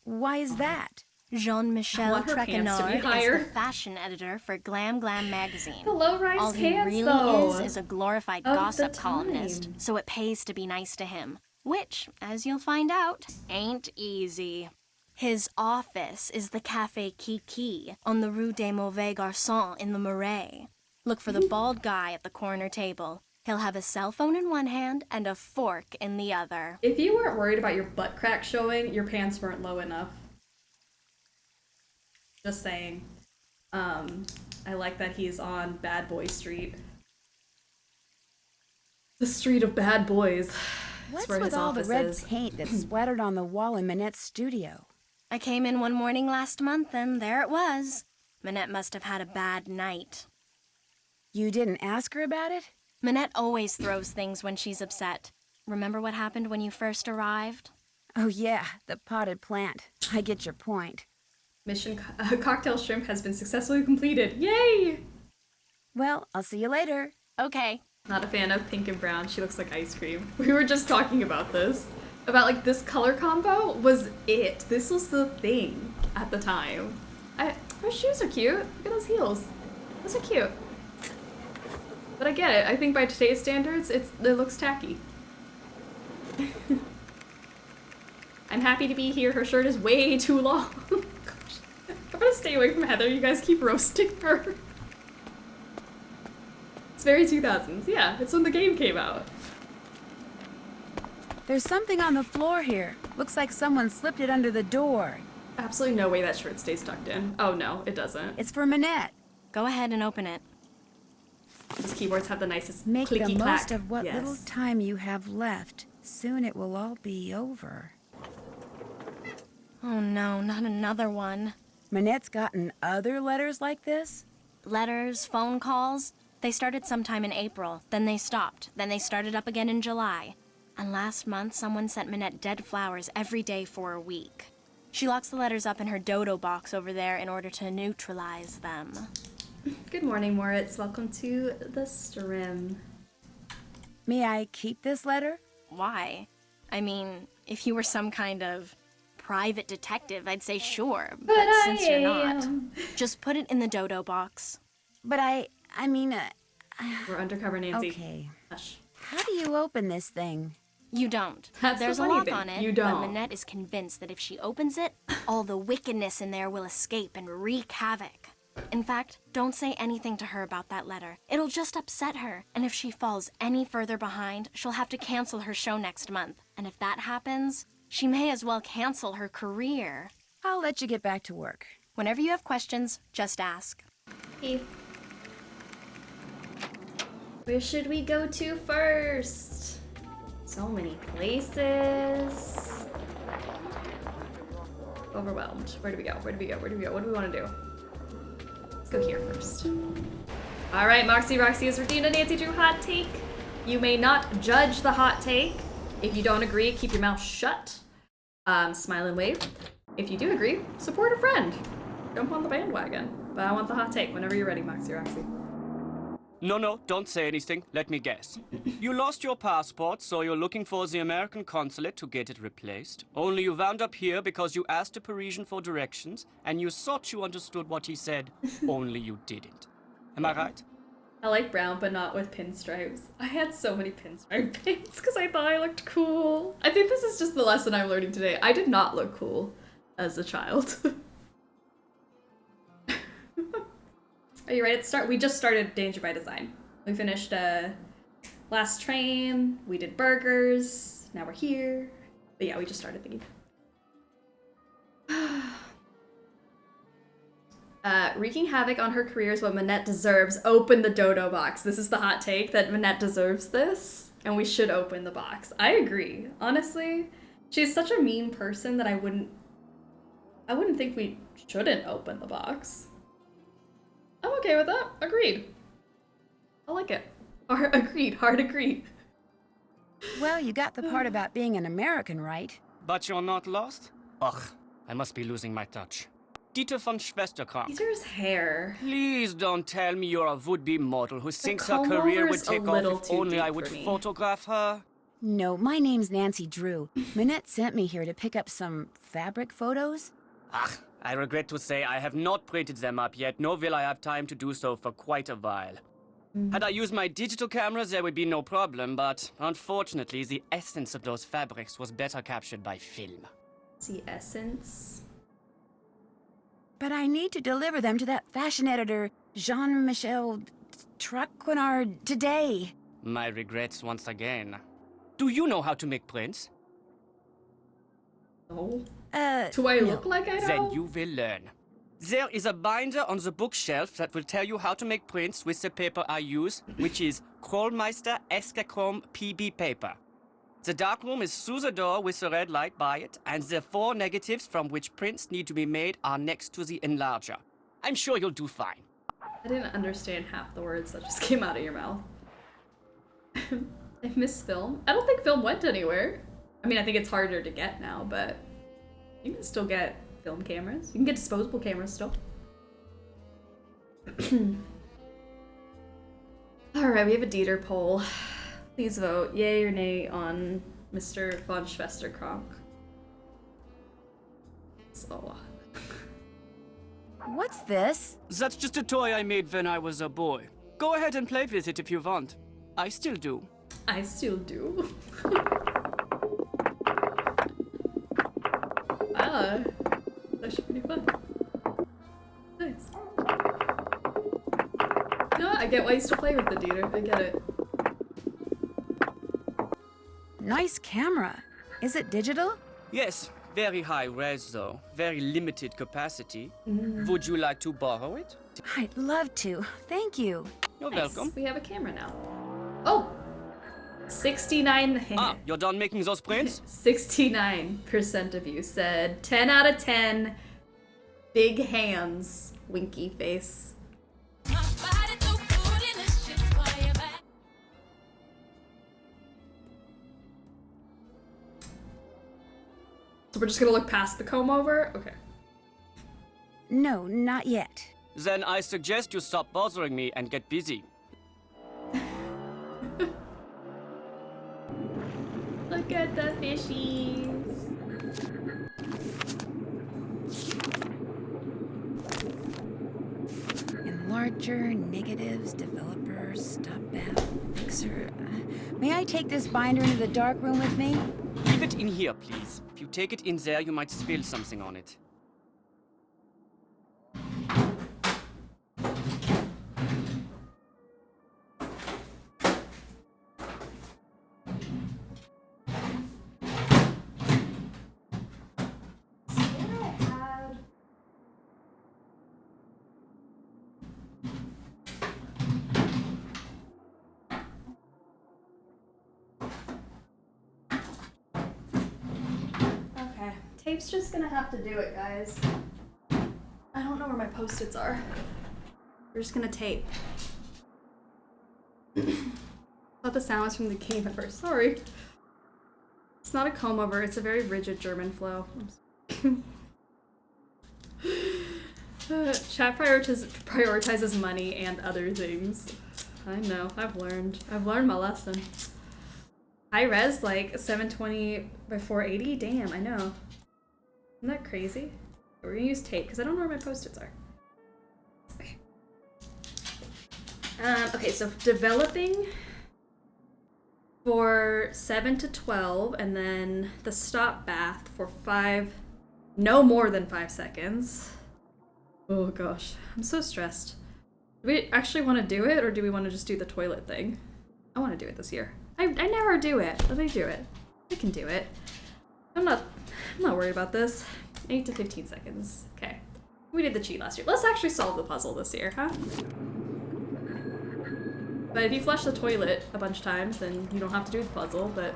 Why is that? Jean-Michel Trequenard is the fashion editor for Glam Glam magazine. The low-rise All pants, he really though, is a glorified of gossip the columnist, time. so it pays to be nice to him. Which, as you'll find out, ain't easy. His office is the Café Kiki on the Rue des Mauvais Garçons in the Marais. Look for the bald guy at the corner table. He'll have a cell phone in one hand and a fork in the other. If you weren't worried about your butt crack showing, your pants weren't low enough. Just saying. I like that he's on Bad Boy Street. The street of bad boys. What's where with his all the office red is. paint that's splattered on the wall in Minette's studio? I came in one morning last month and there it was. Minette must have had a bad night. You didn't ask her about it? Minette always throws things when she's upset. Remember what happened when you first arrived? Oh yeah, the potted plant. I get your point. Mission cocktail shrimp has been successfully completed. Yay! Well, I'll see you later. Okay. Not a fan of pink and brown. She looks like ice cream. We were just talking about this. About like this color combo was it. This was the thing at the time. Her shoes are cute. Look at those heels. Those are cute. But I get it. I think by today's standards, it looks tacky. I'm happy to be here. Her shirt is way too long. Gosh. I'm gonna stay away from Heather. You guys keep roasting her. It's very 2000s. Yeah, it's when the game came out. There's something on the floor here. Looks like someone slipped it under the door. Absolutely no way that shirt stays tucked in. Oh no, it doesn't. It's for Minette. Go ahead and open it. Those keyboards have the nicest Make clicky the clack. most of what little time you have left. Soon it will all be over. Oh no, not another one. Minette's gotten other letters like this? Letters, phone calls. They started sometime in April, then they stopped, then they started up again in July. And last month, someone sent Minette dead flowers every day for a week. She locks the letters up in her dodo box over there in order to neutralize them. Good morning, Moritz. Welcome to the stream. May I keep this letter? Why? I mean, if you were some kind of private detective, I'd say sure, but since you're not, just put it in the dodo box. But I mean... We're undercover, Nancy. Okay. Hush. How do you open this thing? You don't. That's There's the a funny lock thing. on it, You but don't. Minette is convinced that if she opens it, all the wickedness in there will escape and wreak havoc. In fact, don't say anything to her about that letter. It'll just upset her, and if she falls any further behind, she'll have to cancel her show next month. And if that happens, she may as well cancel her career. I'll let you get back to work. Whenever you have questions, just ask. Hey. Where should we go to first? So many places. Overwhelmed. Where do we go? Where do we go? Where do we go? What do we want to do? Let's go here first. All right, Moxie Roxy has redeemed a Nancy Drew hot take. You may not judge the hot take. If you don't agree, keep your mouth shut. Smile and wave. If you do agree, support a friend. Jump on the bandwagon. But I want the hot take whenever you're ready, Moxie Roxy. No, don't say anything. Let me guess. You lost your passport, so you're looking for the American consulate to get it replaced. Only you wound up here because you asked a Parisian for directions, and you thought you understood what he said, only you didn't. Am I right? I like brown, but not with pinstripes. I had so many pinstripe pins because I thought I looked cool. I think this is just the lesson I'm learning today. I did not look cool as a child. Are you ready to start? We just started Danger by Design. We finished Last Train, we did burgers, now we're here. But yeah, we just started thinking. Wreaking havoc on her career is what Minette deserves. Open the dodo box. This is the hot take, that Minette deserves this, and we should open the box. I agree. Honestly, she's such a mean person that I wouldn't think we shouldn't open the box. I'm okay with that. Agreed. I like it. Agreed. Hard agreed. Well, you got the part about being an American, right? But you're not lost? Ugh, I must be losing my touch. Dieter von Schwesterkrank. These are his hair. Please don't tell me you're a would-be model who thinks her comb career over would is a take little off if too only I deep would for me. photograph her. No, my name's Nancy Drew. Minette sent me here to pick up some fabric photos. Ach, I regret to say I have not printed them up yet, nor will I have time to do so for quite a while. Had I used my digital cameras, there would be no problem, but unfortunately, the essence of those fabrics was better captured by film. The essence? But I need to deliver them to that fashion editor, Jean-Michel Traquenard, today. My regrets once again. Do you know how to make prints? No. Do I look like I know? Then you will learn. There is a binder on the bookshelf that will tell you how to make prints with the paper I use, which is Krollmeister Escachrome PB paper. The darkroom is through the door with the red light by it, and the 4 negatives from which prints need to be made are next to the enlarger. I'm sure you'll do fine. I didn't understand half the words that just came out of your mouth. I miss film. I don't think film went anywhere. I mean, I think it's harder to get now, but you can still get film cameras. You can get disposable cameras still. Alright, we have a Dieter poll. Please vote yay or nay on Mr. von Schwesterkronk. So. What's this? That's just a toy I made when I was a boy. Go ahead and play with it if you want. I still do. I still do. Ah, that should be fun. Nice. No, I get why you still play with the Dieter. I get it. Nice camera. Is it digital? Yes, very high res though. Very limited capacity. Would you like to borrow it? I'd love to. Thank you. You're Nice. welcome. We have a camera now. Oh! 69. Ah, you're done making those prints? 69% of you said 10 out of 10. Big hands. Winky face. So we're just gonna look past the comb over? Okay. No, not yet. Then I suggest you stop bothering me and get busy. Look at the fishies. Enlarger, negatives, developer, stop bath, mixer. May I take this binder into the dark room with me? Leave it in here, please. If you take it in there, you might spill something on it. Tape's just gonna have to do it, guys. I don't know where my post-its are. We're just gonna tape. Thought the sound was from the game at first. Sorry. It's not a comb over, it's a very rigid German flow. Chat prioritizes money and other things. I know, I've learned my lesson. High res, like 720 by 480? Damn, I know. Isn't that crazy? We're gonna use tape because I don't know where my post-its are. Okay, so developing for 7 to 12, and then the stop bath for 5, no more than 5 seconds. Oh gosh, I'm so stressed. Do we actually want to do it, or do we want to just do the toilet thing? I want to do it this year. I never do it. Let me do it. I can do it. I'm not worried about this. 8 to 15 seconds. Okay. We did the cheat last year. Let's actually solve the puzzle this year, huh? But if you flush the toilet a bunch of times, then you don't have to do the puzzle, but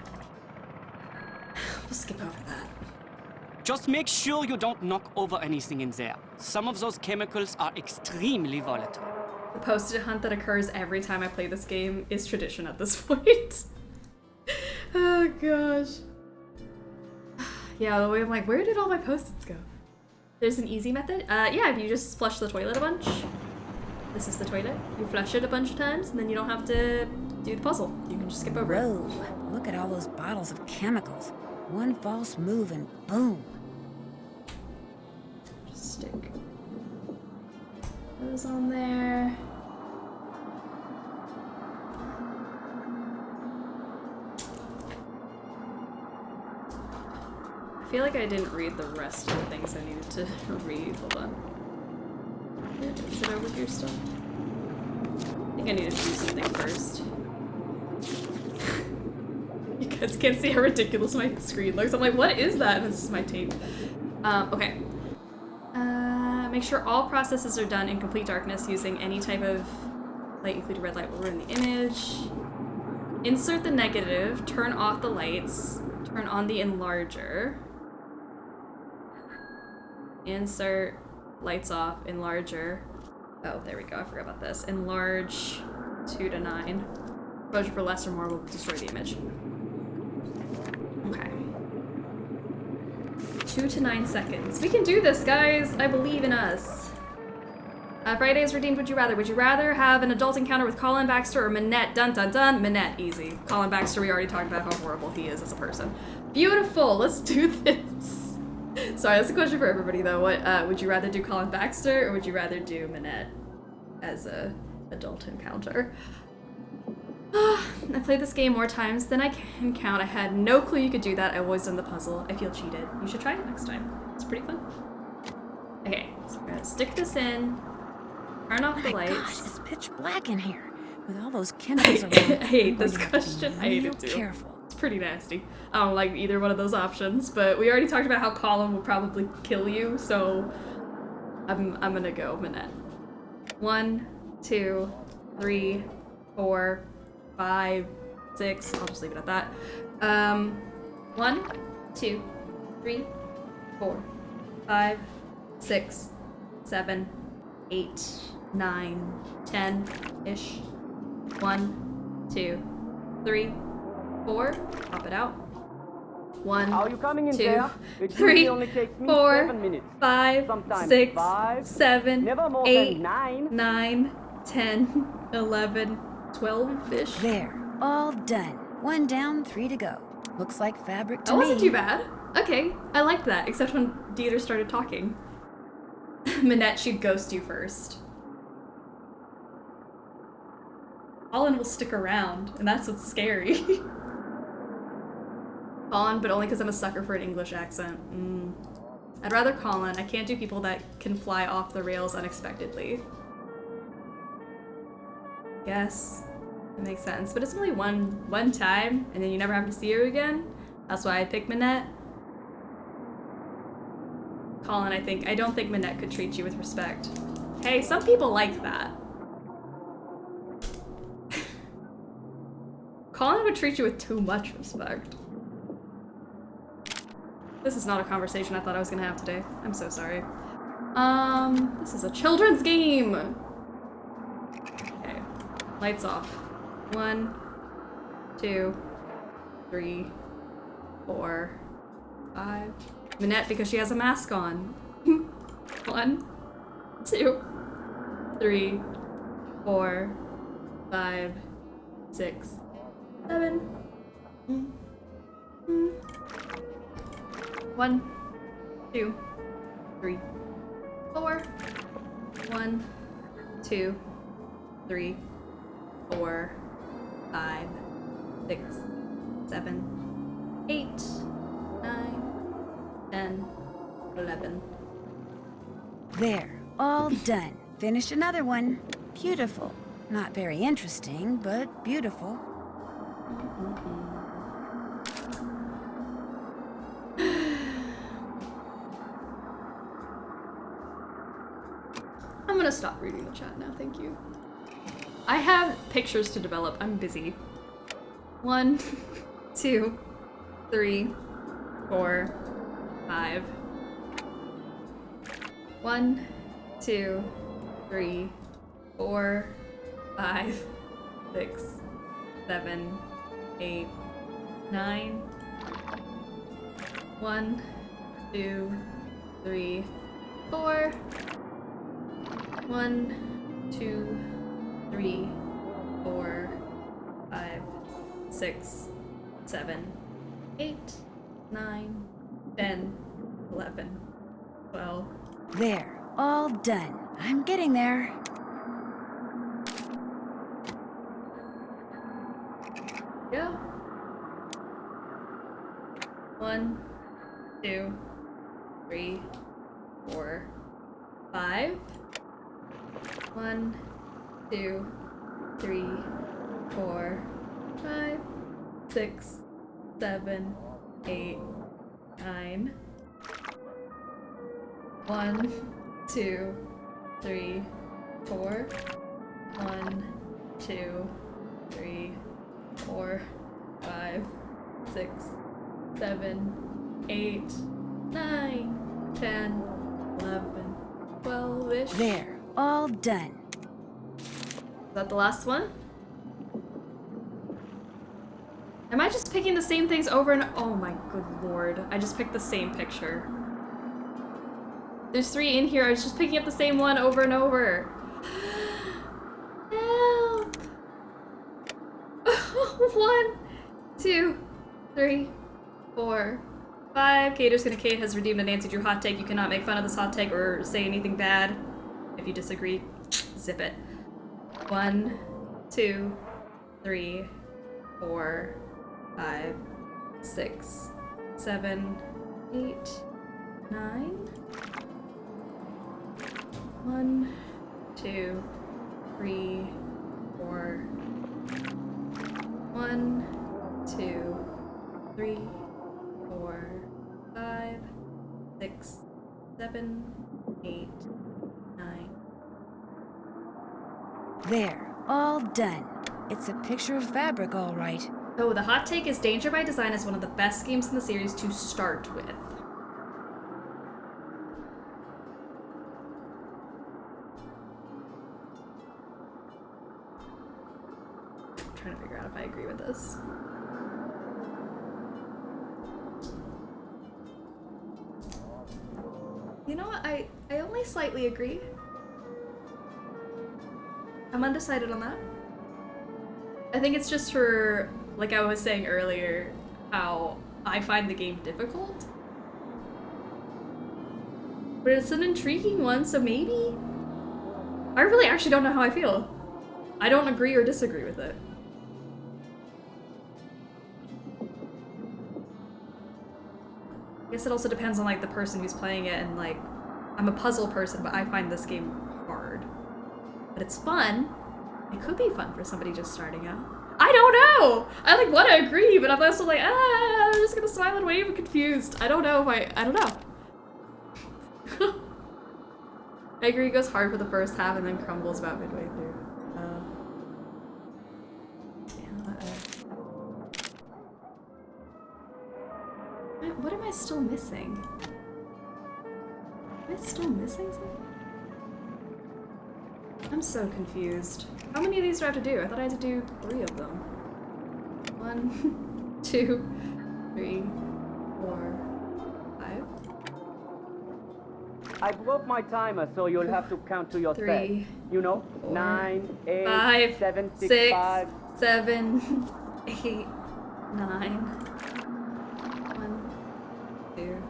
we'll skip over that. Just make sure you don't knock over anything in there. Some of those chemicals are extremely volatile. The post-it hunt that occurs every time I play this game is tradition at this point. Oh gosh. Yeah, the way I'm like, where did all my post-its go? There's an easy method. Yeah, if you just flush the toilet a bunch. This is the toilet. You flush it a bunch of times, and then you don't have to do the puzzle. You can just skip over it. Whoa, look at all those bottles of chemicals. One false move and boom. Just stick those on there. I feel like I didn't read the rest of the things I needed to read. Hold on. Is it over here still? I think I need to do something first. You guys can't see how ridiculous my screen looks. I'm like, what is that? This is my tape. Okay. Make sure all processes are done in complete darkness using any type of light, including red light, will ruin the image. Insert the negative, turn off the lights, turn on the enlarger. Insert lights off, enlarger. Oh, there we go. I forgot about this. Enlarge 2 to 9. Exposure for less or more will destroy the image. Okay. 2 to 9 seconds. We can do this, guys. I believe in us. Friday's redeemed Would You Rather. Would you rather have an adult encounter with Colin Baxter or Minette? Dun dun dun. Minette, easy. Colin Baxter, we already talked about how horrible he is as a person. Beautiful, let's do this. Sorry, that's a question for everybody though. What would you rather do Colin Baxter or would you rather do Minette as a adult encounter? I played this game more times than I can count. I had no clue you could do that. I was in the puzzle. I feel cheated. You should try it next time. It's pretty fun. Okay, so we're gonna stick this in. Turn off the lights. Gosh, it's pitch black in here with all those chemicals around. I hate this question. I hate it too. Careful. It's pretty nasty. I don't like either one of those options, but we already talked about how Colin will probably kill you, so I'm gonna go Minette. 1, 2, 3, 4, 5, 6. I'll just leave it at that. 1, 2, 3, 4, 5, 6, 7, 8, 9, 10-ish. 1, 2, 3, 4. Pop it out. 1, Are you coming in 2, there? It 3, usually only takes me 4, 7 minutes. 5, Sometimes 6, 5, 7, never more 8, than 9. 9, 10, 11, 12-ish. There, all done. 1 down, 3 to go. Looks like fabric to That me. wasn't too bad. Okay, I liked that, except when Dieter started talking. Minette, she'd ghost you first. Colin will stick around, and that's what's scary. Colin, but only because I'm a sucker for an English accent. I'd rather Colin. I can't do people that can fly off the rails unexpectedly. Guess. It makes sense. But it's only one time, and then you never have to see her again. That's why I picked Minette. Colin, I don't think Minette could treat you with respect. Hey, some people like that. Colin would treat you with too much respect. This is not a conversation I thought I was gonna have today. I'm so sorry. This is a children's game! Okay, lights off. 1, 2, 3, 4, 5. Minette, because she has a mask on. 1, 2, 3, 4, 5, 6, 7. 1, 2, 3, 4. 1, 2, 3, 4, 5, 6, 7, 8, 9, 10, 11. There, all done. Finished another one. Beautiful. Not very interesting, but beautiful. I'm gonna stop reading the chat now, thank you. I have pictures to develop, I'm busy. 1, 2, 3, 4, 5. 1, 2, 3, 4, 5, 6, 7, 8, 9. 1, 2, 3, 4. 1, 2, 3, 4, 5, 6, 7, 8, 9, 10, 11, 12. There, all done. I'm getting there. Yeah. 1, 2, 3, 4, 5. 1, 2, 3, 4, 5, 6, 7, 8, 9. 1, 2, 3, 4. 1, 2, 3, 4, 5, 6, 7, 8, 9, 10, 11, 12-ish. There, all done. Is that the last one? Am I just picking the same things over and oh my good lord. I just picked the same picture. There's 3 in here, I was just picking up the same one over and over. Help! 1, 2, 3, 4, 5. Cater's gonna Kate has redeemed a Nancy Drew hot take. You cannot make fun of this hot take or say anything bad. If you disagree, zip it. 1, 2, 3, 4, 5, 6, 7, 8, 9. 1, 2, 3, 4. 1, 2, 3, 4, 5, 6, 7, 8, 9. There, all done. It's a picture of fabric, all right. Oh, the hot take is Danger by Design is one of the best games in the series to start with. I'm trying to figure out if I agree with this. You know what? I only slightly agree. I'm undecided on that. I think it's just for, like I was saying earlier, how I find the game difficult. But it's an intriguing one, so maybe? I really actually don't know how I feel. I don't agree or disagree with it. I guess it also depends on like the person who's playing it, and like, I'm a puzzle person, but I find this game hard. But it's fun. It could be fun for somebody just starting out. I don't know! I like want to agree, but I'm also like, I'm just gonna smile and wave. I'm confused. I don't know if I don't know. I agree it goes hard for the first half and then crumbles about midway through. What am I still missing? Am I still missing something? I'm so confused. How many of these do I have to do? I thought I had to do 3 of them. 1, 2, 3, 4, 5. I broke my timer, so you'll have to count to yourself. 3, you know, 4, 9, 8, 5, 7, 6, 6, 5. 7, 8, 9. 2,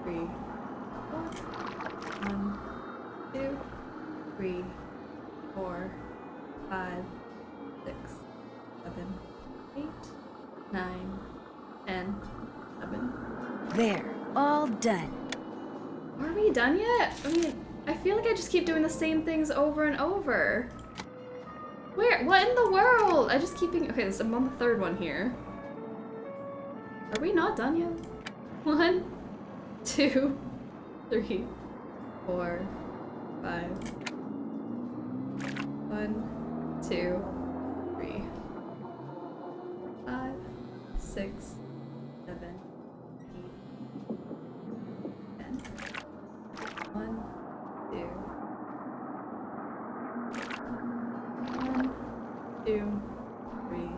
3, 4. 1, 2, 3, 4, 5, 6, 7, 8, 9, 10, 11. There, all done. Are we done yet? I mean, I feel like I just keep doing the same things over and over. Where? What in the world? I just keep being. Okay, I'm on the 3rd one here. Are we not done yet? 1, 2, 3, 4, 5. 1, 2, 3, 5, 6, 7, 8, 10. 1, 2, 1, 2, 3,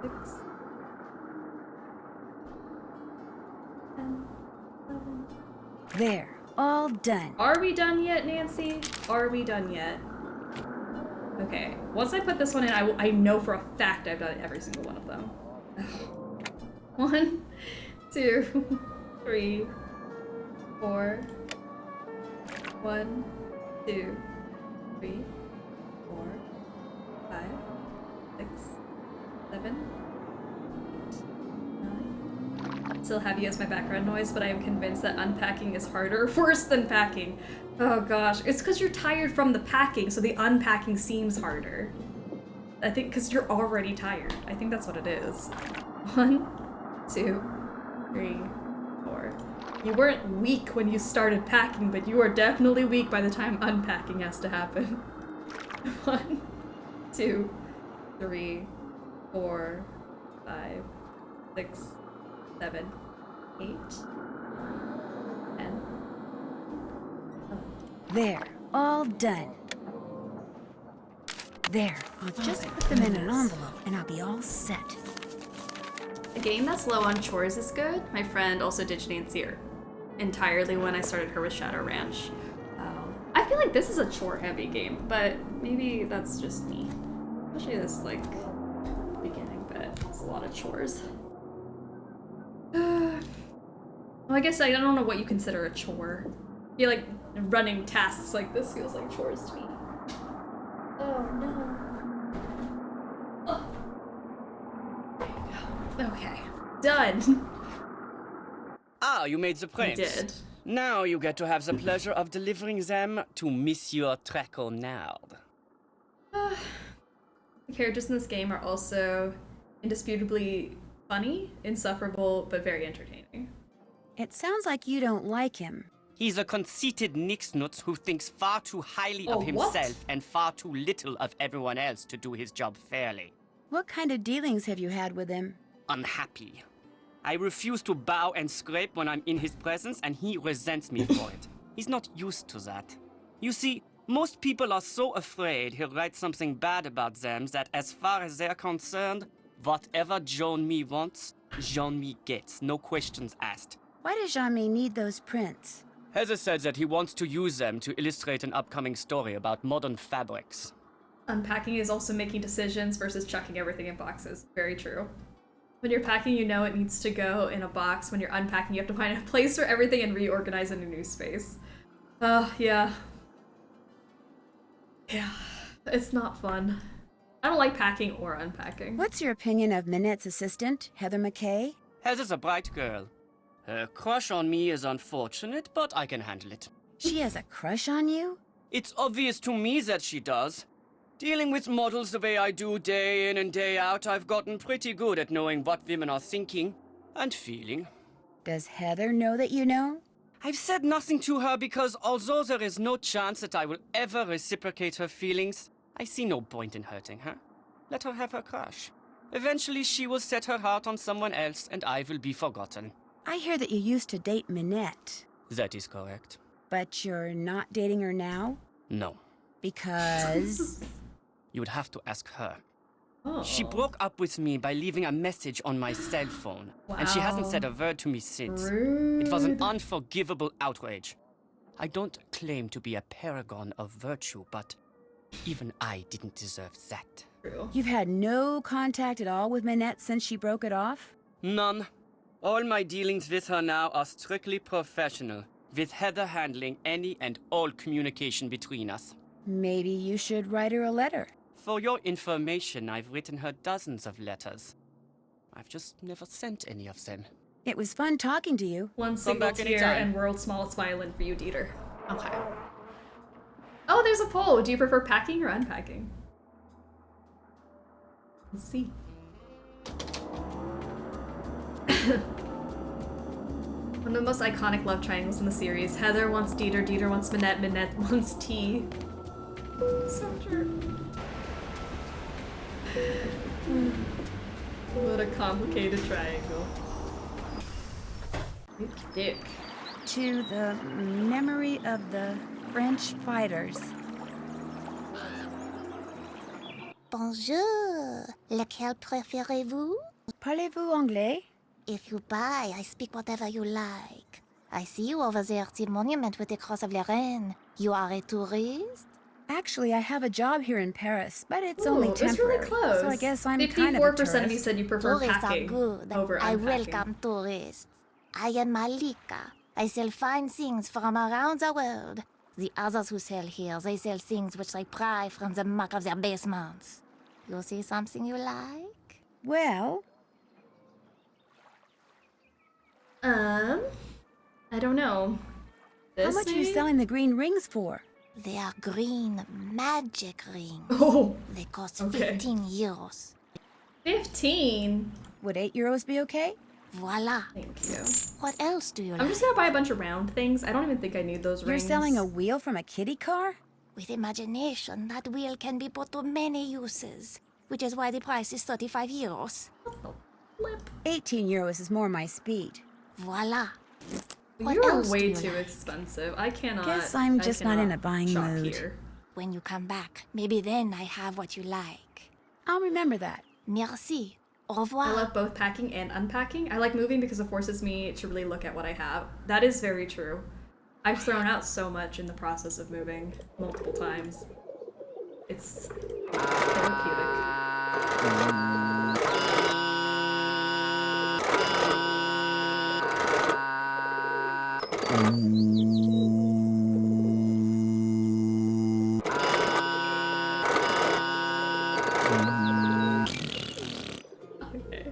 6, 10, 11. There, all done. Are we done yet, Nancy? Are we done yet? Okay, once I put this one in, I know for a fact I've done every single one of them. 1, 2, 3, 4. 1, 2, 3, 4, 5, 6, 7, 8, 9. Still have you as my background noise, but I am convinced that unpacking is harder or worse than packing. Oh gosh, it's because you're tired from the packing, so the unpacking seems harder. I think because you're already tired. I think that's what it is. 1, 2, 3, 4. You weren't weak when you started packing, but you are definitely weak by the time unpacking has to happen. 1, 2, 3, 4, 5, 6, 7, 8, 10. There, all done. There, I'll just put them in an envelope and I'll be all set. A game that's low on chores is good. My friend also ditched Nancy entirely when I started her with Shadow Ranch. I feel like this is a chore-heavy game, but maybe that's just me. Especially this, like, beginning bit. It's a lot of chores. Well, I guess I don't know what you consider a chore. I feel like running tasks like this feels like chores to me. Oh, no. Oh. There you go. Okay. Done. Ah, you made the prints. I did. Now you get to have the pleasure of delivering them to Monsieur Traconard. The characters in this game are also indisputably funny, insufferable, but very entertaining. It sounds like you don't like him. He's a conceited nixnut who thinks far too highly Oh, of himself what? and far too little of everyone else to do his job fairly. What kind of dealings have you had with him? Unhappy. I refuse to bow and scrape when I'm in his presence, and he resents me for it. He's not used to that. You see, most people are so afraid he'll write something bad about them that as far as they're concerned, whatever Jean-Mi wants, Jean-Mi gets, no questions asked. Why does Jean-Mi need those prints? Heather said that he wants to use them to illustrate an upcoming story about modern fabrics. Unpacking is also making decisions versus chucking everything in boxes. Very true. When you're packing, you know it needs to go in a box. When you're unpacking, you have to find a place for everything and reorganize in a new space. Yeah. Yeah. It's not fun. I don't like packing or unpacking. What's your opinion of Minette's assistant, Heather McKay? Heather's a bright girl. Her crush on me is unfortunate, but I can handle it. She has a crush on you? It's obvious to me that she does. Dealing with models the way I do day in and day out, I've gotten pretty good at knowing what women are thinking and feeling. Does Heather know that you know? I've said nothing to her because although there is no chance that I will ever reciprocate her feelings, I see no point in hurting her. Let her have her crush. Eventually she will set her heart on someone else and I will be forgotten. I hear that you used to date Minette. That is correct. But you're not dating her now? No. Because... You would have to ask her. Oh. She broke up with me by leaving a message on my cell phone, and she hasn't Wow. said a word to me since. Rude. It was an unforgivable outrage. I don't claim to be a paragon of virtue, but even I didn't deserve that. True. You've had no contact at all with Minette since she broke it off? None. All my dealings with her now are strictly professional, with Heather handling any and all communication between us. Maybe you should write her a letter. For your information, I've written her dozens of letters. I've just never sent any of them. It was fun talking to you. One single back tear anytime. and world's smallest violin for you, Dieter. Okay. Oh, there's a poll. Do you prefer packing or unpacking? Let's see. One of the most iconic love triangles in the series. Heather wants Dieter, Dieter wants Minette, Minette wants T. So true. What a complicated triangle. Dick. To the memory of the French fighters. Bonjour. Lequel préférez-vous? Parlez-vous anglais? If you buy, I speak whatever you like. I see you over there, the monument with the Cross of Lorraine. You are a tourist? Actually, I have a job here in Paris, but it's Ooh, only that's temporary. really close. So I guess I'm 54% kind of a tourist. of you said you prefer Tourists are packing good. over I unpacking. welcome tourists. I am Malika. I sell fine things from around the world. The others who sell here, they sell things which they pry from the muck of their basements. You see something you like? Well, I don't know. how much are you selling the green rings for? They are green magic rings. Oh, They cost okay. 15 euros. 15? Would 8 euros be okay? Voila. Thank you. What else do you like? I'm just gonna buy a bunch of round things. I don't even think I need those You're rings. selling a wheel from a kiddie car? With imagination, that wheel can be put to many uses, which is why the price is 35 euros. 18 euros is more my speed. Voila. What You're else way do you too like? expensive. I cannot. Guess I'm just not in a buying shop mood. Here. When you come back, maybe then I have what you like. I'll remember that. Merci. Au revoir. I love both packing and unpacking. I like moving because it forces me to really look at what I have. That is very true. I've thrown out so much in the process of moving multiple times. It's therapeutic. Okay.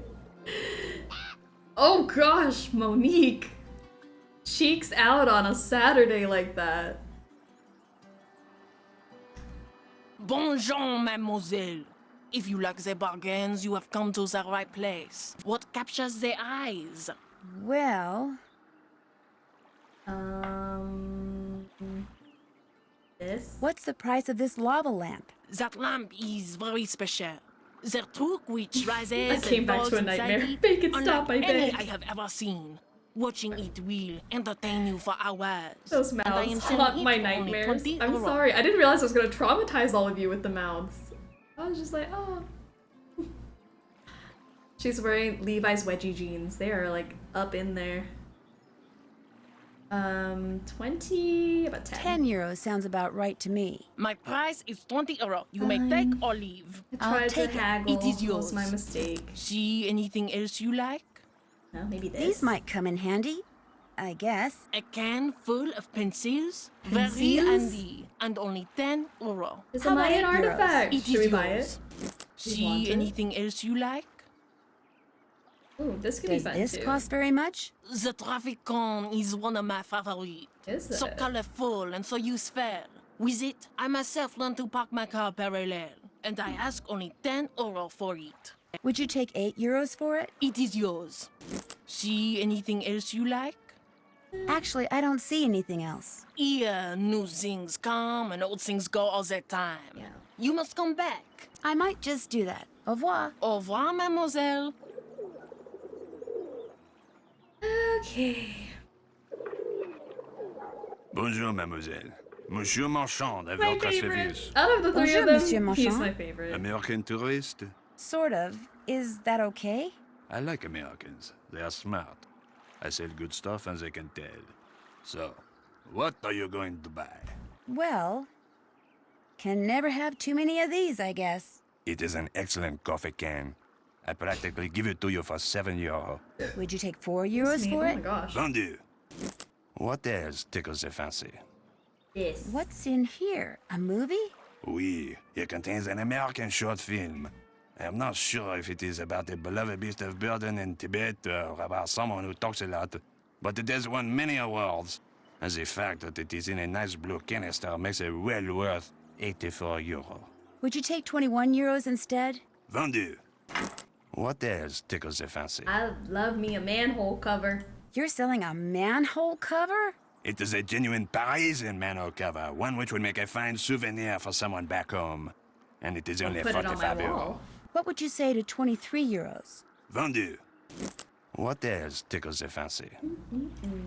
Oh gosh, Monique! Cheeks out on a Saturday like that. Bonjour, mademoiselle. If you like the bargains, you have come to the right place. What captures the eyes? Well... This? What's the price of this lava lamp? That lamp is very special. The truck which rises I came and back falls to a inside nightmare. it, Make it unlike stop, I any beg. I have ever seen. Watching it will entertain you for hours. Those And I am mouths selling haunt it my for only nightmares. 20 I'm euro. sorry. I didn't realize I was gonna traumatize all of you with the mouths. I was just like, oh. She's wearing Levi's wedgie jeans. They are like up in there. 20, about 10. 10 euros sounds about right to me. My price is 20 euro. You may take or leave. I tried to haggle. It is That yours. was my mistake. See anything else you like? No, maybe this. These might come in handy, I guess. A can full of pencils? Very Pencils? handy. And only 10 euro. It's a Mayan artifact. It Should is we buy yours. it? want See it? anything else you like? Ooh, this could Does be fun this too. cost very much? The traffic cone is one of my favorites. Is So it? colorful and so useful. With it, I myself learned to park my car parallel. And I ask only 10 euro for it. Would you take 8 euros for it? It is yours. See anything else you like? Actually, I don't see anything else. Here, new things come and old things go all the time. Yeah. You must come back. I might just do that. Au revoir. Au revoir, mademoiselle. Okay. Bonjour, mademoiselle. Monsieur Marchand, à My votre favorite. service. Out of the three Bonjour, of them, Monsieur he's Marchand. my favorite. American tourist? Sort of. Is that okay? I like Americans. They are smart. I sell good stuff and they can tell. So, what are you going to buy? Well, can never have too many of these, I guess. It is an excellent coffee can. I practically give it to you for 7 euro. Would you take 4 euros for Oh it? my gosh. Vendu. What else tickles the fancy? Yes. What's in here? A movie? Oui, it contains an American short film. I am not sure if it is about a beloved beast of burden in Tibet or about someone who talks a lot, but it has won many awards. And the fact that it is in a nice blue canister makes it well worth 84 euro. Would you take 21 euros instead? Vendu. What else tickles the fancy? I love me a manhole cover. You're selling a manhole cover? It is a genuine Parisian manhole cover, one which would make a fine souvenir for someone back home. And it is I'll only put it on my 45 euro. wall. What would you say to 23 euros? Vendu. What else tickles the fancy?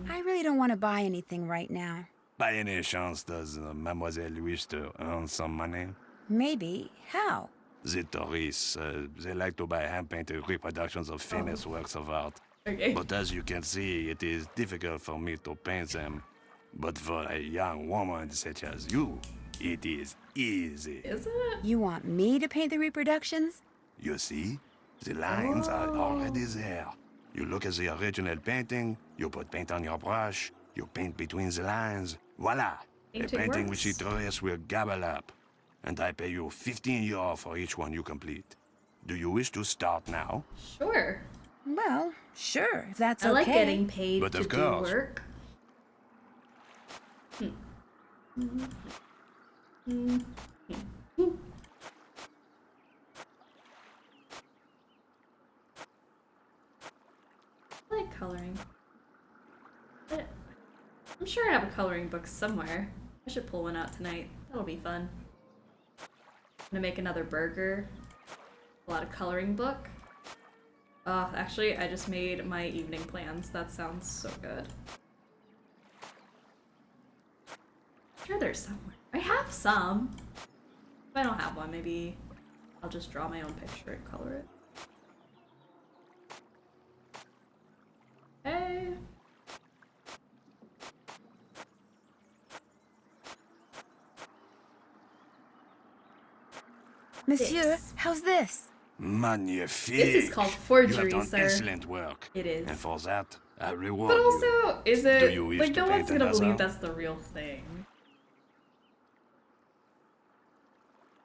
I really don't want to buy anything right now. By any chance, does Mademoiselle wish to earn some money? Maybe. How? The tourists, they like to buy hand-painted reproductions of famous works of art. Okay. But as you can see, it is difficult for me to paint them. But for a young woman such as you, it is easy. Is it? You want me to paint the reproductions? You see? The lines are already there. You look at the original painting, you put paint on your brush, you paint between the lines. Voila! A Painting painting which the works. tourists will gobble up. And I pay you 15 euro for each one you complete. Do you wish to start now? Sure. Well, sure, if that's I okay. like getting paid But to of do course. work. I like coloring. I'm sure I have a coloring book somewhere. I should pull one out tonight. That'll be fun. I'm gonna make another burger. A lot of coloring book. Actually, I just made my evening plans. That sounds so good. I'm sure there's somewhere. I have some. If I don't have one, maybe I'll just draw my own picture and color it. Hey. Monsieur, this. how's this? Magnifique. This is called You forgery, have done sir. excellent work. It is. And for that, I reward But you. also, is Do it you wish like to no one's paint gonna believe another? that's the real thing?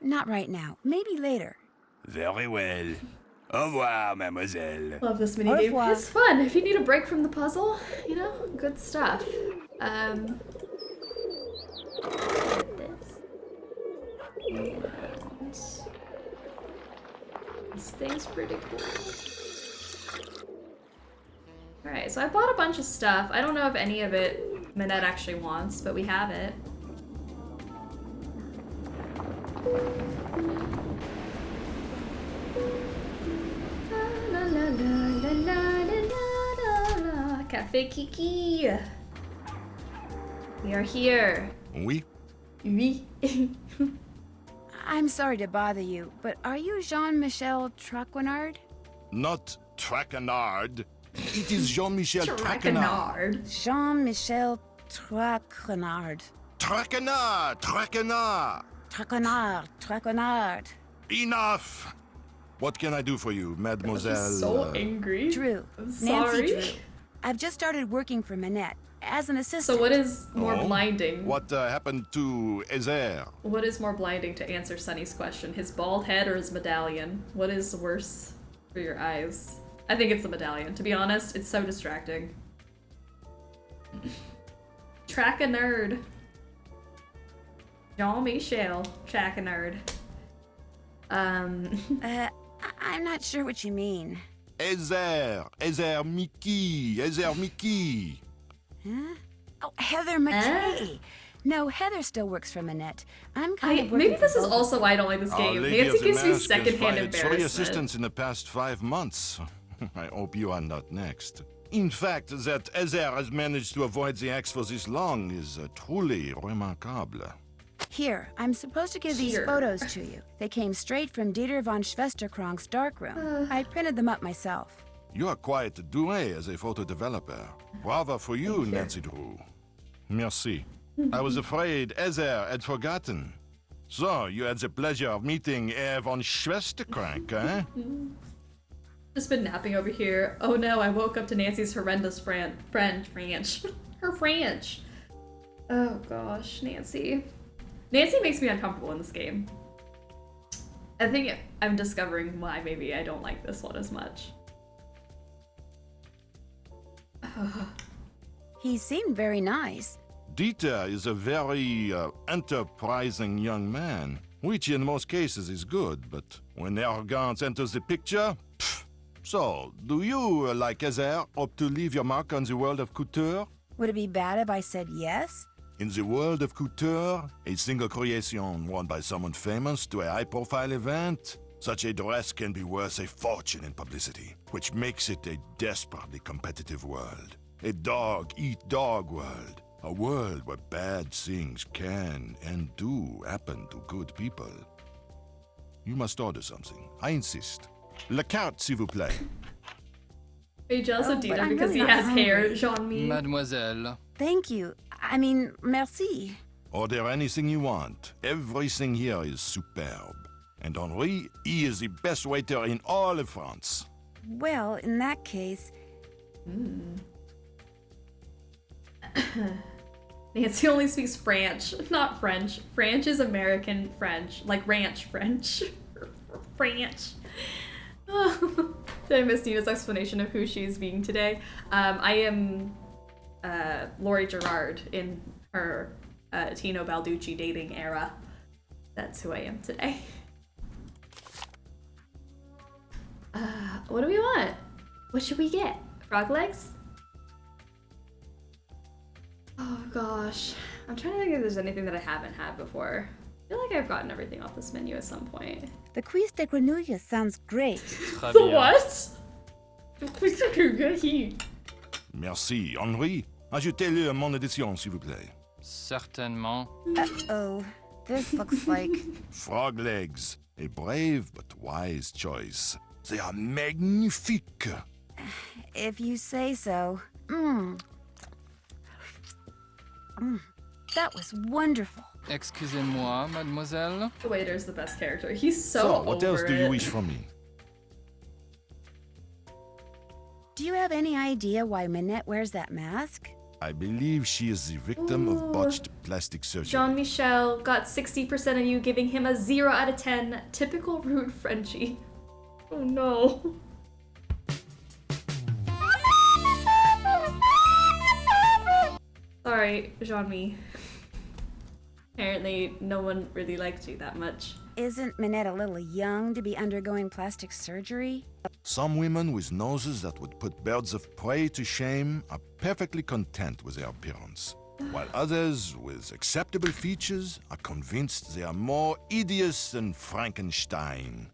Not right now. Maybe later. Very well. Au revoir, mademoiselle. Love this Au minigame. revoir. It's fun. If you need a break from the puzzle, you know, good stuff. This thing's pretty cool. Alright, so I bought a bunch of stuff. I don't know if any of it Minette actually wants, but we have it. La la la la la la la la. Cafe Kiki. We are here. Oui? Oui. I'm sorry to bother you, but are you Jean-Michel Traquenard? Not Traquenard. It is Jean-Michel Traquenard. Traquenard. Jean-Michel Traquenard. Traquenard! Traquenard! Traquenard. Enough! What can I do for you, mademoiselle? She's so angry. Drew. I'm Nancy sorry. Drew. I've just started working for Minette as an assistant. So what is more blinding? What happened to Ezer? What is more blinding to answer Sunny's question? His bald head or his medallion? What is worse for your eyes? I think it's the medallion. To be honest, it's so distracting. Track a nerd. Jean-Michel. Track a nerd. I'm not sure what you mean. Ezer Mickey. Huh? Oh, Heather McKay. No, Heather still works for Minette. I'm kind of working maybe this for is both also of why I them. don't like this Our game. Lady Nancy of the gives me Mask has secondhand fired 3 embarrassment. assistants in the past 5 months. I hope you are not next. In fact, that Ezer has managed to avoid the axe for this long is truly remarkable. Here, I'm supposed to give these Here. photos to you. They came straight from Dieter von Schwesterkrank's darkroom. I printed them up myself. You are quite doué as a photo developer. Bravo for you, Nancy Drew. Merci. I was afraid Ezer had forgotten. So, you had the pleasure of meeting Herr von Schwesterkrank, eh? Just been napping over here. Oh no, I woke up to Nancy's horrendous French. Her French. Oh gosh, Nancy. Nancy makes me uncomfortable in this game. I think I'm discovering why maybe I don't like this one as much. He seemed very nice. Dieter is a very enterprising young man, which in most cases is good, but when arrogance enters the picture, pfft. So, do you, like Ezer, hope to leave your mark on the world of couture? Would it be bad if I said yes? In the world of couture, a single creation worn by someone famous to a high-profile event, such a dress can be worth a fortune in publicity, which makes it a desperately competitive world. A dog-eat-dog world. A world where bad things can and do happen to good people. You must order something. I insist. La carte, s'il vous plaît. Are you jealous of but Dieter I'm because really he not has hungry. hair, Jean-Mi? Mademoiselle. Thank you. I mean, merci. Order anything you want. Everything here is superb. And Henri, he is the best waiter in all of France. Well, in that case... Nancy only speaks French, not French. French is American French, like ranch French. French. Did I miss Nina's explanation of who she's being today? I am Laurie Gerard in her Tino Balducci dating era. That's who I am today. What do we want? What should we get? Frog legs? Oh gosh. I'm trying to think if there's anything that I haven't had before. I feel like I've gotten everything off this menu at some point. The cuisse de grenouille sounds great. The what? Merci. Henri, ajoutez-le mon édition, s'il vous plaît. Certainement. Uh-oh. This looks like... Frog legs. A brave but wise choice. They are magnifique. If you say so. That was wonderful. Excusez-moi, mademoiselle. The waiter's the best character. He's so what else do you wish from me? Do you have any idea why Minette wears that mask? I believe she is the victim of botched plastic surgery. Jean-Michel got 60% of you giving him a 0 out of 10. Typical rude Frenchie. Oh no. Sorry, Jean-Mi. Apparently, no one really liked you that much. Isn't Minette a little young to be undergoing plastic surgery? Some women with noses that would put birds of prey to shame are perfectly content with their appearance, while others with acceptable features are convinced they are more hideous than Frankenstein.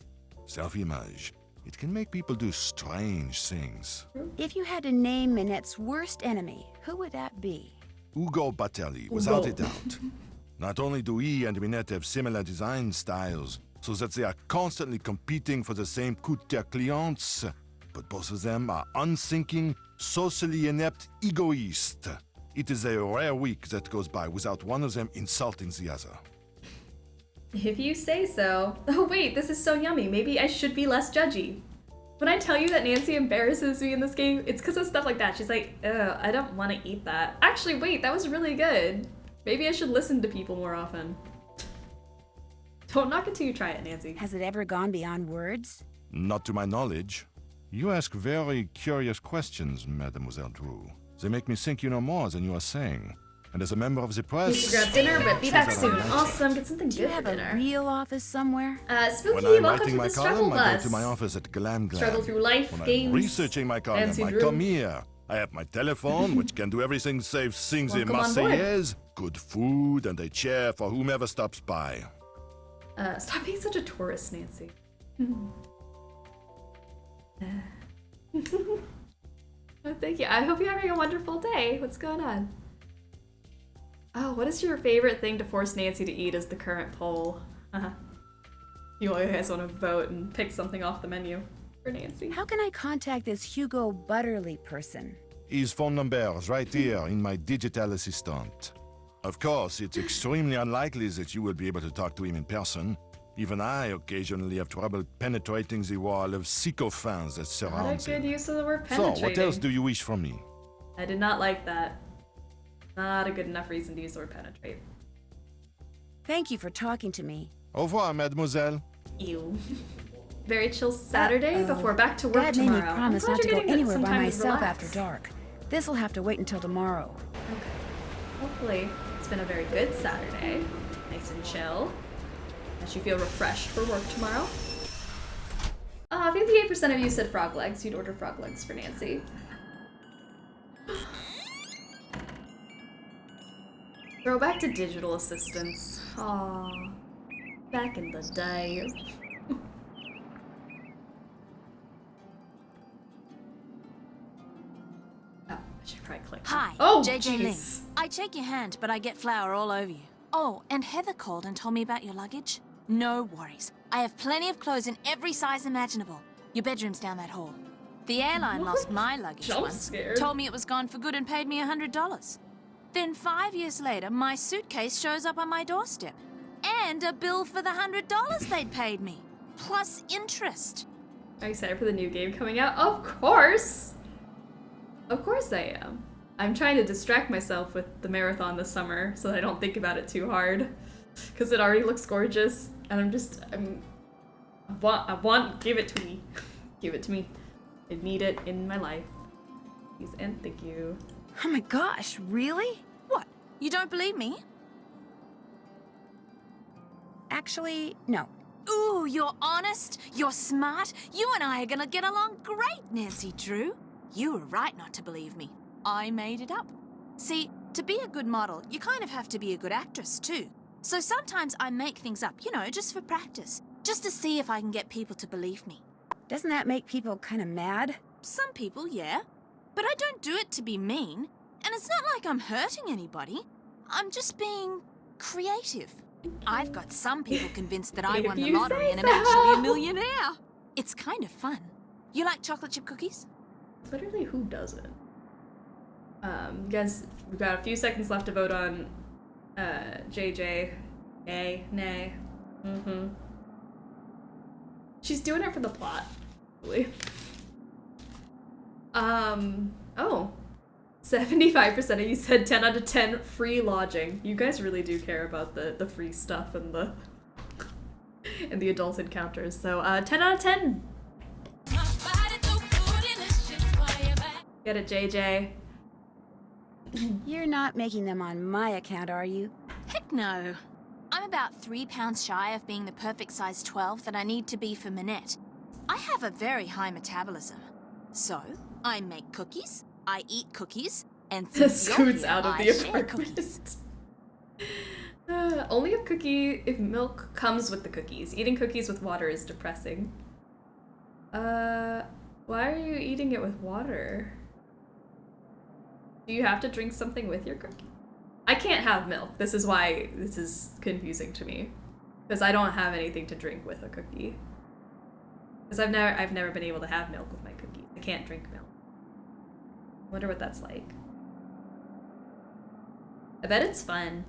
Self-image. It can make people do strange things. If you had to name Minette's worst enemy, who would that be? Hugo Batelli, without a doubt. Not only do he and Minette have similar design styles, so that they are constantly competing for the same couture clients, but both of them are unthinking, socially inept egoists. It is a rare week that goes by without one of them insulting the other. If you say so. Oh wait, this is so yummy. Maybe I should be less judgy. When I tell you that Nancy embarrasses me in this game, it's because of stuff like that. She's like, ugh, I don't want to eat that. Actually, wait, that was really good. Maybe I should listen to people more often. Don't knock it till you try it, Nancy. Has it ever gone beyond words? Not to my knowledge. You ask very curious questions, Mademoiselle Drew. They make me think you know more than you are saying. And as a member of the press... Need to grab dinner, but be back soon. Awesome, get something good for dinner. Do you have a real office somewhere? Spooky, when I'm welcome writing to my the Struggle column, I Bus. go to my office at Glam Glam. Struggle through life, when games, I'm researching my column, Nancy I Drew. come here. I have my telephone, which can do everything save sing the Welcome on board. Marseillaise, good food, and a chair for whomever stops by. Stop being such a tourist, Nancy. Oh, thank you. I hope you're having a wonderful day. What's going on? Oh, what is your favorite thing to force Nancy to eat is the current poll. You guys want to vote and pick something off the menu for Nancy. How can I contact this Hugo Butterly person? His phone number is right here in my digital assistant. Of course, it's extremely unlikely that you will be able to talk to him in person. Even I occasionally have trouble penetrating the wall of sycophants that Not a surrounds good him. use of the word penetrating. So, what else do you wish from me? I did not like that. Not a good enough reason to use the word penetrate. Thank you for talking to me. Au revoir, mademoiselle. Ew. Very chill Saturday before back to work Dad made me tomorrow. promise I'm glad not to you're go getting anywhere some by time to myself relax. after dark. This'll have to wait until tomorrow. Okay. Hopefully, it's been a very good Saturday. Nice and chill. That you feel refreshed for work tomorrow. 58% of you said frog legs. You'd order frog legs for Nancy. Throw back to digital assistants. Aww. Back in the day. Oh, I should probably click. Hi, Oh, JJ Ling. jeez. I shake your hand, but I get flour all over you. Oh, and Heather called and told me about your luggage. No worries. I have plenty of clothes in every size imaginable. Your bedroom's down that hall. The airline lost my luggage Jump once. scared. Told me it was gone for good and paid me $100. Then 5 years later, my suitcase shows up on my doorstep. And a bill for the $100 they'd paid me. Plus interest. Are you excited for the new game coming out? Of course! Of course I am. I'm trying to distract myself with the marathon this summer so that I don't think about it too hard. Because it already looks gorgeous. And I want, give it to me. Give it to me. I need it in my life. Please and thank you. Oh my gosh, really? What? You don't believe me? Actually, no. Ooh, you're honest, you're smart. You and I are gonna get along great, Nancy Drew. You were right not to believe me. I made it up. See, to be a good model, you kind of have to be a good actress too. So sometimes I make things up, you know, just for practice. Just to see if I can get people to believe me. Doesn't that make people kind of mad? Some people, yeah. But I don't do it to be mean. And it's not like I'm hurting anybody. I'm just being creative. I've got some people convinced that I If won the you lottery say and am so. actually a millionaire. It's kind of fun. You like chocolate chip cookies? Literally, who doesn't? You guys, we've got a few seconds left to vote on JJ. Nay. She's doing it for the plot, really. Oh. 75% of you said 10 out of 10 free lodging. You guys really do care about the free stuff and the and the adult encounters. So 10 out of 10. Get it, JJ. You're not making them on my account, are you? Heck no. I'm about 3 pounds shy of being the perfect size 12 that I need to be for Minette. I have a very high metabolism. So, I make cookies, I eat cookies, and since you're Scoots here, out of I the share apartment. cookies. Only if milk comes with the cookies. Eating cookies with water is depressing. Why are you eating it with water? Do you have to drink something with your cookie? I can't have milk. This is why this is confusing to me. Because I don't have anything to drink with a cookie. Because I've never been able to have milk with my cookies. I can't drink milk. Wonder what that's like. I bet it's fun.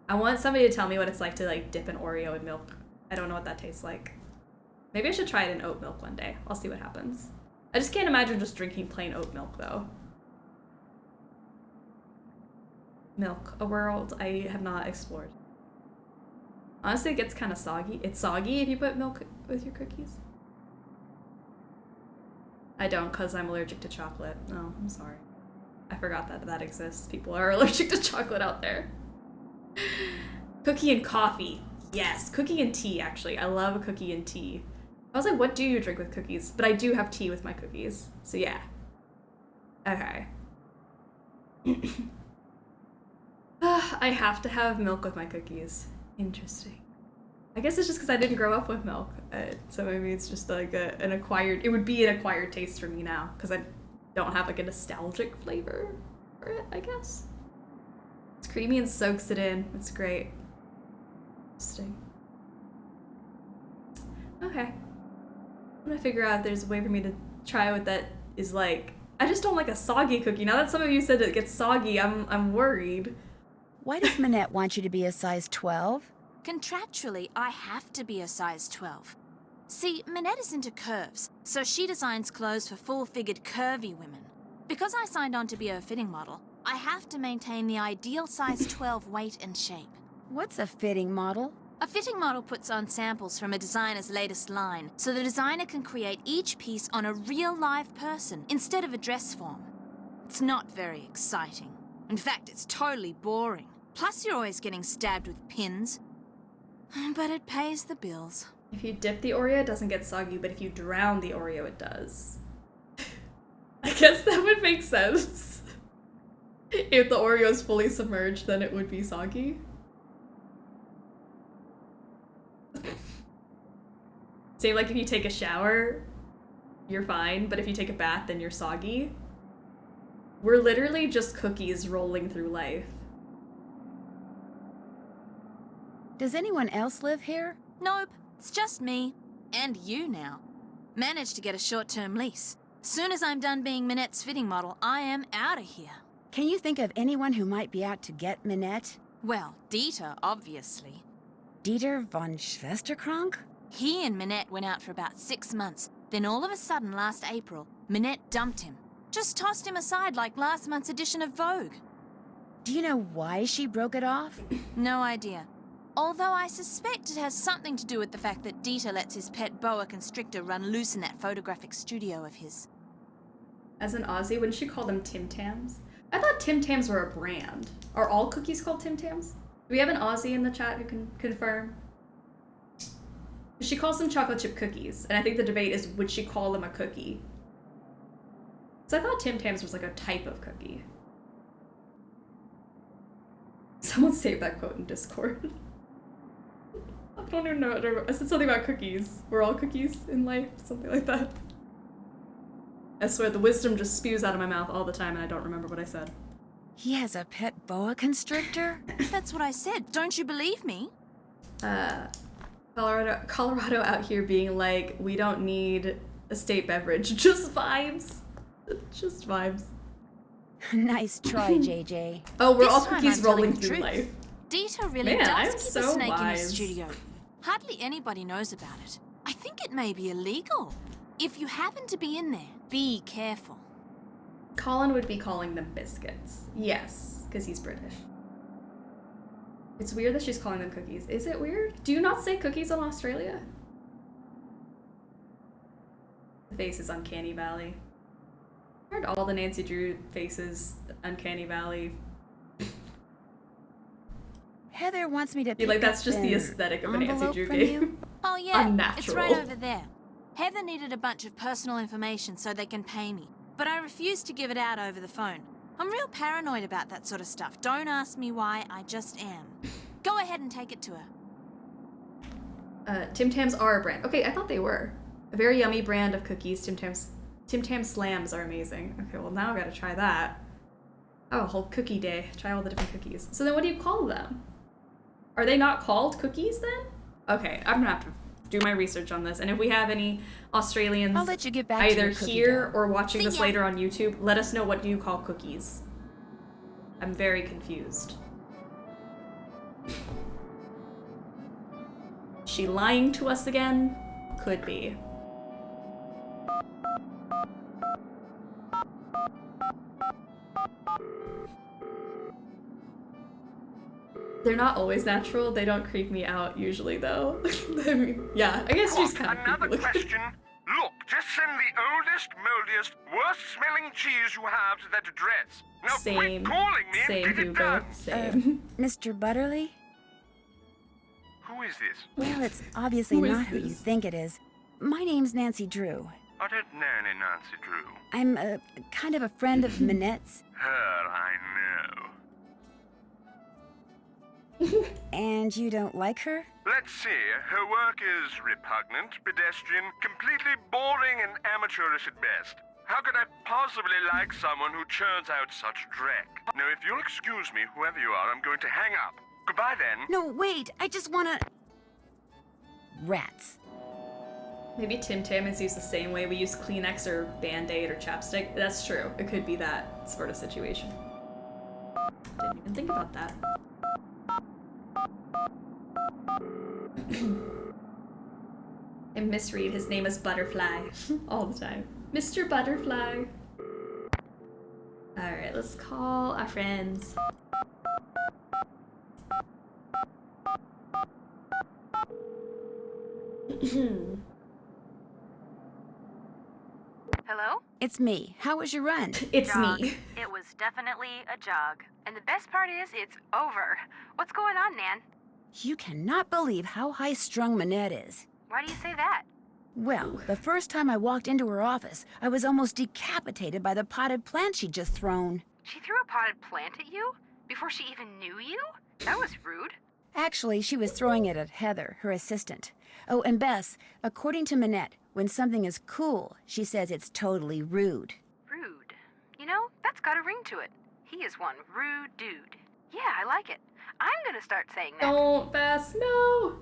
I want somebody to tell me what it's like to like dip an Oreo in milk. I don't know what that tastes like. Maybe I should try it in oat milk one day. I'll see what happens. I just can't imagine just drinking plain oat milk though. Milk, a world I have not explored. Honestly, it gets kind of soggy. It's soggy if you put milk with your cookies. I don't, because I'm allergic to chocolate. No, I'm sorry. I forgot that that exists. People are allergic to chocolate out there. Cookie and coffee. Yes, cookie and tea, actually. I love a cookie and tea. I was like, what do you drink with cookies? But I do have tea with my cookies. So yeah. Okay. I have to have milk with my cookies. Interesting. I guess it's just because I didn't grow up with milk. So maybe it's just like an acquired... It would be an acquired taste for me now. Because I don't have like a nostalgic flavor for it, I guess. It's creamy and soaks it in. It's great. Interesting. Okay. I'm gonna figure out if there's a way for me to try what that is like. I just don't like a soggy cookie. Now that some of you said it gets soggy, I'm worried. Why does Minette want you to be a size 12? Contractually, I have to be a size 12. See, Minette is into curves, so she designs clothes for full-figured curvy women. Because I signed on to be a fitting model, I have to maintain the ideal size 12 weight and shape. What's a fitting model? A fitting model puts on samples from a designer's latest line, so the designer can create each piece on a real live person instead of a dress form. It's not very exciting. In fact, it's totally boring. Plus, you're always getting stabbed with pins. But it pays the bills. If you dip the Oreo, it doesn't get soggy, but if you drown the Oreo, it does. I guess that would make sense. If the Oreo is fully submerged, then it would be soggy. Same like if you take a shower, you're fine, but if you take a bath, then you're soggy. We're literally just cookies rolling through life. Does anyone else live here? Nope, it's just me. And you now. Managed to get a short-term lease. Soon as I'm done being Minette's fitting model, I am out of here. Can you think of anyone who might be out to get Minette? Well, Dieter, obviously. Dieter von Schwesterkrank? He and Minette went out for about 6 months. Then all of a sudden, last April, Minette dumped him. Just tossed him aside like last month's edition of Vogue. Do you know why she broke it off? No idea. Although I suspect it has something to do with the fact that Dieter lets his pet boa constrictor run loose in that photographic studio of his. As an Aussie, wouldn't she call them Tim Tams? I thought Tim Tams were a brand. Are all cookies called Tim Tams? Do we have an Aussie in the chat who can confirm? She calls them chocolate chip cookies, and I think the debate is would she call them a cookie? So I thought Tim Tams was like a type of cookie. Someone save that quote in Discord. I don't even know. I said something about cookies. We're all cookies in life, something like that. I swear the wisdom just spews out of my mouth all the time and I don't remember what I said. He has a pet boa constrictor? That's what I said. Don't you believe me? Colorado out here being like, we don't need a state beverage. Just vibes. Just vibes. Nice try, JJ. Oh, we're This all time cookies I'm telling rolling the through truth. life. Dita really Man, does I'm keep a so snake in his wise. studio. Hardly anybody knows about it. I think it may be illegal. If you happen to be in there, be careful. Colin would be calling them biscuits. Yes, because he's British. It's weird that she's calling them cookies. Is it weird? Do you not say cookies in Australia? The face is Uncanny Valley. Aren't all the Nancy Drew faces Uncanny Valley? Heather wants me to feel like pick that's up just the an aesthetic of a Nancy envelope Drew from game. you. Oh yeah, Unnatural. it's right over there. Heather needed a bunch of personal information so they can pay me, but I refused to give it out over the phone. I'm real paranoid about that sort of stuff. Don't ask me why, I just am. Go ahead and take it to her. Tim Tams are a brand. Okay, I thought they were. A very yummy brand of cookies. Tim Tam Slams are amazing. Okay, well now I gotta try that. Oh, whole cookie day. Try all the different cookies. So then what do you call them? Are they not called cookies then? Okay, I'm gonna have to do my research on this. And if we have any Australians I'll let you get back to either your cookie here dough. or watching See this ya. later on YouTube, let us know what do you call cookies. I'm very confused. She lying to us again? Could be. They're not always natural. They don't creep me out usually, though. I mean, yeah, I guess she's kind of Another creepy looking. question? Look, just send the oldest, moldiest, worst-smelling cheese you have to that address. Now Same. quit calling me Same, and get it Hugo. done. Same. Mr. Butterly? Who is this? Well, it's obviously Who is not who you this? think it is. My name's Nancy Drew. I don't know any Nancy Drew. I'm kind of a friend of Minette's. Her I know. And you don't like her? Let's see, her work is repugnant, pedestrian, completely boring and amateurish at best. How could I possibly like someone who churns out such dreck? Now, if you'll excuse me, whoever you are, I'm going to hang up. Goodbye then. No, wait, I just wanna... Rats. Maybe Tim Tam is used the same way we use Kleenex or Band-Aid or chapstick. That's true. It could be that sort of situation. Didn't even think about that. I misread his name as Butterfly all the time. Mr. Butterfly. Alright, let's call our friends. Hello? It's me. How was your run? It's Jog. me. It was definitely a jog. And the best part is, it's over. What's going on, Nan? You cannot believe how high-strung Minette is. Why do you say that? Well, the first time I walked into her office, I was almost decapitated by the potted plant she'd just thrown. She threw a potted plant at you? Before she even knew you? That was rude. Actually, she was throwing it at Heather, her assistant. Oh, and Bess, according to Minette, when something is cool, she says it's totally rude. Rude. You know, that's got a ring to it. He is one rude dude. Yeah, I like it. I'm gonna start saying that. Don't, Bess, no!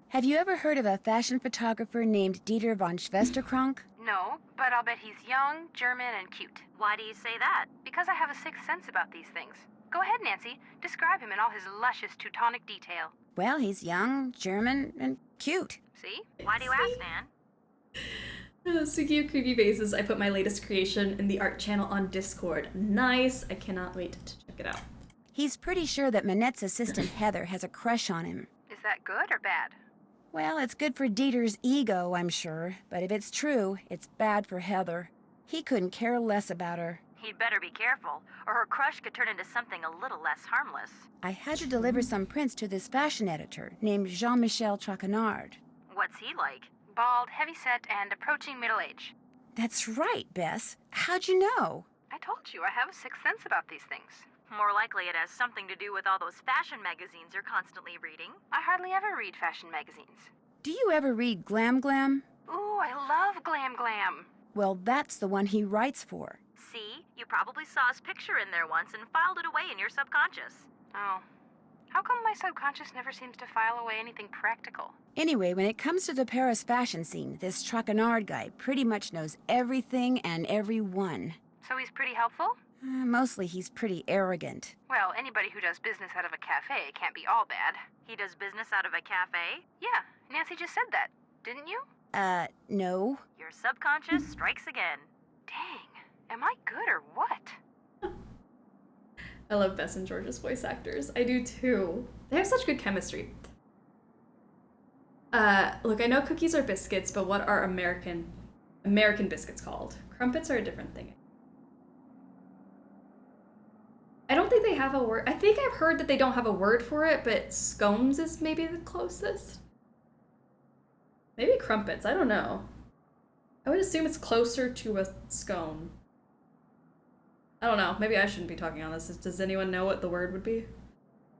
Have you ever heard of a fashion photographer named Dieter von Schwesterkrank? No, but I'll bet he's young, German, and cute. Why do you say that? Because I have a sixth sense about these things. Go ahead, Nancy. Describe him in all his luscious Teutonic detail. Well, he's young, German, and cute. See? Why do you ask, Nan? Speaking of creepy faces, I put my latest creation in the art channel on Discord. Nice. I cannot wait to check it out. He's pretty sure that Minette's assistant Heather has a crush on him. Is that good or bad? Well, it's good for Dieter's ego, I'm sure. But if it's true, it's bad for Heather. He couldn't care less about her. He'd better be careful, or her crush could turn into something a little less harmless. I had to deliver some prints to this fashion editor named Jean-Michel Traquenard. What's he like? Bald, heavy-set, and approaching middle age. That's right, Bess. How'd you know? I told you, I have a sixth sense about these things. More likely it has something to do with all those fashion magazines you're constantly reading. I hardly ever read fashion magazines. Do you ever read Glam Glam? Ooh, I love Glam Glam. Well, that's the one he writes for. See? You probably saw his picture in there once and filed it away in your subconscious. Oh. How come my subconscious never seems to file away anything practical? Anyway, when it comes to the Paris fashion scene, this Traquenard guy pretty much knows everything and everyone. So he's pretty helpful? Mostly he's pretty arrogant. Well, anybody who does business out of a cafe can't be all bad. He does business out of a cafe? Yeah, Nancy just said that, didn't you? No. Your subconscious strikes again. Dang, am I good or what? I love Bess and George's voice actors. I do too. They have such good chemistry. Look, I know cookies are biscuits, but what are American biscuits called? Crumpets are a different thing. I don't think they have a word. I think I've heard that they don't have a word for it, but scones is maybe the closest. Maybe crumpets, I don't know. I would assume it's closer to a scone. I don't know, maybe I shouldn't be talking on this. Does anyone know what the word would be?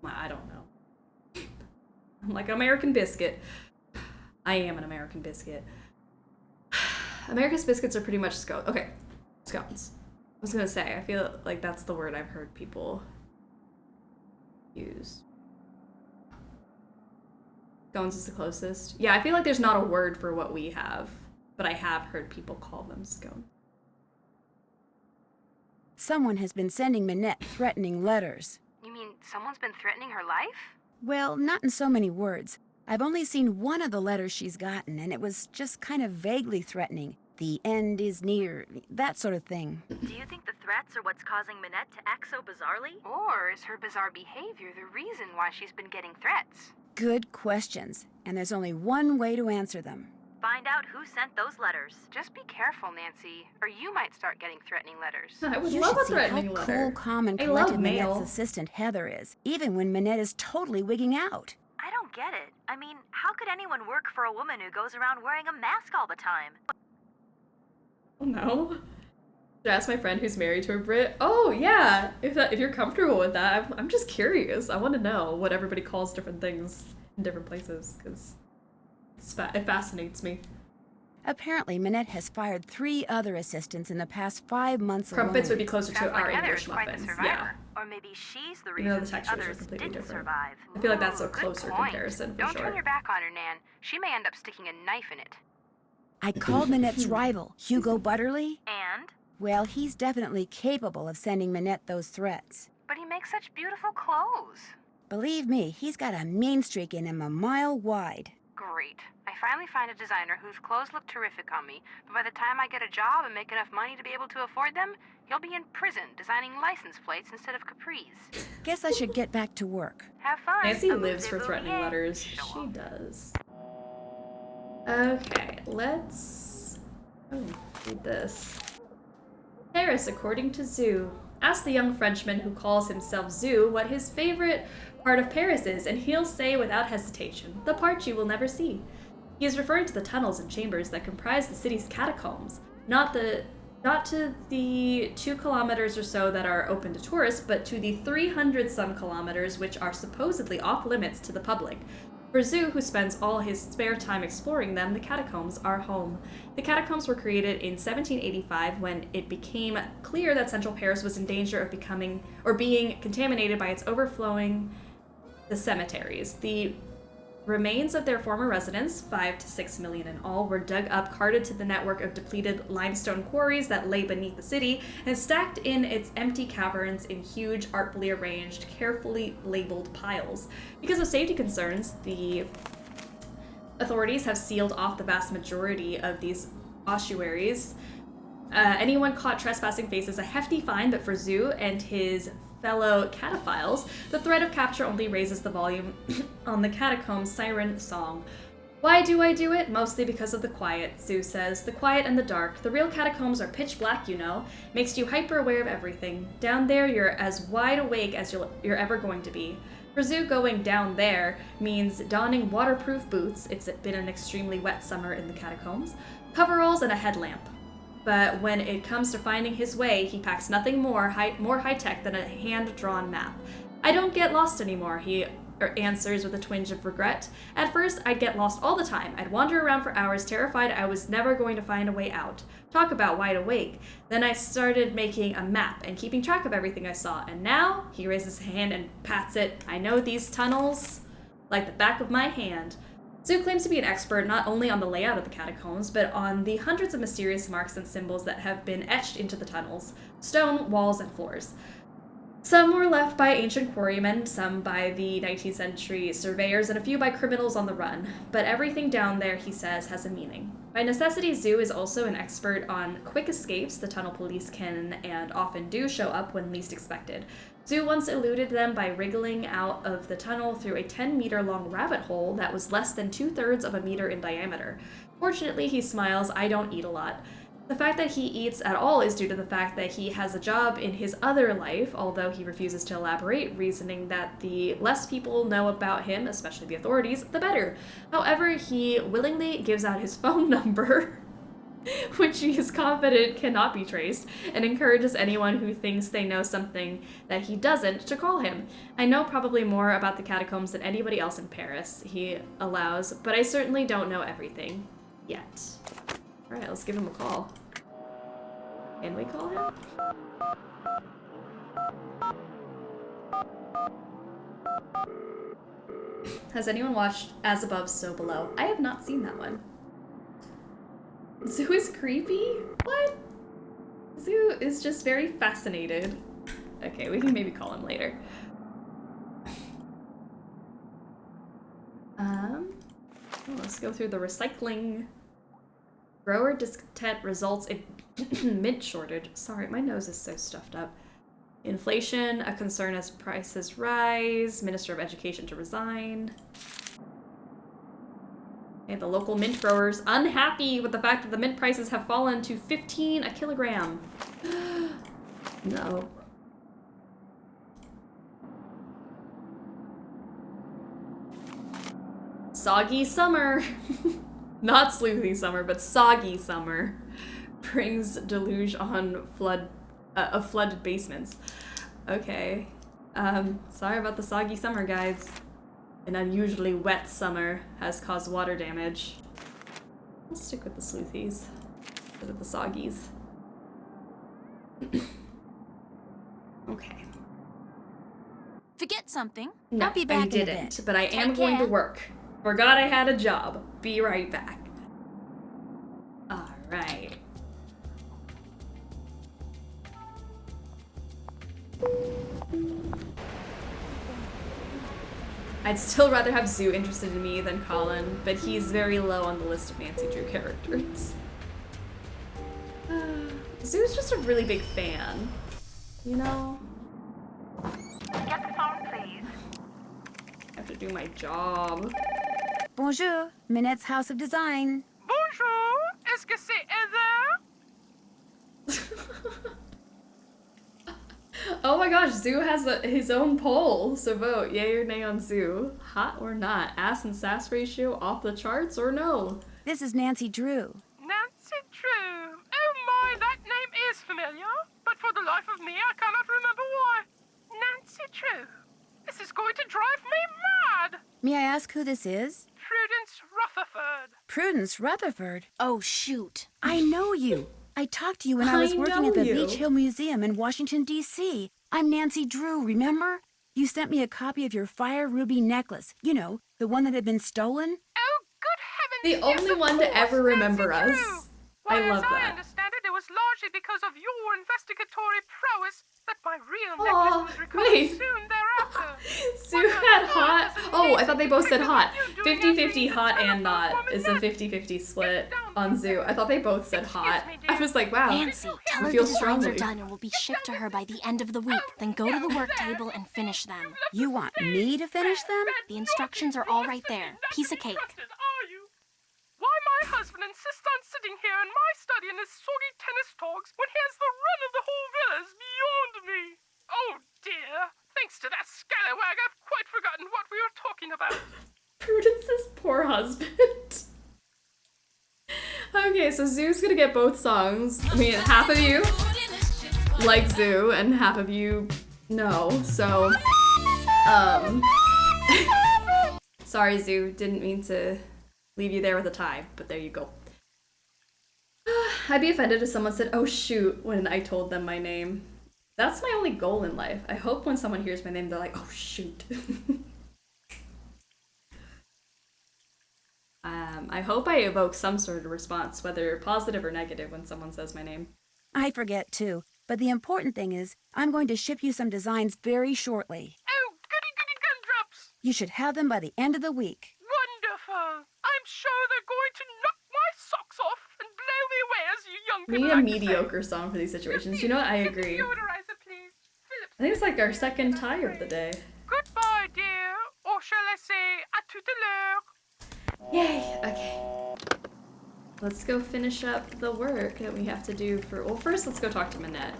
I don't know. I'm like, American biscuit. I am an American biscuit. America's biscuits are pretty much scones. Okay, scones. I was gonna say, I feel like that's the word I've heard people use. Scones is the closest. Yeah, I feel like there's not a word for what we have, but I have heard people call them scones. Someone has been sending Minette threatening letters. You mean someone's been threatening her life? Well, not in so many words. I've only seen one of the letters she's gotten, and it was just kind of vaguely threatening. The end is near, that sort of thing. Do you think the threats are what's causing Minette to act so bizarrely? Or is her bizarre behavior the reason why she's been getting threats? Good questions, and there's only one way to answer them. Find out who sent those letters. Just be careful, Nancy, or you might start getting threatening letters. I would You love should a see threatening how letter. cool, calm, and I collected love mail. Minette's assistant Heather is, even when Minette is totally wigging out. I don't get it. I mean, how could anyone work for a woman who goes around wearing a mask all the time? Oh no. Should I ask my friend who's married to a Brit? Oh yeah, if you're comfortable with that, I'm just curious. I want to know what everybody calls different things in different places, because it fascinates me. Apparently, Minette has fired 3 other assistants in the past 5 months Crumpets alone. would be closer to Sounds our like Heather English is quite the muffins. survivor. Yeah. Or maybe she's the You reason know, the the textures are others completely didn't different. survive. I feel like that's a Ooh, good closer point. comparison for Don't sure. turn your back on her, Nan. She may end up sticking a knife in it. I called Minette's rival, Hugo Butterly. And? Well, he's definitely capable of sending Minette those threats. But he makes such beautiful clothes. Believe me, he's got a mean streak in him a mile wide. Great. I finally find a designer whose clothes look terrific on me, but by the time I get a job and make enough money to be able to afford them, he'll be in prison designing license plates instead of capris. Guess I should get back to work. Have fun. Nancy Amuse lives for vous threatening bien. letters. She does. Okay, let's read this. Paris, according to Zoo. Ask the young Frenchman who calls himself Zoo what his favorite part of Paris is, and he'll say without hesitation, the part you will never see. He is referring to the tunnels and chambers that comprise the city's catacombs, not to the 2 kilometers or so that are open to tourists, but to the 300 some kilometers which are supposedly off limits to the public. For Zoo, who spends all his spare time exploring them, the catacombs are home. The catacombs were created in 1785 when it became clear that central Paris was in danger of being contaminated by its overflowing the cemeteries. The remains of their former residents, 5 to 6 million in all, were dug up, carted to the network of depleted limestone quarries that lay beneath the city, and stacked in its empty caverns in huge, artfully arranged, carefully labeled piles. Because of safety concerns, the authorities have sealed off the vast majority of these ossuaries. Anyone caught trespassing faces a hefty fine, but for Zoo and his fellow cataphiles, the threat of capture only raises the volume on the catacombs' siren song. Why do I do it? Mostly because of the quiet, Zoo says. The quiet and the dark. The real catacombs are pitch black, you know. Makes you hyper aware of everything. Down there, you're as wide awake as you're ever going to be. For Zoo, going down there means donning waterproof boots. It's been an extremely wet summer in the catacombs. Coveralls and a headlamp. But when it comes to finding his way, he packs nothing more high-tech than a hand-drawn map. I don't get lost anymore, he answers with a twinge of regret. At first, I'd get lost all the time. I'd wander around for hours, terrified I was never going to find a way out. Talk about wide awake. Then I started making a map and keeping track of everything I saw. And now, he raises his hand and pats it. I know these tunnels like the back of my hand. Zoo claims to be an expert not only on the layout of the catacombs, but on the hundreds of mysterious marks and symbols that have been etched into the tunnels, stone, walls, and floors. Some were left by ancient quarrymen, some by the 19th century surveyors, and a few by criminals on the run. But everything down there, he says, has a meaning. By necessity, Zoo is also an expert on quick escapes. The tunnel police can and often do show up when least expected. Zoo once eluded them by wriggling out of the tunnel through a 10-meter-long rabbit hole that was less than 2/3 of a meter in diameter. Fortunately, he smiles, I don't eat a lot. The fact that he eats at all is due to the fact that he has a job in his other life, although he refuses to elaborate, reasoning that the less people know about him, especially the authorities, the better. However, he willingly gives out his phone number, which he is confident cannot be traced, and encourages anyone who thinks they know something that he doesn't to call him. I know probably more about the catacombs than anybody else in Paris, he allows, but I certainly don't know everything. Yet. Alright, let's give him a call. Can we call him? Has anyone watched As Above, So Below? I have not seen that one. Zoo is creepy? What? Zoo is just very fascinated. Okay, we can maybe call him later. Let's go through the recycling. Grower discontent results in mint shortage. Sorry, my nose is so stuffed up. Inflation, a concern as prices rise. Minister of Education to resign. And the local mint growers unhappy with the fact that the mint prices have fallen to 15 a kilogram. No. Soggy summer. Not Sleuthy Summer, but Soggy Summer brings deluge on flooded basements. Okay. Sorry about the soggy summer, guys. An unusually wet summer has caused water damage. Let's stick with the Sleuthies instead of the Soggies. Okay. Forget something. No, I'll be back I didn't, in a bit. but I am going to work. Forgot I had a job. Be right back. Alright. I'd still rather have Zoo interested in me than Colin, but he's very low on the list of Nancy Drew characters. Zoo's just a really big fan, you know? Get the phone, please. I have to do my job. Bonjour, Minette's House of Design. Bonjour, est-ce que c'est Heather? Oh my gosh, Zoo has his own poll, so vote yay or nay on Zoo. Hot or not? Ass and sass ratio off the charts or no? This is Nancy Drew. Nancy Drew. Oh my, that name is familiar, but for the life of me, I cannot remember why. Nancy Drew. This is going to drive me mad. May I ask who this is? Prudence Rutherford. Prudence Rutherford. Oh, shoot. I know you. I talked to you when I was working at the Beach Hill Museum in Washington, D.C. I'm Nancy Drew, remember? You sent me a copy of your fire ruby necklace. You know, the one that had been stolen. Oh, good heavens! The only one to ever remember us. Well, I love as I that. understand it, it was largely because of your investigatory prowess that my real necklace was recovered wait. soon thereafter. Zoo had hot. Oh, I thought they both said hot. 50-50 hot and not is a 50-50 split on Zoo. I thought they both said hot. I was like, wow. Nancy, tell I her feel the designs strongly. are done and will be shipped to her by the end of the week. Then go to the work table and finish them. You want me to finish them? The instructions are all right there. Piece of cake. Are you? Why my husband insists on sitting here in my study in his soggy tennis togs when he has the run of the whole villa is beyond me. Oh dear. Thanks to that scallywag, I've quite forgotten what we were talking about. Prudence's poor husband. Okay, so Zoo's gonna get both songs. I mean, half of you like Zoo and half of you no, so sorry Zoo, didn't mean to leave you there with a tie, but there you go. I'd be offended if someone said, oh shoot, when I told them my name. That's my only goal in life. I hope when someone hears my name, they're like, oh shoot. I hope I evoke some sort of response, whether positive or negative, when someone says my name. I forget too, but the important thing is I'm going to ship you some designs very shortly. Oh, goody gumdrops! You should have them by the end of the week. Wonderful! I'm sure they're going to knock my socks off and blow me away, as you young We people need a like to say. mediocre song for these situations. You know what? I agree. Deodorizer, please. I think it's like our second tie of the day. Goodbye, dear. Or shall I say, à tout à l'heure? Yay! Okay. Let's go finish up the work that we have to do for... Well, first let's go talk to Minette.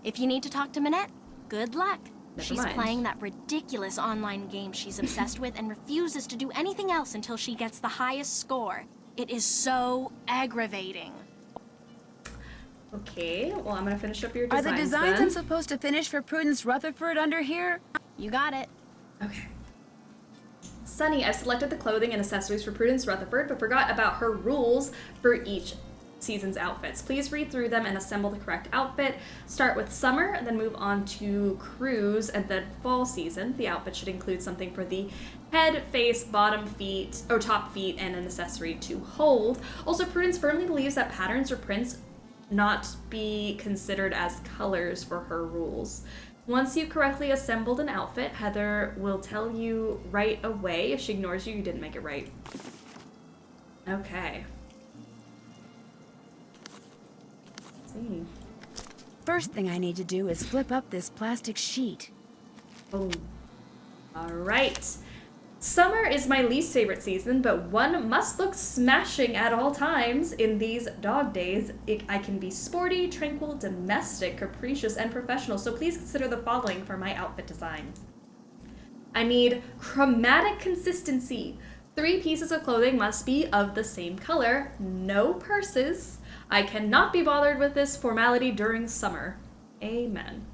If you need to talk to Minette, good luck. Never She's mind. playing that ridiculous online game she's obsessed with and refuses to do anything else until she gets the highest score. It is so aggravating. Okay, well, I'm gonna finish up your Are designs the designs then. I'm supposed to finish for Prudence Rutherford under here? You got it. Okay. Sunny, I've selected the clothing and accessories for Prudence Rutherford, but forgot about her rules for each season's outfits. Please read through them and assemble the correct outfit. Start with summer, and then move on to cruise, and then fall season. The outfit should include something for the head, face, bottom feet, or top feet, and an accessory to hold. Also, Prudence firmly believes that patterns or prints not be considered as colors for her rules. Once you've correctly assembled an outfit, Heather will tell you right away. If she ignores you, you didn't make it right. Okay. Let's see. First thing I need to do is flip up this plastic sheet. Oh. All right. Summer is my least favorite season, but one must look smashing at all times. In these dog days, I can be sporty, tranquil, domestic, capricious, and professional, so please consider the following for my outfit design. I need chromatic consistency. 3 pieces of clothing must be of the same color. No purses. I cannot be bothered with this formality during summer. Amen.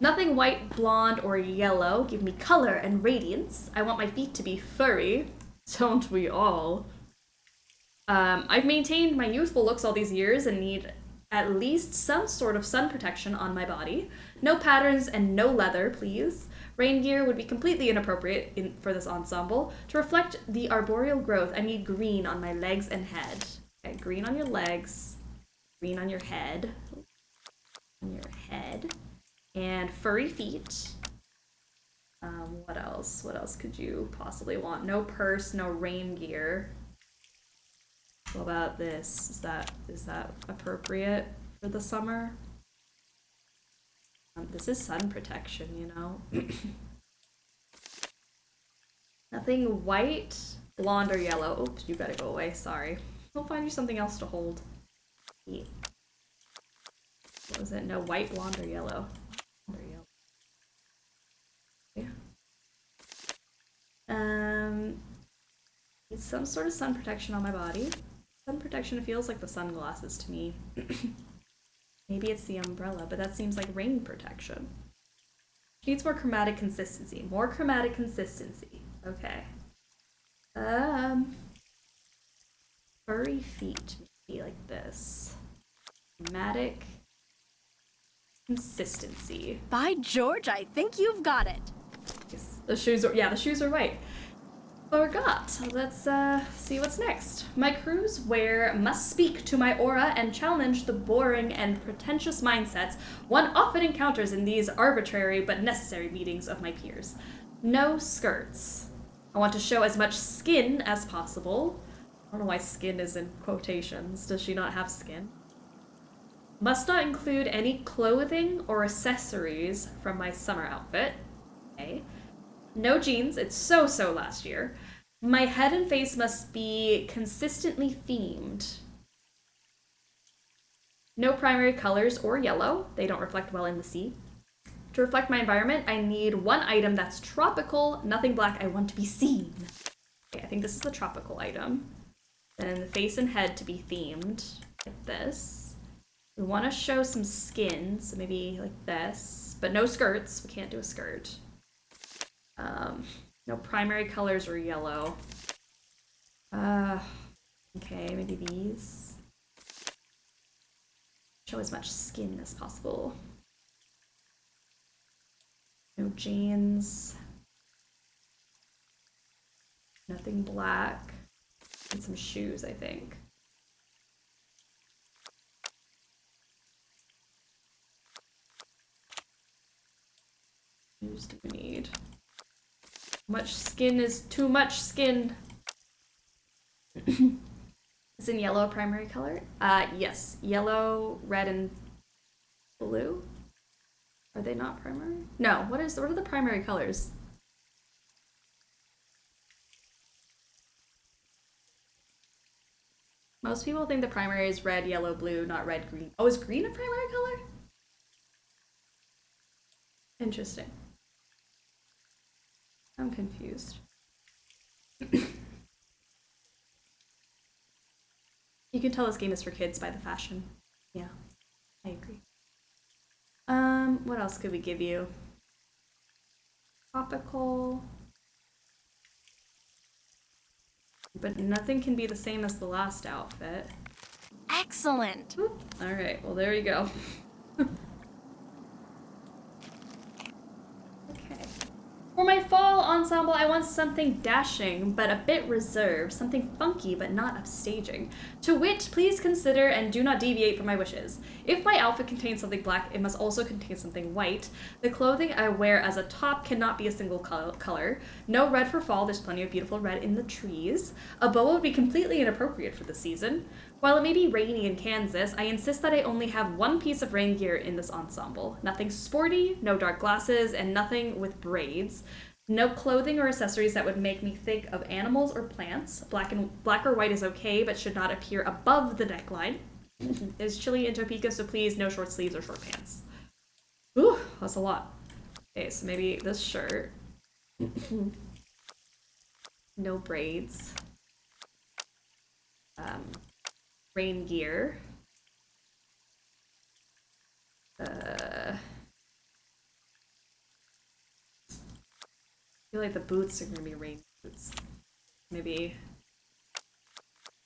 Nothing white, blonde, or yellow. Give me color and radiance. I want my feet to be furry. Don't we all? I've maintained my youthful looks all these years and need at least some sort of sun protection on my body. No patterns and no leather, please. Rain gear would be completely inappropriate for this ensemble. To reflect the arboreal growth, I need green on my legs and head. Okay, green on your legs, green on your head. On your head. And furry feet. What else? What else could you possibly want? No purse, no rain gear. What about this? Is that appropriate for the summer? This is sun protection, you know? Nothing white, blonde, or yellow. Oops, you gotta go away, sorry. I'll find you something else to hold. What was it? No, white, blonde, or yellow. Need some sort of sun protection on my body. Sun protection feels like the sunglasses to me. Maybe it's the umbrella, but that seems like rain protection. Needs more chromatic consistency. More chromatic consistency. Okay. Furry feet. Maybe like this. Chromatic consistency. By George, I think you've got it. Yes. The shoes are white. Forgot. Let's see what's next. My crew's wear must speak to my aura and challenge the boring and pretentious mindsets one often encounters in these arbitrary but necessary meetings of my peers. No skirts. I want to show as much skin as possible. I don't know why skin is in quotations. Does she not have skin? Must not include any clothing or accessories from my summer outfit. Okay. No jeans, it's so last year. My head and face must be consistently themed. No primary colors or yellow, they don't reflect well in the sea. To reflect my environment, I need one item that's tropical, nothing black, I want to be seen. Okay, I think this is the tropical item. Then the face and head to be themed, like this. We want to show some skin, so maybe like this, but no skirts, we can't do a skirt. No primary colors or yellow. Okay, maybe these. Show as much skin as possible. No jeans. Nothing black. And some shoes, I think. Shoes do we need? Much skin is too much skin. Is in yellow a primary color? Yes. Yellow, red, and blue? Are they not primary? No. What are the primary colors? Most people think the primary is red, yellow, blue, not red, green. Oh, is green a primary color? Interesting. I'm confused. You can tell this game is for kids by the fashion. Yeah, I agree. What else could we give you? Topical. But nothing can be the same as the last outfit. Excellent. Alright, well there you go. For my fall ensemble, I want something dashing, but a bit reserved, something funky, but not upstaging. To wit, please consider and do not deviate from my wishes. If my outfit contains something black, it must also contain something white. The clothing I wear as a top cannot be a single color. No red for fall, there's plenty of beautiful red in the trees. A boa would be completely inappropriate for the season. While it may be rainy in Kansas, I insist that I only have one piece of rain gear in this ensemble. Nothing sporty, no dark glasses, and nothing with braids. No clothing or accessories that would make me think of animals or plants. Black or white is okay, but should not appear above the neckline. It's chilly in Topeka, so please no short sleeves or short pants. Ooh, that's a lot. Okay, so maybe this shirt. No braids. Rain gear. I feel like the boots are gonna be rain boots. Maybe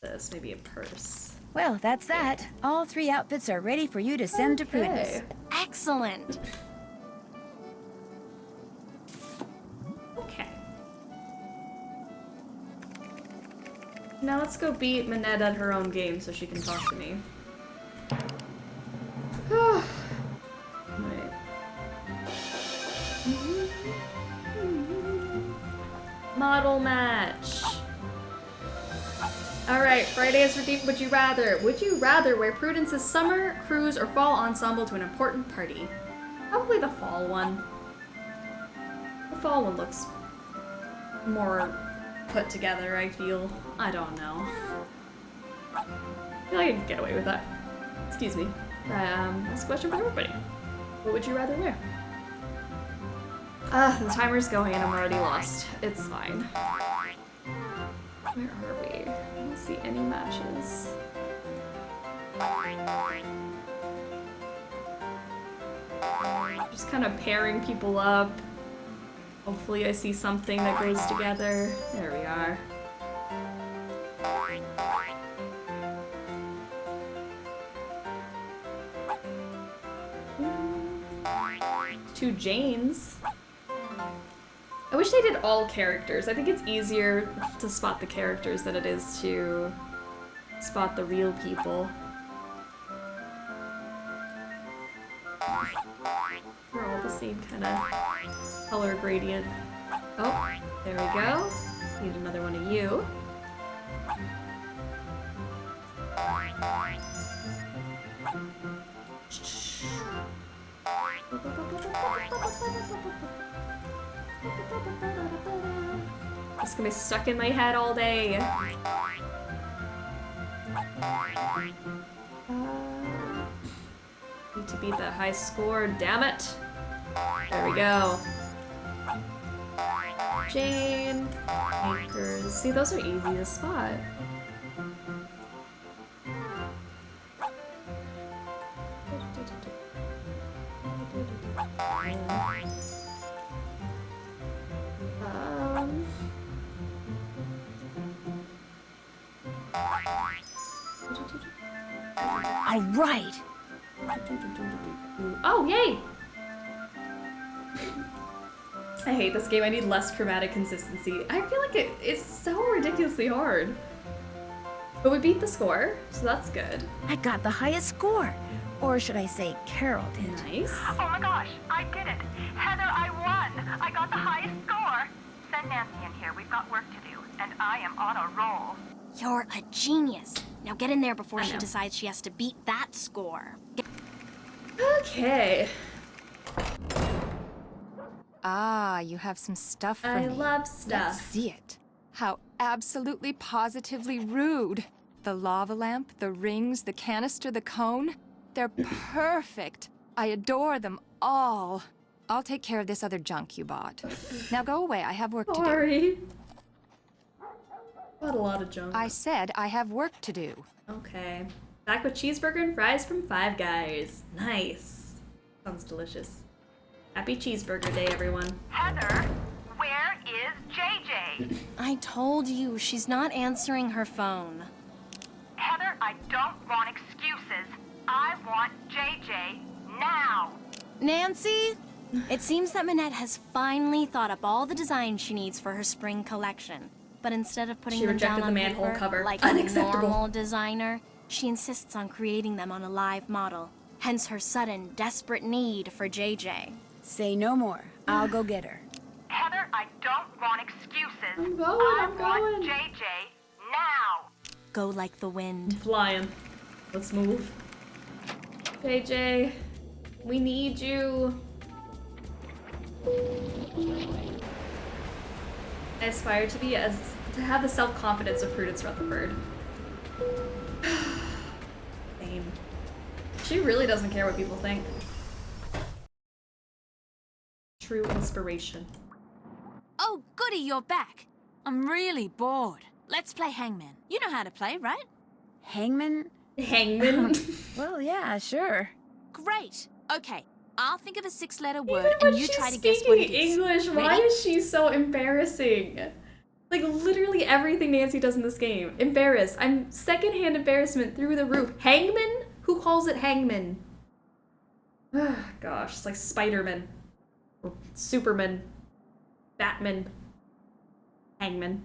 this, maybe a purse. Well, that's that. All 3 outfits are ready for you to send to Prudence. Excellent. Okay. Now let's go beat Minette at her own game so she can talk to me. Right. Model match. Alright, Friday is for Deep Would You Rather. Would you rather wear Prudence's summer, cruise, or fall ensemble to an important party? Probably the fall one. The fall one looks more put together, I feel. I don't know. I feel like I can get away with that. Excuse me. That's a question for everybody. What would you rather wear? The timer's going and I'm already lost. It's fine. Where are we? I don't see any matches. Just kind of pairing people up. Hopefully I see something that goes together. There we are. Two Janes. I wish they did all characters. I think it's easier to spot the characters than it is to spot the real people. We're all the same kind of color gradient. Oh, there we go. Need another one of you. It's gonna be stuck in my head all day. Need to beat that high score, damn it. There we go. Jane, anchors. See, those are easy to spot. All right. Oh, yay! I hate this game. I need less chromatic consistency. I feel like it's so ridiculously hard. But we beat the score, so that's good. I got the highest score. Or should I say Carol did. Nice. Oh my gosh, I did it. Heather, I won. I got the highest score. Send Nancy in here. We've got work to do, and I am on a roll. You're a genius. Now get in there before she decides she has to beat that score. Okay. Ah, you have some stuff for I me. love stuff. Let's see it. How absolutely positively rude. The lava lamp, the rings, the canister, the cone. They're perfect. I adore them all. I'll take care of this other junk you bought. Now go away, I have work to do. Sorry. Bought a lot of junk. I said I have work to do. Okay. Back with cheeseburger and fries from Five Guys. Nice. Sounds delicious. Happy cheeseburger day, everyone. Heather, where is JJ? I told you, she's not answering her phone. Heather, I don't want excuses. I want JJ now. Nancy? It seems that Minette has finally thought up all the designs she needs for her spring collection. But instead of putting She them down rejected on the manhole paper, cover. like a Unacceptable. normal designer, she insists on creating them on a live model. Hence her sudden, desperate need for JJ. Say no more. I'll go get her. Heather, I don't want excuses. I'm going, I I'm want going. JJ now. Go like the wind. I'm flying. Let's move. JJ, we need you. I aspire to have the self-confidence of Prudence Rutherford. Same. She really doesn't care what people think. True inspiration. Oh, goody, you're back. I'm really bored. Let's play Hangman. You know how to play, right? Hangman? Hangman? Well, yeah, sure. Great. Okay, I'll think of a 6-letter word Even when and you she's try to guess what it is. English, why Ready? is she so embarrassing? Like, literally everything Nancy does in this game. Embarrassed. I'm secondhand embarrassment through the roof. Hangman? Who calls it Hangman? Gosh, it's like Spider-Man. Or Superman. Batman. Hangman.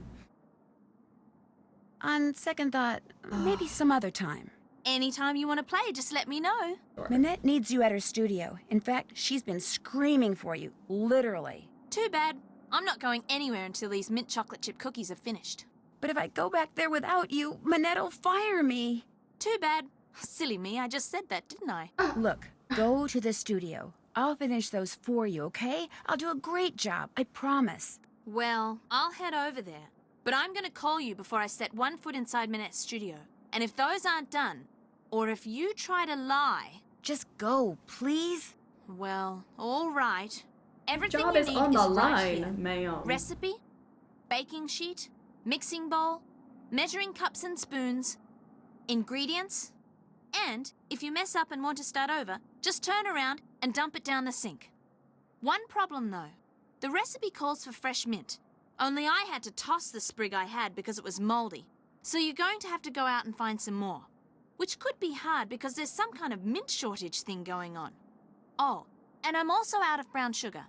On second thought, maybe some other time. Anytime you want to play, just let me know. Minette needs you at her studio. In fact, she's been screaming for you, literally. Too bad. I'm not going anywhere until these mint chocolate chip cookies are finished. But if I go back there without you, Minette'll fire me. Too bad. Silly me, I just said that, didn't I? Look, go to the studio. I'll finish those for you, okay? I'll do a great job, I promise. Well, I'll head over there. But I'm going to call you before I set one foot inside Minette's studio. And if those aren't done, or if you try to lie... Just go, please? Well, all right. Everything Job you is need on the right line, here. ma'am. Recipe, baking sheet, mixing bowl, measuring cups and spoons, ingredients, and if you mess up and want to start over, just turn around and dump it down the sink. One problem though, the recipe calls for fresh mint, only I had to toss the sprig I had because it was moldy, so you're going to have to go out and find some more, which could be hard because there's some kind of mint shortage thing going on. Oh, and I'm also out of brown sugar.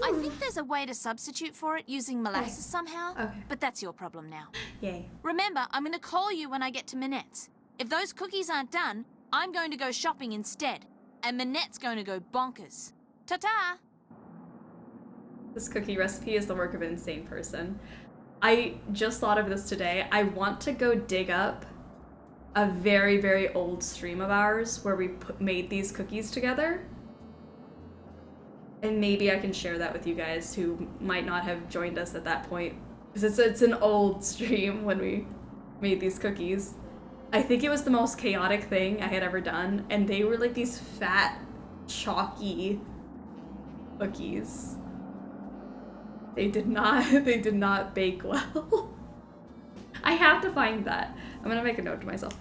I think there's a way to substitute for it using molasses somehow, but that's your problem now. Yay. Remember, I'm going to call you when I get to Minette's. If those cookies aren't done, I'm going to go shopping instead, and Minette's going to go bonkers. Ta-ta! This cookie recipe is the work of an insane person. I just thought of this today. I want to go dig up a very, very old stream of ours where we made these cookies together. And maybe I can share that with you guys who might not have joined us at that point. Because it's an old stream when we made these cookies. I think it was the most chaotic thing I had ever done. And they were like these fat, chalky cookies. They did not bake well. I have to find that. I'm gonna make a note to myself.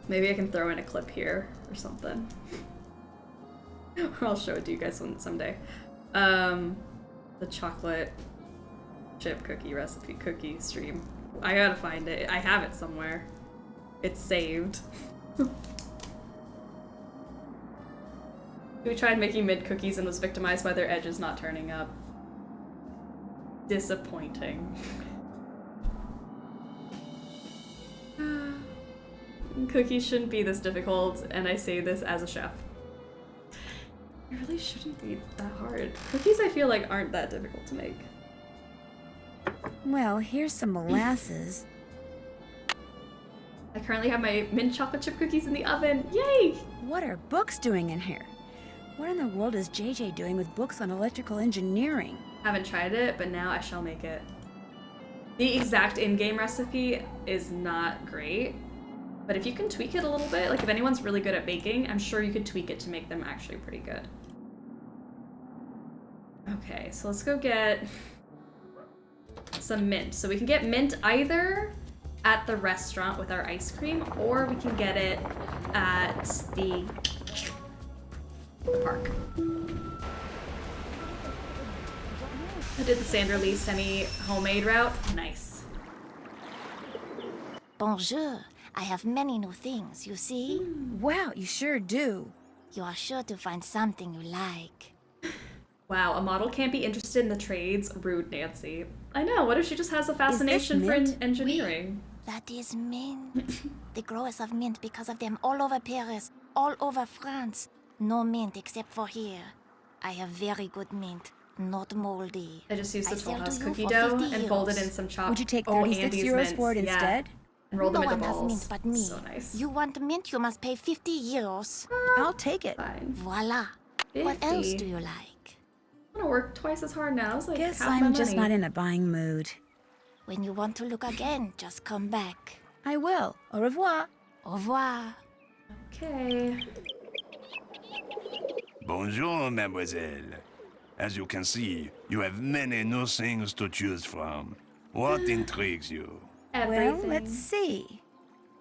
Maybe I can throw in a clip here or something. Or I'll show it to you guys someday. The chocolate chip cookie recipe cookie stream. I gotta find it. I have it somewhere. It's saved. We tried making mint cookies and was victimized by their edges not turning up. Disappointing. Cookies shouldn't be this difficult, and I say this as a chef. It really shouldn't be that hard. Cookies, I feel like, aren't that difficult to make. Well, here's some molasses. I currently have my mint chocolate chip cookies in the oven. Yay! What are books doing in here? What in the world is JJ doing with books on electrical engineering? Haven't tried it, but now I shall make it. The exact in-game recipe is not great, but if you can tweak it a little bit, like if anyone's really good at baking, I'm sure you could tweak it to make them actually pretty good. Okay, so let's go get some mint. So we can get mint either at the restaurant with our ice cream, or we can get it at the park. I did the Sandra Lee semi-homemade route. Nice. Bonjour. I have many new things, you see? Wow, you sure do. You are sure to find something you like. Wow, a model can't be interested in the trades. Rude, Nancy. I know, what if she just has a fascination for engineering? That is mint. They grow us of mint because of them all over Paris, all over France. No mint except for here. I have very good mint, not moldy. I just used the Toll sell House to you cookie for dough 50 and folded euros. in some chopped. Would you take oh, 36 Andy's euros mints. for it instead? And roll them No into one has balls. mint but me. So nice. You want mint, you must pay 50 euros. I'll take it. Fine. Voila. 50. What else do you like? I'm gonna work twice as hard now. It's like Guess half my I'm just money. not in a buying mood. When you want to look again, just come back. I will. Au revoir. Au revoir. Okay. Bonjour, mademoiselle. As you can see, you have many new things to choose from. What intrigues you? Well, let's see.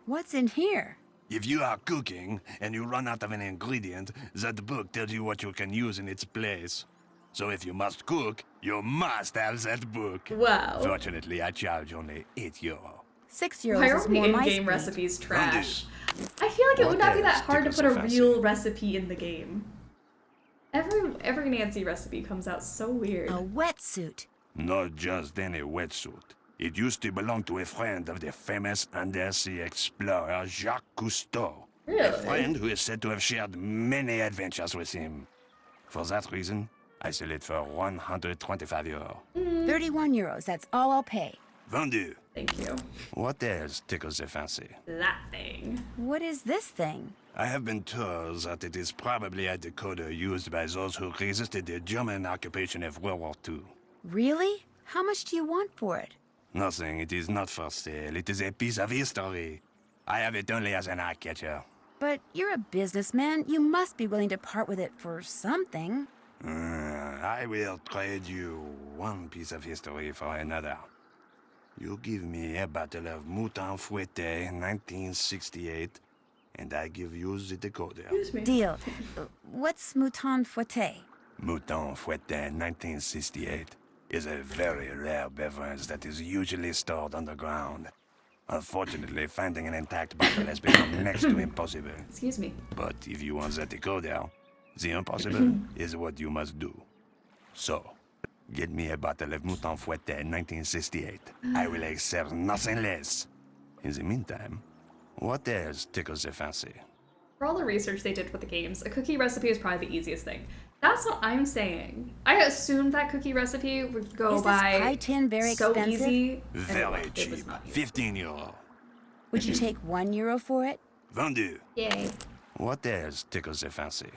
What's in here? If you are cooking and you run out of an ingredient, that book tells you what you can use in its place. So if you must cook, you must have that book. Wow. Fortunately, I charge only €8. 6 euros Why are is all more the my in-game speed. recipes trash? I feel like it would not be that hard to put a real recipe in the game. Every Nancy recipe comes out so weird. A wetsuit. Not just any wetsuit. It used to belong to a friend of the famous undersea explorer Jacques Cousteau. Really? A friend who is said to have shared many adventures with him. For that reason, I sell it for €125. 31 euros, that's all I'll pay. Vendu. Thank you. What else tickles the fancy? That thing. What is this thing? I have been told that it is probably a decoder used by those who resisted the German occupation of World War II. Really? How much do you want for it? Nothing, it is not for sale. It is a piece of history. I have it only as an eye-catcher. But you're a businessman. You must be willing to part with it for something. I will trade you one piece of history for another. You give me a bottle of Mouton Fouetté 1968, and I give you the decoder. Deal. What's Mouton Fouetté? Mouton Fouetté 1968 is a very rare beverage that is usually stored underground. Unfortunately, finding an intact bottle has become next to impossible. Excuse me. But if you want that decoder, the impossible is what you must do. So, get me a bottle of Mouton Fouetté 1968. I will accept nothing less. In the meantime, what else tickles the fancy? For all the research they did for the games, a cookie recipe is probably the easiest thing. That's what I'm saying. I assumed that cookie recipe would go Is this by pie tin very so expensive? easy. Very cheap. 15 euro. Would you take €1 for it? Vendu. Yay. What else tickles the fancy?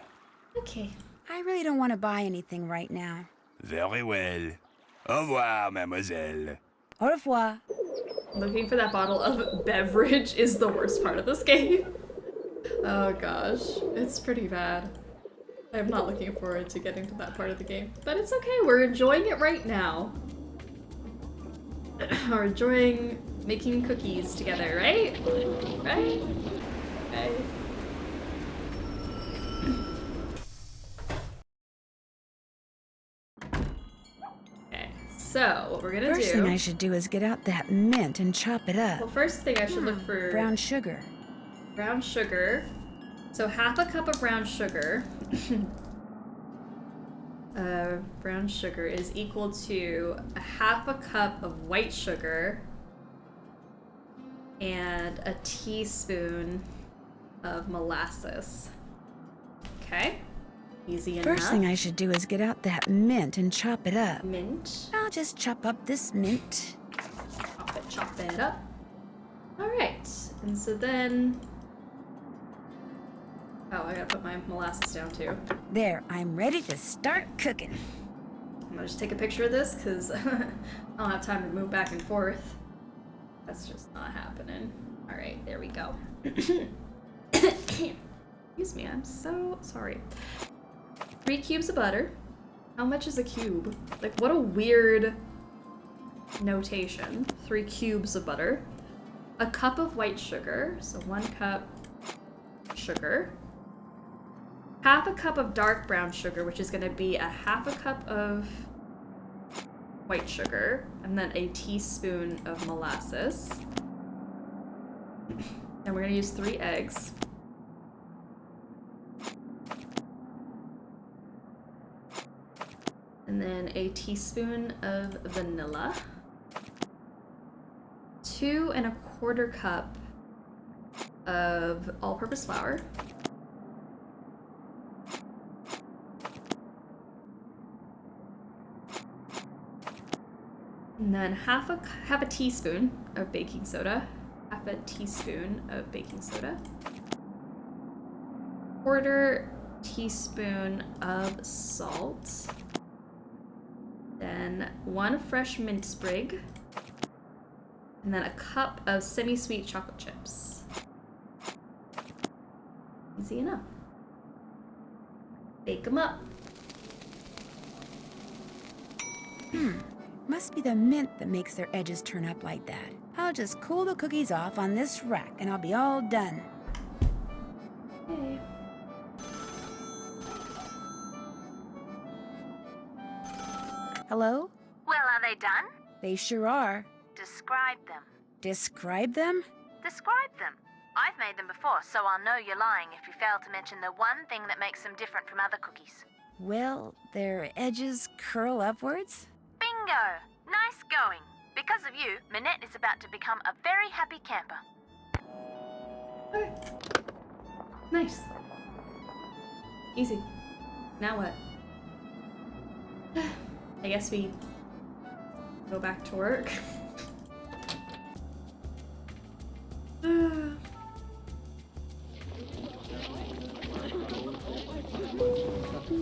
Okay. I really don't want to buy anything right now. Very well. Au revoir, mademoiselle. Au revoir. Looking for that bottle of beverage is the worst part of this game. Oh gosh, it's pretty bad. I'm not looking forward to getting to that part of the game, but it's okay, we're enjoying it right now. We're enjoying making cookies together, right? Right? Okay. Okay, so what we're gonna First do... thing I should do is get out that mint and chop it up. Well, first thing I should look for... Brown sugar. Brown sugar. So half a cup of brown sugar. Brown sugar is equal to a half a cup of white sugar. and a teaspoon of molasses. Okay, easy enough. First thing I should do is get out that mint and chop it up. Mint. I'll just chop up this mint. Chop it up. All right, and so then, oh, I gotta put my molasses down too. There, I'm ready to start cooking. I'm gonna just take a picture of this because I don't have time to move back and forth. That's just not happening. All right, there we go. Excuse me, I'm so sorry. 3 cubes of butter. How much is a cube? Like, what a weird notation. 3 cubes of butter. A cup of white sugar, so 1 cup sugar. Half a cup of dark brown sugar, which is gonna be a half a cup of white sugar, and then a teaspoon of molasses. And we're gonna use 3 eggs. And then a teaspoon of vanilla. 2 1/4 cup of all-purpose flour. And then half a teaspoon of baking soda. Half a teaspoon of baking soda. 1/4 teaspoon of salt. Then 1 fresh mint sprig. And then a cup of semi-sweet chocolate chips. Easy enough. Bake them up. Must be the mint that makes their edges turn up like that. I'll just cool the cookies off on this rack and I'll be all done. Okay. Hello? Well, are they done? They sure are. Describe them. Describe them? Describe them. I've made them before, so I'll know you're lying if you fail to mention the one thing that makes them different from other cookies. Well, their edges curl upwards? Bingo! Nice going. Because of you, Minette is about to become a very happy camper. Okay. Nice. Easy. Now what? I guess we go back to work.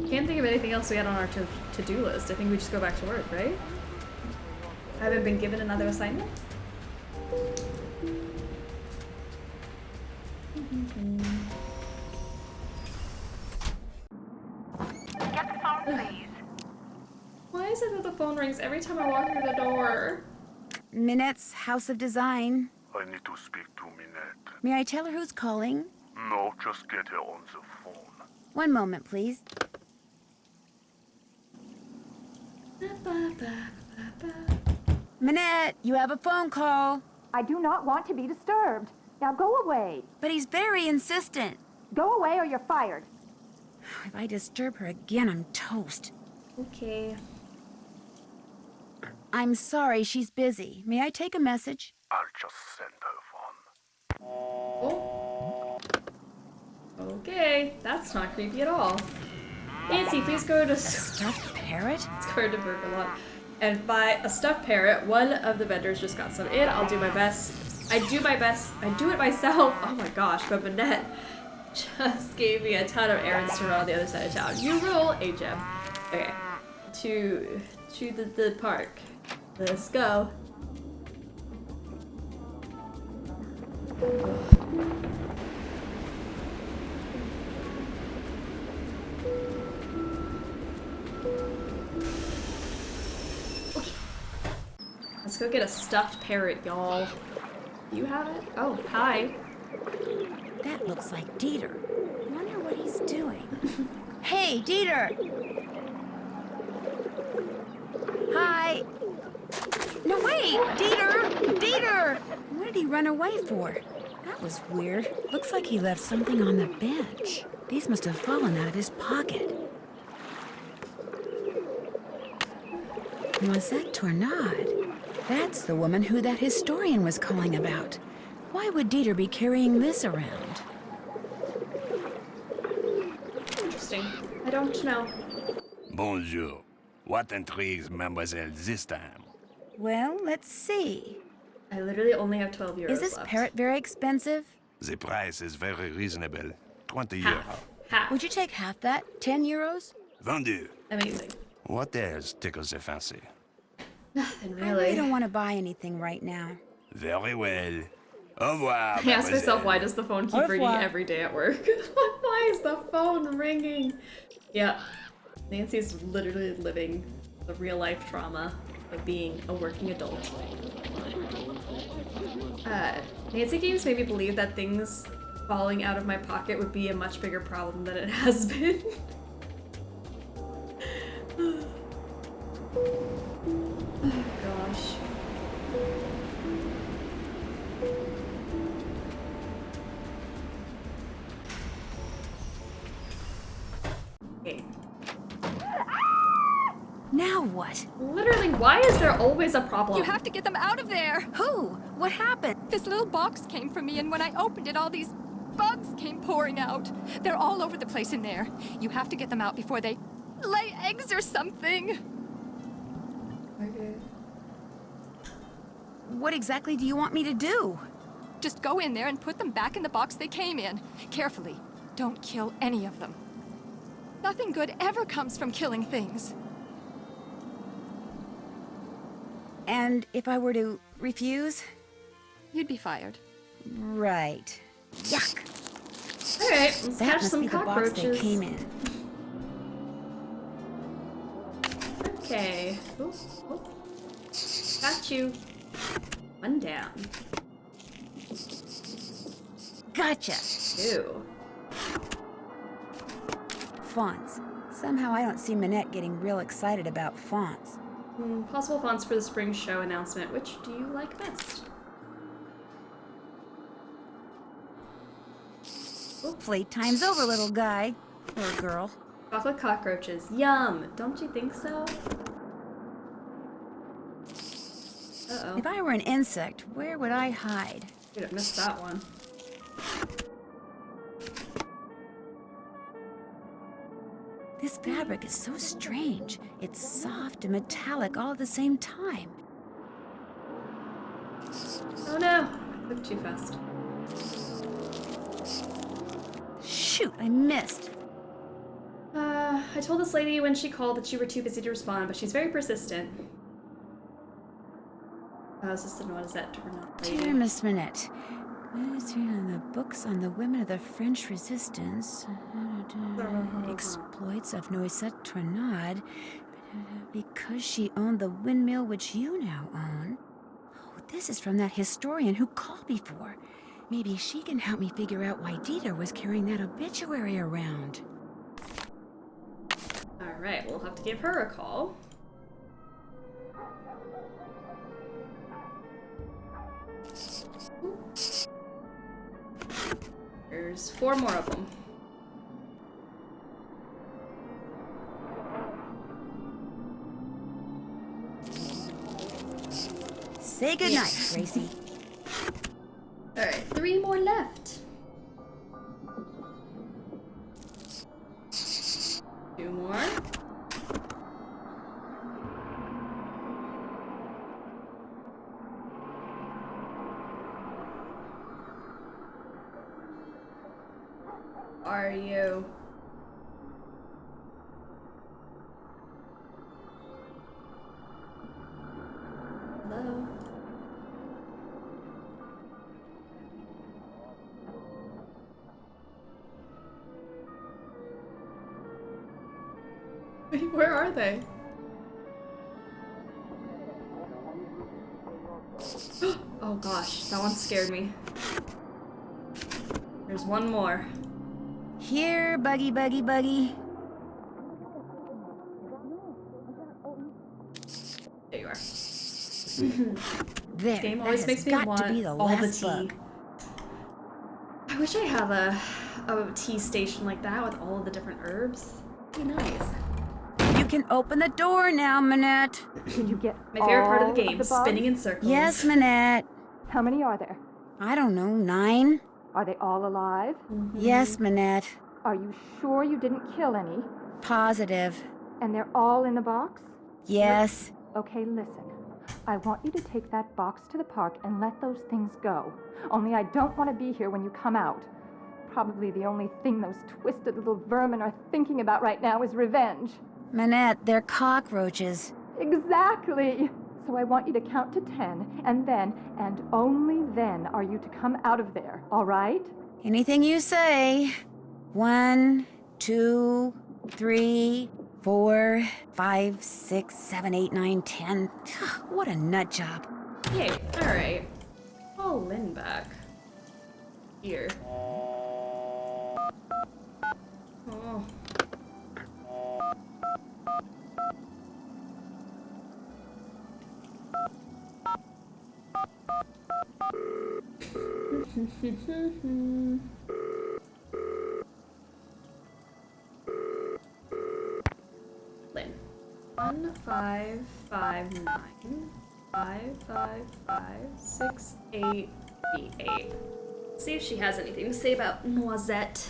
Can't think of anything else we had on our to-do list. I think we just go back to work, right? I haven't been given another assignment? Get the phone, please. Why is it that the phone rings every time I walk through the door? Minette's House of Design. I need to speak to Minette. May I tell her who's calling? No, just get her on the phone. One moment, please. Minette, you have a phone call. I do not want to be disturbed. Now go away. But he's very insistent. Go away or you're fired. If I disturb her again, I'm toast. Okay. I'm sorry, she's busy. May I take a message? I'll just send her one. Oh. Okay, that's not creepy at all. Nancy, please go to... A stuffed parrot? Let's go to Bergamot and buy a stuffed parrot. One of the vendors just got some in. I'll do my best. I do my best. I do it myself. Oh my gosh, but Minette just gave me a ton of errands to run on the other side of town. You rule, HM. Okay, to the park. Let's go. Okay. Let's go get a stuffed parrot, y'all. You have it? Oh, hi. That looks like Dieter. Wonder what he's doing. Hey, Dieter! Hi! No, wait! Dieter! Dieter! What did he run away for? That was weird. Looks like he left something on the bench. These must have fallen out of his pocket. Noisette Tornade. That's the woman who that historian was calling about. Why would Dieter be carrying this around? Interesting. I don't know. Bonjour. What intrigues Mademoiselle this time? Well, let's see. I literally only have 12 euros Is this left. parrot very expensive? The price is very reasonable. 20 Half. euro. Half. Would you take half that? 10 euros? Vendu. Amazing. What else tickles the fancy? Nothing I really don't want to buy anything right now. Very well. Au revoir, I ask myself, mademoiselle. why does the phone keep Au ringing revoir. every day at work? Why is the phone ringing? Yeah. Nancy's literally living the real life trauma of being a working adult. Nancy games made me believe that things falling out of my pocket would be a much bigger problem than it has been. Oh gosh. Okay. Now what? Literally, why is there always a problem? You have to get them out of there! Who? What happened? This little box came from me, and when I opened it, all these bugs came pouring out. They're all over the place in there. You have to get them out before they lay eggs or something. Okay. What exactly do you want me to do? Just go in there and put them back in the box they came in. Carefully. Don't kill any of them. Nothing good ever comes from killing things. And if I were to refuse? You'd be fired. Right. Yuck. Alright, let's That catch must some be the box they cockroaches. came in. Okay. Ooh, ooh. Got you. One down. Gotcha. Two. Fonts. Somehow I don't see Minette getting real excited about fonts. Possible fonts for the spring show announcement. Which do you like best? Playtime's over, little guy. Or girl. Chocolate cockroaches. Yum! Don't you think so? Uh-oh. If I were an insect, where would I hide? Could have missed that one. This fabric is so strange. It's soft and metallic all at the same time. Oh no! Clicked too fast. Shoot, I missed. I told this lady when she called that you were too busy to respond, but she's very persistent. I was just what is that turn up lady? Dear Miss Minette, on the books on the women of the French resistance, exploits of Noisette Tornade, because she owned the windmill which you now own. Oh, this is from that historian who called before. Maybe she can help me figure out why Dieter was carrying that obituary around. Alright, we'll have to give her a call. There's 4 more of them. Say goodnight, Gracie. Alright, 3 more left. 2 more. Are you? Hello? Wait, where are they? Oh gosh, that one scared me. There's one more. Here, Buggy, Buggy, Buggy. There you are. There, This game that always has makes me got want to be the all the last tea. bug. I wish I have a tea station like that with all of the different herbs. It'd be nice. You can open the door now, Minette. Did you get My favorite part of the all game, the bugs? spinning in circles. Yes, Minette. How many are there? I don't know, 9? Are they all alive? Yes, Minette. Are you sure you didn't kill any? Positive. And they're all in the box? Yes. Okay, listen. I want you to take that box to the park and let those things go. Only I don't want to be here when you come out. Probably the only thing those twisted little vermin are thinking about right now is revenge. Minette, they're cockroaches. Exactly. So I want you to count to 10, and then, and only then, are you to come out of there, all right? Anything you say. 1, 2, 3, 4, 5, 6, 7, 8, 9, 10. What a nut job. Yay, alright. Oh, Lynn back. Here. Oh. Lynn. 1, 5, 5, 9. 5, 5, 5, 6, 8, 8. See if she has anything to say about Noisette.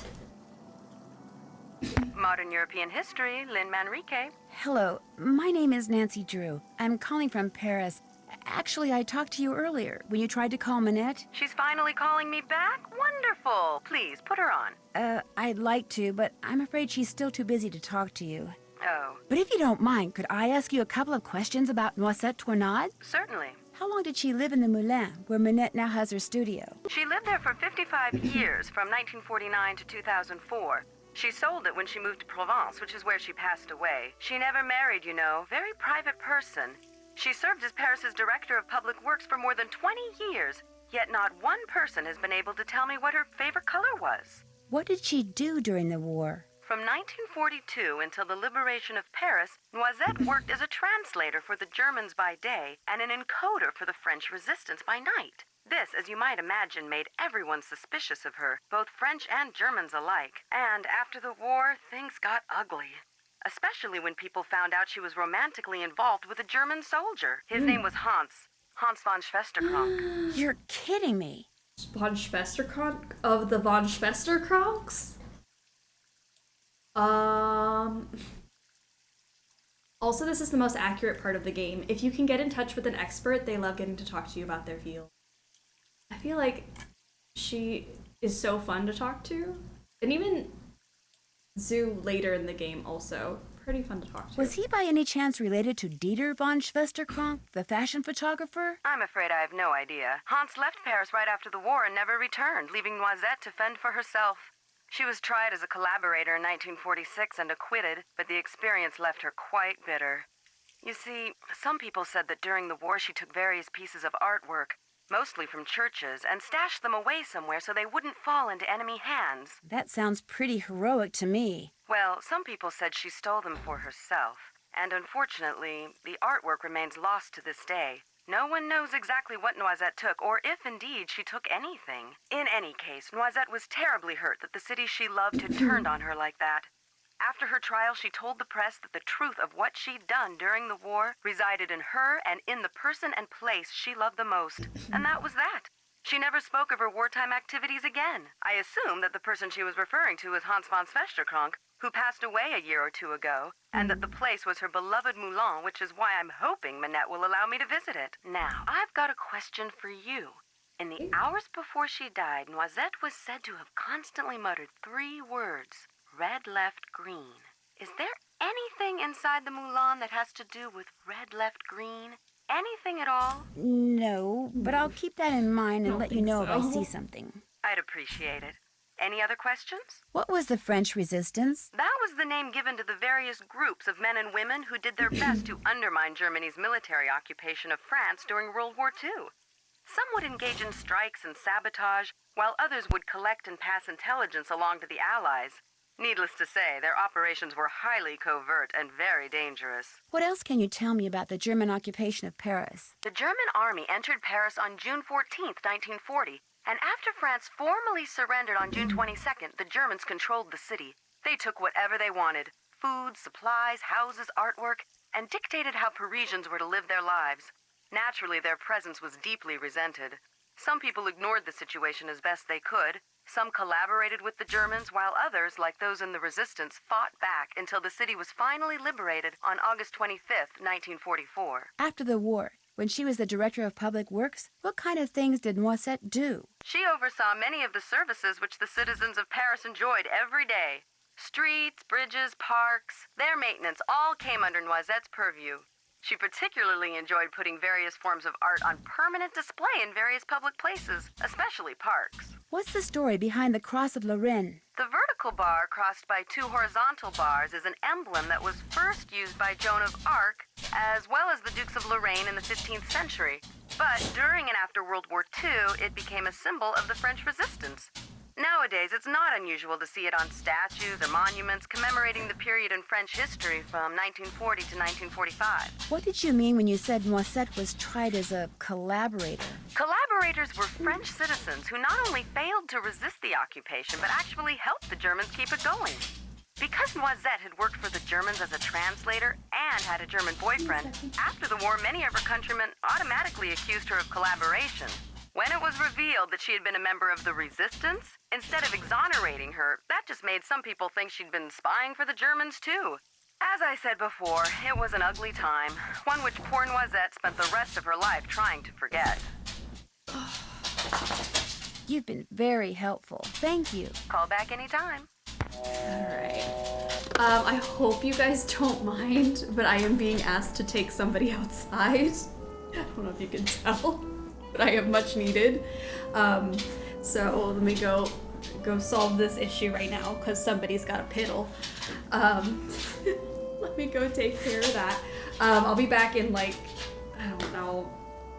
Modern European History, Lynn Manrique. Hello, my name is Nancy Drew. I'm calling from Paris. Actually, I talked to you earlier when you tried to call Minette. She's finally calling me back? Wonderful. Please, put her on. I'd like to, but I'm afraid she's still too busy to talk to you. Oh. But if you don't mind, could I ask you a couple of questions about Noisette Tournade? Certainly. How long did she live in the Moulin, where Minette now has her studio? She lived there for 55 years, from 1949 to 2004. She sold it when she moved to Provence, which is where she passed away. She never married, you know. Very private person. She served as Paris's Director of Public Works for more than 20 years, yet not one person has been able to tell me what her favorite color was. What did she do during the war? From 1942 until the liberation of Paris, Noisette worked as a translator for the Germans by day and an encoder for the French resistance by night. This, as you might imagine, made everyone suspicious of her, both French and Germans alike. And after the war, things got ugly. Especially when people found out she was romantically involved with a German soldier. His name was Hans von Schwesterkrank. You're kidding me. Von Schwesterkrank of the Von Schwesterkranks? Also, this is the most accurate part of the game. If you can get in touch with an expert, they love getting to talk to you about their field. I feel like she is so fun to talk to. And even Zoo later in the game also. Pretty fun to talk to. Was he by any chance related to Dieter von Schwesterkrank, the fashion photographer? I'm afraid I have no idea. Hans left Paris right after the war and never returned, leaving Noisette to fend for herself. She was tried as a collaborator in 1946 and acquitted, but the experience left her quite bitter. You see, some people said that during the war she took various pieces of artwork, mostly from churches, and stashed them away somewhere so they wouldn't fall into enemy hands. That sounds pretty heroic to me. Well, some people said she stole them for herself, and unfortunately, the artwork remains lost to this day. No one knows exactly what Noisette took, or if indeed she took anything. In any case, Noisette was terribly hurt that the city she loved had turned on her like that. After her trial, she told the press that the truth of what she'd done during the war resided in her and in the person and place she loved the most. And that was that. She never spoke of her wartime activities again. I assume that the person she was referring to was Hans von Schwesterkrank, who passed away a year or two ago, and that the place was her beloved Moulin, which is why I'm hoping Minette will allow me to visit it. Now, I've got a question for you. In the hours before she died, Noisette was said to have constantly muttered 3 words. Red, left, green. Is there anything inside the Moulin that has to do with red, left, green? Anything at all? No, but I'll keep that in mind and let you know if I see something. I'd appreciate it. Any other questions? What was the French resistance? That was the name given to the various groups of men and women who did their best to undermine Germany's military occupation of France during World War II. Some would engage in strikes and sabotage, while others would collect and pass intelligence along to the Allies. Needless to say, their operations were highly covert and very dangerous. What else can you tell me about the German occupation of Paris? The German army entered Paris on June 14th, 1940, and after France formally surrendered on June 22nd, the Germans controlled the city. They took whatever they wanted, food, supplies, houses, artwork, and dictated how Parisians were to live their lives. Naturally, their presence was deeply resented. Some people ignored the situation as best they could. Some collaborated with the Germans, while others, like those in the resistance, fought back until the city was finally liberated on August 25th, 1944. After the war, when she was the director of public works, what kind of things did Noisette do? She oversaw many of the services which the citizens of Paris enjoyed every day. Streets, bridges, parks, their maintenance all came under Noisette's purview. She particularly enjoyed putting various forms of art on permanent display in various public places, especially parks. What's the story behind the Cross of Lorraine? The vertical bar crossed by two horizontal bars is an emblem that was first used by Joan of Arc, as well as the Dukes of Lorraine in the 15th century. But during and after World War II, it became a symbol of the French resistance. Nowadays, it's not unusual to see it on statues or monuments commemorating the period in French history from 1940 to 1945. What did you mean when you said Noisette was tried as a collaborator? Collaborators were French citizens who not only failed to resist the occupation, but actually helped the Germans keep it going. Because Noisette had worked for the Germans as a translator and had a German boyfriend, after the war, many of her countrymen automatically accused her of collaboration. When it was revealed that she had been a member of the resistance, instead of exonerating her, that just made some people think she'd been spying for the Germans too. As I said before, it was an ugly time, one which poor Noisette spent the rest of her life trying to forget. You've been very helpful. Thank you. Call back anytime. Alright. I hope you guys don't mind, but I am being asked to take somebody outside. I don't know if you can tell, but I am much needed. So let me go solve this issue right now, because somebody's got a piddle. Let me go take care of that. I'll be back in like, I don't know,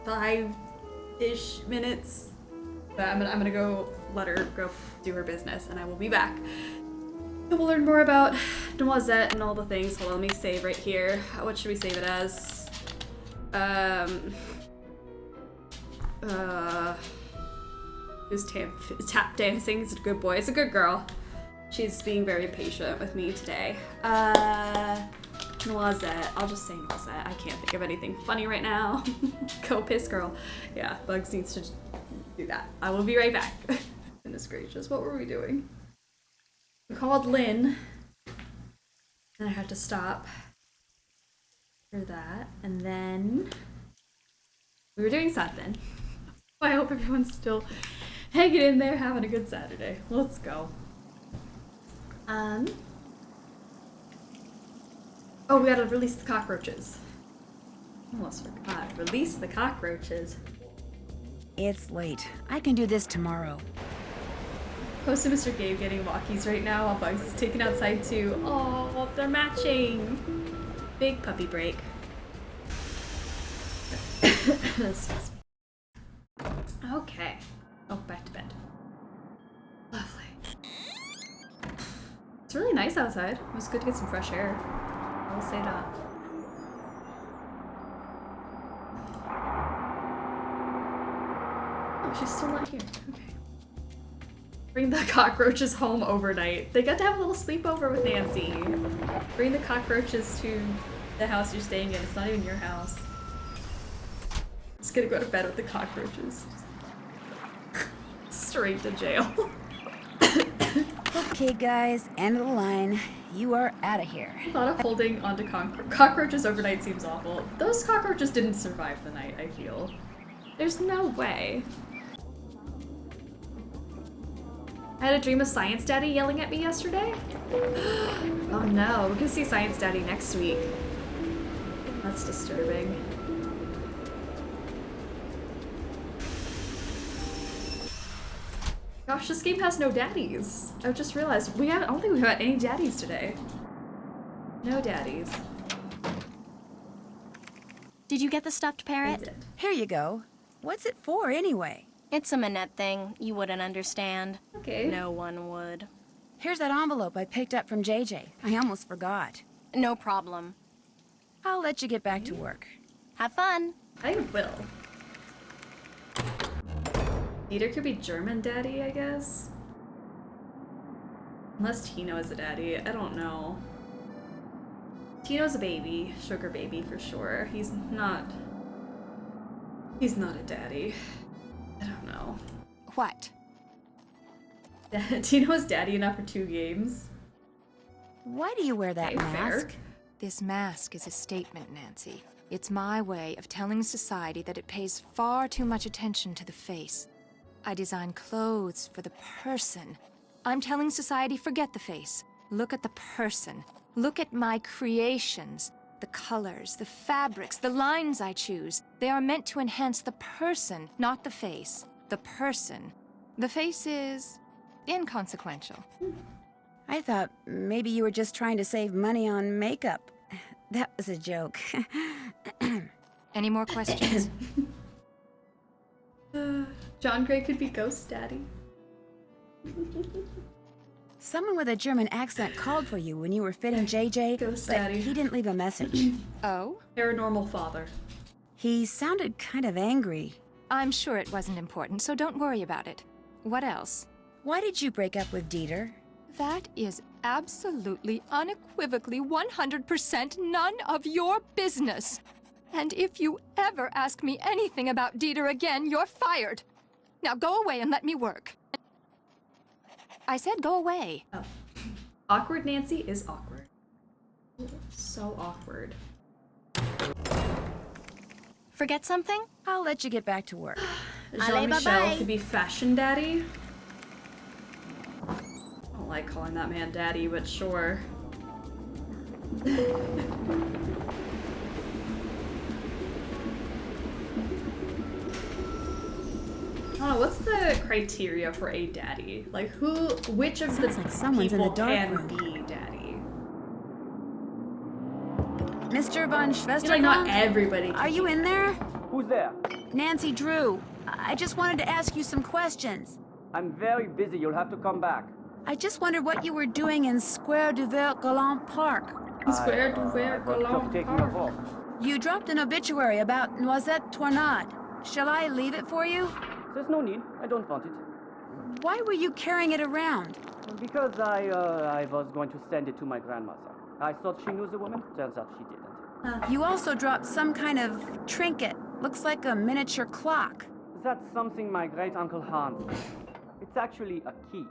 5-ish minutes. But I'm gonna go let her go do her business, and I will be back. And we'll learn more about Noisette and all the things. Hold on, let me save right here. What should we save it as? Who's tap dancing? Is a good boy. It's a good girl. She's being very patient with me today. Noisette. I'll just say Noisette. I can't think of anything funny right now. Go piss girl. Yeah, Bugs needs to do that. I will be right back. Goodness gracious, what were we doing? We called Lynn, and I had to stop for that, and then we were doing something. I hope everyone's still hanging in there, having a good Saturday. Let's go. Oh, we gotta release the cockroaches. Almost forgot. Release the cockroaches. It's late. I can do this tomorrow. Close to Mr. Gabe getting walkies right now while Bugs is taken outside too. Oh, they're matching. Big puppy break. Okay. Oh, back to bed. Lovely. It's really nice outside. It was good to get some fresh air. I will say that. Oh, she's still not here. Okay. Bring the cockroaches home overnight. They got to have a little sleepover with Nancy. Bring the cockroaches to the house you're staying in. It's not even your house. Just gonna go to bed with the cockroaches. Straight to jail. Okay, guys, end of the line. You are out of here. A lot of holding onto cockroaches overnight seems awful. Those cockroaches didn't survive the night, I feel. There's no way. I had a dream of Science Daddy yelling at me yesterday. Oh no, we're gonna see Science Daddy next week. That's disturbing. Gosh, this game has no daddies. I just realized I don't think we've got any daddies today. No daddies. Did you get the stuffed parrot? I did. Here you go. What's it for, anyway? It's a Manette thing. You wouldn't understand. Okay. No one would. Here's that envelope I picked up from JJ. I almost forgot. No problem. I'll let you get back to work. Have fun. I will. Either could be German daddy, I guess. Unless Tino is a daddy. I don't know. Tino's a baby. Sugar baby for sure. He's not a daddy. I don't know. What? Tino's daddy enough for 2 games? Why do you wear that Okay, fair. mask? This mask is a statement, Nancy. It's my way of telling society that it pays far too much attention to the face. I design clothes for the person. I'm telling society, forget the face. Look at the person. Look at my creations. The colors, the fabrics, the lines I choose. They are meant to enhance the person, not the face. The person. The face is inconsequential. I thought maybe you were just trying to save money on makeup. That was a joke. Any more questions? John Gray could be Ghost Daddy. Someone with a German accent called for you when you were fitting JJ, Ghost but Daddy. he didn't leave a message. Oh? Paranormal father. He sounded kind of angry. I'm sure it wasn't important, so don't worry about it. What else? Why did you break up with Dieter? That is absolutely, unequivocally, 100% none of your business. And if you ever ask me anything about Dieter again, you're fired. Now go away and let me work. I said go away. Oh. Awkward Nancy is awkward. So awkward. Forget something? I'll let you get back to work. Jean-Michel could be Fashion Daddy. I don't like calling that man daddy, but sure. I don't know, what's the criteria for a daddy? Like which of the like someone's in the people dark can room. be daddy? Mr. von I Schwesterkamp? feel like not everybody can Are you in there? Who's there? Nancy Drew. I just wanted to ask you some questions. I'm very busy. You'll have to come back. I just wondered what you were doing in Square du Vert Galant Park. Square du Vert I was just Galant taking a Park. walk. You dropped an obituary about Noisette Tornade. Shall I leave it for you? There's no need. I don't want it. Why were you carrying it around? Because I was going to send it to my grandmother. I thought she knew the woman. Turns out she didn't. You also dropped some kind of trinket. Looks like a miniature clock. That's something my great-uncle Hans did. It's actually a key.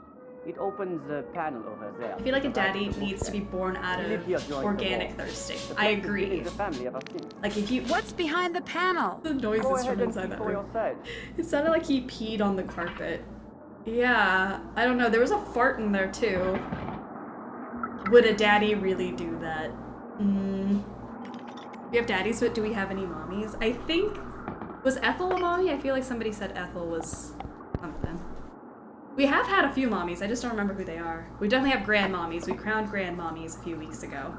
It opens the panel over there. I feel like a daddy needs to be born out of organic thirsting. I agree. The family ever since. Like if you What's behind the panel? the noises Go ahead from and inside see that for room. yourself. It sounded like he peed on the carpet. Yeah, I don't know. There was a fart in there too. Would a daddy really do that? We have daddies, but do we have any mommies? I think was Ethel a mommy? I feel like somebody said Ethel was something. We have had a few mommies. I just don't remember who they are. We definitely have grandmommies. We crowned grandmommies a few weeks ago.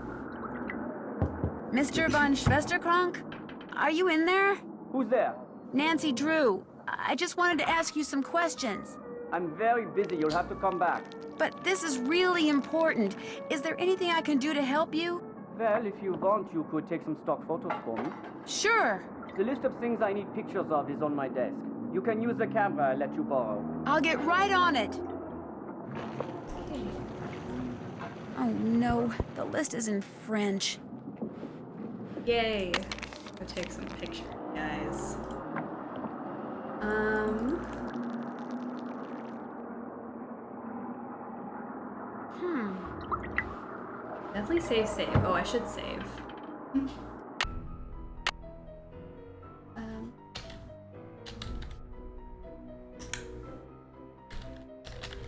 Mr. von Schwesterkrank? Are you in there? Who's there? Nancy Drew. I just wanted to ask you some questions. I'm very busy. You'll have to come back. But this is really important. Is there anything I can do to help you? Well, if you want, you could take some stock photos for me. Sure. The list of things I need pictures of is on my desk. You can use the camera I let you borrow. I'll get right on it. Oh no, the list is in French. Yay. Go take some pictures, guys. Definitely save. Oh, I should save.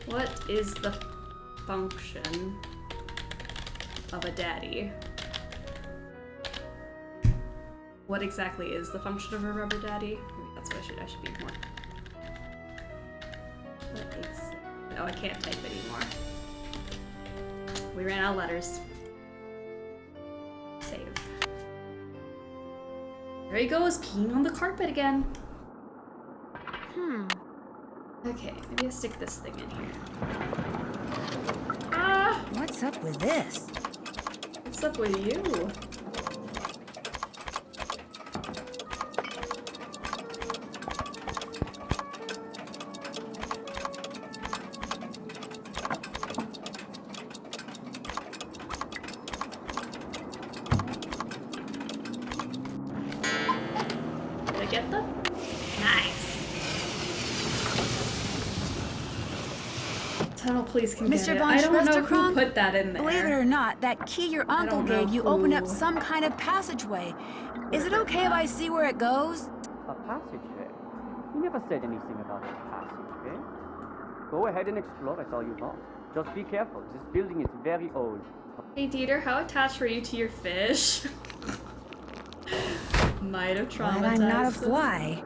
What is the function of a daddy? What exactly is the function of a rubber daddy? Maybe that's what I should be more. Oh, I can't type anymore. We ran out of letters. Save. There he goes, peeing on the carpet again. Okay, maybe I'll stick this thing in here. Ah! What's up with this? What's up with you? Did I get them? Nice. Tunnel police can get Mr. it. von I don't know who Schwesterkrank, put that in there. believe it or not, that key your uncle don't know gave you opened up who. some kind of passageway. Is it okay if I see where it goes? A passageway? He never said anything about a passageway. Go ahead and explore it all you want. Just be careful. This building is very old. Hey Dieter, how attached were you to your fish? Might have traumatized Glad I'm not a them. fly.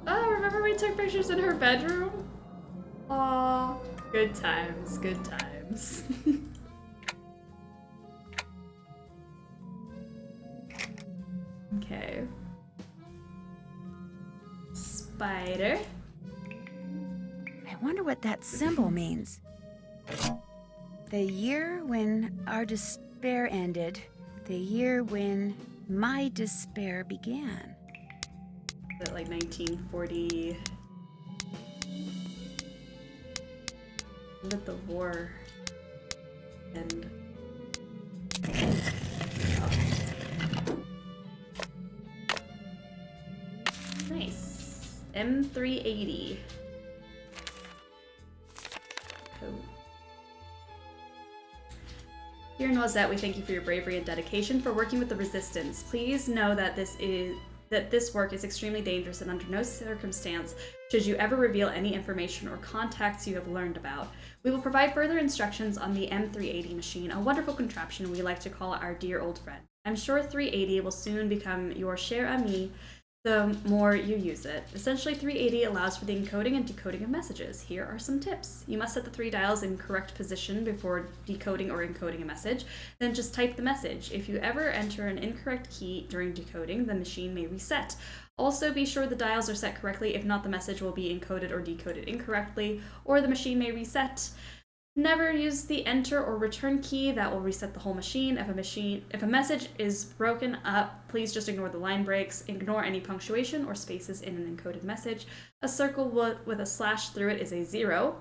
Oh, remember we took pictures in her bedroom? Aw, good times, good times. Okay. Spider. I wonder what that symbol means. The year when our despair ended. The year when my despair began. Is it like 1940? When did the war end? Nice. M380. Cool. Dear Noisette, we thank you for your bravery and dedication for working with the Resistance. Please know that this work is extremely dangerous and under no circumstance should you ever reveal any information or contacts you have learned about. We will provide further instructions on the M380 machine, a wonderful contraption we like to call our dear old friend. I'm sure 380 will soon become your cher ami the more you use it. Essentially, 380 allows for the encoding and decoding of messages. Here are some tips. You must set the 3 dials in correct position before decoding or encoding a message, then just type the message. If you ever enter an incorrect key during decoding, the machine may reset. Also, be sure the dials are set correctly. If not, the message will be encoded or decoded incorrectly, or the machine may reset. Never use the enter or return key. That will reset the whole machine. If a message is broken up, please just ignore the line breaks. Ignore any punctuation or spaces in an encoded message. A circle with a slash through it is a 0.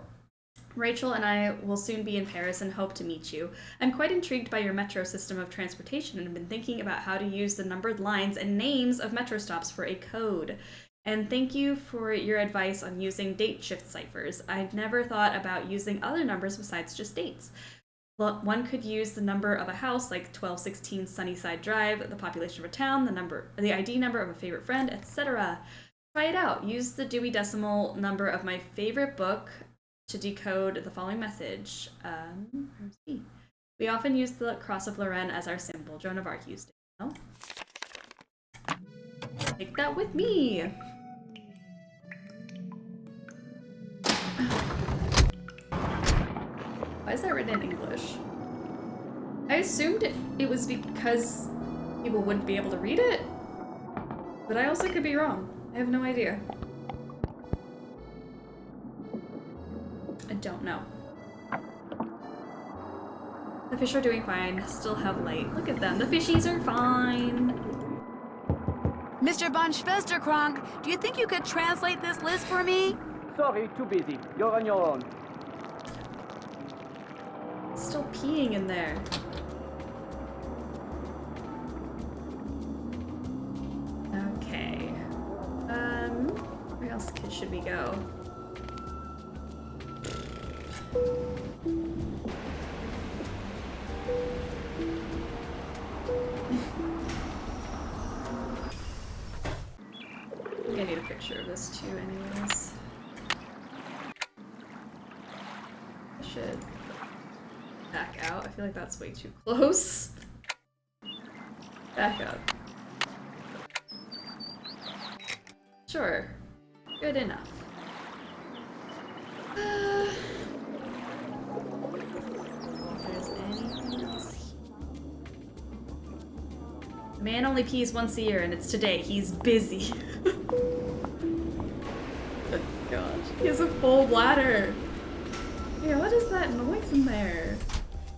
Rachel and I will soon be in Paris and hope to meet you. I'm quite intrigued by your metro system of transportation and have been thinking about how to use the numbered lines and names of metro stops for a code. And thank you for your advice on using date shift ciphers. I'd never thought about using other numbers besides just dates. Well, one could use the number of a house, like 1216 Sunnyside Drive, the population of a town, the ID number of a favorite friend, etc. Try it out. Use the Dewey Decimal number of my favorite book to decode the following message. Let's see. We often use the Cross of Lorraine as our symbol. Joan of Arc used it. No? Take that with me. Why is that written in English? I assumed it was because people wouldn't be able to read it, but I also could be wrong. I have no idea. I don't know. The fish are doing fine. Still have light. Look at them. The fishies are fine. Mr. von Schwesterkrank, do you think you could translate this list for me? Sorry, too busy. You're on your own. Still peeing in there. Okay. Where else should we go? I think I need a picture of this too anyways. I should back out. I feel like that's way too close. Back up. Sure. Good enough. If there's anything else here. The man only pees once a year and it's today. He's busy. Oh gosh. He has a full bladder. Yeah, what is that noise in there?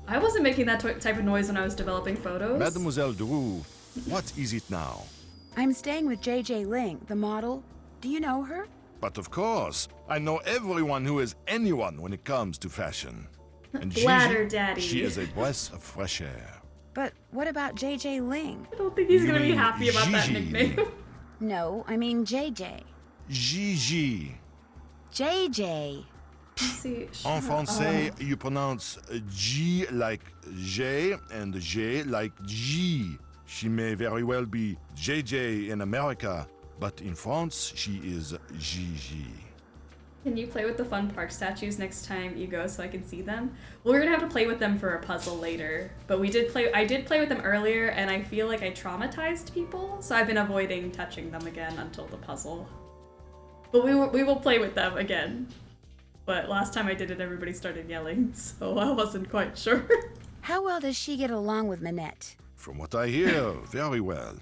I wasn't making that type of noise when I was developing photos. Mademoiselle Drew, what is it now? I'm staying with JJ Ling, the model. Do you know her? But of course, I know everyone who is anyone when it comes to fashion. And Bladder Gigi, daddy. she is a breath of fresh air. But what about JJ Ling? I don't think he's You gonna be mean happy about that Gigi. nickname. No, I mean JJ. Gigi. JJ. Let's see. En français, you pronounce G like J and J like G. She may very well be JJ in America, but in France, she is Gigi. Can you play with the fun park statues next time you go so I can see them? Well, we're gonna have to play with them for a puzzle later, but I did play with them earlier, and I feel like I traumatized people, so I've been avoiding touching them again until the puzzle. But we will play with them again. But last time I did it, everybody started yelling, so I wasn't quite sure. How well does she get along with Minette? From what I hear, very well.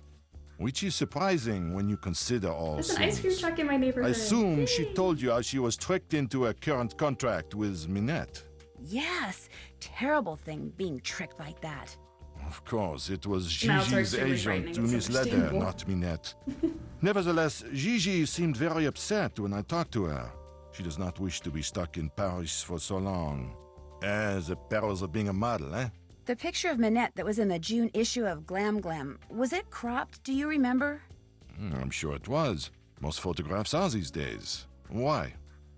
Which is surprising when you consider all There's an ice cream things. truck in my neighborhood. I assume she told you how she was tricked into a current contract with Minette. Yes, terrible thing being tricked like that. Of course, it was No, it's Gigi's extremely agent frightening. who It's misled her, understandable. not Minette. Nevertheless, Gigi seemed very upset when I talked to her. She does not wish to be stuck in Paris for so long. The perils of being a model, eh? The picture of Minette that was in the June issue of Glam Glam, was it cropped? Do you remember? I'm sure it was. Most photographs are these days. Why?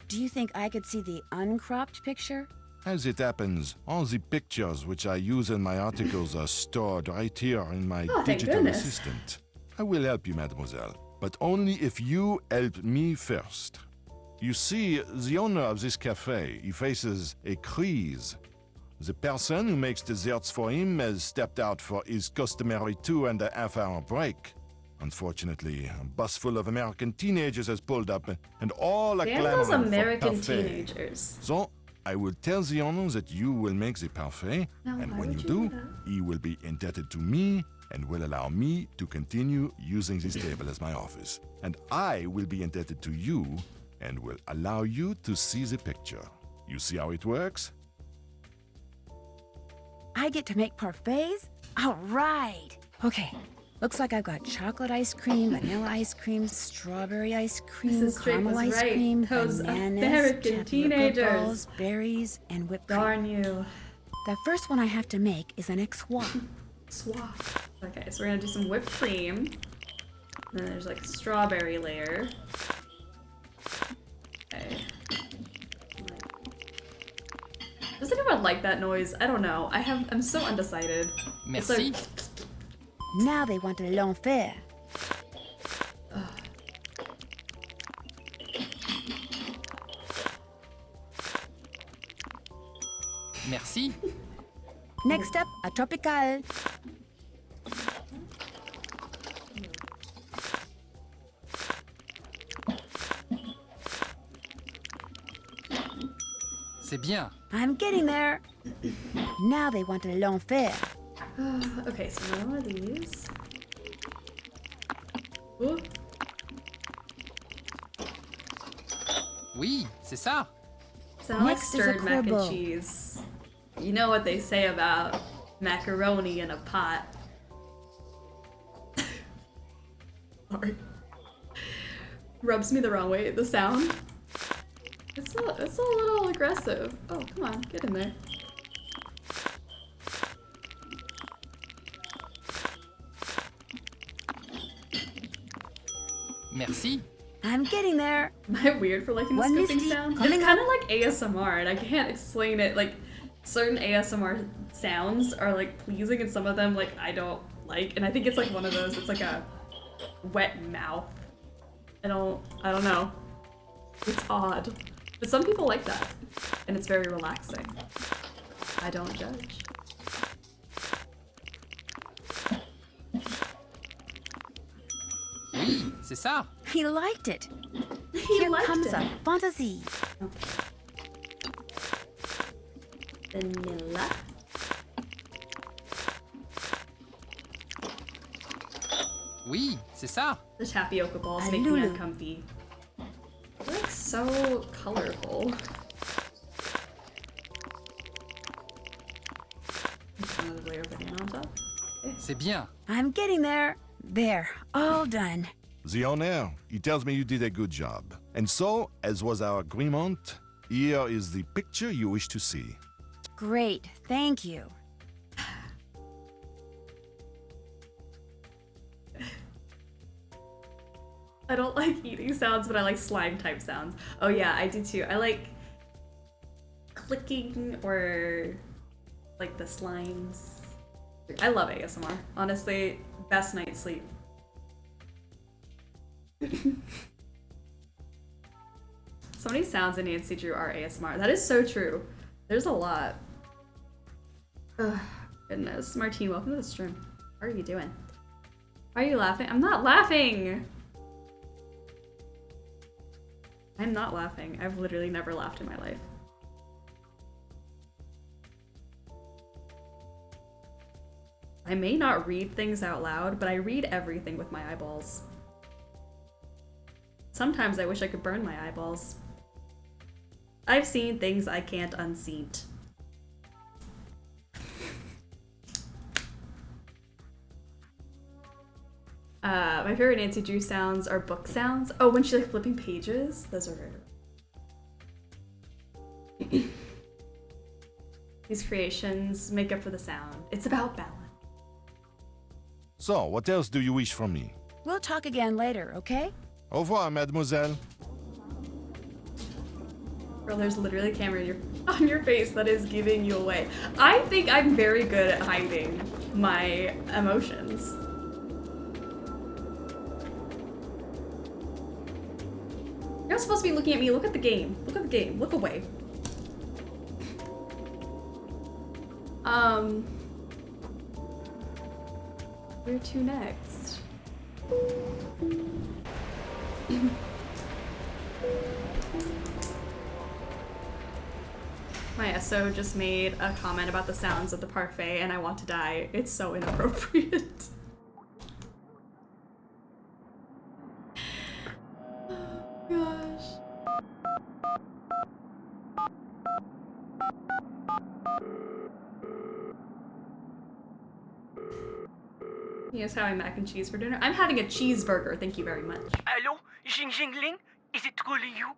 Do you think I could see the uncropped picture? As it happens, all the pictures which I use in my articles are stored right here in my Oh, thank digital goodness. assistant. I will help you, mademoiselle, but only if you help me first. You see, the owner of this cafe, he faces a crise. The person who makes desserts for him has stepped out for his customary 2.5-hour break. Unfortunately, a bus full of American teenagers has pulled up, and all are Damn clamoring those for American parfait. teenagers. So, I will tell the owner that you will make the parfait, Now, and why when you would you do, do that? he will be indebted to me and will allow me to continue using this table as my office. And I will be indebted to you and will allow you to see the picture. You see how it works? I get to make parfaits? All right. Okay, looks like I've got chocolate ice cream, vanilla ice cream, strawberry ice cream, Mrs. Drake caramel was ice right. cream, Those bananas, American chocolate teenagers. balls, berries, and whipped cream. Darn you. The first one I have to make is an ex-swap. Swap. Okay, so we're gonna do some whipped cream. And then there's like a strawberry layer. Okay. Does anyone like that noise? I don't know. I'm so undecided. It's Merci. like, Now they want l'enfer. Merci. Next up, a tropical. C'est bien. I'm getting there. Now they want l'enfer. okay, so now one of these. Ooh. Oui, c'est ça. Sound like Next is a stirred mac and cribble. cheese. You know what they say about macaroni in a pot. Sorry. Rubs me the wrong way, the sound. It's a little aggressive. Oh, come on, get in there. Merci. I'm getting there. Am I weird for liking the One scooping Misty, sound? coming It's kind of like ASMR, and I can't explain it. Like, certain ASMR sounds are like pleasing, and some of them like I don't like. And I think it's like one of those. It's like a wet mouth. I don't know. It's odd, but some people like that, and it's very relaxing. I don't judge. Oui, c'est ça. He liked it. He Here liked comes it. a fantasy. Vanilla. Oui, c'est ça. The tapioca balls make me uncomfy. They're like so colorful. Another layer of banana on top. C'est bien. I'm getting there. There, all done. The owner, he tells me you did a good job. And so, as was our agreement, here is the picture you wish to see. Great, thank you. I don't like eating sounds, but I like slime type sounds. Oh yeah, I do too. I like clicking or like the slimes. I love ASMR. Honestly, best night's sleep. So many sounds in Nancy Drew are ASMR. That is so true. There's a lot. Ugh, goodness. Martine, welcome to the stream. How are you doing? Are you laughing? I'm not laughing! I'm not laughing. I've literally never laughed in my life. I may not read things out loud, but I read everything with my eyeballs. Sometimes I wish I could burn my eyeballs. I've seen things I can't unseen. My favorite Nancy Drew sounds are book sounds. Oh, when she's like flipping pages, those are very. These creations make up for the sound. It's about balance. So, what else do you wish from me? We'll talk again later, okay? Au revoir, mademoiselle. Girl, there's literally a camera on your face that is giving you away. I think I'm very good at hiding my emotions. You're not supposed to be looking at me. Look at the game. Look at the game. Look away. Where to next? My SO just made a comment about the sounds of the parfait and I want to die. It's so inappropriate. Oh gosh. You guys having mac and cheese for dinner? I'm having a cheeseburger, thank you very much. Hello? Jing Jingling? Is it truly you?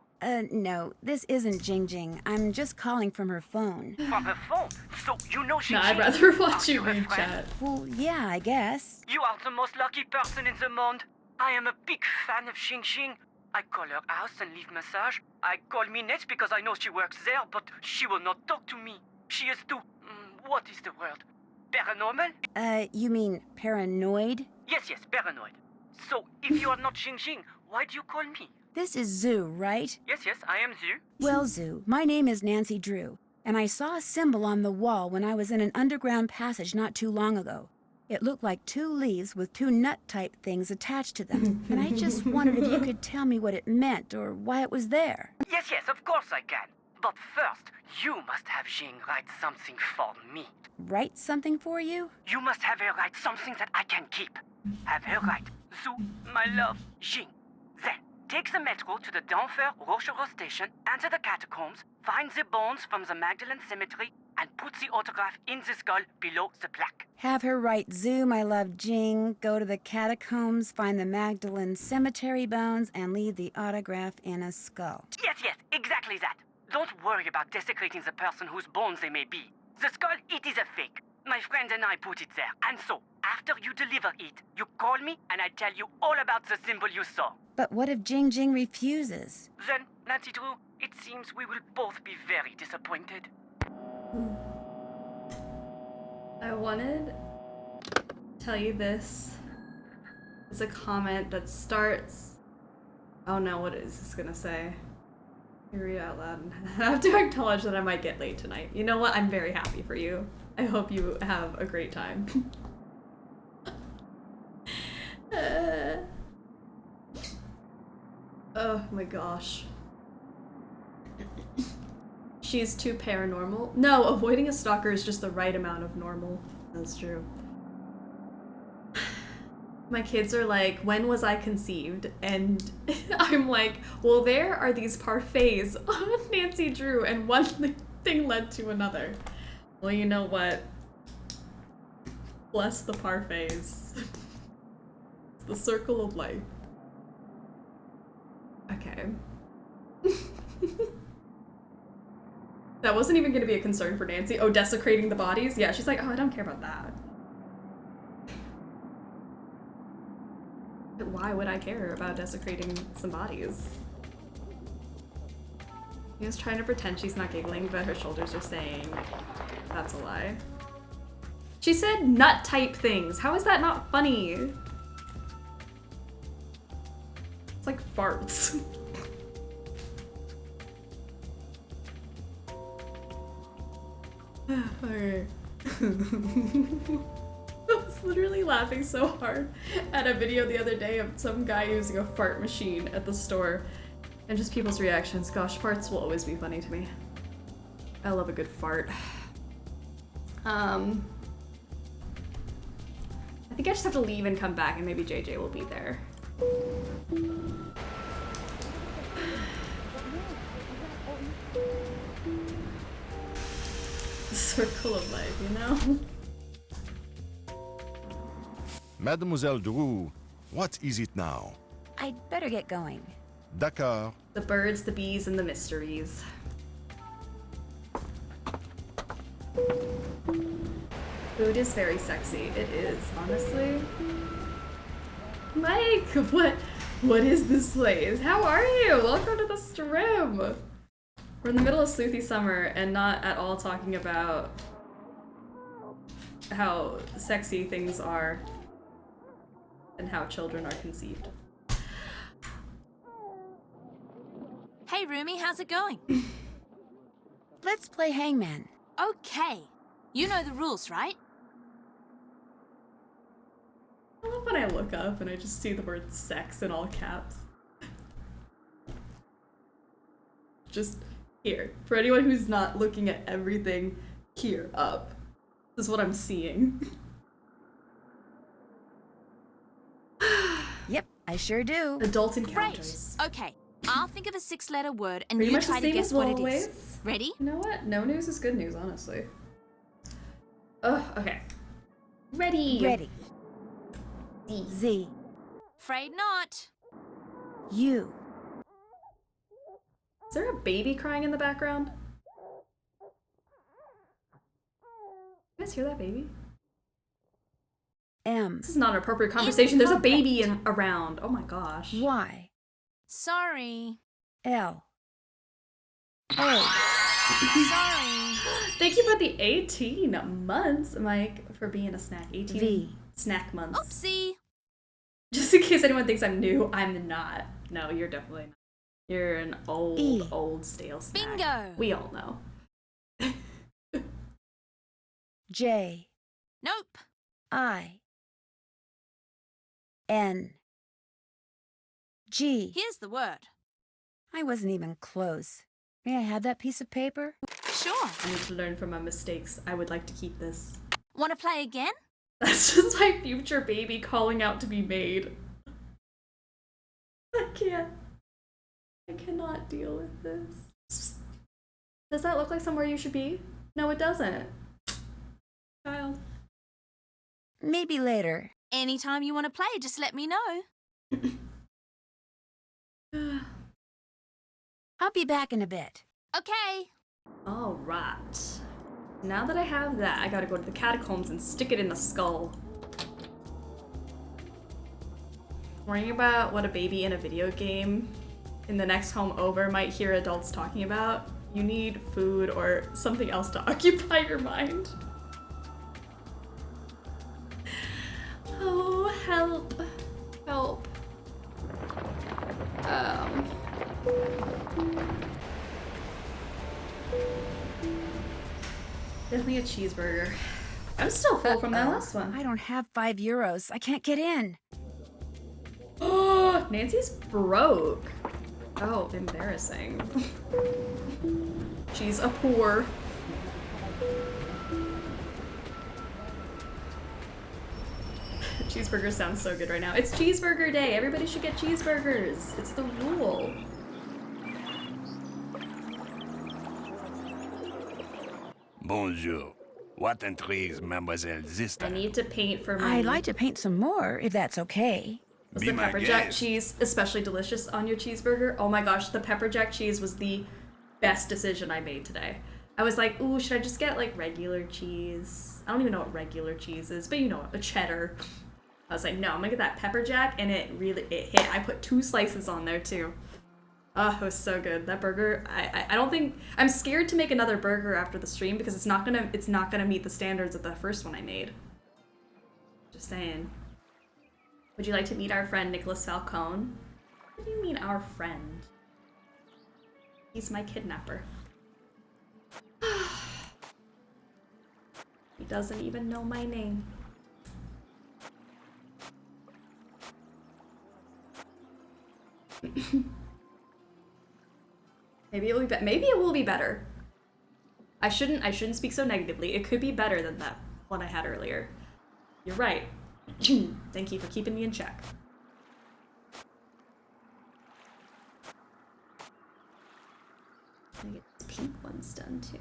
No, this isn't Jing Jing. I'm just calling from her phone. From her phone? So you know Jing No, Jing? I'd rather watch you read chat. Well, yeah, I guess. You are the most lucky person in the monde. I am a big fan of Jing Jing. I call her house and leave massage. I call Minette because I know she works there, but she will not talk to me. She is too... what is the word? Paranormal? You mean paranoid? Yes, paranoid. So, if you are not Jing Jing, why do you call me? This is Zhu, right? Yes, I am Zhu. Well, Zhu, my name is Nancy Drew, and I saw a symbol on the wall when I was in an underground passage not too long ago. It looked like 2 leaves with 2 nut-type things attached to them, and I just wondered if you could tell me what it meant or why it was there. Yes, of course I can. But first, you must have Jing write something for me. Write something for you? You must have her write something that I can keep. Have her write, Zhu, my love, Jing. Then, take the metro to the Denver Rochereau station, enter the catacombs, find the bones from the Magdalene Cemetery, and put the autograph in the skull below the plaque. Have her write Zhu, my love, Jing, go to the catacombs, find the Magdalene Cemetery bones, and leave the autograph in a skull. Yes, exactly that. Don't worry about desecrating the person whose bones they may be. The skull, it is a fake. My friend and I put it there. And so, after you deliver it, you call me and I tell you all about the symbol you saw. But what if Jing Jing refuses? Then, Nancy Drew, it seems we will both be very disappointed. I wanted to tell you this. It's a comment that starts... Oh no, what is this gonna say? You read it out loud and I have to acknowledge that I might get late tonight. You know what? I'm very happy for you. I hope you have a great time. Oh my gosh. She's too paranormal. No, avoiding a stalker is just the right amount of normal. That's true. My kids are like, when was I conceived? And I'm like, well, there are these parfaits on Nancy Drew, and one thing led to another. Well, you know what? Bless the parfaits. It's the circle of life. Okay. That wasn't even going to be a concern for Nancy. Oh, desecrating the bodies? Yeah, she's like, oh, I don't care about that. Why would I care about desecrating some bodies? He was trying to pretend she's not giggling, but her shoulders are saying that's a lie. She said nut type things. How is that not funny? It's like farts. Okay. I was literally laughing so hard at a video the other day of some guy using a fart machine at the store and just people's reactions. Gosh, farts will always be funny to me. I love a good fart. I think I just have to leave and come back and maybe JJ will be there. The circle of life, you know? Mademoiselle Drew, what is it now? I'd better get going. D'accord. The birds, the bees, and the mysteries. Food is very sexy. It is, honestly. Mike, what is this place? How are you? Welcome to the stream. We're in the middle of Sleuthy Summer and not at all talking about how sexy things are and how children are conceived. Hey, Rumi, how's it going? Let's play hangman. Okay. You know the rules, right? I love when I look up and I just see the word sex in all caps. Just here. For anyone who's not looking at everything, here, up. This is what I'm seeing. Yep, I sure do. Adult encounters. Great. Okay. I'll think of a 6-letter word and Pretty you much try the to same guess as what it always. is. Ready? You know what? No news is good news, honestly. Okay. Ready. Ready. Z. Z. Afraid not. U. Is there a baby crying in the background? You guys hear that baby? M. This is not an appropriate conversation. There's a baby around. Oh my gosh. Y. Sorry. L. O. Sorry. Thank you for the 18 months, Mike, for being a snack. 18 V. Snack months. Oopsie. Just in case anyone thinks I'm new, I'm not. No, you're definitely not. You're an old, E. old stale snack. Bingo. We all know. J. Nope. I. N. G. Here's the word. I wasn't even close. May I have that piece of paper? Sure. I need to learn from my mistakes. I would like to keep this. Want to play again? That's just my future baby calling out to be made. I can't. I cannot deal with this. Does that look like somewhere you should be? No, it doesn't. Child. Maybe later. Anytime you want to play, just let me know. I'll be back in a bit. Okay. Alright. Now that I have that, I gotta go to the catacombs and stick it in the skull. Worrying about what a baby in a video game in the next home over might hear adults talking about. You need food or something else to occupy your mind. Oh, help. Help. Definitely a cheeseburger. I'm still full from that last one. I don't have €5. I can't get in. Oh, Nancy's broke. Oh, embarrassing. She's a poor. Cheeseburger sounds so good right now. It's cheeseburger day. Everybody should get cheeseburgers. It's the rule. Bonjour. What intrigues Mademoiselle this I time? need to paint for my. I'd like to paint some more, if that's okay. Was Be the my pepper jack guest. cheese especially delicious on your cheeseburger? Oh my gosh, the pepper jack cheese was the best decision I made today. I was like, ooh, should I just get like regular cheese? I don't even know what regular cheese is, but you know, a cheddar. I was like, no, I'm gonna get that pepper jack, and it hit. I put 2 slices on there too. Oh, it was so good. That burger, I don't think, I'm scared to make another burger after the stream because it's not gonna meet the standards of the first one I made. Just saying. Would you like to meet our friend Nicholas Falcone? What do you mean our friend? He's my kidnapper. He doesn't even know my name. Maybe it will be better. I shouldn't speak so negatively. It could be better than that one I had earlier. You're right. Thank you for keeping me in check. I get the pink ones done too.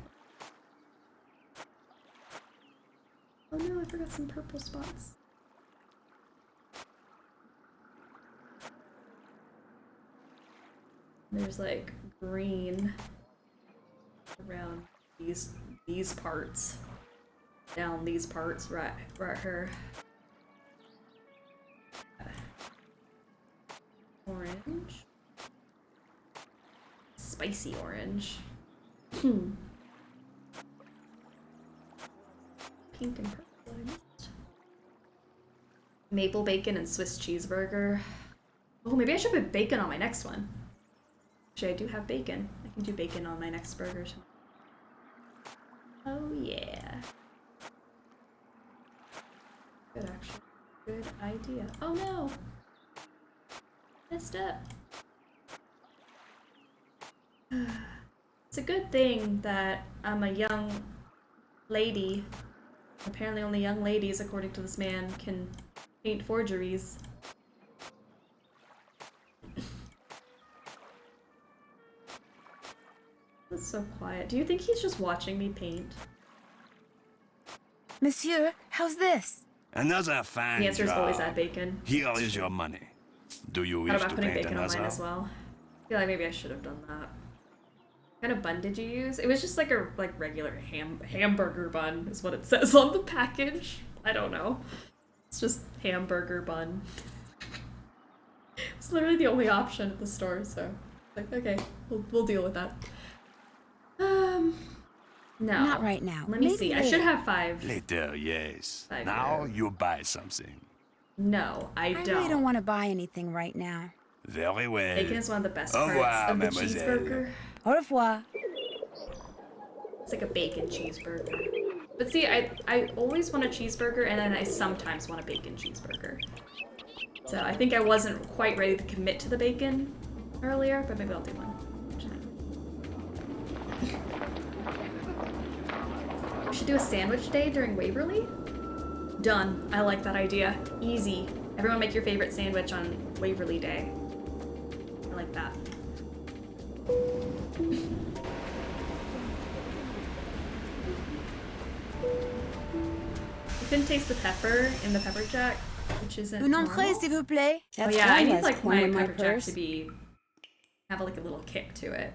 Oh no, I forgot some purple spots. There's like green around these parts, down these parts, right here. Orange, spicy orange. Pink and purple. Maple bacon and Swiss cheeseburger. Oh, maybe I should put bacon on my next one. Actually, I do have bacon. I can do bacon on my next burger. Oh yeah. Good, actually. Good idea. Oh no! Messed up. It's a good thing that I'm a young lady. Apparently only young ladies, according to this man, can paint forgeries. That's so quiet. Do you think he's just watching me paint? Monsieur, how's this? Another fine The answer is job. always add bacon. Here is your money. Do you How wish about to putting paint bacon on another? mine as well? I feel like maybe I should have done that. What kind of bun did you use? It was just like a regular hamburger bun is what it says on the package. I don't know. It's just hamburger bun. It's literally the only option at the store, so like okay, we'll deal with that. No. Not right now. Let me Maybe see. I later. should have 5. Later, yes. 5 Now euros. you buy something. No, I I don't. really don't want to buy anything right now. Very well. Bacon is one of the best Au parts revoir, of the mademoiselle. cheeseburger. Au revoir. It's like a bacon cheeseburger. But see, I always want a cheeseburger and then I sometimes want a bacon cheeseburger. So I think I wasn't quite ready to commit to the bacon earlier, but maybe I'll do one. We should do a sandwich day during Waverly? Done. I like that idea. Easy. Everyone make your favorite sandwich on Waverly Day. I like that. You couldn't taste the pepper in the pepper jack, which isn't Un entrée, normal. s'il vous plaît. Oh That's yeah, I one need less like coin my in my pepper jack purse. to have like a little kick to it.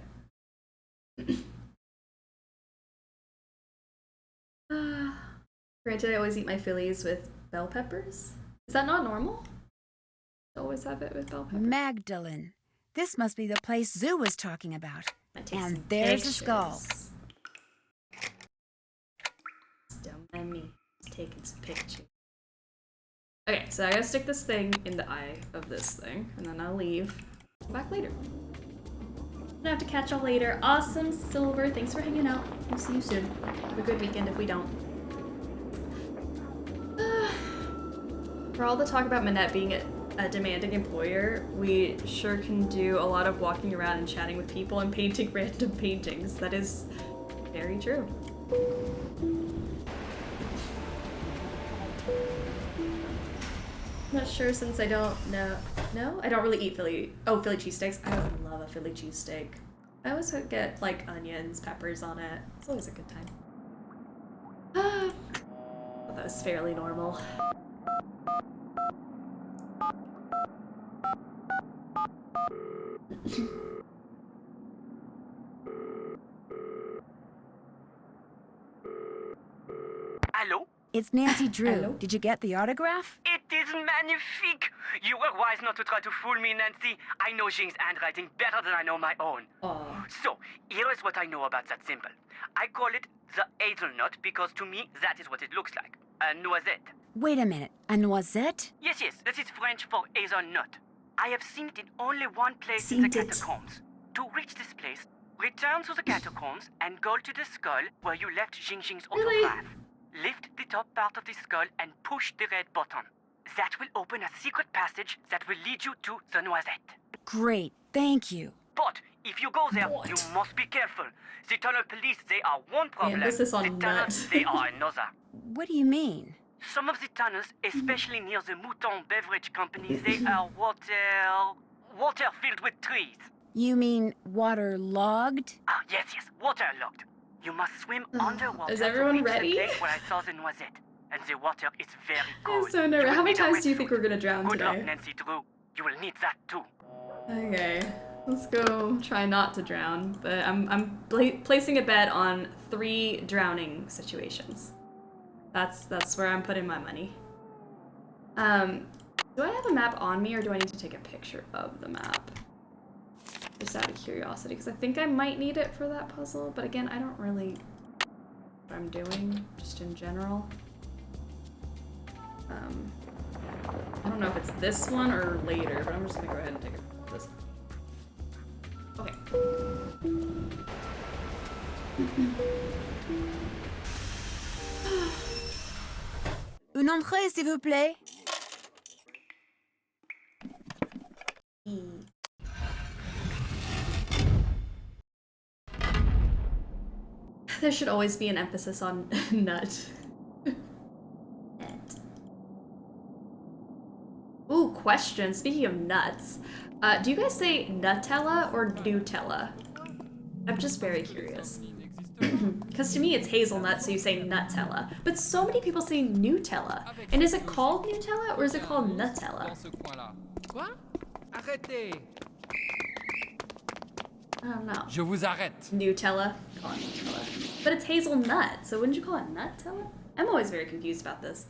Granted, I always eat my Phillies with bell peppers. Is that not normal? I always have it with bell peppers. Magdalene. This must be the place Zoo was talking about. Take And some there's a skull. pictures. Don't mind me taking some pictures. Okay, so I gotta stick this thing in the eye of this thing, and then I'll leave. Come back later. Gonna have to catch y'all later. Awesome, Silver. Thanks for hanging out. We'll see you soon. Have a good weekend if we don't. For all the talk about Manette being a demanding employer, we sure can do a lot of walking around and chatting with people and painting random paintings. That is very true. Not sure since I don't know. No, I don't really eat Philly cheesesteaks. I would love a Philly cheesesteak. I always get like onions, peppers on it. It's always a good time. Well, that was fairly normal. Hello? It's Nancy Drew. Hello? Did you get the autograph? It is magnifique! You were wise not to try to fool me, Nancy. I know Jing's handwriting better than I know my own. So, here is what I know about that symbol. I call it the hazelnut because to me, that is what it looks like. A noisette. Wait a minute, a noisette? Yes, that is French for hazelnut. I have seen it in only one place in the catacombs. To reach this place, return to the catacombs and go to the skull where you left Jing's autograph. Lift the top part of the skull and push the red button. That will open a secret passage that will lead you to the noisette. Great, thank you. But if you go there, you must be careful. The tunnel police, they are one problem. Emphasis on the tunnels, they are another. What do you mean? Some of the tunnels, especially near the Mouton beverage companies, they are water filled with trees. You mean waterlogged? Yes, waterlogged. You must swim underwater Is everyone to reach ready? the place where I saw the noisette. And the water is very cold. I'm so nervous. How many times do you think we're gonna drown Good luck, today? Nancy Drew. You will need that too. Okay, let's go try not to drown, but I'm placing a bet on 3 drowning situations. That's where I'm putting my money. Do I have a map on me or do I need to take a picture of the map? Just out of curiosity, because I think I might need it for that puzzle, but again, I don't really know what I'm doing, just in general. I don't know if it's this one or later, but I'm just gonna go ahead and take a picture of this. Okay. Une entrée, s'il vous plaît. There should always be an emphasis on nut. Ooh, question. Speaking of nuts, do you guys say Nutella or Nutella? I'm just very curious. Because to me it's hazelnut, so you say Nutella. But so many people say Nutella. And is it called Nutella or is it called Nutella? Quoi? Arrêtez! I don't know. Je vous arrête. Nutella? Call it Nutella. But it's hazelnut, so wouldn't you call it Nutella? I'm always very confused about this.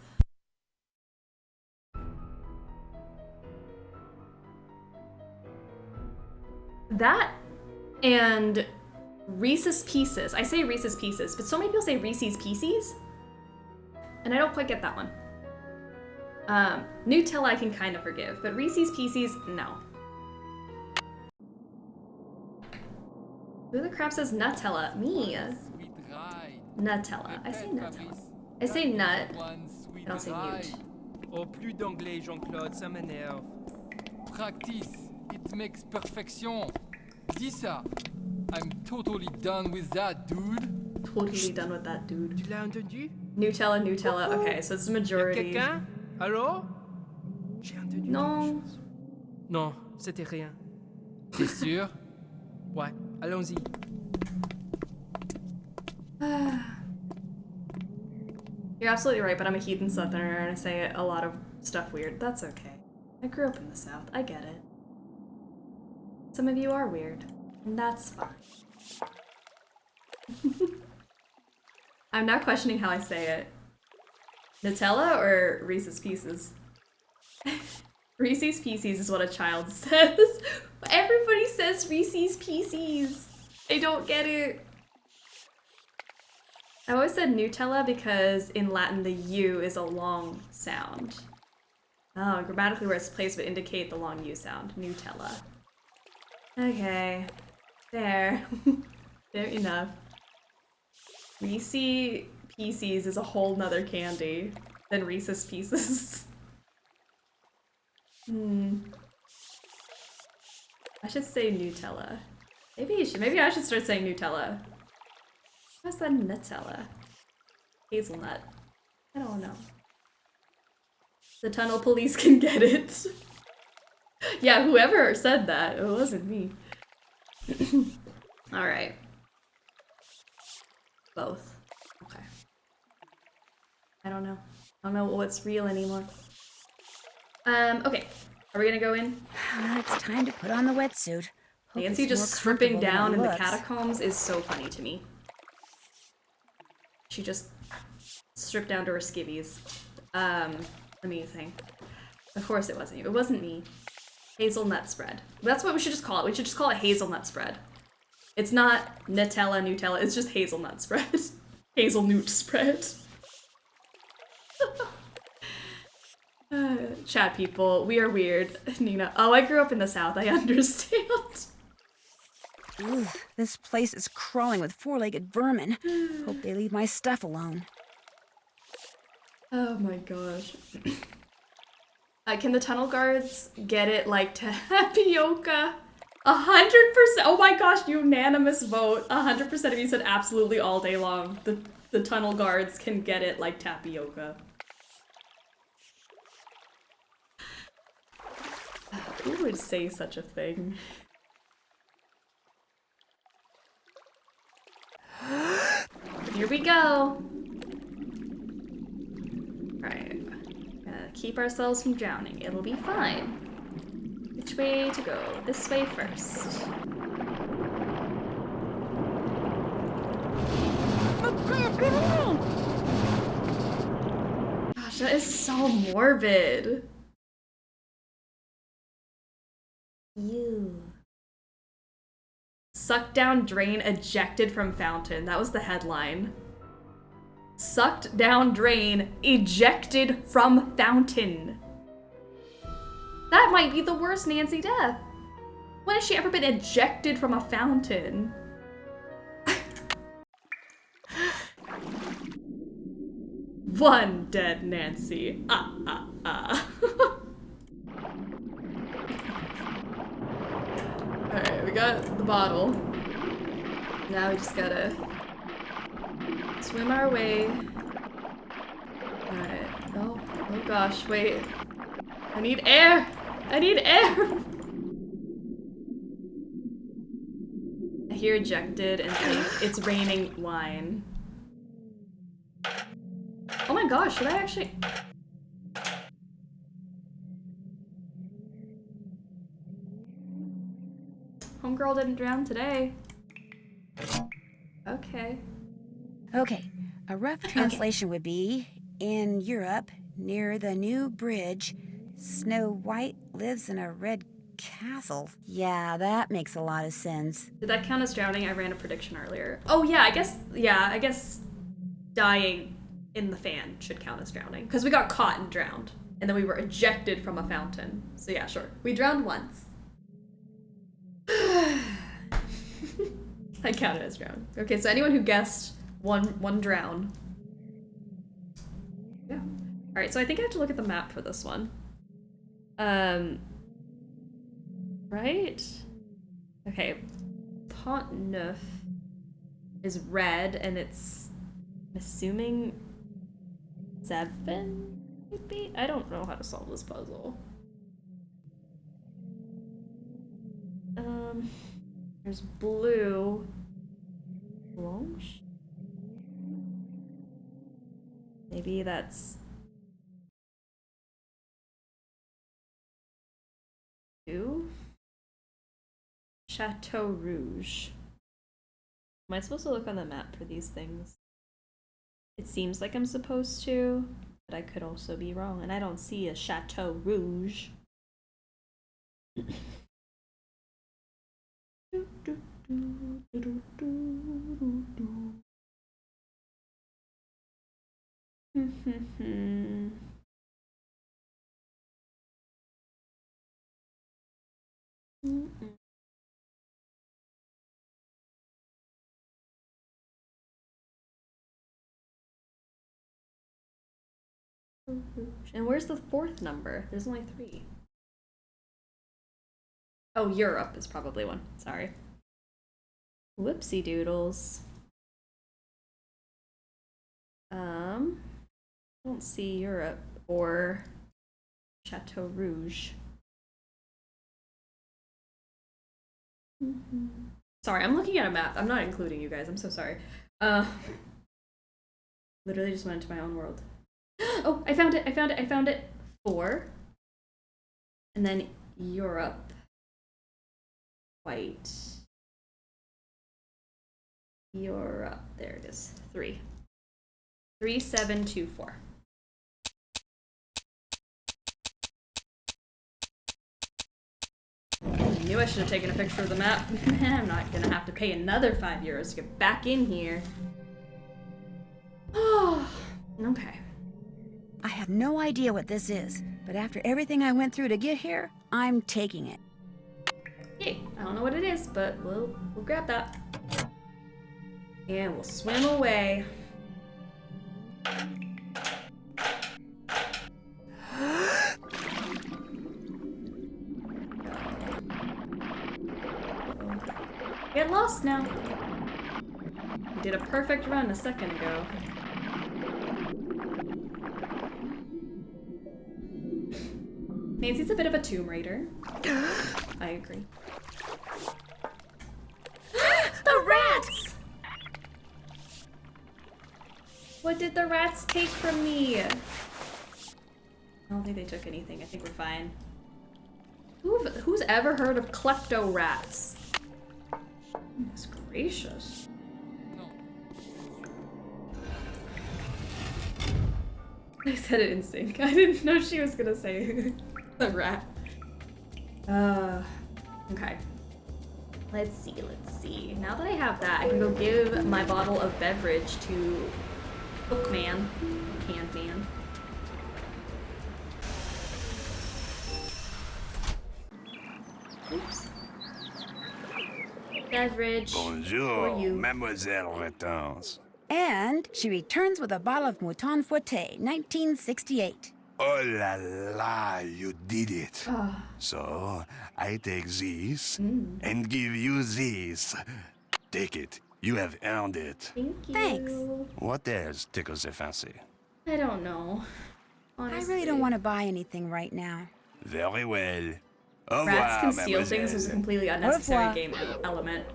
That and Reese's Pieces. I say Reese's Pieces, but so many people say Reese's Pieces. And I don't quite get that one. Nutella I can kind of forgive, but Reese's Pieces, no. Who the crap says Nutella? Me. Nutella. I say Nutella. I say nut. I don't say newt. Oh, plus d'anglais, Jean-Claude, ça m'énerve. Practice. It makes perfection. Dis ça. I'm totally done with that, dude. Totally done with that, dude. Tu l'as entendu? Nutella, Nutella. Okay, so it's the majority. Quelqu'un? Allô? J'ai entendu Non. quelque chose. Non, c'était rien. T'es sûr? Ouais, allons-y. You're absolutely right, but I'm a heathen southerner and I say a lot of stuff weird. That's okay. I grew up in the South. I get it. Some of you are weird, and that's fine. I'm now questioning how I say it. Nutella or Reese's Pieces? Reese's Pieces is what a child says. Everybody says Reese's Pieces. I don't get it. I always said Nutella because in Latin the U is a long sound. Oh, grammatically where it's placed would indicate the long U sound. Nutella. Okay. There. Fair enough. Reese's Pieces is a whole nother candy than Reese's Pieces. I should say Nutella. Maybe I should start saying Nutella. What's that Nutella? Hazelnut. I don't know. The tunnel police can get it. Yeah, whoever said that, it wasn't me. Alright. Both. Okay. I don't know. I don't know what's real anymore. Okay. Are we gonna go in? It's time to put on the wetsuit. Hope Nancy it's just more stripping comfortable down than in it the looks. catacombs is so funny to me. She just stripped down to her skivvies. Amazing. Of course it wasn't you. It wasn't me. Hazelnut spread. That's what we should just call it. We should just call it hazelnut spread. It's not Nutella. It's just hazelnut spread. Hazelnut spread. Chat people, we are weird. Nina. Oh, I grew up in the South. I understand. Ugh, this place is crawling with four-legged vermin. Hope they leave my stuff alone. Oh my gosh. Can the tunnel guards get it like tapioca? 100%. Oh my gosh, unanimous vote. 100% of you said absolutely all day long. The tunnel guards can get it like tapioca. Who would say such a thing? Here we go. Right. Keep ourselves from drowning. It'll be fine. Which way to go? This way first. Gosh, that is so morbid. You. Sucked down drain ejected from fountain. That was the headline. Sucked down drain ejected from fountain. That might be the worst Nancy death. When has she ever been ejected from a fountain? One dead Nancy. Alright, we got the bottle. Now we just gotta swim our way. Alright. Oh gosh, wait. I need air! I need air! I hear ejected and think it's raining wine. Oh my gosh, should I actually... Homegirl didn't drown today. Okay. Okay, a rough translation would be, in Europe, near the new bridge, Snow White lives in a red castle. Yeah, that makes a lot of sense. Did that count as drowning? I ran a prediction earlier. Oh yeah, I guess dying in the fan should count as drowning. Because we got caught and drowned. And then we were ejected from a fountain. So yeah, sure. We drowned once. I count it as drown. Okay, so anyone who guessed one drown. Yeah. Alright, so I think I have to look at the map for this one. Right? Okay. Pont-Neuf is red, and it's, I'm assuming 7, maybe? I don't know how to solve this puzzle. There's blue. Blanche? Maybe that's 2? Chateau Rouge. Am I supposed to look on the map for these things? It seems like I'm supposed to, but I could also be wrong, and I don't see a Chateau Rouge. And where's the 4th number? There's only 3. Oh, Europe is probably one. Sorry. Whoopsie doodles. I don't see Europe or Chateau Rouge. Sorry, I'm looking at a map. I'm not including you guys. I'm so sorry. Literally just went into my own world. Oh, I found it. 4. And then Europe. White. Europe. There it is. 3. 3724. knew I should have taken a picture of the map. I'm not gonna have to pay another €5 to get back in here. Oh, okay. I have no idea what this is, but after everything I went through to get here, I'm taking it. Yay, I don't know what it is, but we'll grab that. And we'll swim away. Get lost now. We did a perfect run a second ago. Nancy's a bit of a Tomb Raider. I agree. The rats! What did the rats take from me? I don't think they took anything. I think we're fine. Who's ever heard of klepto rats? Goodness gracious. I said it in sync. I didn't know she was gonna say the rat. Okay. Let's see. Now that I have that, I can go give my bottle of beverage to Bookman, Canned Man. Oops. Beverage Bonjour, for you. Mademoiselle returns. And she returns with a bottle of Mouton Forte, 1968. Oh la la, you did it. Ah. So, I take this and give you this. Take it. You have earned it. Thank you. Thanks. What else tickles the fancy? I don't know. Honestly. I really don't want to buy anything right now. Very well. Au Rats can revoir, steal things was a mademoiselle. completely unnecessary revoir. game element.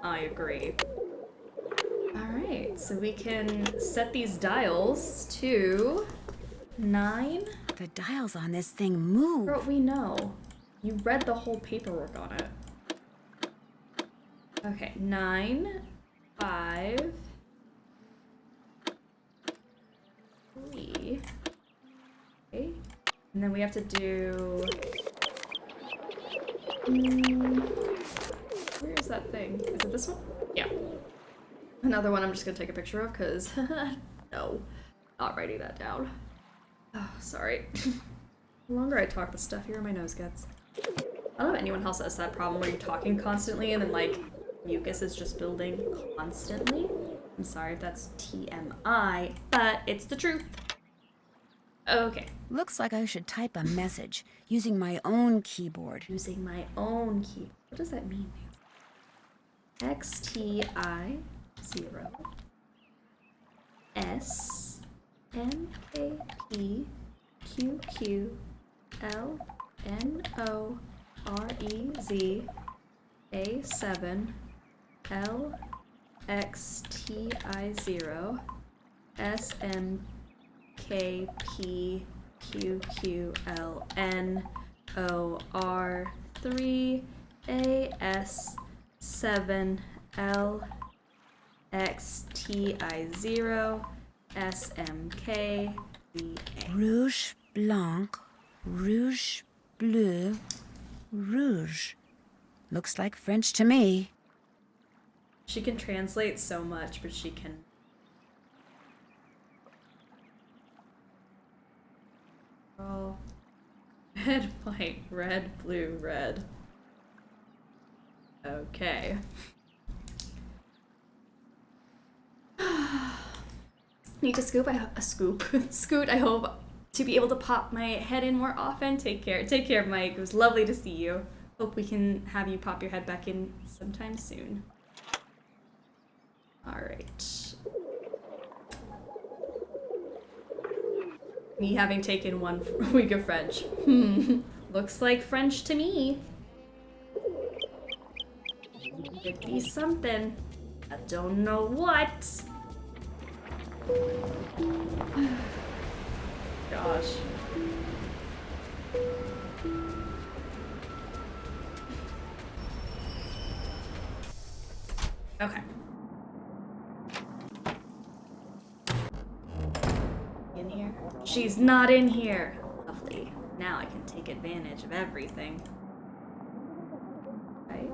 I agree. Alright, so we can set these dials to 9. The dials on this thing move. Bro, we know. You read the whole paperwork on it. Okay, 9, 5, 3. Okay, and then we have to do. Where is that thing? Is it this one? Yeah. Another one I'm just gonna take a picture of because no, not writing that down. Oh, sorry. The longer I talk, the stuffier my nose gets. I don't know if anyone else has that problem where you're talking constantly and then like mucus is just building constantly. I'm sorry if that's TMI, but it's the truth. Okay. Looks like I should type a message using my own keyboard. Using my own keyboard. What does that mean? XTI 0 S MKP QQ LNOREZ A7 LXTI0 SMKP QQLNOR3 AS7 LXTI0 SMK Rouge, blanc, rouge, bleu, rouge. Looks like French to me. She can translate so much, but she can. Oh. Red, white, red, blue, red. Okay. Need to scoot, I hope, to be able to pop my head in more often. Take care, Mike. It was lovely to see you. Hope we can have you pop your head back in sometime soon. Alright. Me having taken 1 week of French. Looks like French to me. Could be something. I don't know what. Gosh. Okay. In here? She's not in here. Lovely. Now I can take advantage of everything. Right?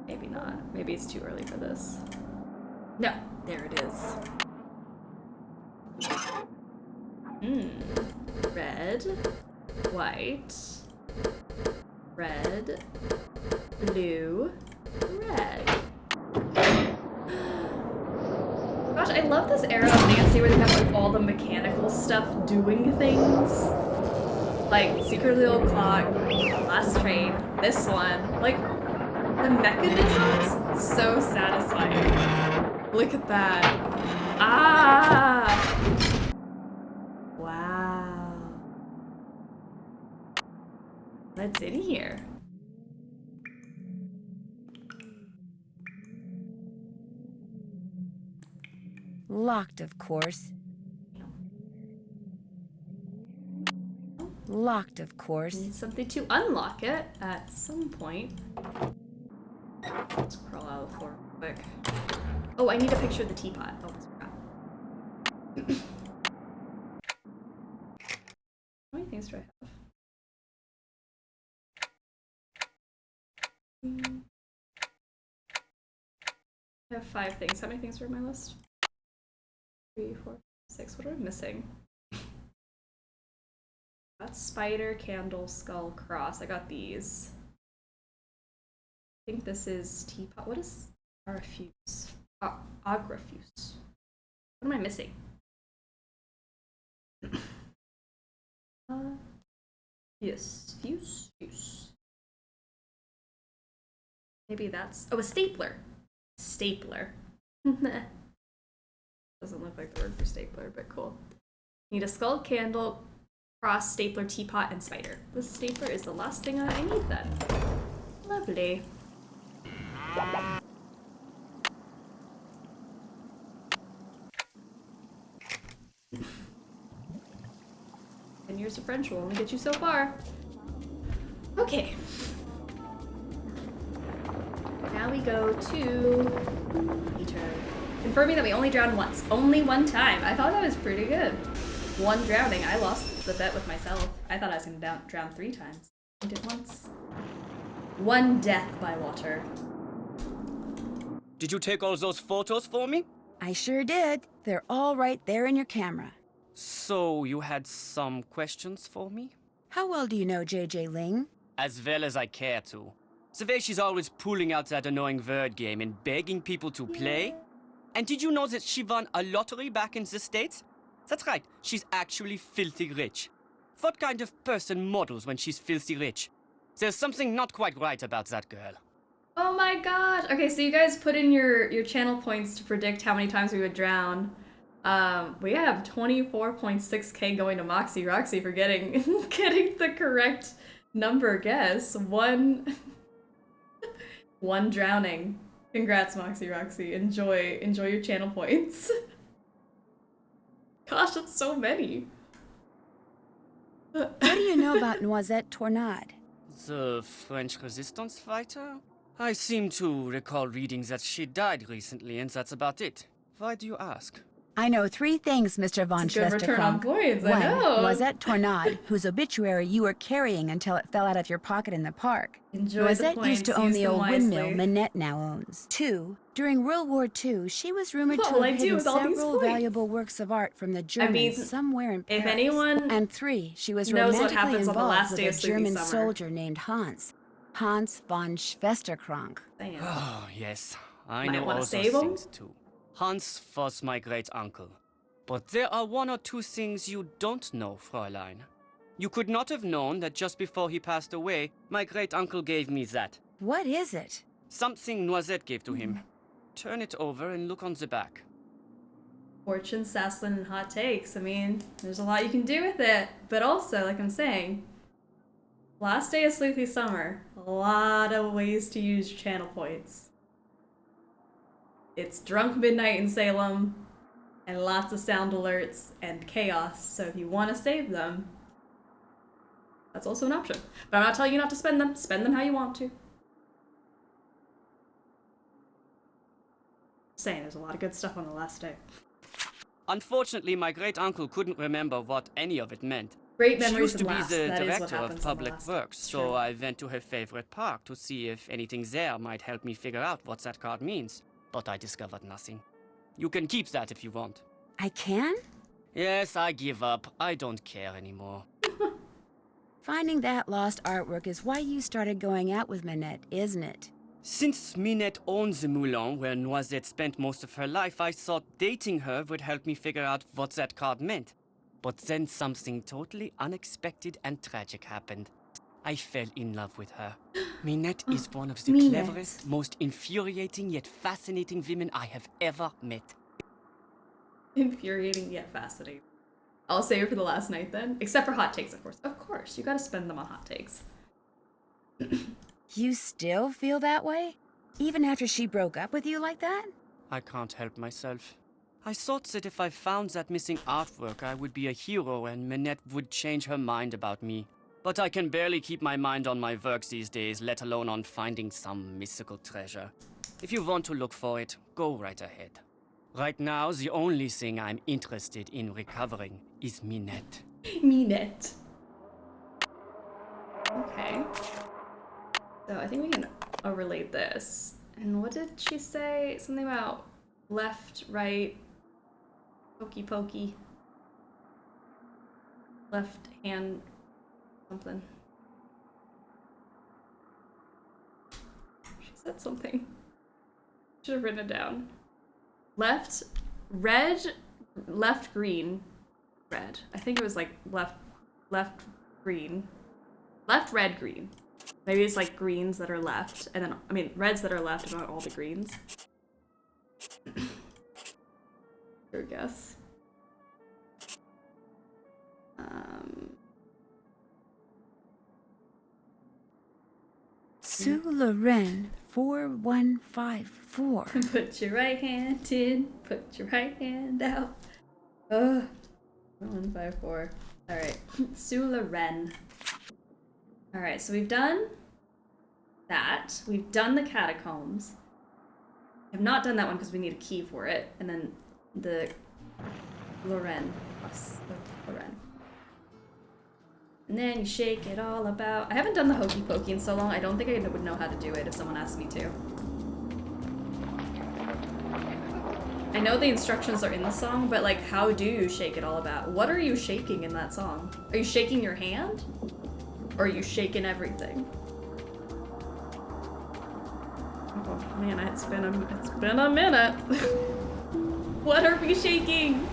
Maybe not. Maybe it's too early for this. No, there it is. Red, white, red, blue, red. Gosh, I love this era of Nancy where they have like all the mechanical stuff doing things. Like Secret of the Old Clock, Last Train, this one. Like, the mechanisms, so satisfying. Look at that. Ah! Wow. What's in here? Locked, of course. Locked, of course. Need something to unlock it at some point. Let's crawl out of the floor real quick. Oh, I need a picture of the teapot. Oh, crap. How many things do I have? I have 5 things. How many things are on my list? 3, 4, 6. What am I missing? That's spider, candle, skull, cross. I got these. I think this is teapot. What is agrafuse? Agrafuse. What am I missing? Yes, fuse. Maybe that's, oh, a stapler. Stapler. Doesn't look like the word for stapler, but cool. Need a skull, candle, cross, stapler, teapot, and spider. The stapler is the last thing I need then. Lovely. 10 years of French will only get you so far. Okay. Now we go to Peter. Confirming that we only drowned once. Only one time. I thought that was pretty good. One drowning. I lost the bet with myself. I thought I was going to drown 3 times. I did once. 1 death by water. Did you take all those photos for me? I sure did. They're all right there in your camera. So, you had some questions for me? How well do you know J.J. Ling? As well as I care to. The way she's always pulling out that annoying word game and begging people to play. And did you know that she won a lottery back in the States? That's right, she's actually filthy rich. What kind of person models when she's filthy rich? There's something not quite right about that girl. Oh my gosh. Okay, so you guys put in your channel points to predict how many times we would drown. We have 24.6k going to Moxie Roxy for getting the correct number guess. One drowning. Congrats, Moxie Roxy. Enjoy your channel points. Gosh, that's so many. What do you know about Noisette Tornade? The French resistance fighter? I seem to recall reading that she died recently, and that's about it. Why do you ask? I know 3 things, Mr. von It's a good return on Schwesterkrank. points, I 1, know. Noisette Tornade, whose obituary you were carrying until it fell out of your pocket in the park. Enjoy the Noisette points, used to own use the them old wisely. windmill Minette now owns. 2, during World War II, she was rumored What to will have I do hidden with all these several points? valuable works of art from the Germans mean, somewhere in Paris. if anyone And 3, she was knows what romantically happens on the involved last with day a of Sleuthy German Summer. soldier named Hans von Schwesterkrank. Oh, yes. I Might know wanna all save those him? things too. Hans was my great uncle. But there are 1 or 2 things you don't know, Fräulein. You could not have known that just before he passed away, my great uncle gave me that. What is it? Something Noisette gave to him. Turn it over and look on the back. Fortune, Sasslin, and hot takes. I mean, there's a lot you can do with it. But also, like I'm saying, last day of Sleuthy Summer, a lot of ways to use channel points. It's drunk midnight in Salem, and lots of sound alerts and chaos, so if you want to save them, that's also an option. But I'm not telling you not to spend them. Spend them how you want to. Saying there's a lot of good stuff on the last day. Unfortunately, my great uncle couldn't remember what any of it meant. Great She memories used to can be last. the That is what director of happens on the public last. works, so I went to her favorite park to see if anything there might help me figure out what that card means. But I discovered nothing. You can keep that if you want. I can? Yes, I give up. I don't care anymore. Finding that lost artwork is why you started going out with Minette, isn't it? Since Minette owns the Moulin where Noisette spent most of her life, I thought dating her would help me figure out what that card meant. But then something totally unexpected and tragic happened. I fell in love with her. Minette is one of the cleverest, most infuriating yet fascinating women I have ever met. Infuriating yet fascinating. I'll save it for the last night then. Except for hot takes, of course. Of course, you gotta spend them on hot takes. You still feel that way? Even after she broke up with you like that? I can't help myself. I thought that if I found that missing artwork, I would be a hero and Minette would change her mind about me. But I can barely keep my mind on my work these days, let alone on finding some mystical treasure. If you want to look for it, go right ahead. Right now, the only thing I'm interested in recovering is Minette. Minette. Okay. So I think we can overlay this. And what did she say? Something about left, right, pokey pokey. Left hand something. She said something. Should have written it down. Left, red, left, green, red. I think it was like left, green. Left, red, green. Maybe it's like greens that are left, and then, I mean, reds that are left, and not all the greens. Your guess. Sue Loren, 4154. Put your right hand in, put your right hand out. Oh, 154. All right, Sue Loren. All right, so we've done that. We've done the catacombs. I have not done that one because we need a key for it. And then the Loren. Yes, Loren. And then you shake it all about. I haven't done the hokey pokey in so long. I don't think I would know how to do it if someone asked me to. I know the instructions are in the song, but like, how do you shake it all about? What are you shaking in that song? Are you shaking your hand? Or are you shaking everything? Oh man, it's been a minute. What are we shaking?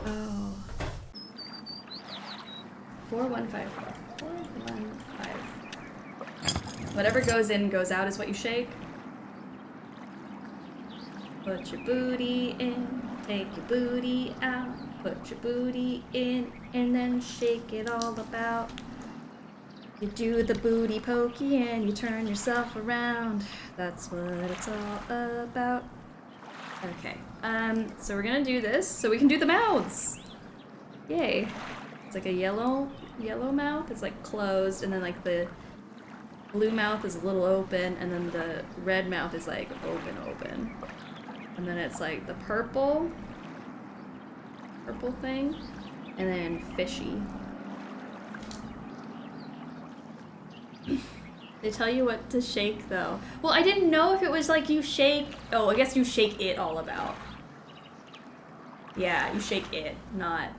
Oh. 4154. 4154. Whatever goes in, goes out is what you shake. Put your booty in, take your booty out. Put your booty in, and then shake it all about. You do the booty pokey and you turn yourself around. That's what it's all about. Okay, so we're gonna do this so we can do the mouths. Yay. It's like a yellow mouth. It's like closed, and then like the blue mouth is a little open, and then the red mouth is like open. And then it's like the purple thing, and then fishy. They tell you what to shake though. Well, I didn't know if it was like you shake. Oh, I guess you shake it all about. Yeah, you shake it, not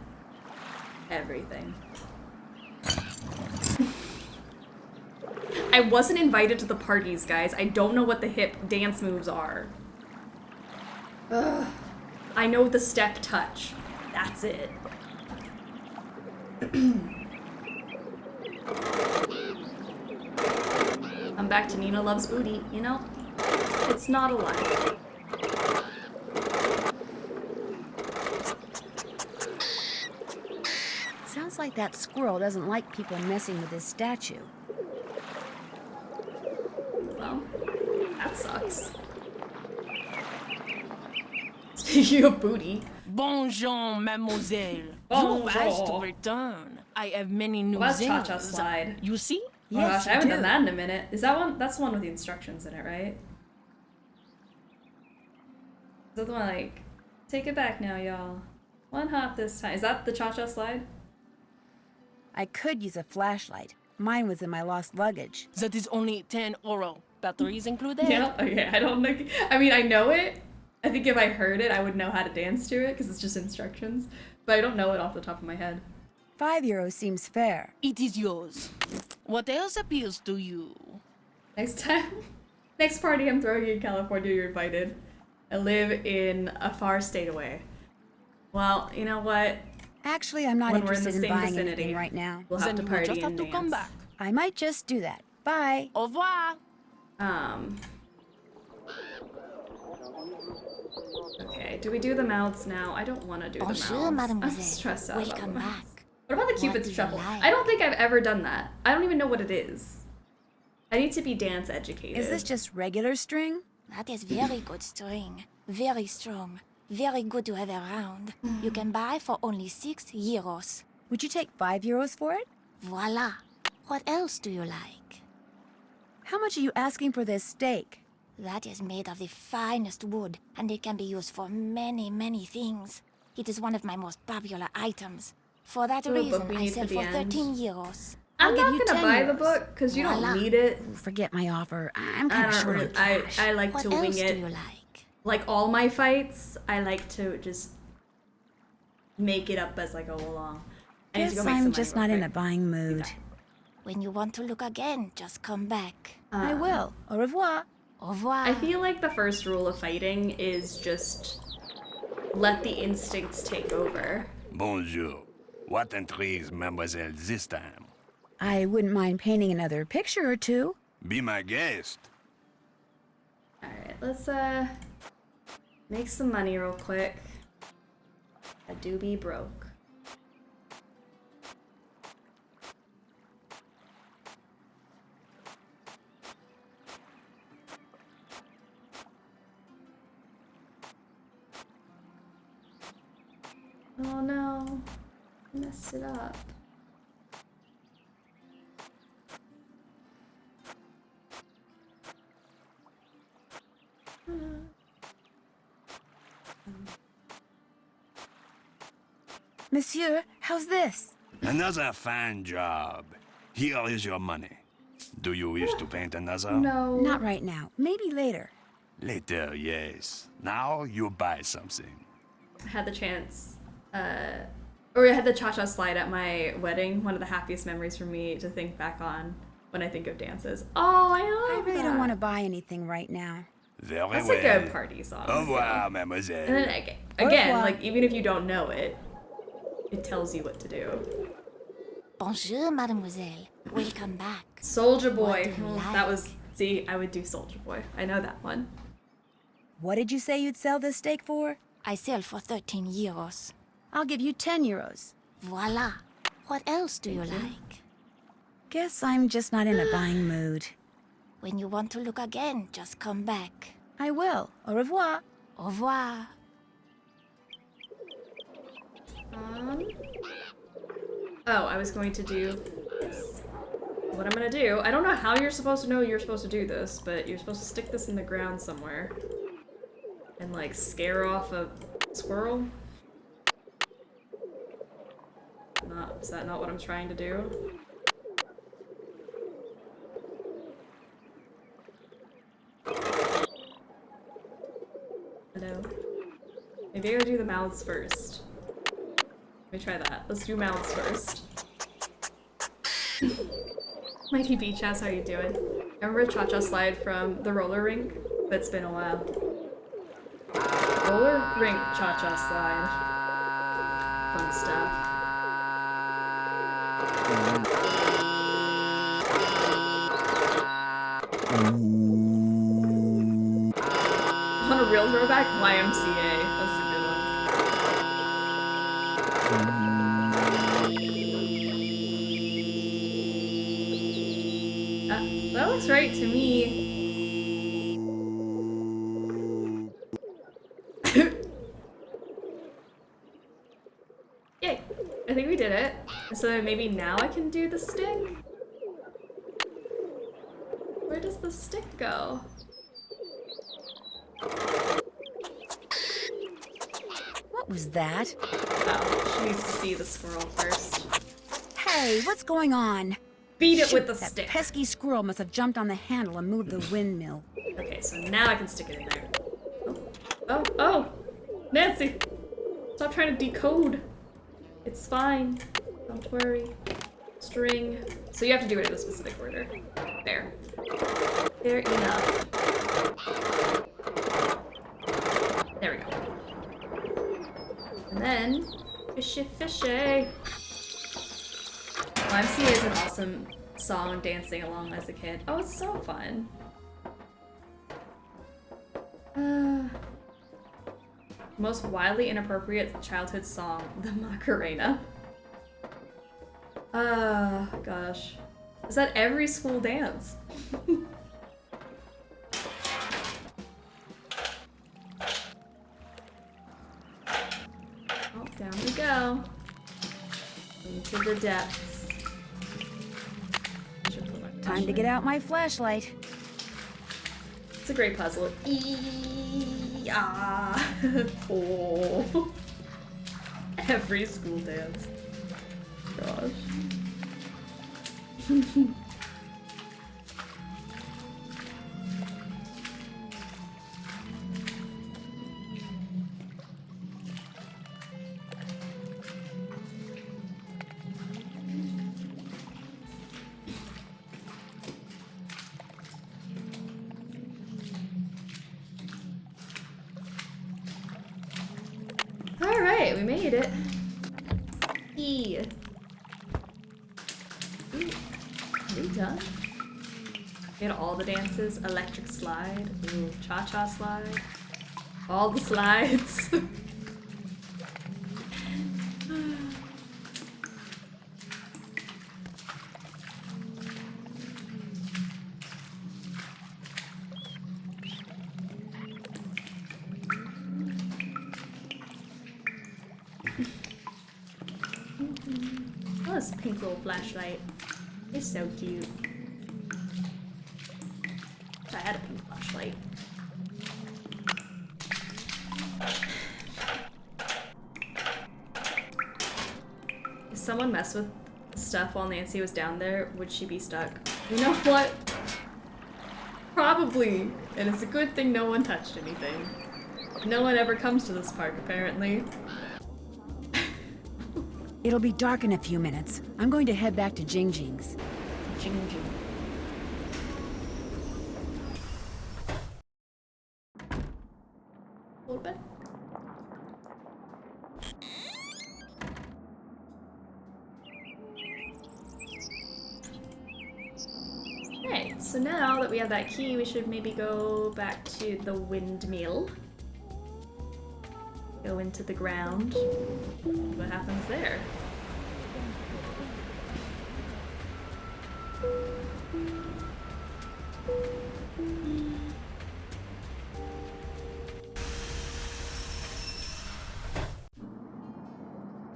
everything. I wasn't invited to the parties, guys. I don't know what the hip dance moves are. Ugh. I know the step touch. That's it. I'm back to Nina Loves Booty, you know? It's not a lie. Sounds like that squirrel doesn't like people messing with his statue. Well, that sucks. Speaking of booty. Bonjour, mademoiselle. Bonjour. You asked to return. I have many new What's things. Cha-Cha Slide? You see? Oh my gosh, I haven't done that in a minute. Is that one? That's the one with the instructions in it, right? Is that the one like Take it back now, y'all. One hop this time. Is that the cha-cha slide? I could use a flashlight. Mine was in my lost luggage. That is only 10 euro. Batteries included. Yeah, okay, I don't think... I mean, I know it. I think if I heard it, I would know how to dance to it, because it's just instructions. But I don't know it off the top of my head. €5 seems fair. It is yours. What else appeals to you? Next time... Next party I'm throwing in California, you're invited. I live in a far state away. Well, you know what? Actually, I'm not When we're in interested the in same buying vicinity, anything right now. We'll have to party just have and to come dance. back. I might just do that. Bye. Au revoir. Okay, do we do the mouths now? I don't want to do the mouths. Bonjour, mademoiselle. I'm stressed out Welcome about the mouths. back. What about the What Cupid's do you shuffle? like? I don't think I've ever done that. I don't even know what it is. I need to be dance educated. Is this just regular string? That is very good string. Very strong. Very good to have around. You can buy for only €6. Would you take €5 for it? Voila. What else do you like? How much are you asking for this steak? That is made of the finest wood, and it can be used for many, many things. It is one of my most popular items. For that Ooh, reason, but we I need sell to for the end. €13. I'm give not you gonna 10 buy the euros. book because you Voila. don't need it. Forget my offer. I'm I kind of don't short on really, cash. I like What to wing else it. do you like? Like all my fights, I like to just make it up as I go along. I need to Guess go make some I'm money just real not in a quick. buying mood. When you want to look again, just come back. I will. Au revoir. Au revoir. I feel like the first rule of fighting is just let the instincts take over. Bonjour. What intrigues mademoiselle this time? I wouldn't mind painting another picture or two. Be my guest. Alright, let's make some money real quick. I do be broke. Oh no, I messed it up. Monsieur, how's this? Another fine job. Here is your money. Do you wish to paint another? No. Not right now. Maybe later. Later, yes. Now you buy something. I had the chance, or I had the cha-cha slide at my wedding, one of the happiest memories for me to think back on when I think of dances. Oh, I love I really that. don't want to buy anything right now. Very That's well. a good party song. Au revoir, mademoiselle. And then Au again, revoir. like even if you don't know it, it tells you what to do. Bonjour, mademoiselle. Welcome back. Soldier What Boy. do you Oh, like? that was, see, I would do Soldier Boy. I know that one. What did you say you'd sell this steak for? I sell for €13. I'll give you €10. Voila. What else do you like? Guess I'm just not in a buying mood. When you want to look again, just come back. I will. Au revoir. Au revoir. Oh, I was going to do this. What I'm gonna do, I don't know how you're supposed to know you're supposed to do this, but you're supposed to stick this in the ground somewhere. And like scare off a squirrel. Is that not what I'm trying to do? Hello? Maybe I gotta do the mouths first. Let me try that. Let's do mouths first. Mighty Beach House, how you doing? I remember Cha-Cha Slide from the roller rink, but it's been a while. Roller rink Cha-Cha Slide. Fun stuff. On a real throwback, YMCA. That's a good one. That looks right to me. Yay! I think we did it. So maybe now I can do the stick? Where does the stick go? What was that? Oh, she needs to see the squirrel first. Hey, what's going on? Beat it Shoot, with the that stick. pesky squirrel must have jumped on the handle and moved the windmill. Okay, so now I can stick it in there. Oh! Nancy! Stop trying to decode. It's fine. Don't worry. String. So you have to do it in a specific order. There. Fair enough. There we go. And then, fishy fishy. YMCA is an awesome song dancing along as a kid. Oh, it's so fun. Most widely inappropriate childhood song, the Macarena. Gosh. Is that every school dance? Oh, down we go. Into the depths. Time to get out my flashlight. It's a great puzzle. Oh. Every school dance. Gosh. Alright, we made it. E. Ooh, are we done? We had all the dances. Electric slide. Ooh, cha-cha slide. All the slides. Oh, this pink little flashlight. It's so cute. I had a pink flashlight. If someone messed with stuff while Nancy was down there, would she be stuck? You know what? Probably. And it's a good thing no one touched anything. No one ever comes to this park, apparently. It'll be dark in a few minutes. I'm going to head back to Jing Jing's. Jing Jing. A little bit. Alright, so now that we have that key, we should maybe go back to the windmill. Go into the ground. What happens there?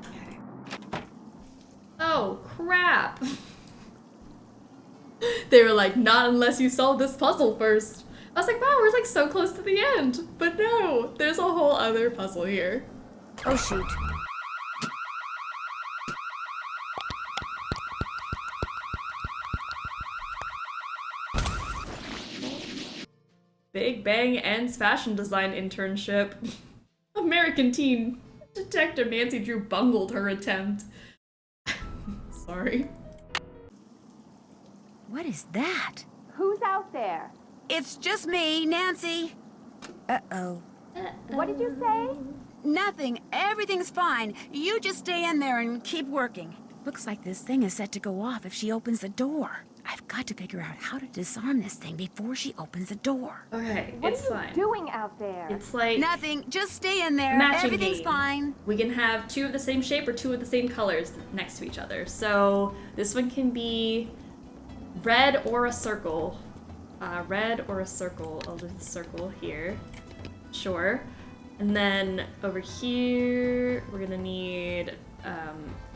Okay. Oh, crap! They were like, not unless you solve this puzzle first. I was like, wow, we're like so close to the end. But no, there's a whole other puzzle here. Oh shoot. Big Bang ends fashion design internship. American teen detective Nancy Drew bungled her attempt. Sorry. What is that? Who's out there? It's just me, Nancy. Uh-oh. What did you say? Nothing. Everything's fine. You just stay in there and keep working. Looks like this thing is set to go off if she opens the door. I've got to figure out how to disarm this thing before she opens the door. Okay, What it's are you fine. doing out there? It's like Nothing. Just stay in there. matching Everything's game. fine. We can have two of the same shape or two of the same colors next to each other. So this one can be red or a circle. Red or a circle. I'll do the circle here. Sure. And then over here, we're gonna need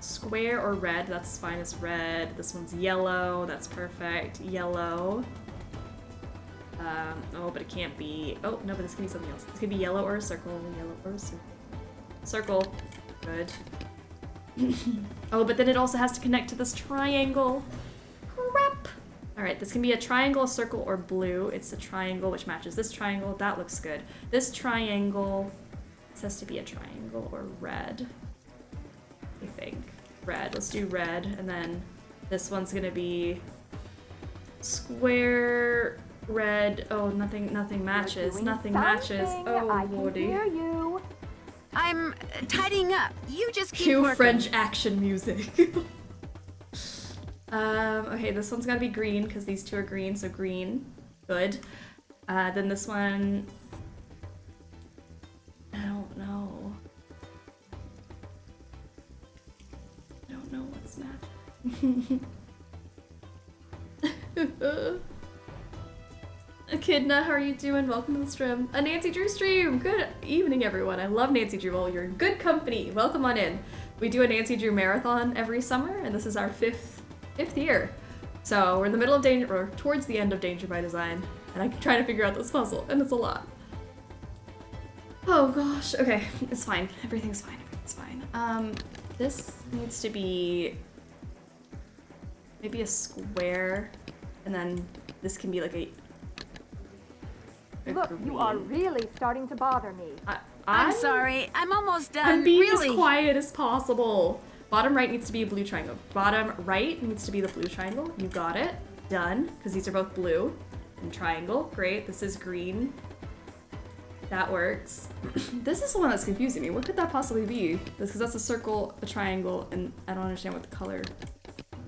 square or red. That's fine as red. This one's yellow. That's perfect. Yellow. Oh, but it can't be. Oh, no, but this can be something else. This could be yellow or a circle. Yellow or a circle. Circle. Good. Oh, but then it also has to connect to this triangle. Crap! Alright, this can be a triangle, a circle, or blue. It's a triangle, which matches this triangle. That looks good. This triangle, this has to be a triangle or red. I think. Red. Let's do red. And then this one's gonna be square, red. Oh, nothing matches. Nothing matches. Oh, lordy. Hear you. I'm tidying up. You just keep Cue working. French action music. Okay, this one's gotta be green because these two are green, so green. Good. Then this one, I don't know. I don't know what's matching. Echidna, how are you doing? Welcome to the stream. A Nancy Drew stream! Good evening, everyone. I love Nancy Drew. Well, you're in good company. Welcome on in. We do a Nancy Drew marathon every summer, and this is our fifth year. So we're in the middle of Danger, or towards the end of Danger by Design, and I'm trying to figure out this puzzle, and it's a lot. Oh gosh. Okay, it's fine. Everything's fine. Everything's fine. This needs to be maybe a square, and then this can be like a Look, green. you are really starting to bother me. I'm sorry. I'm almost done. I'm being really. as quiet as possible. Bottom right needs to be a blue triangle. Bottom right needs to be the blue triangle. You got it. Done. Because these are both blue and triangle. Great. This is green. That works. This is the one that's confusing me. What could that possibly be? Because that's a circle, a triangle, and I don't understand what the color.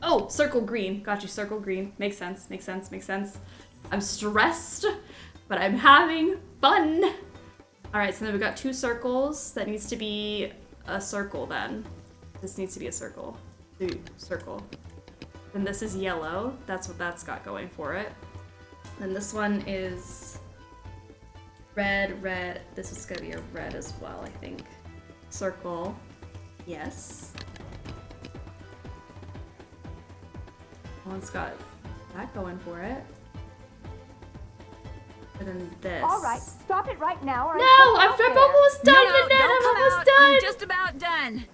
Oh, circle green. Got you. Circle green. Makes sense. Makes sense. Makes sense. I'm stressed, but I'm having fun. All right, so then we've got two circles. That needs to be a circle then. This needs to be a circle. Circle. Then this is yellow. That's what that's got going for it. Then this one is red, red. This is gonna be a red as well, I think. Circle. Yes. One's got that going for it. And then this. All right, stop it right now. Or No, I'm almost done, Nanette. I'm almost done. I'm just about done.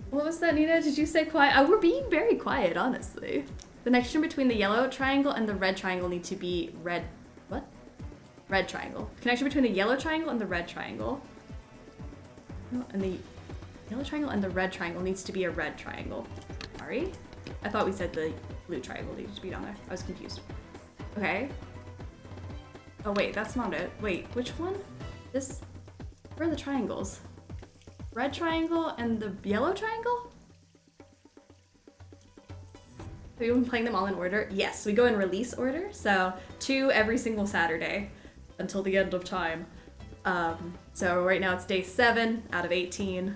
What was that, Nina? Did you say quiet? We're being very quiet, honestly. The connection between the yellow triangle and the red triangle need to be red. What? Red triangle. Connection between the yellow triangle and the red triangle. No, and the yellow triangle and the red triangle needs to be a red triangle. Sorry. I thought we said the blue triangle needed to be down there. I was confused. Okay. Oh wait, that's not it. Wait, which one? This? Where are the triangles? Red triangle and the yellow triangle? Have you been playing them all in order? Yes, we go in release order. So 2 every single Saturday until the end of time. So right now it's day 7 out of 18.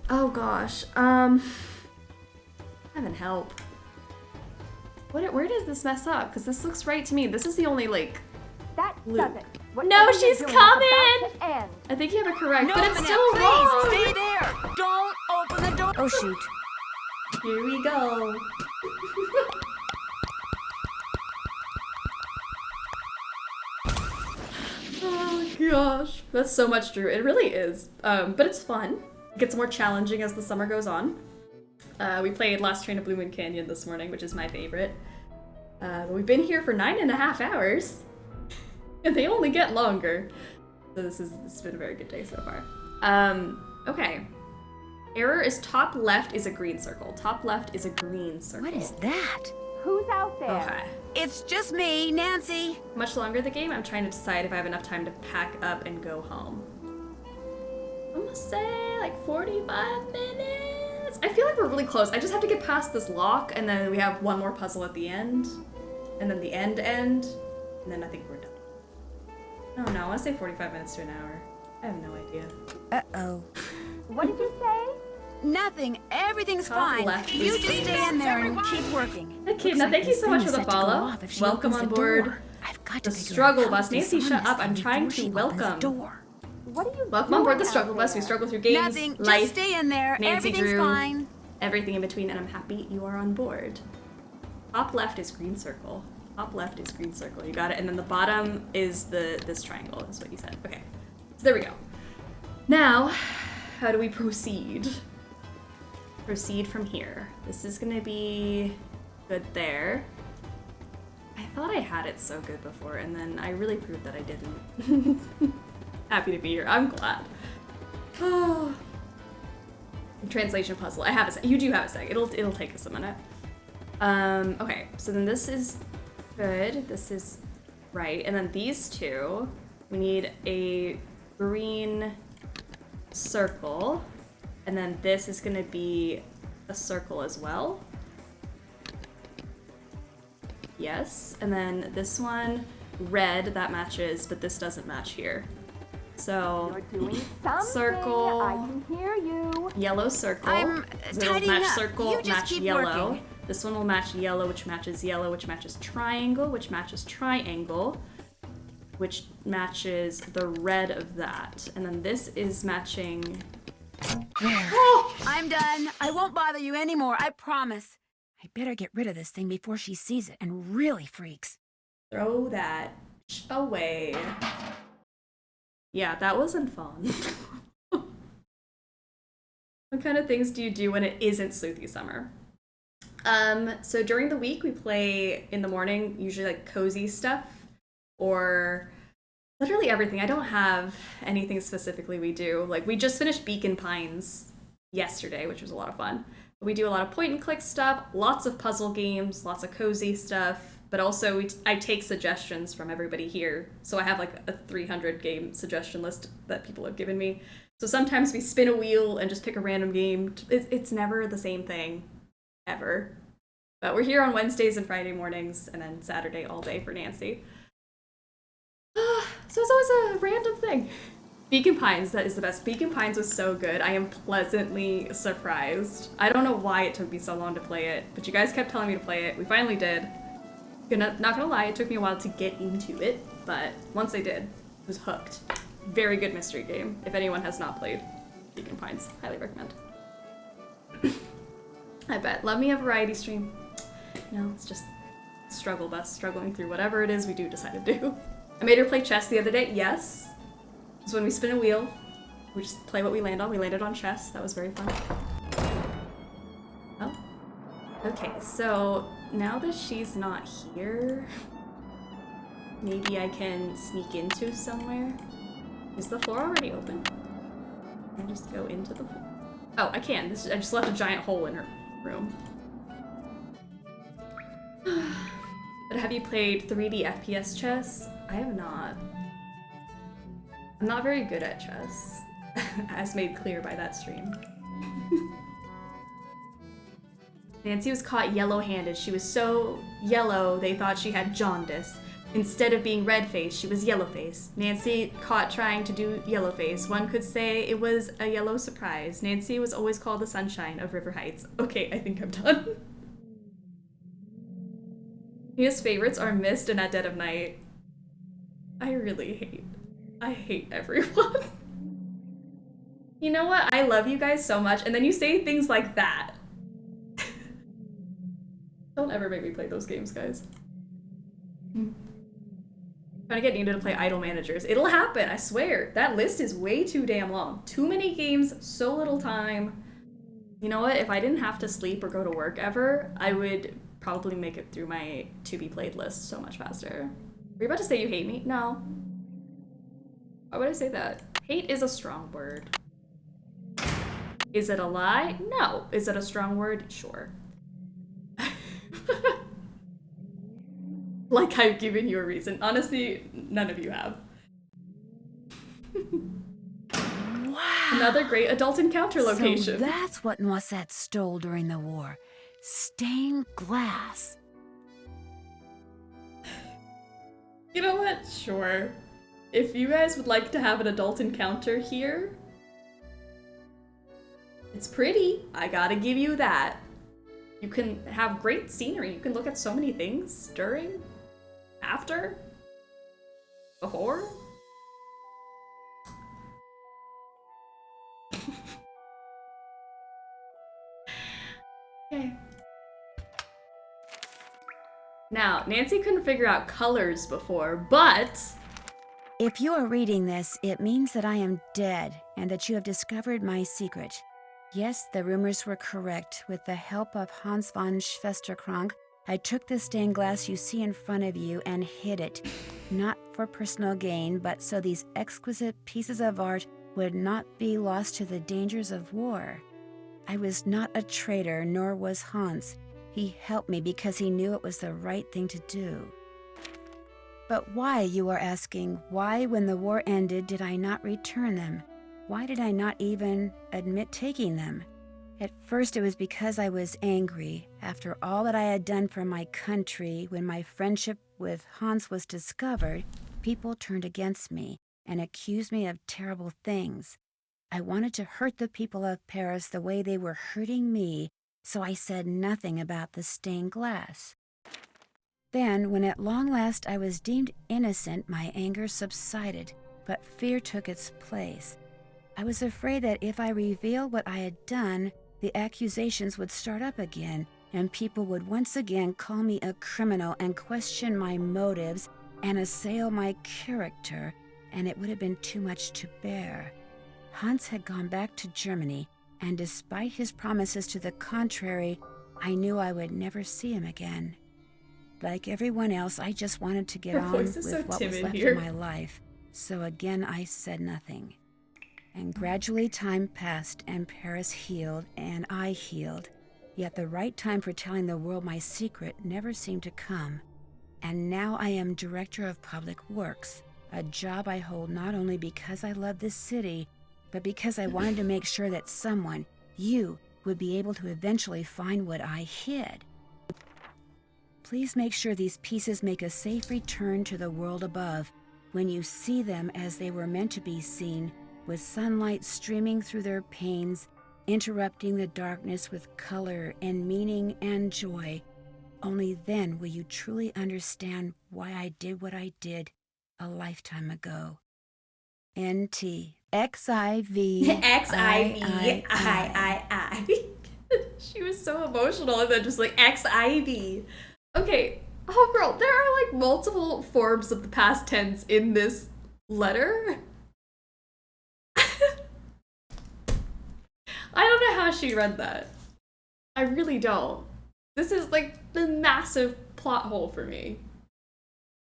Oh gosh. Heaven help. Where does this mess up? Because this looks right to me. This is the only like That blue. doesn't. No, she's coming! End. I think you have it correct, No, but it's Minette, still please, wrong! stay there! Don't open the door! Oh, shoot. Here we go. Oh gosh. That's so much Drew. It really is. But it's fun. It gets more challenging as the summer goes on. We played Last Train to Blue Moon Canyon this morning, which is my favorite. But we've been here for 9.5 hours. And they only get longer. So this has been a very good day so far. Okay. Error is top left is a green circle. Top left is a green circle. What is that? Who's out there? Okay. It's just me, Nancy. Much longer the game? I'm trying to decide if I have enough time to pack up and go home. I'm gonna say like 45 minutes. I feel like we're really close. I just have to get past this lock and then we have one more puzzle at the end. And then the end. And then I think we're done. Oh no, I want to say 45 minutes to an hour. I have no idea. Uh-oh. What did you say? Nothing. Everything's Top fine. left You is just green. stay in there and keep working. Echidna, thank you so much for the follow. Welcome on board the struggle bus. Nancy, shut up. I'm trying to welcome. What are you Welcome on board the struggle bus. We struggle through games, Nothing. life, Just stay in there. Nancy Everything's Drew, fine. everything in between, and I'm happy you are on board. Top left is green circle. Top left is green circle. You got it. And then the bottom is this triangle, is what you said. Okay. So there we go. Now, how do we proceed? Proceed from here. This is gonna be good there. I thought I had it so good before, and then I really proved that I didn't. Happy to be here. I'm glad. Oh. Translation puzzle. I have a sec. You do have a sec. It'll take us a minute. Okay, so then this is good. This is right. And then these two, we need a green circle. And then this is gonna be a circle as well. Yes. And then this one, red, that matches, but this doesn't match here. So, circle, I can hear you. Yellow circle. I'm So it'll tidying match up. circle, You just match keep yellow. working. This one will match yellow, which matches triangle, which matches triangle, which matches the red of that. And then this is matching... Oh! I'm done. I won't bother you anymore, I promise. I better get rid of this thing before she sees it and really freaks. Throw that away. Yeah, that wasn't fun. What kind of things do you do when it isn't Sleuthy Summer? So during the week we play in the morning, usually like cozy stuff or literally everything. I don't have anything specifically we do. Like we just finished Beacon Pines yesterday, which was a lot of fun. We do a lot of point and click stuff, lots of puzzle games, lots of cozy stuff, but also I take suggestions from everybody here. So I have like a 300 game suggestion list that people have given me. So sometimes we spin a wheel and just pick a random game. It's never the same thing, ever. But we're here on Wednesdays and Friday mornings, and then Saturday all day for Nancy. So it's always a random thing. Beacon Pines, that is the best. Beacon Pines was so good. I am pleasantly surprised. I don't know why it took me so long to play it, but you guys kept telling me to play it. We finally did. Not gonna lie, it took me a while to get into it, but once I did, I was hooked. Very good mystery game. If anyone has not played Beacon Pines, highly recommend. I bet. Love me a variety stream. No, it's just struggle bus, struggling through whatever it is we do decide to do. I made her play chess the other day. Yes. So when we spin a wheel, we just play what we land on. We landed on chess. That was very fun. Oh. Okay, so now that she's not here, maybe I can sneak into somewhere. Is the floor already open? Can I just go into the floor? Oh, I can. I just left a giant hole in her room. But have you played 3D FPS chess? I have not. I'm not very good at chess, as made clear by that stream. Nancy was caught yellow-handed. She was so yellow they thought she had jaundice. Instead of being red-faced, she was yellow-faced. Nancy caught trying to do yellow-face. One could say it was a yellow surprise. Nancy was always called the sunshine of River Heights. Okay, I think I'm done. His favorites are Mist and At Dead of Night. I hate everyone. You know what? I love you guys so much, and then you say things like that. Don't ever make me play those games, guys. Trying to get Nina to play Idle Managers. It'll happen, I swear. That list is way too damn long. Too many games, so little time. You know what? If I didn't have to sleep or go to work ever, I would probably make it through my to-be-played list so much faster. Were you about to say you hate me? No. Why would I say that? Hate is a strong word. Is it a lie? No. Is it a strong word? Sure. Like I've given you a reason. Honestly, none of you have. Wow. Another great adult encounter location. So that's what Noisette stole during the war. Stained glass. You know what? Sure. If you guys would like to have an adult encounter here, it's pretty. I gotta give you that. You can have great scenery. You can look at so many things during, after, before. Okay. Now, Nancy couldn't figure out colors before, but If you are reading this, it means that I am dead and that you have discovered my secret. Yes, the rumors were correct. With the help of Hans von Schwesterkrank, I took the stained glass you see in front of you and hid it. Not for personal gain, but so these exquisite pieces of art would not be lost to the dangers of war. I was not a traitor, nor was Hans. He helped me because he knew it was the right thing to do. But why, you are asking, why when the war ended did I not return them? Why did I not even admit taking them? At first it was because I was angry. After all that I had done for my country, when my friendship with Hans was discovered, people turned against me and accused me of terrible things. I wanted to hurt the people of Paris the way they were hurting me, so I said nothing about the stained glass. Then, when at long last I was deemed innocent, my anger subsided, but fear took its place. I was afraid that if I revealed what I had done, the accusations would start up again, and people would once again call me a criminal and question my motives and assail my character, and it would have been too much to bear. Hans had gone back to Germany, and despite his promises to the contrary, I knew I would never see him again. Like everyone else, I just wanted to get on with what was left of my life, so again I said nothing. And gradually time passed, and Paris healed, and I healed. Yet the right time for telling the world my secret never seemed to come. And now I am Director of Public Works, a job I hold not only because I love this city, but because I wanted to make sure that someone, you, would be able to eventually find what I hid. Please make sure these pieces make a safe return to the world above, when you see them as they were meant to be seen, with sunlight streaming through their panes, interrupting the darkness with color and meaning and joy. Only then will you truly understand why I did what I did a lifetime ago. N.T. X-I-V. X-I-V-I-I-I. She was so emotional and then just like X-I-V. Okay, oh girl, there are like multiple forms of the past tense in this letter. I don't know how she read that. I really don't. This is like the massive plot hole for me.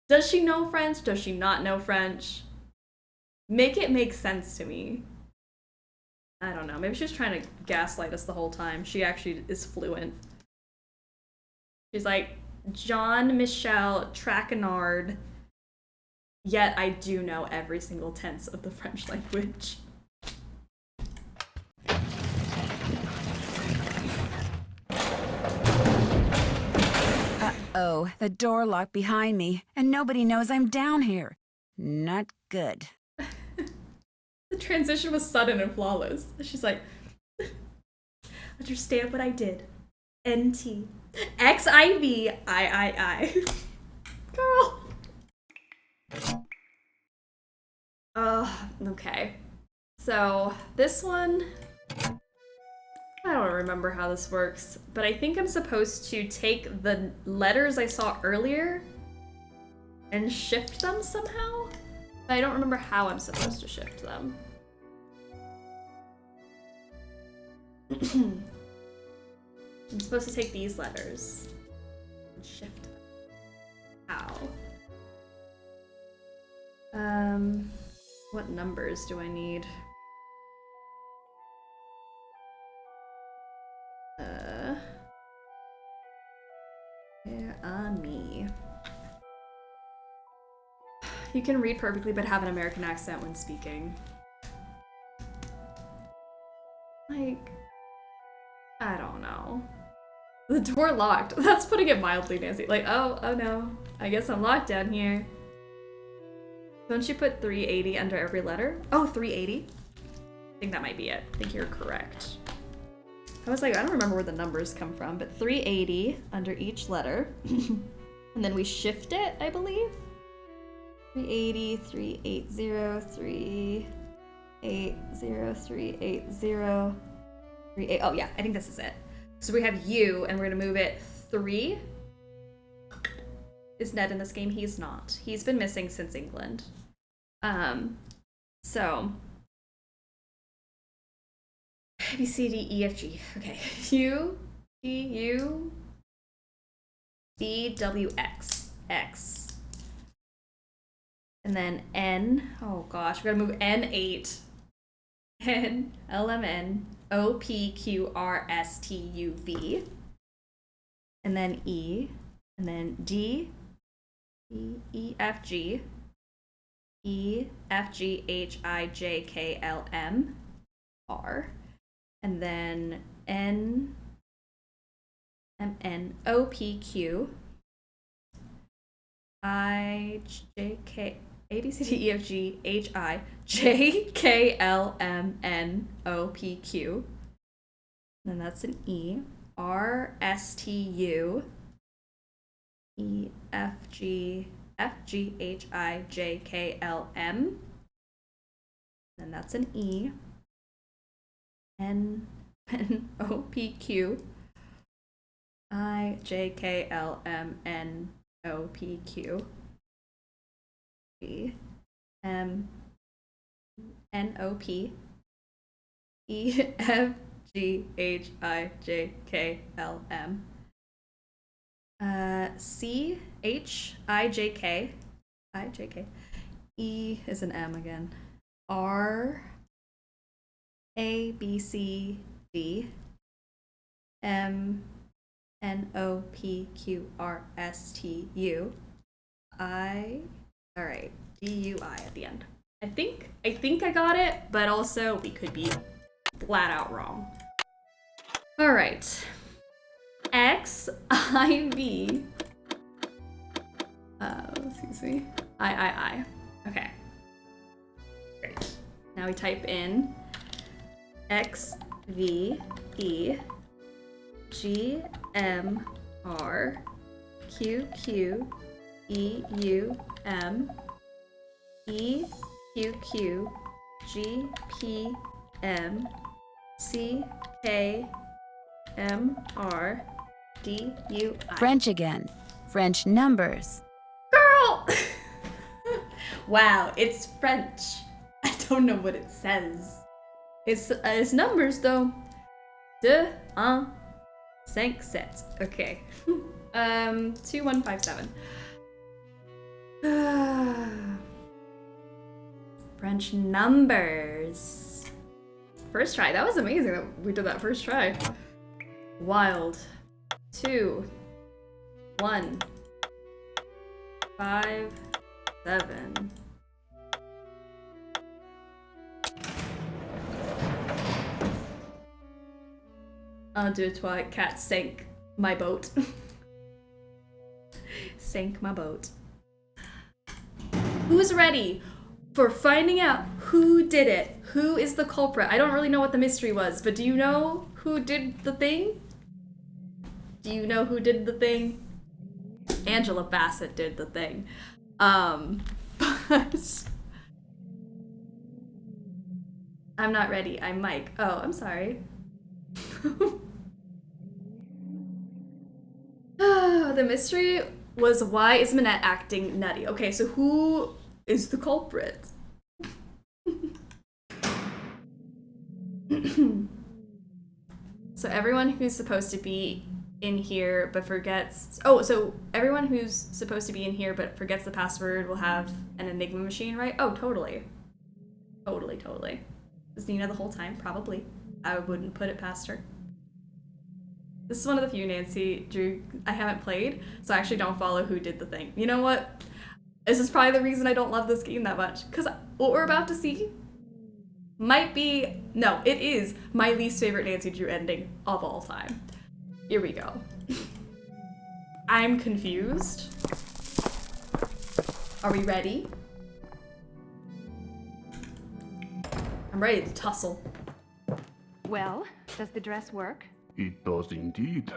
Does she know French? Does she not know French? Make it make sense to me. I don't know. Maybe she's trying to gaslight us the whole time. She actually is fluent. She's like, Jean-Michel Traquenard, yet I do know every single tense of the French language. Uh-oh, the door locked behind me, and nobody knows I'm down here. Not good. The transition was sudden and flawless. She's like, understand what I did. N-T. X-I-V-I-I-I. Girl. Okay. So, this one, I don't remember how this works, but I think I'm supposed to take the letters I saw earlier and shift them somehow? But I don't remember how I'm supposed to shift them. I'm supposed to take these letters and shift them. How? What numbers do I need? Where on me? You can read perfectly but have an American accent when speaking. Like, I don't know. The door locked. That's putting it mildly, Nancy. Like, oh no. I guess I'm locked down here. Don't you put 380 under every letter? Oh, 380? I think that might be it. I think you're correct. I was like, I don't remember where the numbers come from, but 380 under each letter. And then we shift it, I believe. 380, 380, 380, 380, 38. Oh yeah, I think this is it. So we have you, and we're gonna move it 3. Is Ned in this game? He's not. He's been missing since England. So A, B, C, D, E, F, G. Okay. Q, P, U, V, W, X. X. And then N. Oh gosh, we gotta move N8. N, L, M, N, O, P, Q, R, S, T, U, V. And then E. And then D, E, E, F, G. E, F, G, H, I, J, K, L, M, R. And then N, M, N, O, P, Q, I, J, K, A, B, C, D, E, F, G, H, I, J, K, L, M, N, O, P, Q. And then that's an E. R, S, T, U, E, F, G, H, I, J, K, L, M. And that's an E. N, O, P, Q, I, J, K, L, M, N, O, P, Q, E, M, N, O, P, E, F, G, H, I, J, K, L, M, C, H, I, J, K, E is an M again, R, A, B, C, D, M, N, O, P, Q, R, S, T, U, I, all right, D, U, I at the end. I think I got it, but also we could be flat out wrong. All right, X, I, V, excuse me, I. Okay, great. Now we type in X, V, E, G, M, R, Q, Q, E, U, M, E, Q, Q, G, P, M, C, K, M, R, D, U, I. French again. French numbers. Girl! Wow, it's French. I don't know what it says. It's numbers though. 2, 1, 5, 7. Okay. 2157. French numbers. First try. That was amazing that we did that first try. Wild. 2, 1, 5, 7. I'll do it while cat sank my boat. Sank my boat. Who's ready for finding out who did it? Who is the culprit? I don't really know what the mystery was, but do you know who did the thing? Do you know who did the thing? Angela Bassett did the thing. But I'm not ready. I'm Mike. Oh, I'm sorry. The mystery was, why is Minette acting nutty? Okay, so who is the culprit? So everyone who's supposed to be in here but forgets... Oh, so everyone who's supposed to be in here but forgets the password will have an Enigma machine, right? Oh, totally. Totally. Was Nina the whole time? Probably. I wouldn't put it past her. This is one of the few Nancy Drew I haven't played, so I actually don't follow who did the thing. You know what? This is probably the reason I don't love this game that much, because what we're about to see might be... No, it is my least favorite Nancy Drew ending of all time. Here we go. I'm confused. Are we ready? I'm ready to tussle. Well, does the dress work? It does indeed.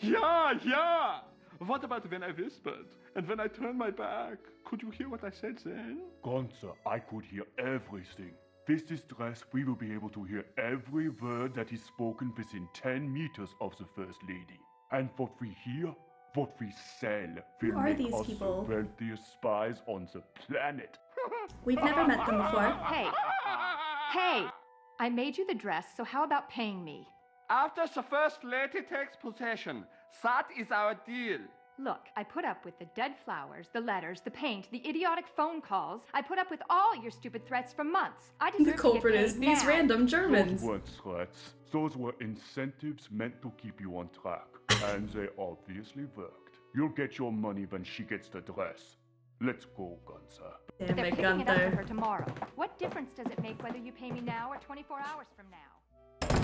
Yeah! What about when I whispered? And when I turned my back? Could you hear what I said then? Gunther, I could hear everything. With this dress, we will be able to hear every word that is spoken within 10 meters of the First Lady. And what we hear, what we sell, will Who are make these us people? the wealthiest spies on the planet. We've never met them before. Hey. Hey! I made you the dress, so how about paying me? After the first lady takes possession, that is our deal. Look, I put up with the dead flowers, the letters, the paint, the idiotic phone calls. I put up with all your stupid threats for months. I deserve The culprit to get is paid these now. random Germans. Those weren't threats. Those were incentives meant to keep you on track. And they obviously worked. You'll get your money when she gets the dress. Let's go, Gunther. But they're picking it up for her tomorrow. What difference does it make whether you pay me now or 24 hours from now?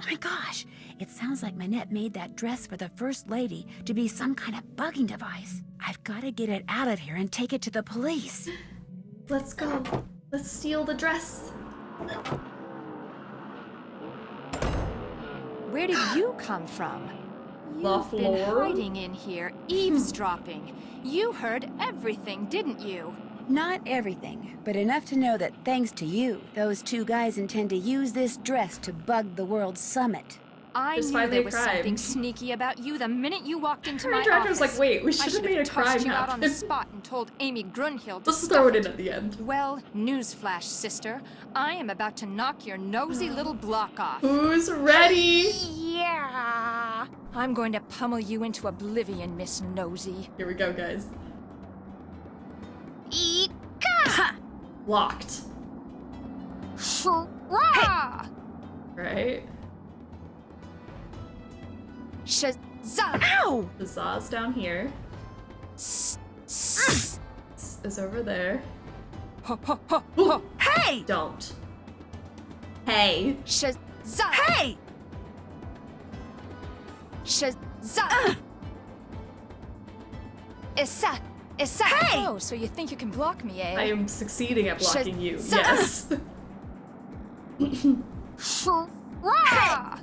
Oh my gosh, it sounds like Minette made that dress for the First Lady to be some kind of bugging device. I've got to get it out of here and take it to the police. Let's go. Let's steal the dress. Where did you come from? The You've been floor? hiding in here, eavesdropping. You heard everything, didn't you? Not everything, but enough to know that thanks to you, those two guys intend to use this dress to bug the World Summit. I Just knew find there a was crime. something sneaky about you the minute you walked into Her my director office. was like, wait, we should have should've made a tossed crime you out on the happen. spot and told Amy Grunhild to Let's throw it in stuff at the end. Well, newsflash, sister. I am about to knock your nosy little block off. Who's ready? Yeah! I'm going to pummel you into oblivion, Miss Nosy. Here we go, guys. Ika! Locked. Shra! Right? Shazza! Ow! Shazza's down here. Is over there. Hey! Don't. Hey. Shazza! Hey! Shazza! Issa! Issa! Hey! Oh, so you think you can block me, eh? I am succeeding at blocking you. Shazza! Yes. Shra!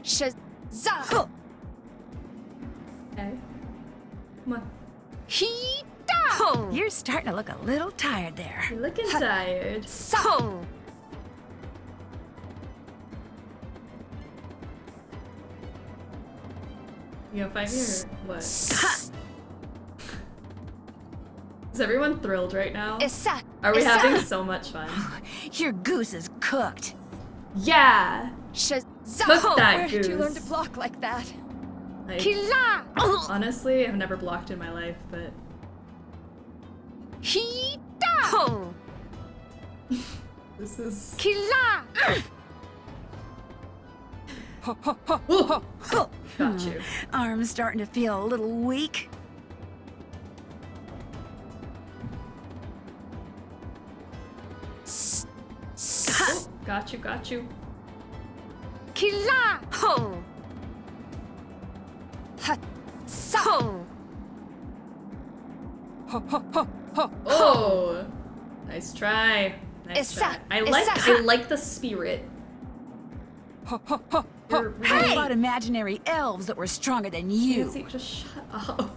Shazza! Okay. Come on. Hita! You're starting to look a little tired there. You're looking tired. So! You gonna fight me or what? Is everyone thrilled right now? Issa! Are we Issa! having so much fun? Your goose is cooked. Yeah! Shazza! Cook that Where did you learn to goose. block like that? Like, Kila! honestly, I've never blocked in my life, but Hita! this is... Kila! Got you. Arm's starting to feel a little weak. Oh, got you, got you. Kila! Ha! So! Oh! Nice try. Nice try. I like the spirit. You're really- How about imaginary elves that were stronger than you? Nancy, just shut up.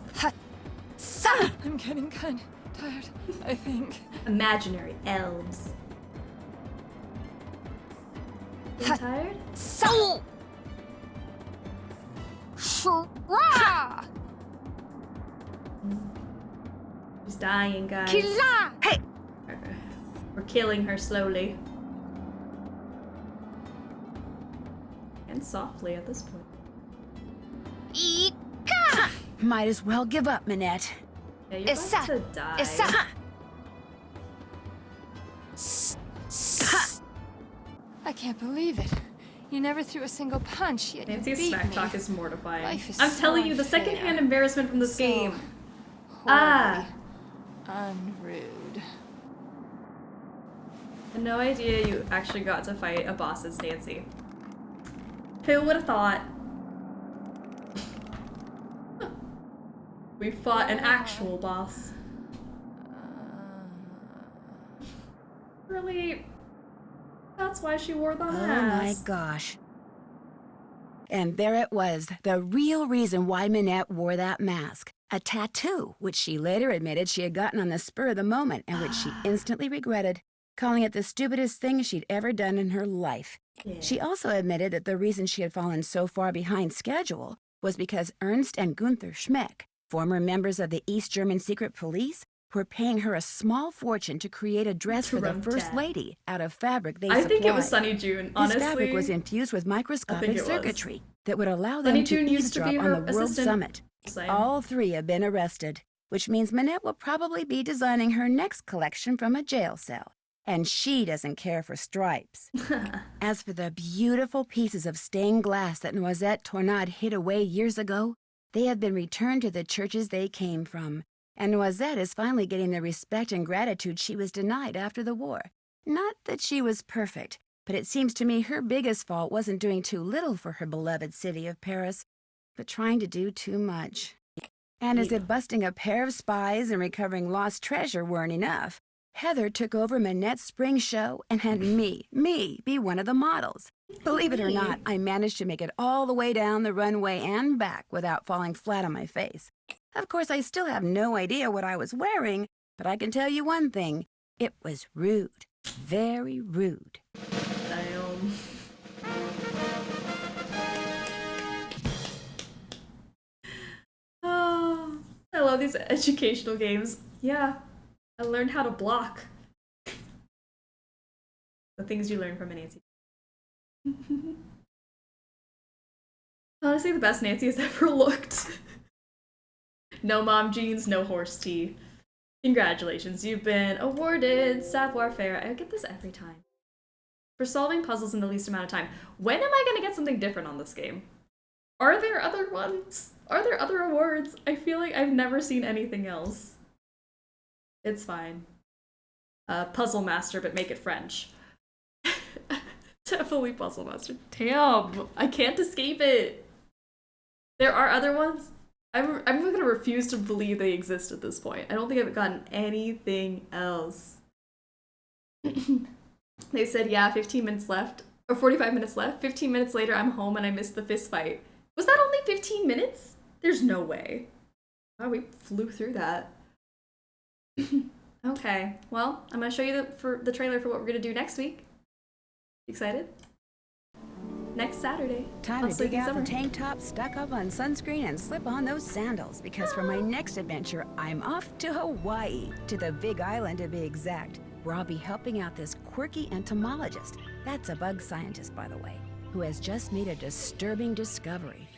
I'm getting kind of tired, I think. Imaginary elves. You tired? So! Shra! She's dying, guys. Kila! Hey! We're killing her slowly. And softly at this point. Ika! Might as well give up, Minette. Yeah, you're Issa! about to die. Issa! I can't believe it. You never threw a single punch, yet you Nancy's beat smack me. talk is mortifying. Life is I'm so telling you, the unfair. secondhand embarrassment from this So game. Ah! Unrude. I had no idea you actually got to fight a boss as Nancy. Who would have thought? We fought an actual boss. Really? That's why she wore the Oh mask. my gosh. And there it was, the real reason why Minette wore that mask. A tattoo, which she later admitted she had gotten on the spur of the moment and which she instantly regretted, calling it the stupidest thing she'd ever done in her life. Yeah. She also admitted that the reason she had fallen so far behind schedule was because Ernst and Gunther Schmeck Former members of the East German secret police were paying her a small fortune to create a dress for the First Lady out of fabric they supplied. I think it was Sunny June, honestly. This fabric was infused with microscopic circuitry that would allow them Sunny to June used to eavesdrop be on her the World assistant. Summit. Same. All three have been arrested, which means Minette will probably be designing her next collection from a jail cell. And she doesn't care for stripes. As for the beautiful pieces of stained glass that Noisette Tornade hid away years ago, they have been returned to the churches they came from. And Noisette is finally getting the respect and gratitude she was denied after the war. Not that she was perfect, but it seems to me her biggest fault wasn't doing too little for her beloved city of Paris, but trying to do too much. And as if busting a pair of spies and recovering lost treasure weren't enough, Heather took over Minette's spring show and had me, be one of the models. Believe it or not, I managed to make it all the way down the runway and back without falling flat on my face. Of course, I still have no idea what I was wearing, but I can tell you one thing. It was rude. Very rude. Damn. Oh, I love these educational games. Yeah, I learned how to block. The things you learn from a Nancy. Honestly, the best Nancy has ever looked. No mom jeans, no horse tea. Congratulations, you've been awarded savoir faire. I get this every time. For solving puzzles in the least amount of time. When am I gonna get something different on this game? Are there other ones? Are there other awards? I feel like I've never seen anything else. It's fine. Puzzle master, but make it French. Definitely puzzle master. Damn, I can't escape it. There are other ones. I'm gonna refuse to believe they exist at this point. I don't think I've gotten anything else. They said, yeah, 15 minutes left. Or 45 minutes left. 15 minutes later, I'm home and I missed the fist fight. Was that only 15 minutes? There's no way. Wow, we flew through that. Okay, well, I'm gonna show you the trailer for what we're gonna do next week. Excited? Next Saturday. Time to dig out the tank top, stock up on sunscreen, and slip on those sandals, because for my next adventure, I'm off to Hawaii, to the Big Island to be exact, where I'll be helping out this quirky entomologist, that's a bug scientist by the way, who has just made a disturbing discovery.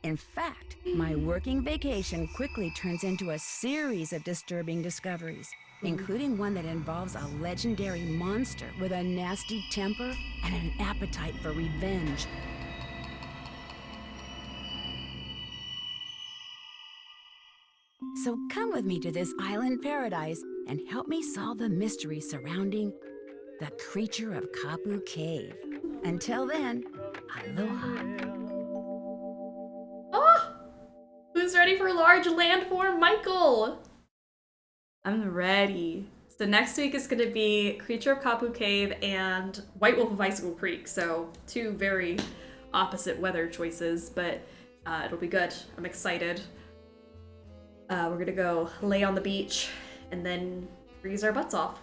In fact, my working vacation quickly turns into a series of disturbing discoveries, including one that involves a legendary monster with a nasty temper and an appetite for revenge. So come with me to this island paradise and help me solve the mystery surrounding the creature of Kapu Cave. Until then, aloha. Oh! Who's ready for large landform Michael? I'm ready. So next week is going to be Creature of Kapu Cave and White Wolf of Icicle Creek. So two very opposite weather choices, but it'll be good. I'm excited. We're going to go lay on the beach and then freeze our butts off.